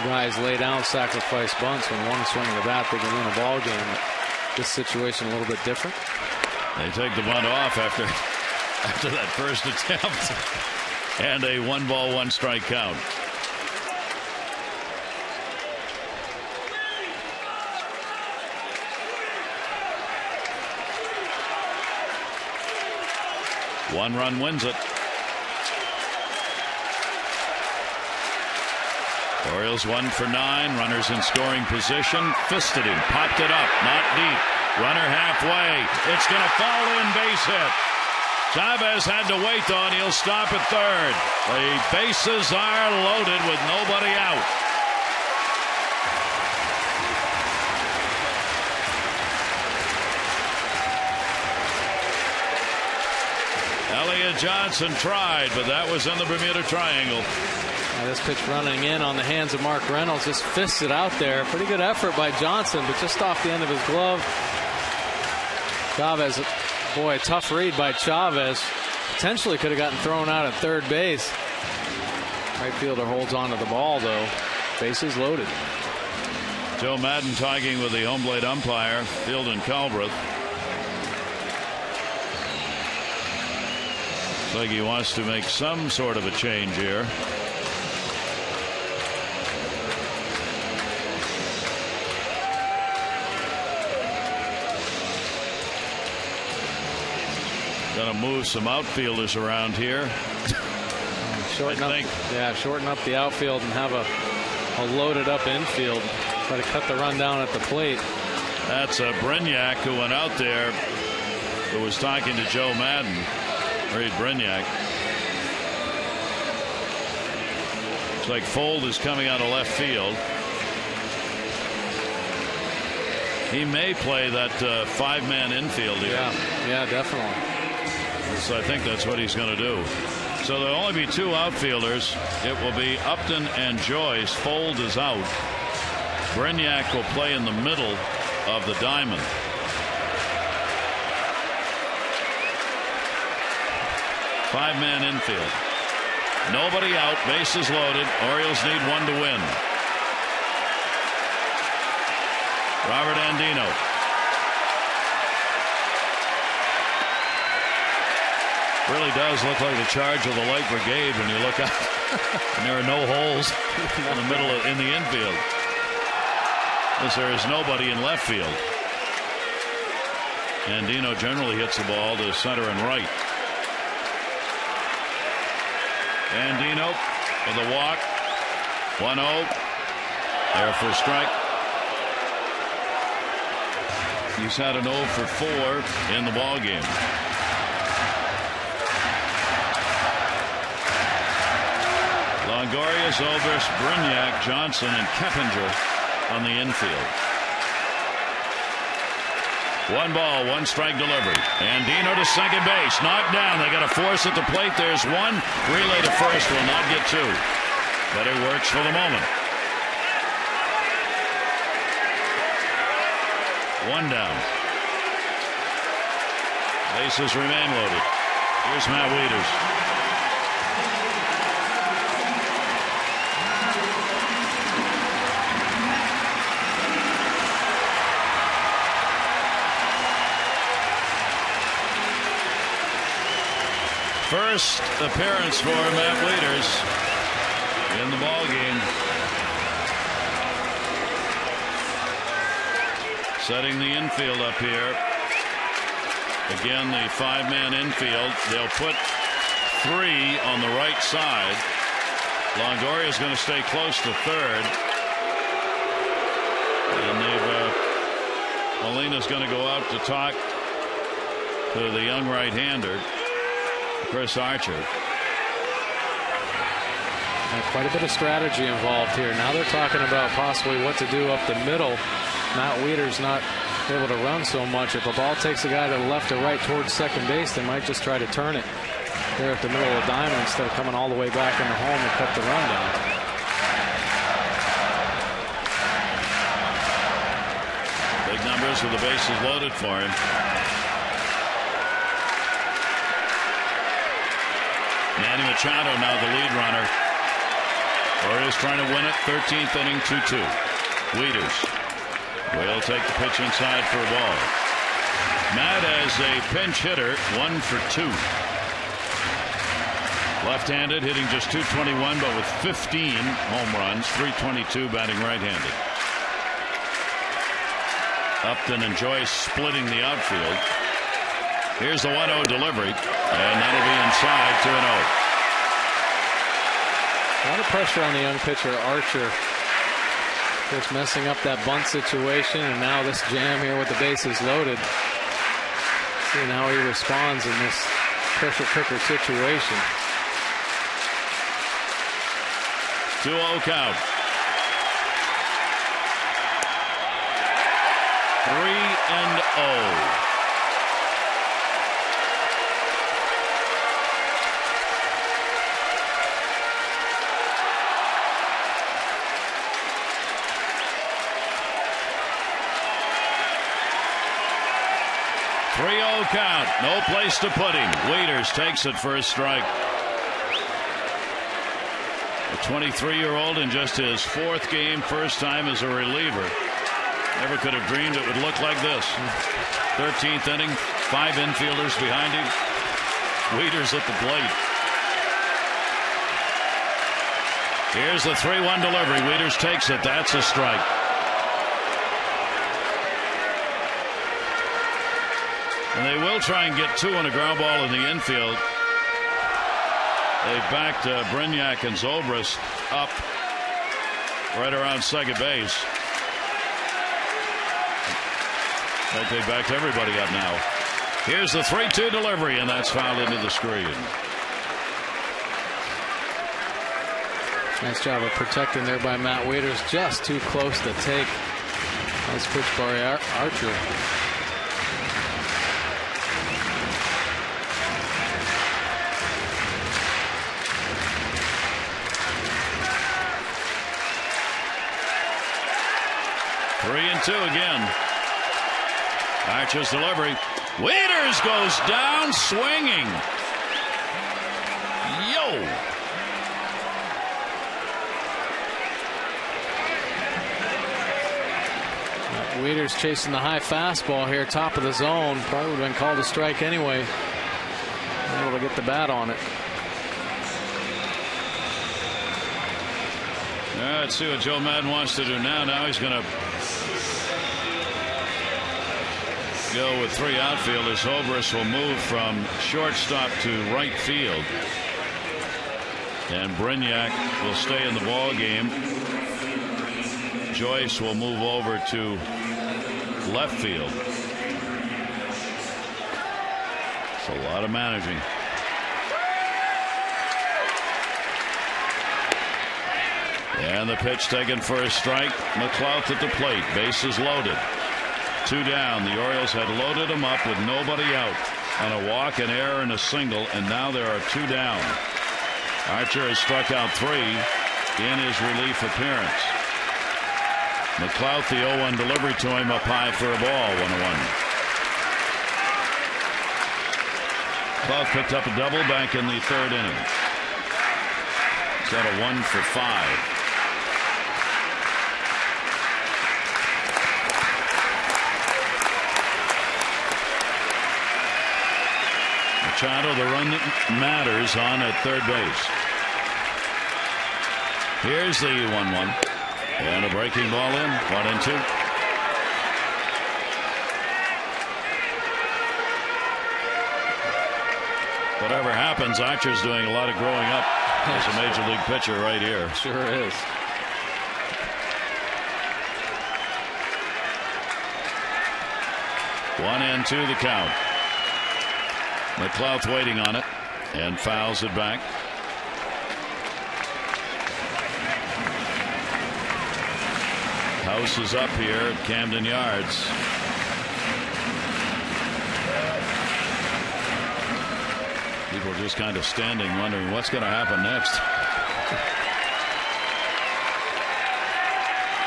guys lay down sacrifice bunts. When one swing of the bat, they can win a ball game. This situation a little bit different. They take the bunt off after that first attempt, and a 1-ball, 1-strike count. One run wins it. Orioles 1 for 9. Runners in scoring position. Fisted him. Popped it up. Not deep. Runner halfway. It's going to fall in. Base hit. Chavez had to wait though, and he'll stop at third. The bases are loaded with nobody out. Elliott Johnson tried, but that was in the Bermuda Triangle. This pitch running in on the hands of Mark Reynolds, just fisted out there. Pretty good effort by Johnson, but just off the end of his glove. Chavez, boy, a tough read by Chavez. Potentially could have gotten thrown out at third base. Right fielder holds on to the ball, though. Bases loaded. Joe Madden talking with the home plate umpire, Fieldon Culbreth. Looks like he wants to make some sort of a change here. Gonna move some outfielders around here. Shorten up the outfield and have a loaded up infield. Try to cut the run down at the plate. That's Brignac who went out there, who was talking to Joe Madden. Reed Brignac. Looks like Fold is coming out of left field. He may play that 5-man infield here. Yeah, definitely. So I think that's what he's going to do. So there'll only be 2 outfielders. It will be Upton and Joyce. Fold is out. Brignac will play in the middle of the diamond. Five-man infield. Nobody out. Bases loaded. Orioles need 1 to win. Robert Andino. Really does look like the charge of the Light Brigade when you look out. And there are no holes in the middle in the infield. As there is nobody in left field. Andino generally hits the ball to center and right. Andino with a walk. 1-0. There for a strike. He's had an 0 for 4 in the ball game. Longoria, Zobrist, Brignac, Johnson, and Keppinger on the infield. 1 ball, 1 strike delivery. Andino to second base. Knocked down. They got to force at the plate. There's 1. Relay to first. Will not get 2. But it works for the moment. 1 down. Bases remain loaded. Here's Matt Wieters. First appearance for Matt Wieters in the ball game. Setting the infield up here. Again, the 5-man infield. They'll put 3 on the right side. Longoria is going to stay close to third. And Molina's going to go out to talk to the young right-hander, Chris Archer. Quite a bit of strategy involved here. Now they're talking about possibly what to do up the middle. Matt Wieters not able to run so much. If a ball takes a guy to the left or right towards second base, they might just try to turn it there at the middle of the diamond instead of coming all the way back into home and cut the run down. Big numbers with the bases loaded for him. Manny Machado now the lead runner. Orioles trying to win it. 13th inning, 2-2. Wieters will take the pitch inside for a ball. Matt as a pinch hitter, 1 for 2. Left-handed, hitting just 221, but with 15 home runs, 322 batting right-handed. Upton and Joyce splitting the outfield. Here's the 1-0 delivery, and that'll be inside, 2-0. A lot of pressure on the young pitcher Archer. Just messing up that bunt situation, and now this jam here with the bases loaded. Seeing how he responds in this pressure cooker situation. 2-0 count. 3-0. Count. No place to put him. Wieters takes it for a strike. A 23-year-old in just his 4th game, first time as a reliever. Never could have dreamed it would look like this. 13th inning, 5 infielders behind him. Wieters at the plate. Here's the 3-1 delivery. Wieters takes it. That's a strike. And they will try and get 2 on a ground ball in the infield. They've backed Brignac and Zobrist up right around second base. In fact, they backed everybody up now. Here's the 3-2 delivery, and that's fouled into the screen. Nice job of protecting there by Matt Wieters. Just too close to take. Nice pitch by Archer. Two again. Archer's delivery. Wieters goes down swinging. Yo. Wieters chasing the high fastball here, top of the zone. Probably would have been called a strike anyway. Able to get the bat on it. Let's see what Joe Madden wants to do now. Now he's going to go with 3 outfielders. Zobrist will move from shortstop to right field. And Brignac will stay in the ball game. Joyce will move over to left field. It's a lot of managing. And the pitch taken for a strike. McLouth at the plate. Bases loaded. 2 down. The Orioles had loaded him up with nobody out on a walk, an error, and a single, and now there are 2 down. Archer has struck out 3 in his relief appearance. McLouth, the 0-1 delivery to him, up high for a ball, 1-1. McLouth picked up a double back in the 3rd inning. He's got a 1 for 5. Machado, the run that matters, on at 3rd base. Here's the 1-1. And a breaking ball in. 1-2. Whatever happens, Archer's doing a lot of growing up as a major league pitcher right here. Sure is. One and 2 the count. McLouth waiting on it and fouls it back. House is up here at Camden Yards. People are just kind of standing wondering what's going to happen next.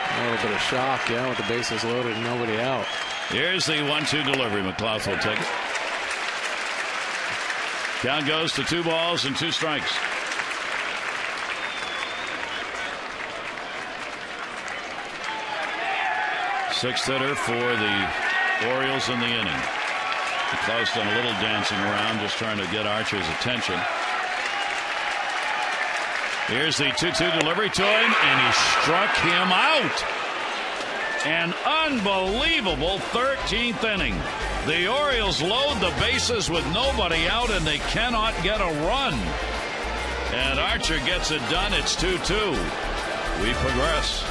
A little bit of shock, yeah, with the bases loaded and nobody out. Here's the 1-2 delivery. McLouth will take it. Count goes to 2 balls and 2 strikes. Sixth hitter for the Orioles in the inning. McLouth's done a little dancing around, just trying to get Archer's attention. Here's the 2-2 delivery to him, and he struck him out. An unbelievable 13th inning. The Orioles load the bases with nobody out, and they cannot get a run. And Archer gets it done. It's 2-2. We progress.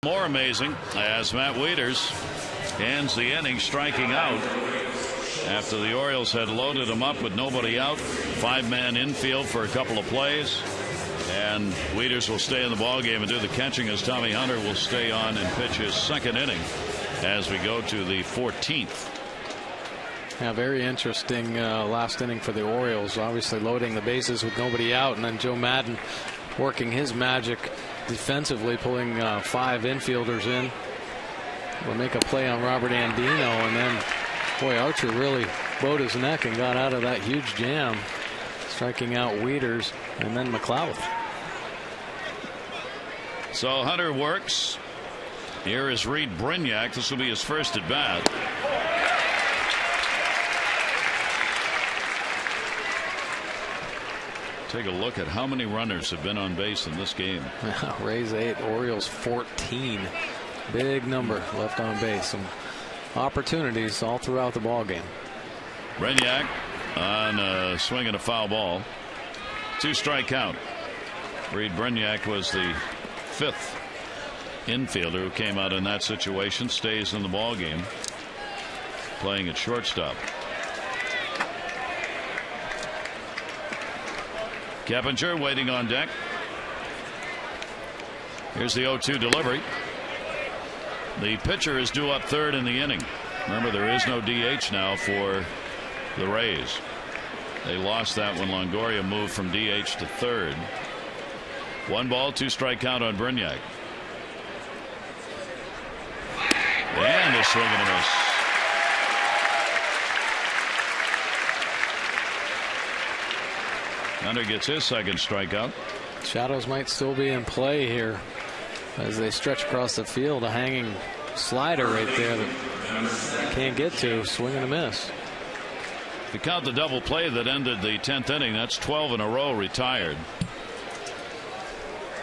More amazing as Matt Wieters ends the inning striking out after the Orioles had loaded him up with nobody out. 5-man infield for a couple of plays, and Wieters will stay in the ballgame and do the catching as Tommy Hunter will stay on and pitch his 2nd inning as we go to the 14th. Yeah, very interesting last inning for the Orioles. Obviously loading the bases with nobody out, and then Joe Maddon working his magic defensively, pulling 5 infielders in. Will make a play on Robert Andino, and then, boy, Archer really bowed his neck and got out of that huge jam, striking out Wieters and then McLouth. So Hunter works. Here is Reed Brignac. This will be his first at bat. Take a look at how many runners have been on base in this game. Rays 8, Orioles 14. Big number left on base. Some opportunities all throughout the ball game. Brignac on a swing and a foul ball. 2-strike count. Reed Brignac was the 5th infielder who came out in that situation. Stays in the ball game, playing at shortstop. Keppinger waiting on deck. Here's the 0-2 delivery. The pitcher is due up third in the inning. Remember, there is no DH now for the Rays. They lost that when Longoria moved from DH to third. 1 ball, 2-strike count on Brignac. And a swing and a miss. Hunter gets his 2nd strikeout. Shadows might still be in play here as they stretch across the field. A hanging slider right there that can't get to. Swing and a miss. If you count the double play that ended the 10th inning, that's 12 in a row retired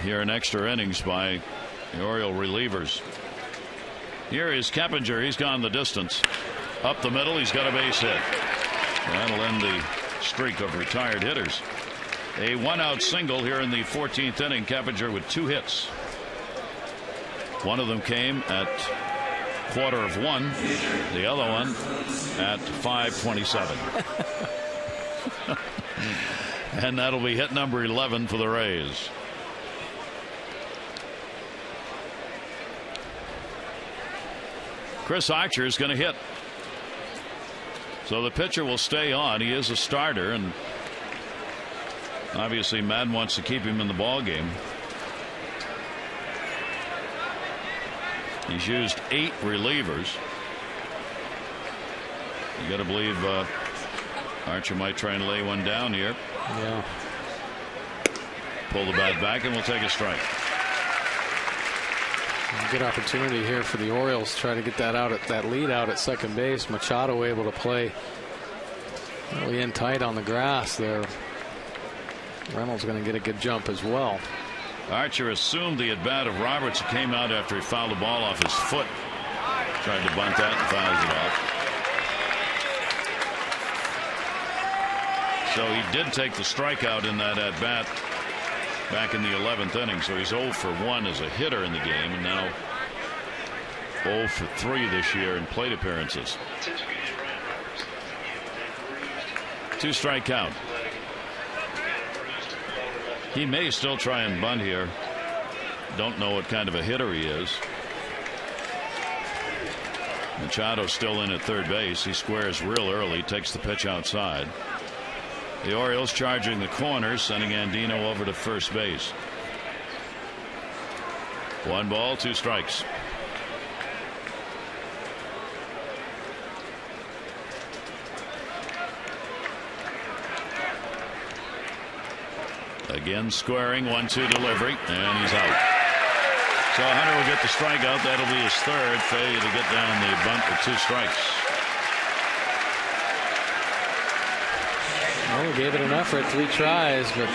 here in extra innings by the Oriole relievers. Here is Keppinger. He's gone the distance. Up the middle, he's got a base hit. That'll end the streak of retired hitters. A 1-out single here in the 14th inning. Keppinger with 2 hits. One of them came at 1:15. The other one at 5:27. And that'll be hit number 11 for the Rays. Chris Archer is going to hit. So the pitcher will stay on. He is a starter, and obviously Madden wants to keep him in the ball game. He's used 8 relievers. You got to believe Archer might try and lay one down here. Yeah. Pull the bat back, and we'll take a strike. Good opportunity here for the Orioles. Try to get that lead out at second base. Machado able to play really in tight on the grass there. Reynolds going to get a good jump as well. Archer assumed the at bat of Roberts, who came out after he fouled the ball off his foot. Tried to bunt that and fouls it off. So he did take the strikeout in that at bat back in the 11th inning. So he's 0 for 1 as a hitter in the game, and now 0 for 3 this year in plate appearances. 2-strike count. He may still try and bunt here. Don't know what kind of a hitter he is. Machado still in at third base. He squares real early, takes the pitch outside. The Orioles charging the corner, sending Andino over to first base. 1 ball, 2 strikes. Again squaring, 1-2 delivery, and he's out. So Hunter will get the strikeout. That'll be his 3rd. Failure to get down the bunt with 2 strikes. Well, he gave it an effort, 3 tries, but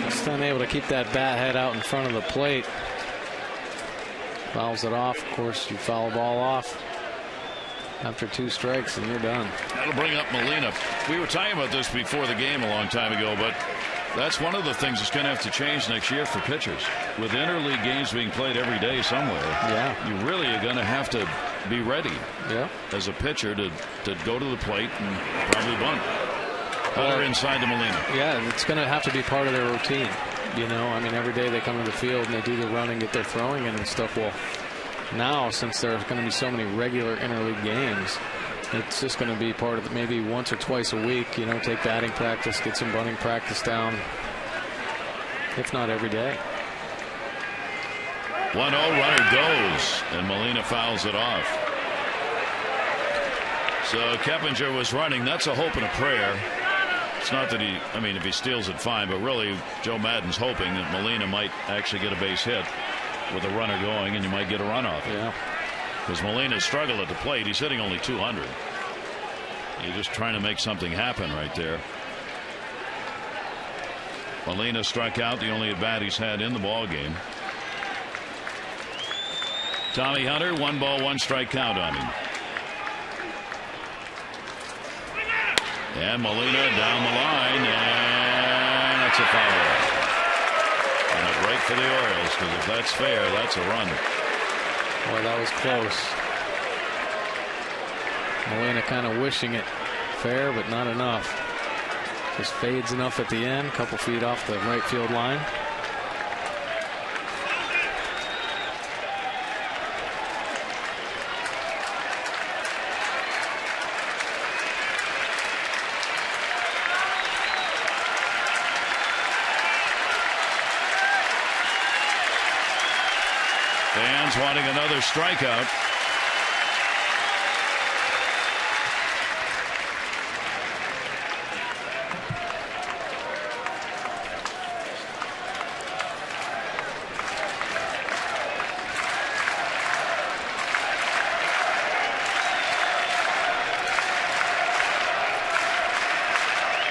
just unable to keep that bat head out in front of the plate. Fouls it off. Of course, you foul a ball off after 2 strikes, and you're done. That'll bring up Molina. We were talking about this before the game a long time ago, but that's one of the things that's going to have to change next year for pitchers. With interleague games being played every day somewhere, you really are going to have to be ready as a pitcher to go to the plate and probably bunt. Hunter inside to Molina. Yeah, it's going to have to be part of their routine. You know, I mean, every day they come to the field and they do the running, get their throwing in and stuff. Well, now, since there's going to be so many regular interleague games, it's just going to be part of maybe once or twice a week. You know, take batting practice, get some bunting practice down, if not every day. 1-0, runner goes, and Molina fouls it off. So Keppinger was running. That's a hope and a prayer. It's not that I mean, if he steals it, fine, but really Joe Madden's hoping that Molina might actually get a base hit with a runner going, and you might get a run off. Yeah. Because Molina struggled at the plate. He's hitting only 200. You're just trying to make something happen right there. Molina struck out, the only at bat he's had in the ball game. Tommy Hunter, 1 ball, 1 strike count on him. And Molina down the line, and that's a foul. And a break for the Orioles, because if that's fair, that's a run. Boy, that was close. Molina kind of wishing it fair, but not enough. Just fades enough at the end, a couple feet off the right field line. Fans wanting another strikeout.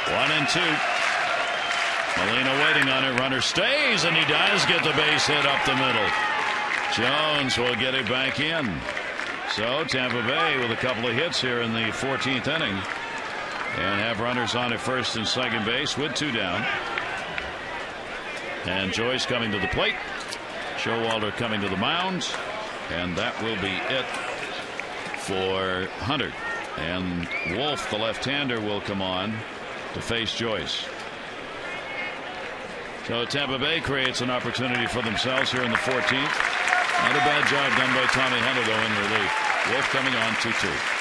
One and two. Molina waiting on it. Runner stays, and he does get the base hit up the middle. Jones will get it back in. So Tampa Bay with a couple of hits here in the 14th inning, and have runners on at first and second base with 2 down. And Joyce coming to the plate. Showalter coming to the mound, and that will be it for Hunter. And Wolf, the left-hander, will come on to face Joyce. So Tampa Bay creates an opportunity for themselves here in the 14th. Not a bad job done by Tommy Hunter, though, in relief. Wolf coming on 2-2.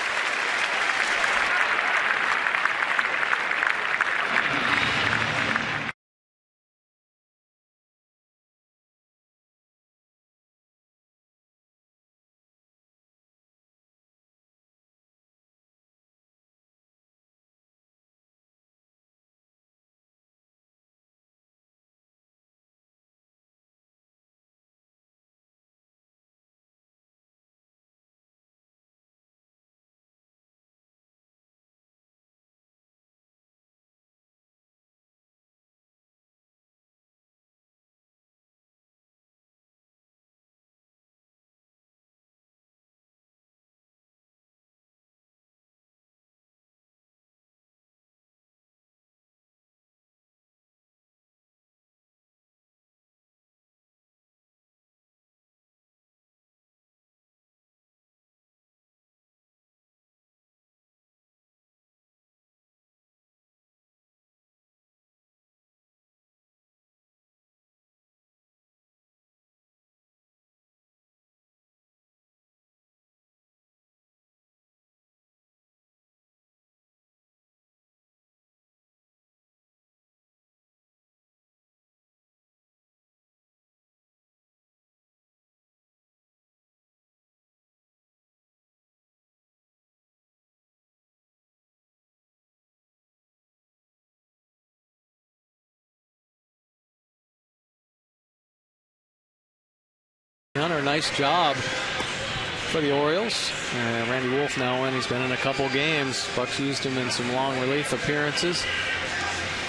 Hunter, nice job for the Orioles. Randy Wolf now in. He's been in a couple games. Bucks used him in some long relief appearances.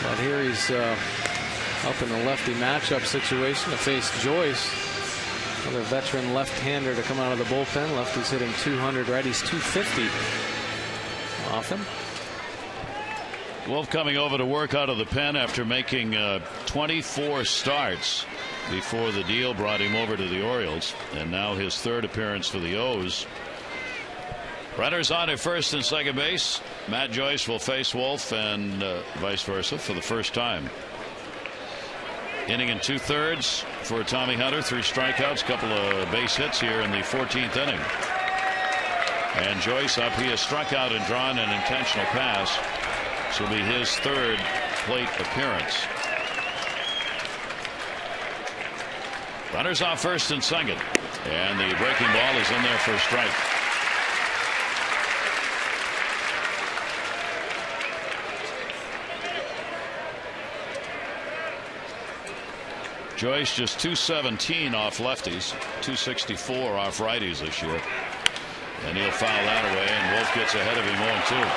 But here he's up in the lefty matchup situation to face Joyce. Another veteran left-hander to come out of the bullpen. Lefty's hitting 200, righty's 250 off him. Wolf coming over to work out of the pen after making 24 starts before the deal brought him over to the Orioles, and now his 3rd appearance for the O's. Runners on at first and second base. Matt Joyce will face Wolf, and vice versa for the first time. Inning and 2/3 for Tommy Hunter. 3 strikeouts, couple of base hits here in the 14th inning. And Joyce up. He has struck out and drawn an intentional pass. This will be his 3rd plate appearance. Runners off first and second, and the breaking ball is in there for a strike. Joyce just 217 off lefties, 264 off righties this year, and he'll foul that away, and Wolf gets ahead of him 0-2.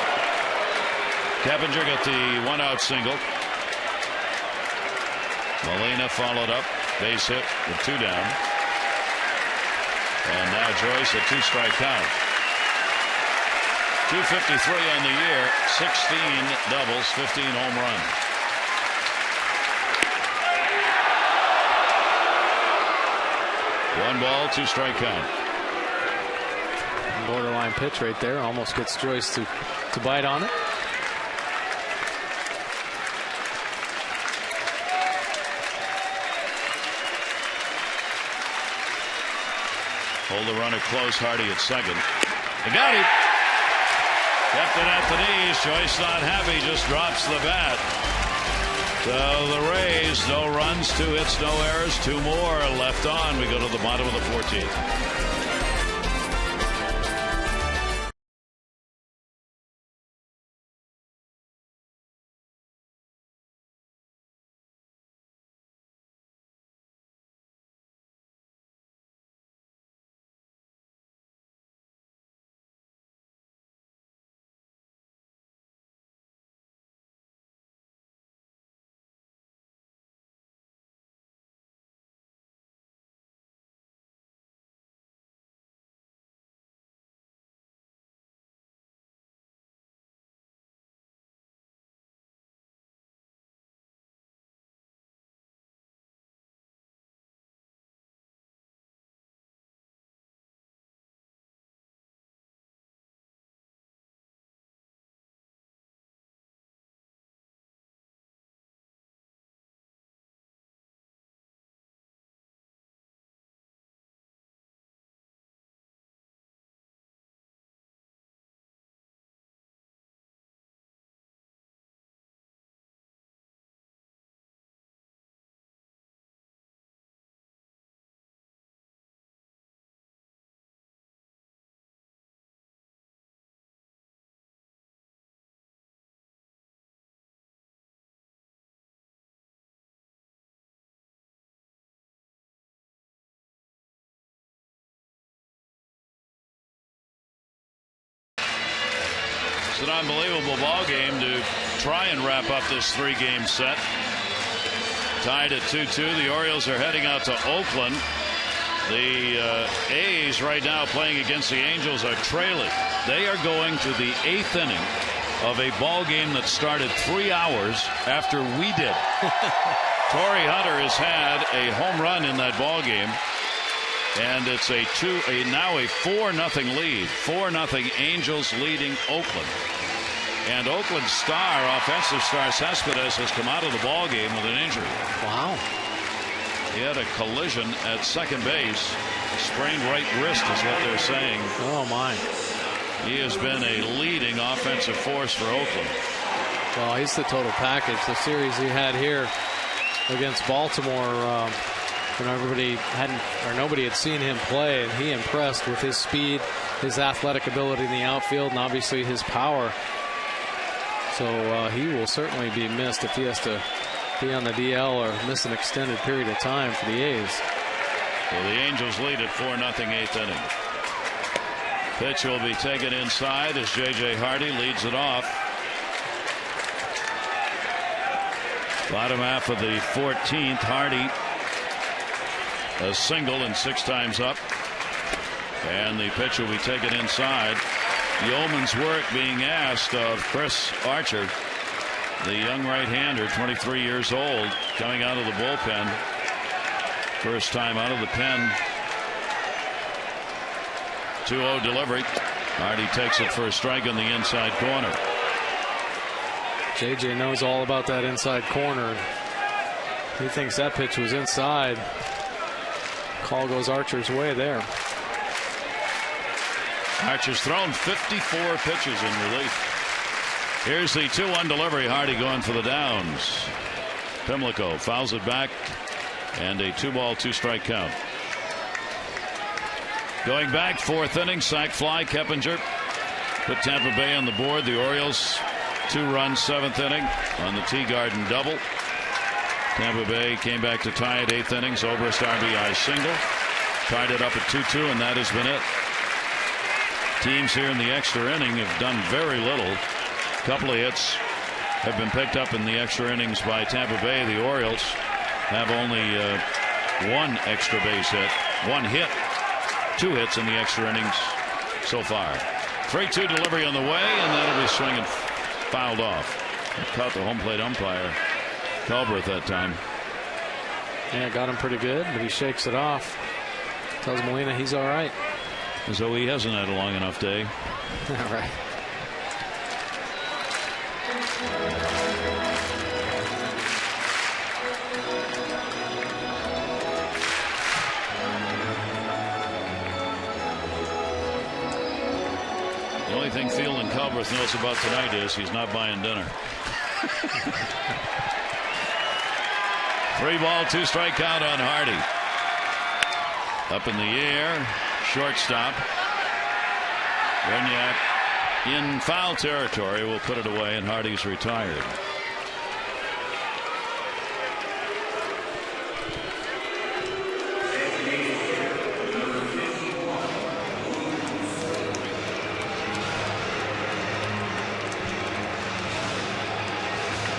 Keppinger got the 1-out single. Molina followed up, base hit with 2 down. And now Joyce, a 2-strike count. 253 on the year, 16 doubles, 15 home runs. One ball, 2-strike count. Borderline pitch right there. Almost gets Joyce to bite on it. Hold the runner close. Hardy at second. They got him. Kept it at the knees. Joyce not happy. Just drops the bat. So the Rays, no runs, 2 hits, no errors, 2 more left on. We go to the bottom of the 14th. It's an unbelievable ball game to try and wrap up this 3-game set. Tied at 2-2. The Orioles are heading out to Oakland. The A's right now playing against the Angels are trailing. They are going to the 8th inning of a ball game that started 3 hours after we did. Torrey Hunter has had a home run in that ball game. And it's now a 4-0 lead. 4-0 Angels leading Oakland. And Oakland's offensive star Cespedes has come out of the ball game with an injury. Wow. He had a collision at second base. Sprained right wrist is what they're saying. Oh my. He has been a leading offensive force for Oakland. Well, he's the total package. The series he had here against Baltimore. Nobody had seen him play, and he impressed with his speed, his athletic ability in the outfield, and obviously his power. So he will certainly be missed if he has to be on the DL or miss an extended period of time for the A's. So the Angels lead at 4-0 8th inning. Pitch will be taken inside as J.J. Hardy leads it off. Bottom half of the 14th, Hardy. A single and 6 times up. And the pitch will be taken inside. Yeoman's work being asked of Chris Archer, the young right-hander, 23 years old, coming out of the bullpen. First time out of the pen. 2-0 delivery. Hardy takes it for a strike on the inside corner. JJ knows all about that inside corner. He thinks that pitch was inside. Call goes Archer's way there. Archer's thrown 54 pitches in relief. Here's the 2-1 delivery. Hardy going for the downs. Pimlico fouls it back, and a 2-ball 2-strike count. Going back, 4th inning, sac fly. Keppinger put Tampa Bay on the board. The Orioles 2-run 7th inning on the Teagarden double. Tampa Bay came back to tie at 8th inning. ZOBRIST RBI single. Tied it up at 2-2, and that has been it. Teams here in the extra inning have done very little. A couple of hits have been picked up in the extra innings by Tampa Bay. The Orioles have only one extra base hit, one hit, 2 hits in the extra innings so far. 3-2 delivery on the way, and that'll be swinging fouled off. Caught the home plate umpire, Culbreth, that time. Yeah, got him pretty good, but he shakes it off. Tells Molina he's all right. As though he hasn't had a long enough day. All right. The only thing Field and Culbreth knows about tonight is he's not buying dinner. 3-ball, 2-strike count on Hardy. Up in the air, shortstop. Gignac in foul territory will put it away, and Hardy's retired.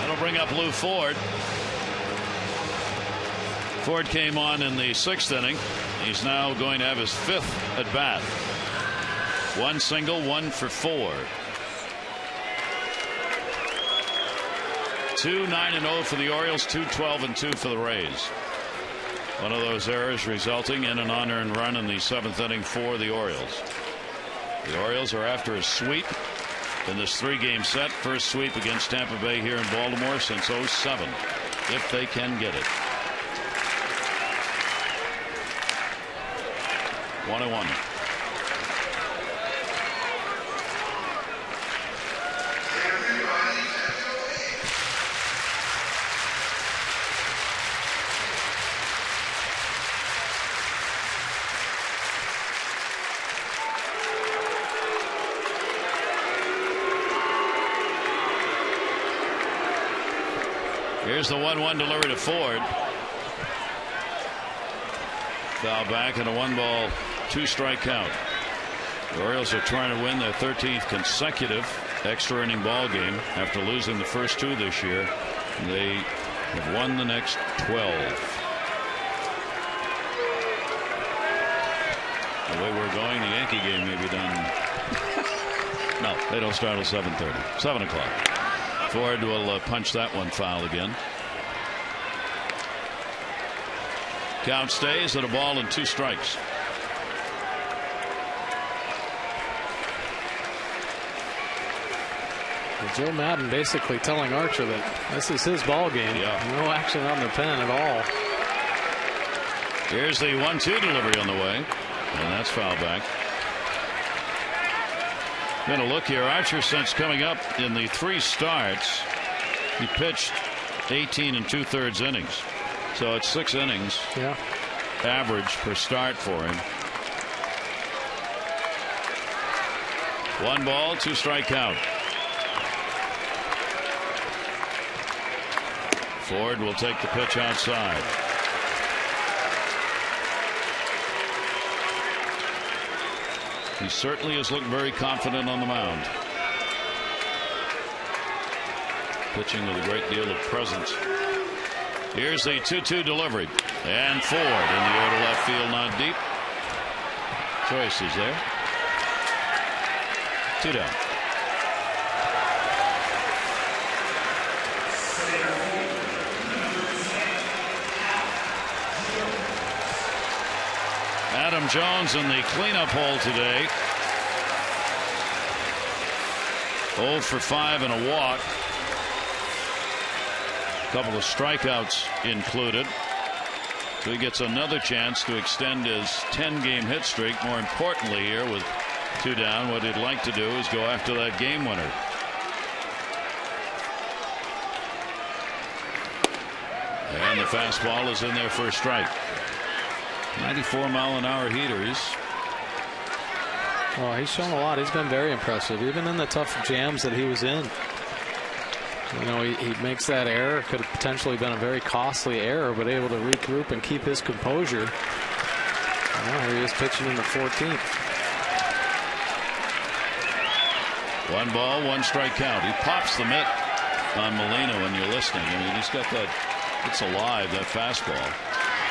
That'll bring up Lou Ford. Ford came on in the 6th inning. He's now going to have his 5th at bat. 1 single, 1 for 4. 2-9-0 for the Orioles, 2-12-2 for the Rays. One of those errors resulting in an unearned run in the 7th inning for the Orioles. The Orioles are after a sweep in this 3-game set. First sweep against Tampa Bay here in Baltimore since '07, if they can get it. 1-1. Here's the 1-1 delivery to Ford. Foul back and a 1-ball, 2-strike count. The Orioles are trying to win their 13th consecutive extra inning ball game after losing the first 2 this year. They have won the next 12. The way we're going, the Yankee game may be done. No, they don't start till 7:30. 7 o'clock. Ford will punch that one foul again. Count stays at a ball and 2 strikes. Joe Madden basically telling Archer that this is his ball game. Yeah. No action on the pen at all. Here's the 1-2 delivery on the way, and that's foul back. Going to look here. Archer, since coming up in the 3 starts, he pitched 18 2/3 innings. So it's 6 innings average per start for him. 1 ball, 2-strike count. Ford will take the pitch outside. He certainly has looked very confident on the mound. Pitching with a great deal of presence. Here's the 2-2 delivery. And Ford in the air to left field, not deep. Choices there. 2 down. Adam Jones in the cleanup hole today. 0 for 5 and a walk. A couple of strikeouts included. So he gets another chance to extend his 10-game hit streak. More importantly here with 2 down, what he'd like to do is go after that game winner. And the fastball is in there for a strike. 94-mile-an-hour heaters. Well, he's shown a lot. He's been very impressive, even in the tough jams that he was in. You know, he makes that error. Could have potentially been a very costly error, but able to regroup and keep his composure. Well, here he is pitching in the 14th. 1 ball, 1 strike count. He pops the mitt on Molina when you're listening. I mean, he's got that It's alive, that fastball.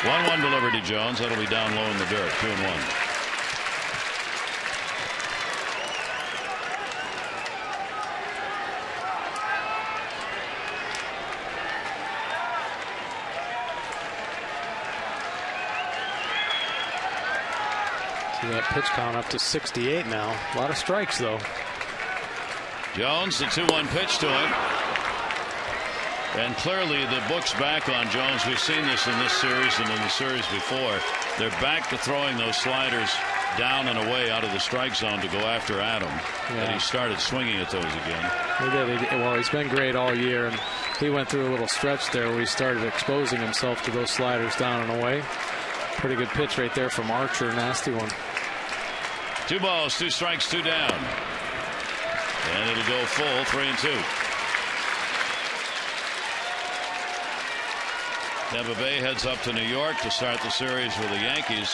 1-1 delivered to Jones. That'll be down low in the dirt. 2-1. See that pitch count up to 68 now. A lot of strikes, though. Jones, the 2-1 pitch to him. And clearly the book's back on Jones. We've seen this in this series and in the series before. They're back to throwing those sliders down and away out of the strike zone to go after Adam. Yeah. And he started swinging at those again. He did. Well, he's been great all year, and he went through a little stretch there where he started exposing himself to those sliders down and away. Pretty good pitch right there from Archer. Nasty one. 2 balls, 2 strikes, 2 down. And it'll go full, 3-2. Tampa Bay heads up to New York to start the series with the Yankees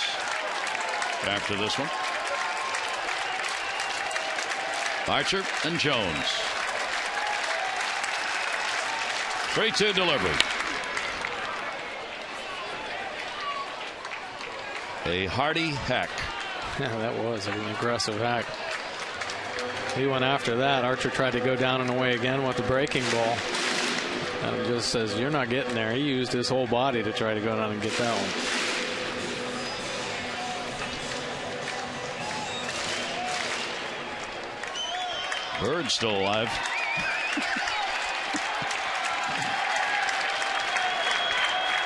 after this one. Archer and Jones. 3-2 delivery. A hearty hack. Yeah, that was an aggressive hack. He went after that. Archer tried to go down and away again with the breaking ball. And just says, you're not getting there. He used his whole body to try to go down and get that one. Bird's still alive.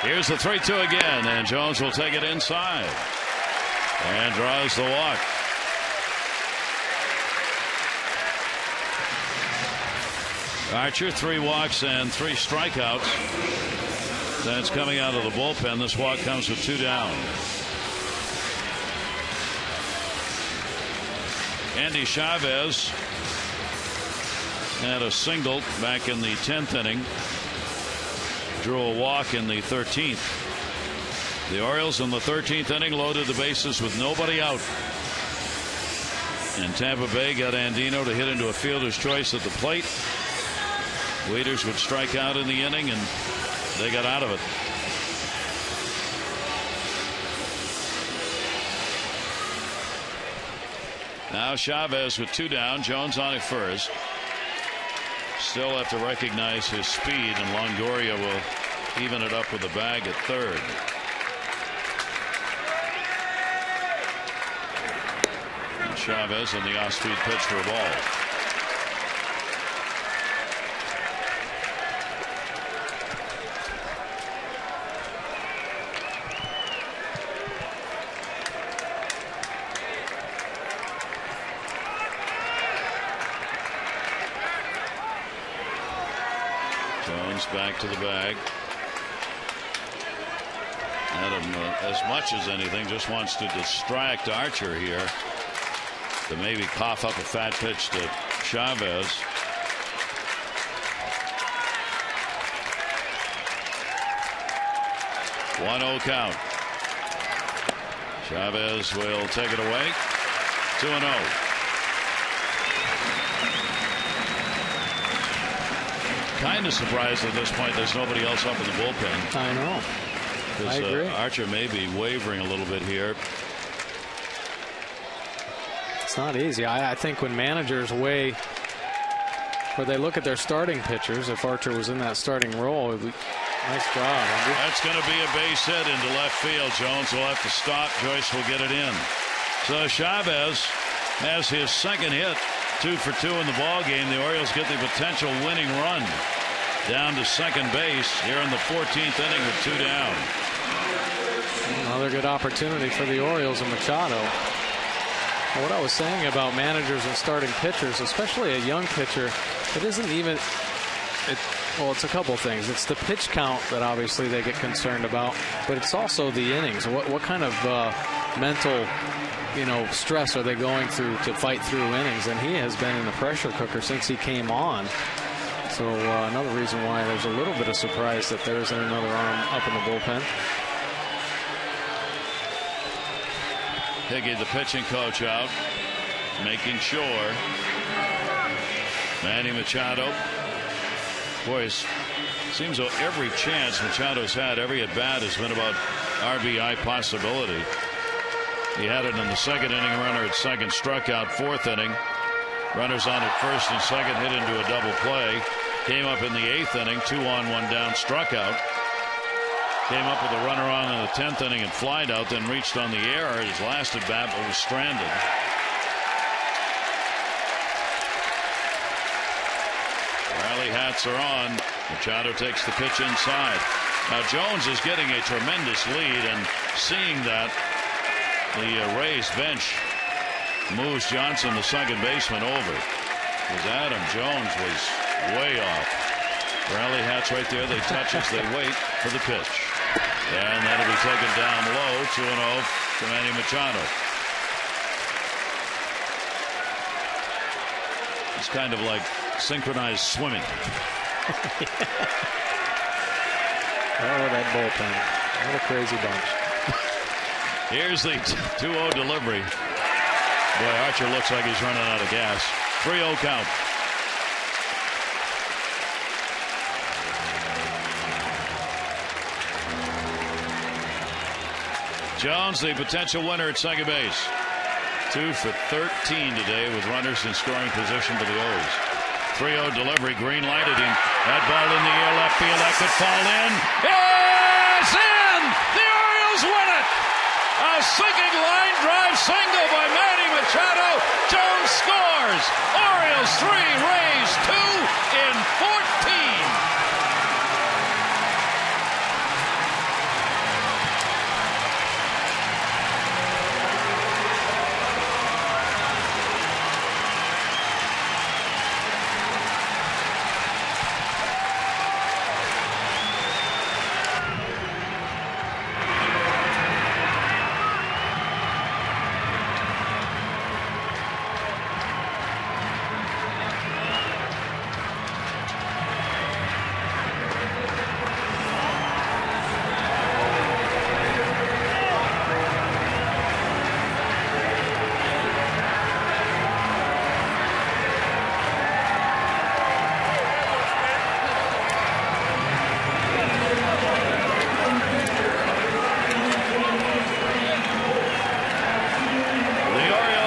Here's the 3-2 again, and Jones will take it inside and draws the walk. Archer, 3 walks and 3 strikeouts. That's coming out of the bullpen. This walk comes with 2 down. Andy Chavez had a single back in the 10th inning. Drew a walk in the 13th. The Orioles in the 13th inning loaded the bases with nobody out. And Tampa Bay got Andino to hit into a fielder's choice at the plate. Waiters would strike out in the inning, and they got out of it. Now Chavez with 2 down. Jones on at first. Still have to recognize his speed, and Longoria will even it up with a bag at third. And Chavez on the off-speed pitch for a ball. Back to the bag. Adam, as much as anything, just wants to distract Archer here to maybe cough up a fat pitch to Chavez. One-0 count. Chavez will take it away. 2-0. Kind of surprised at this point there's nobody else up in the bullpen. I know. I agree. Archer may be wavering a little bit here. It's not easy. I think when managers weigh, or they look at their starting pitchers, if Archer was in that starting role, nice job, Andy. That's going to be a base hit into left field. Jones will have to stop. Joyce will get it in. So Chavez has his second hit. 2 for 2 in the ball game. The Orioles get the potential winning run down to second base here in the 14th inning with 2 down. Another good opportunity for the Orioles and Machado. What I was saying about managers and starting pitchers, especially a young pitcher, it isn't even. Well, it's a couple things. It's the pitch count that obviously they get concerned about, but it's also the innings. What kind of mental, stress are they going through to fight through innings? And he has been in the pressure cooker since he came on. So another reason why there's a little bit of surprise that there isn't another arm up in the bullpen. Higgy, the pitching coach, out, making sure. Manny Machado. Boy, Seems though every chance Machado's had, every at bat has been about RBI possibility. He had it in the second inning. Runner at second struck out. Fourth inning. Runners on at first and second, hit into a double play. Came up in the eighth inning. 2 on, 1 down, struck out. Came up with a runner on in the 10th inning and flied out. Then reached on the air his last at bat, but was stranded. Rally hats are on. Machado takes the pitch inside. Now Jones is getting a tremendous lead, and seeing that, the Rays bench moves Johnson, the second baseman, over. Because Adam Jones was way off. Rally hats right there. They touch as they wait for the pitch. And that'll be taken down low. 2-0 to Manny Machado. It's kind of like synchronized swimming. Oh, that bullpen. What a crazy bunch. Here's the 2-0 delivery. Boy, Archer looks like he's running out of gas. 3-0 count. Jones, the potential winner at second base. 2 for 13 today with runners in scoring position for the O's. 3-0 delivery, green lighted him. That ball in the air, left field, that could fall in. It's in! The Orioles win it! A sinking line drive single by Manny Machado. Jones scores. Orioles 3, Rays 2 in 14.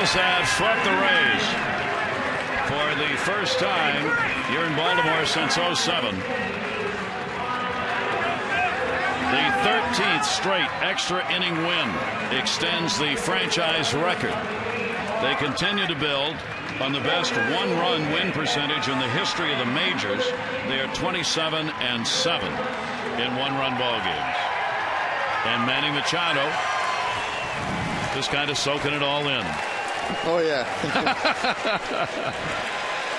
Have swept the Rays for the first time here in Baltimore since '07. The 13th straight extra inning win extends the franchise record. They continue to build on the best one-run win percentage in the history of the majors. They are 27-7 in one-run ball games. And Manny Machado just kind of soaking it all in. Oh, yeah.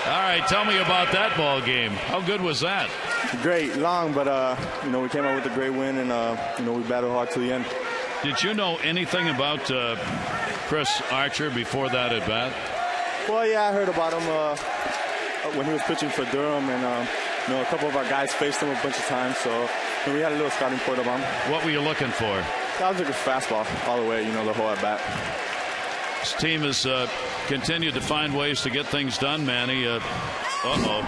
All right, tell me about that ball game. How good was that? Great, long, but we came out with a great win, and we battled hard to the end. Did you know anything about Chris Archer before that at bat? Well, yeah, I heard about him when he was pitching for Durham, and a couple of our guys faced him a bunch of times, so we had a little scouting report about him. What were you looking for? I was looking for fastball all the way, the whole at bat. This team has continued to find ways to get things done, Manny. Uh-oh.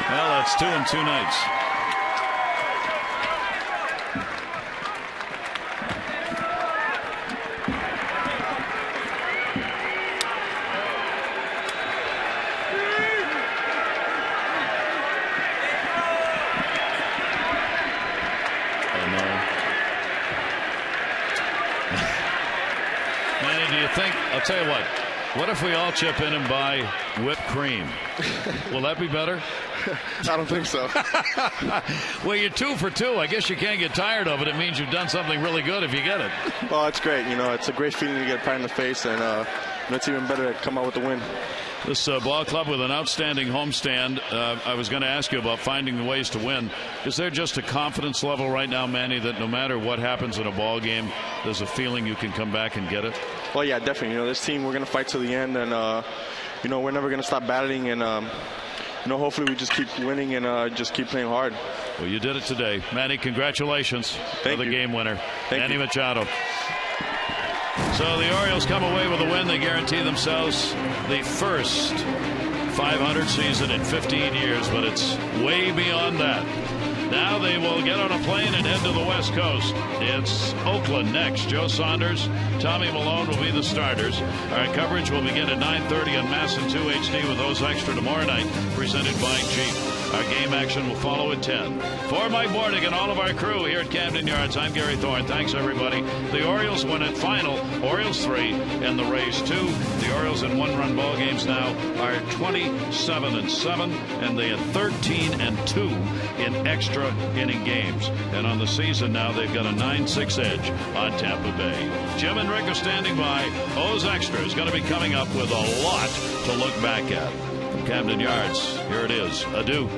Well, that's 2 in 2 nights. I'll tell you what if we all chip in and buy whipped cream? Will that be better? I don't think so. Well, you're 2 for 2. I guess you can't get tired of it. It means you've done something really good if you get it. Well, it's great. It's a great feeling to get a pat in the face, and it's even better to come out with the win. This ball club with an outstanding homestand. I was going to ask you about finding the ways to win. Is there just a confidence level right now, Manny, that no matter what happens in a ball game, there's a feeling you can come back and get it? Well, yeah, definitely. This team, we're going to fight to the end, and we're never going to stop battling. And hopefully we just keep winning and just keep playing hard. Well, you did it today. Manny, congratulations for the game winner. Manny Machado. So the Orioles come away with a win. They guarantee themselves the first 500 season in 15 years, but it's way beyond that. Now they will get on a plane and head to the West Coast. It's Oakland next. Joe Saunders, Tommy Malone will be the starters. Our coverage will begin at 9:30 on Masson 2 HD with those extra tomorrow night, presented by Jeep. Our game action will follow at 10. For Mike Bordick and all of our crew here at Camden Yards, I'm Gary Thorne. Thanks, everybody. The Orioles win it final. Orioles 3 and the Rays 2. The Orioles in one-run ball games now are 27-7, and they are 13-2 in extra inning games. And on the season now, they've got a 9-6 edge on Tampa Bay. Jim and Rick are standing by. O's Extra is going to be coming up with a lot to look back at. From Camden Yards, here it is. Adieu.